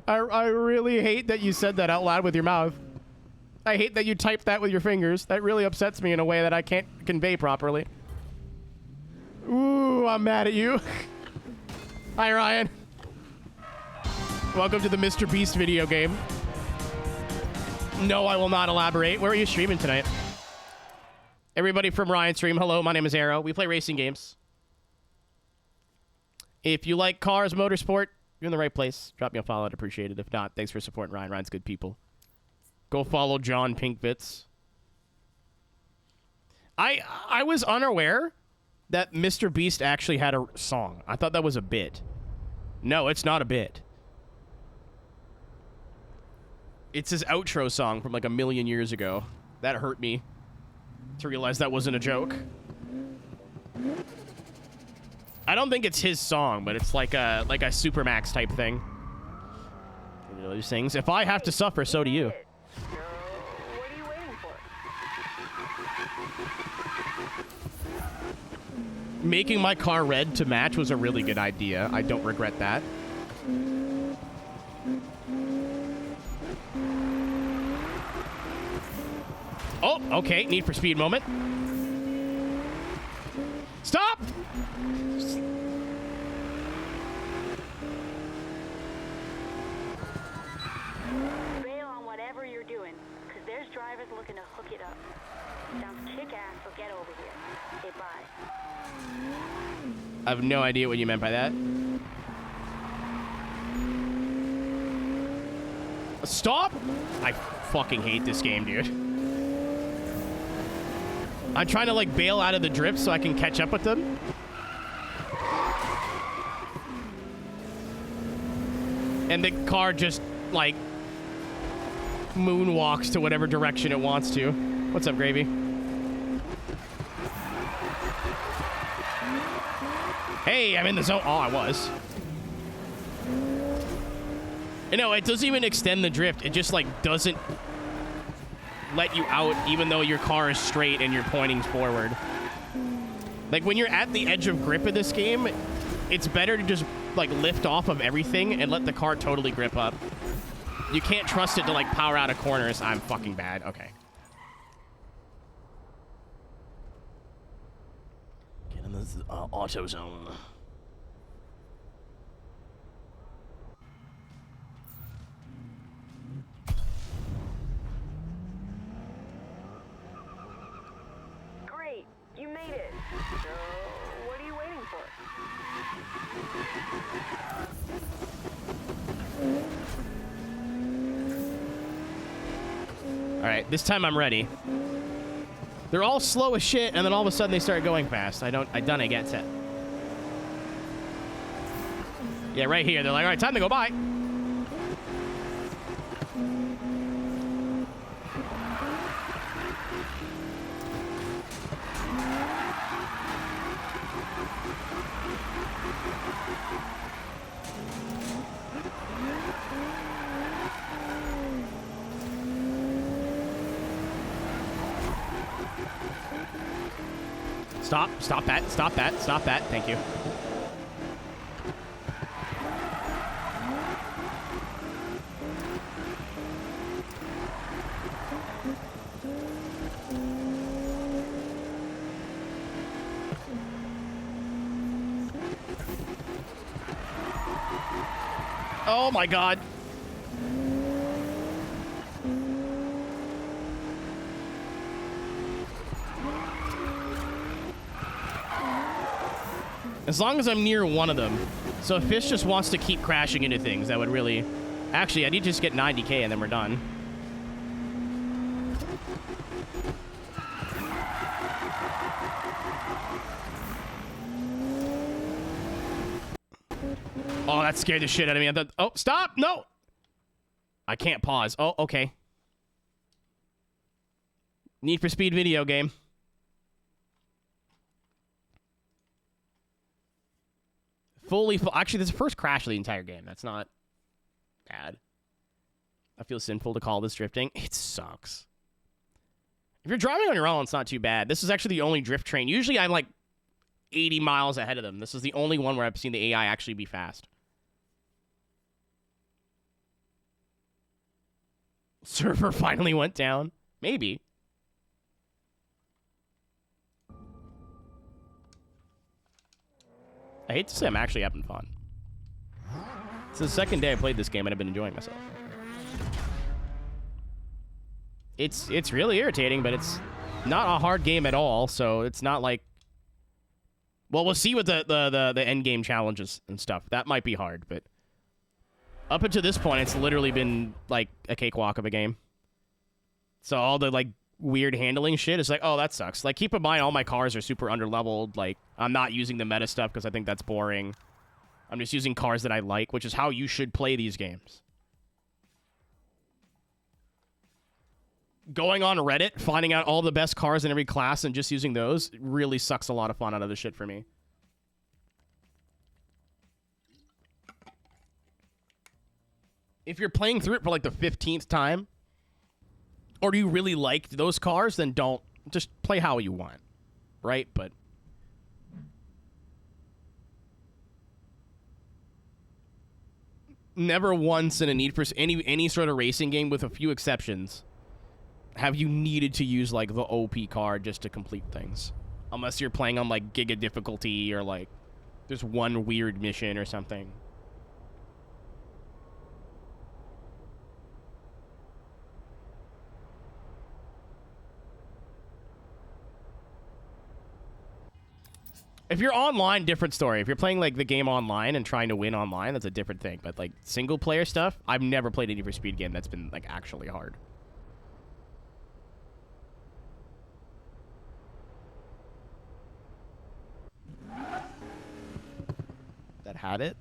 I really hate that you said that out loud with your mouth. I hate that you typed that with your fingers. That really upsets me in a way that I can't convey properly. Ooh, I'm mad at you. Hi, Ryan. Welcome to the Mr. Beast video game. No, I will not elaborate. Where are you streaming tonight? Everybody from Ryan Stream, hello, my name is Arrow. We play racing games. If you like cars, motorsport, you're in the right place. Drop me a follow, I'd appreciate it. If not, thanks for supporting Ryan. Ryan's good people. Go follow John Pinkbits. I was unaware that Mr. Beast actually had a song. I thought that was a bit. No, it's not a bit. It's his outro song from like a million years ago. That hurt me to realize that wasn't a joke. I don't think it's his song, but it's like a Supermax type thing. You know, these things. If I have to suffer, so do you. What are you waiting for? Making my car red to match was a really good idea. I don't regret that. Oh, okay. Need for Speed moment. Stop! Bail on whatever you're doing, because there's drivers looking to hook it up. Sounds kick-ass, so get over here. Say bye. I have no idea what you meant by that. Stop! I fucking hate this game, dude. I'm trying to, like, bail out of the drift so I can catch up with them. And the car just, like, moonwalks to whatever direction it wants to. What's up, Gravy? Hey, I'm in the zone. Oh, I was. You know, it doesn't even extend the drift. It just, like, doesn't let you out even though your car is straight and you're pointing forward. Like, when you're at the edge of grip of this game, it's better to just, like, lift off of everything and let the car totally grip up. You can't trust it to, like, power out of corners. I'm fucking bad. Okay. Get in this auto zone. Great, you made it. So, what are you waiting for? All right, this time I'm ready. They're all slow as shit, and then all of a sudden they start going fast. I done it gets it. Yeah, right here. They're like, all right, time to go by. Stop that, stop that, stop that. Thank you. Oh my God. As long as I'm near one of them. So if Fish just wants to keep crashing into things, that would really... Actually, I need to just get 90K and then we're done. Oh, that scared the shit out of me. I thought, oh, stop! No! I can't pause. Oh, okay. Need for Speed video game. Actually, this is the first crash of the entire game. That's not bad. I feel sinful to call this drifting. It sucks. If you're driving on your own, it's not too bad. This is actually the only drift train. Usually I'm like 80 miles ahead of them. This is the only one where I've seen the AI actually be fast. Server finally went down. Maybe. I hate to say I'm actually having fun. It's the second day I played this game and I've been enjoying myself. It's really irritating, but it's not a hard game at all, so it's not like... Well, we'll see with the end game challenges and stuff. That might be hard, but... Up until this point, it's literally been, like, a cakewalk of a game. So all the, like, weird handling shit is like, oh, that sucks. Like, keep in mind, all my cars are super underleveled. Like, I'm not using the meta stuff because I think that's boring. I'm just using cars that I like, which is how you should play these games. going on Reddit, finding out all the best cars in every class and just using those really sucks a lot of fun out of the shit for me. If you're playing through it for like the 15th time, or you really liked those cars, then don't. Just play how you want, right? But never once in a Need for any sort of racing game, with a few exceptions, have you needed to use like the OP car just to complete things. Unless you're playing on like Giga difficulty or like there's one weird mission or something. If you're online, different story. If you're playing like the game online and trying to win online, that's a different thing. But like single player stuff, I've never played a Need for Speed game that's been like actually hard. That had it.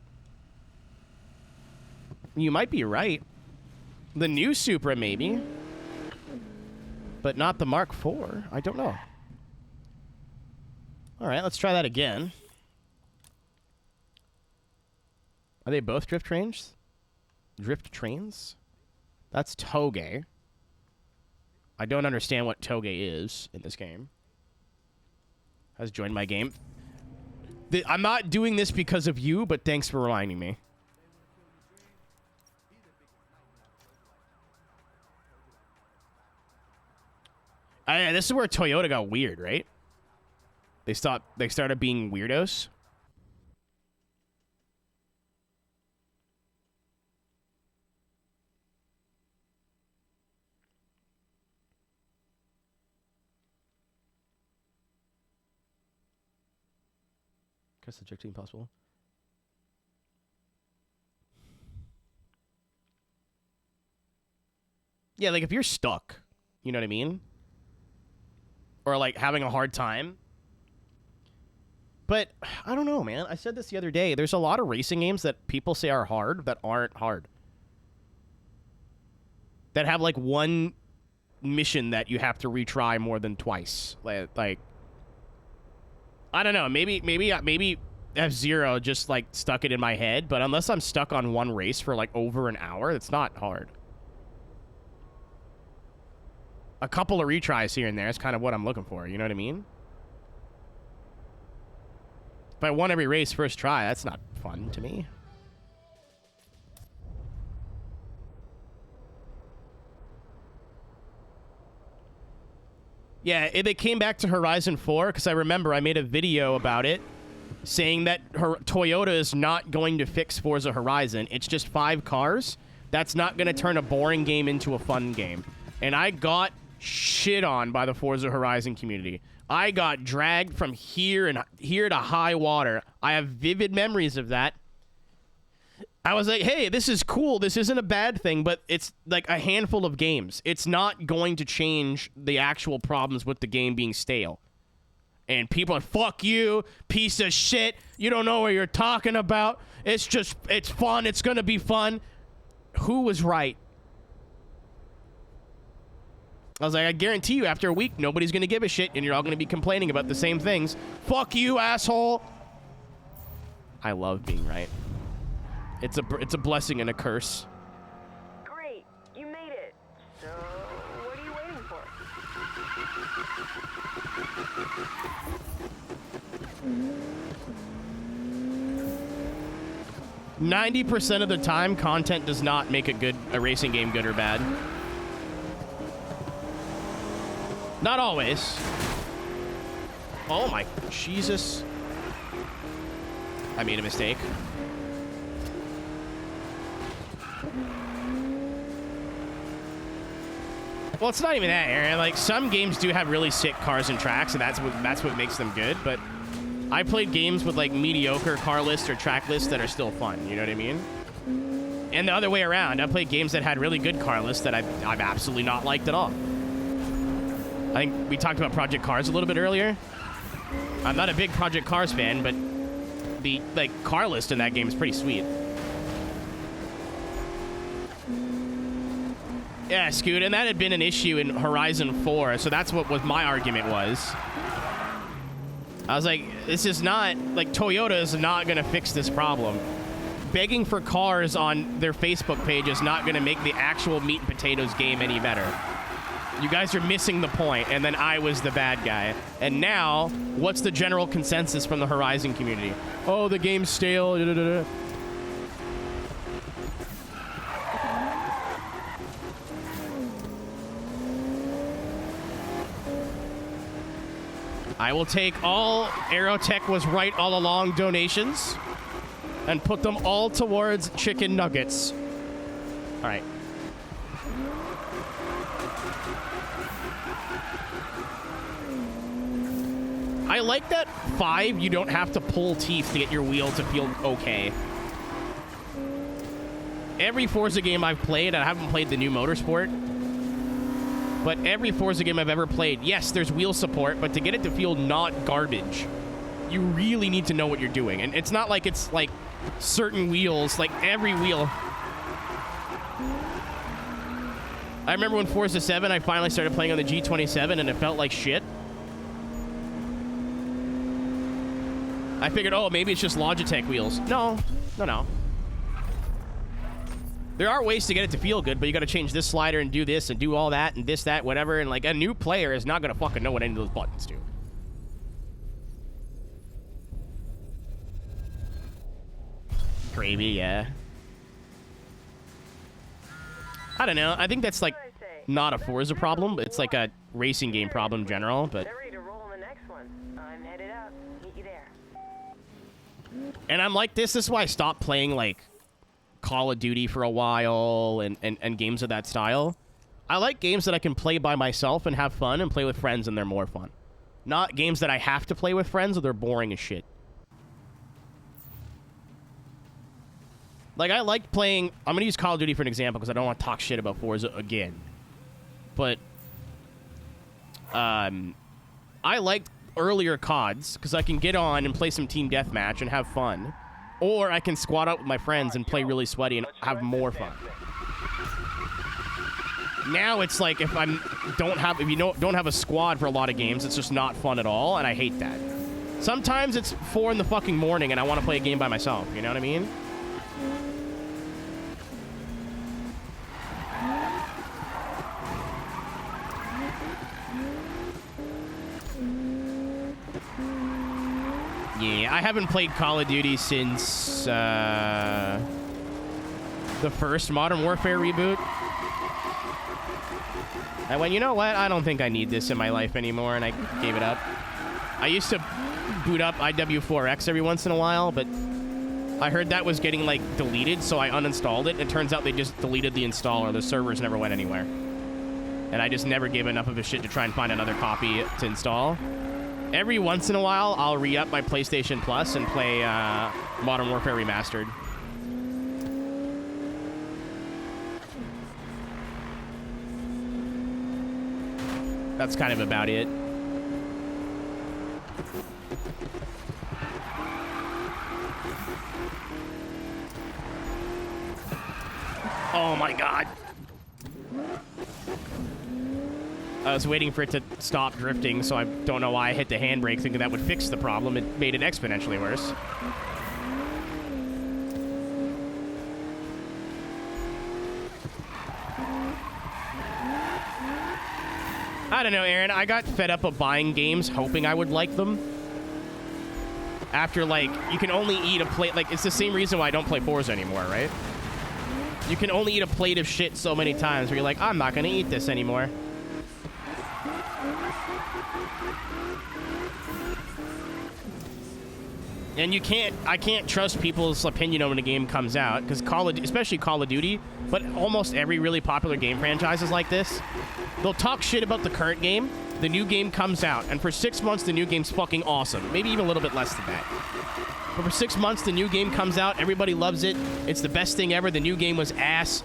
You might be right. The new Supra maybe, but not the Mark IV. I don't know. All right, let's try that again. Are they both drift trains? Drift trains? That's Toge. I don't understand what Toge is in this game. Has joined my game. I'm not doing this because of you, but thanks for reminding me. This is where Toyota got weird, right? They started being weirdos. Guess ejecting possible. Yeah, like if you're stuck, you know what I mean? Or like having a hard time. But I don't know, man. I said this the other day. There's a lot of racing games that people say are hard that aren't hard. That have like one mission that you have to retry more than twice. Like I don't know. Maybe F-Zero just like stuck it in my head. But unless I'm stuck on one race for like over an hour, it's not hard. A couple of retries here and there is kind of what I'm looking for. You know what I mean? If I won every race first try, that's not fun to me. Yeah, they came back to Horizon 4 because I remember I made a video about it saying that Toyota is not going to fix Forza Horizon. It's just 5 cars. That's not going to turn a boring game into a fun game. And I got shit on by the Forza Horizon community. I got dragged from here to high water. I have vivid memories of that. I was like, hey, this is cool. This isn't a bad thing, but it's like a handful of games. It's not going to change the actual problems with the game being stale. And people are, fuck you, piece of shit. You don't know what you're talking about. It's fun. It's going to be fun. Who was right? I was like, I guarantee you after a week, nobody's going to give a shit, and you're all going to be complaining about the same things. Fuck you, asshole. I love being right. It's a blessing and a curse. Great, you made it. So, what are you waiting for? 90% of the time, content does not make a racing game good or bad. Not always. Oh my Jesus. I made a mistake. Well, it's not even that, Aaron. Like, some games do have really sick cars and tracks, and that's what makes them good, but I played games with, like, mediocre car lists or track lists that are still fun, you know what I mean? And the other way around, I played games that had really good car lists that I've absolutely not liked at all. I think we talked about Project Cars a little bit earlier. I'm not a big Project Cars fan, but the car list in that game is pretty sweet. Yeah, Scoot, and that had been an issue in Horizon 4, so that's what my argument was. I was like, this is not, like, Toyota is not going to fix this problem. Begging for cars on their Facebook page is not going to make the actual meat and potatoes game any better. You guys are missing the point, and then I was the bad guy. And now, what's the general consensus from the Horizon community? Oh, the game's stale. Da, da, da, da. I will take all Aeroteq was right all along donations and put them all towards chicken nuggets. All right. I like that 5, you don't have to pull teeth to get your wheel to feel okay. Every Forza game I've played, I haven't played the new Motorsport, but every Forza game I've ever played, yes, there's wheel support, but to get it to feel not garbage, you really need to know what you're doing. And it's not like it's like certain wheels, like every wheel. I remember when Forza 7, I finally started playing on the G27 and it felt like shit. I figured, oh, maybe it's just Logitech wheels. No. There are ways to get it to feel good, but you got to change this slider and do this and do all that and this, that, whatever. And like a new player is not going to fucking know what any of those buttons do. Gravy, yeah. I don't know. I think that's like not a Forza problem. It's like a racing game problem in general, but... And I'm like this. This is why I stopped playing, like, Call of Duty for a while and games of that style. I like games that I can play by myself and have fun and play with friends and they're more fun. Not games that I have to play with friends or they're boring as shit. Like, I like playing... I'm going to use Call of Duty for an example because I don't want to talk shit about Forza again. But, I like earlier CODs because I can get on and play some team deathmatch and have fun, or I can squad up with my friends and play really sweaty and have more fun. Now it's like if you don't have a squad for a lot of games, it's just not fun at all, and I hate that. Sometimes it's 4 in the fucking morning and I want to play a game by myself. You know what I mean? Yeah, I haven't played Call of Duty since the first Modern Warfare reboot. I went, you know what? I don't think I need this in my life anymore, and I gave it up. I used to boot up IW4X every once in a while, but I heard that was getting, like, deleted, so I uninstalled it. It turns out they just deleted the installer. The servers never went anywhere. And I just never gave enough of a shit to try and find another copy to install. Every once in a while, I'll re-up my PlayStation Plus and play Modern Warfare Remastered. That's kind of about it. Oh my god. I was waiting for it to stop drifting, so I don't know why I hit the handbrake thinking that would fix the problem. It made it exponentially worse. I don't know, Aaron. I got fed up of buying games hoping I would like them. After, like, you can only eat a plate. Like, it's the same reason why I don't play Forza anymore, right? You can only eat a plate of shit so many times where you're like, I'm not going to eat this anymore. And I can't trust people's opinion when a game comes out, because especially Call of Duty, but almost every really popular game franchise is like this. They'll talk shit about the current game, the new game comes out, and for 6 months the new game's fucking awesome. Maybe even a little bit less than that. But for 6 months the new game comes out, everybody loves it, it's the best thing ever, the new game was ass.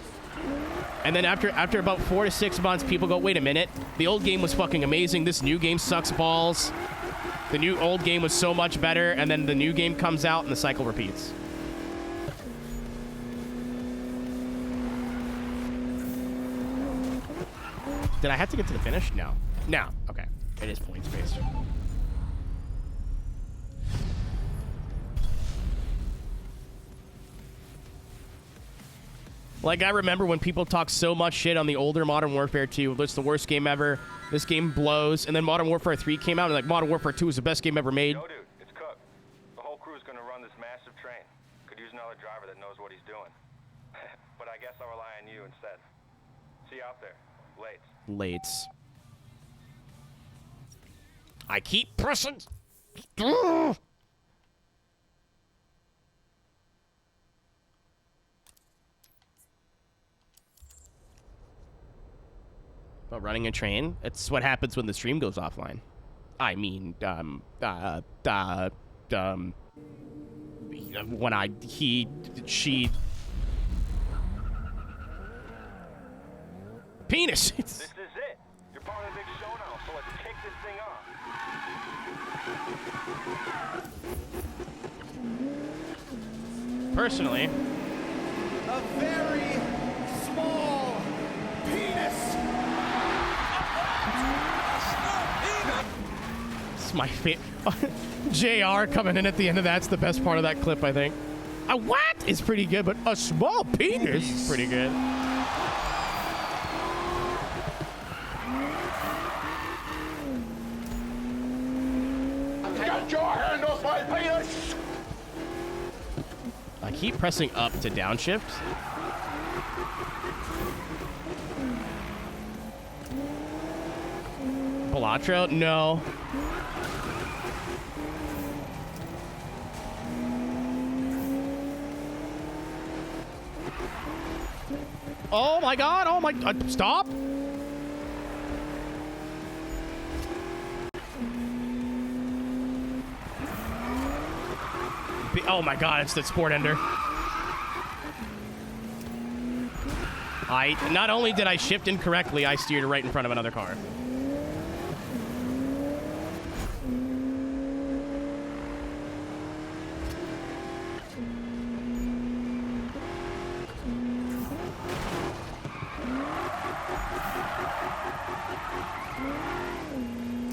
And then after about 4 to 6 months, people go, wait a minute, the old game was fucking amazing, this new game sucks balls. The old game was so much better, and then the new game comes out, and the cycle repeats. Did I have to get to the finish? No. No. Okay. It is points based. Like, I remember when people talk so much shit on the older Modern Warfare 2. It's the worst game ever. This game blows. And then Modern Warfare 3 came out, and like, Modern Warfare 2 is the best game ever made. Yo, dude, it's Cook. The whole crew's gonna run this massive train. Could use another driver that knows what he's doing. But I guess I'll rely on you instead. See you out there. Lates. I keep pressing. About running a train? It's what happens when the stream goes offline. I mean, when she... Penis! This is it. You're part of the big show now, so let's kick this thing off. Personally, A very small penis. it's my favorite. JR coming in at the end of that's the best part of that clip, I think. A what is pretty good, but a small penis is pretty good. Get your hand off my penis! I keep pressing up to downshift. Balatro? No. Oh my god, oh my, stop! Oh my god, it's the sport ender. Not only did I shift incorrectly, I steered right in front of another car.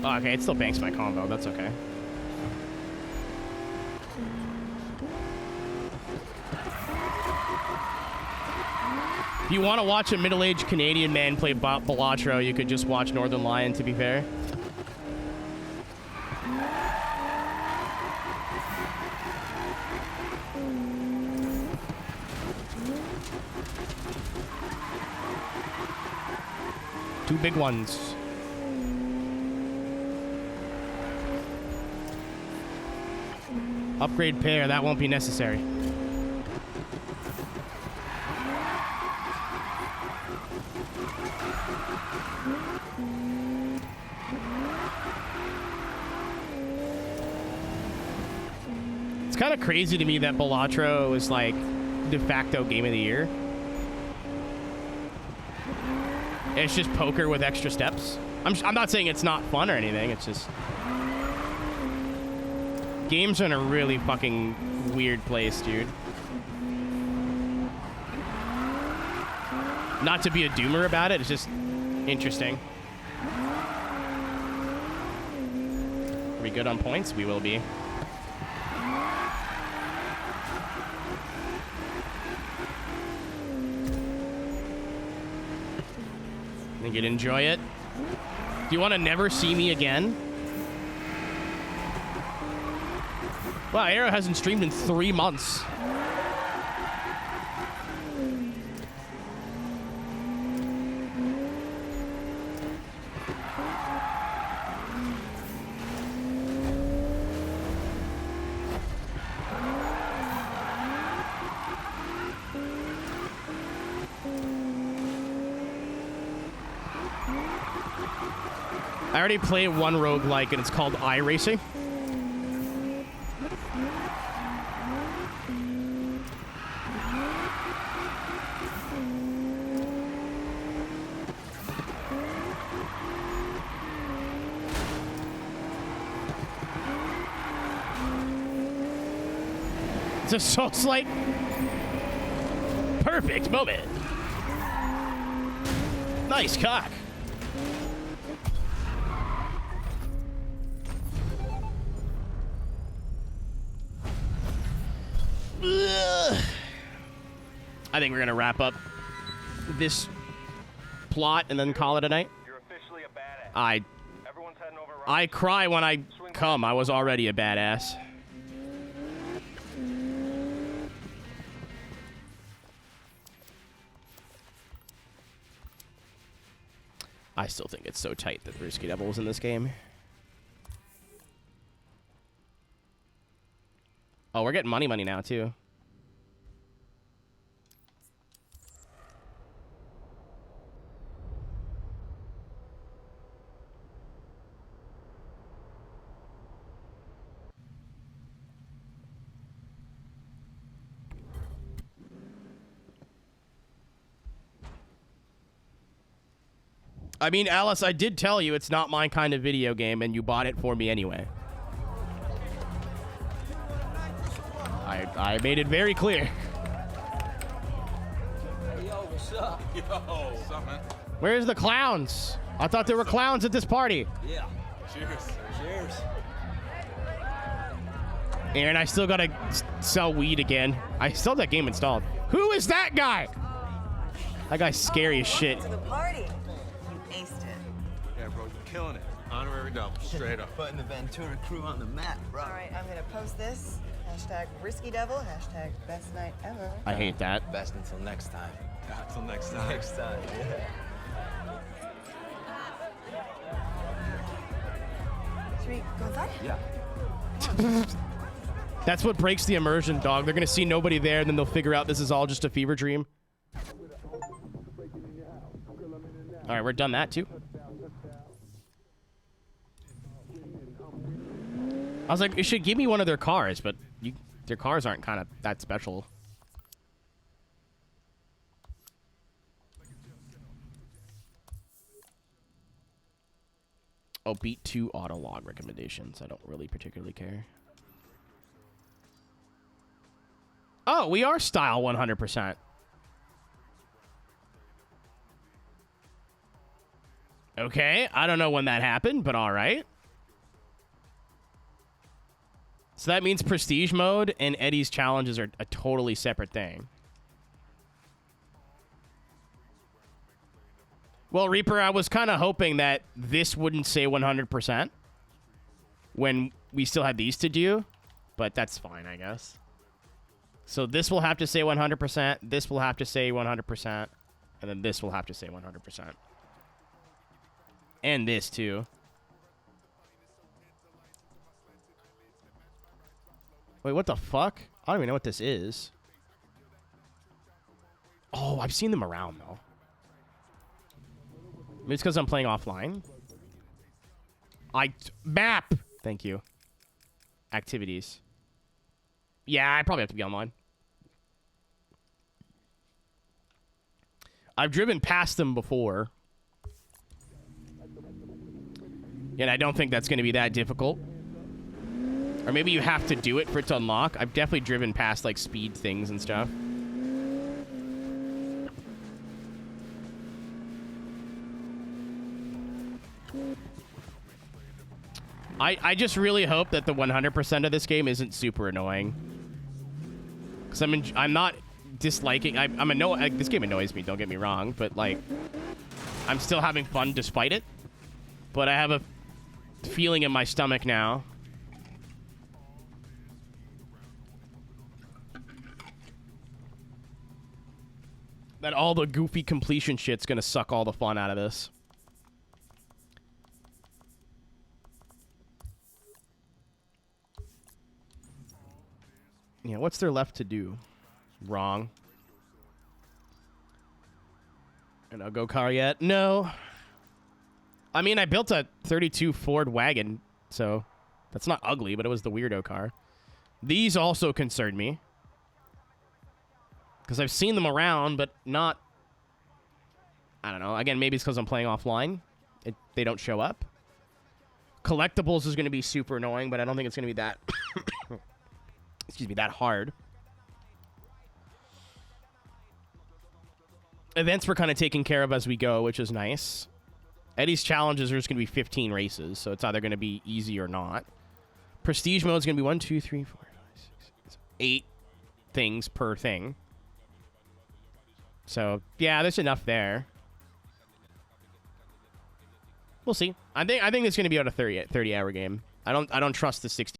Oh, okay, it still banks my combo. That's okay. If you want to watch a middle-aged Canadian man play Balatro, you could just watch Northern Lion, to be fair. Two big ones. Upgrade pair, that won't be necessary. It's kind of crazy to me that Balatro is like de facto game of the year. It's just poker with extra steps. I'm not saying it's not fun or anything. It's just games are in a really fucking weird place, dude. Not to be a doomer about it, it's just interesting. Are we good on points? We will be. Think you'd enjoy it? Do you want to never see me again? Wow, Aero hasn't streamed in 3 months. I already played one roguelike and it's called iRacing. So it's like perfect moment. Nice cock. I think we're going to wrap up this plot and then call it a night. You're officially a badass. Everyone's heading over right. I cry when I come. I was already a badass. I still think it's so tight that Risky Devil was in this game. Oh, we're getting money now, too. I mean, Alice, I did tell you it's not my kind of video game, and you bought it for me anyway. I made it very clear. Hey, yo, what's up? Yo, what's up, man? Where's the clowns? I thought there were clowns at this party. Yeah. Cheers. Cheers. Aaron, I still gotta sell weed again. I still have that game installed. Who is that guy? That guy's scary as shit. To the party. You aced it. Yeah, bro, you're killing it. Honorary double, straight up. Putting the Ventura crew on the map, bro. All right, I'm gonna post this. Hashtag Risky Devil. Hashtag best night ever. I hate that. Best until next time. Until next time. Next time, yeah. Should we go inside? Yeah. That's what breaks the immersion, dog. They're gonna see nobody there, and then they'll figure out this is all just a fever dream. All right, we're done that too. I was like, it should give me one of their cars, but their cars aren't kind of that special. Oh, beat 2 auto log recommendations. I don't really particularly care. Oh, we are style 100%. Okay, I don't know when that happened, but all right. So that means prestige mode and Eddie's challenges are a totally separate thing. Well, Reaper, I was kind of hoping that this wouldn't say 100% when we still had these to do, but that's fine, I guess. So this will have to say 100%, this will have to say 100%, and then this will have to say 100%. And this, too. Wait, what the fuck? I don't even know what this is. Oh, I've seen them around, though. Maybe it's because I'm playing offline. Map! Thank you. Activities. Yeah, I probably have to be online. I've driven past them before. And I don't think that's going to be that difficult. Or maybe you have to do it for it to unlock. I've definitely driven past, like, speed things and stuff. I just really hope that the 100% of this game isn't super annoying. Because I'm not disliking... this game annoys me, don't get me wrong. But, like, I'm still having fun despite it. But I have a feeling in my stomach now. That all the goofy completion shit's gonna suck all the fun out of this. Yeah, what's there left to do? Wrong. And a go car yet? No. I mean, I built a 32 Ford wagon, so that's not ugly, but it was the weirdo car. These also concerned me. Because I've seen them around, but not... I don't know. Again, maybe it's because I'm playing offline. They don't show up. Collectibles is going to be super annoying, but I don't think it's going to be that... excuse me, that hard. Events we're kind of taking care of as we go, which is nice. Eddie's challenges are just going to be 15 races, so it's either going to be easy or not. Prestige mode is going to be 1, 2, 3, 4, 5, 6, 8 things per thing. So yeah, there's enough there. We'll see. I think it's going to be about a 30-hour game. I don't trust the 60.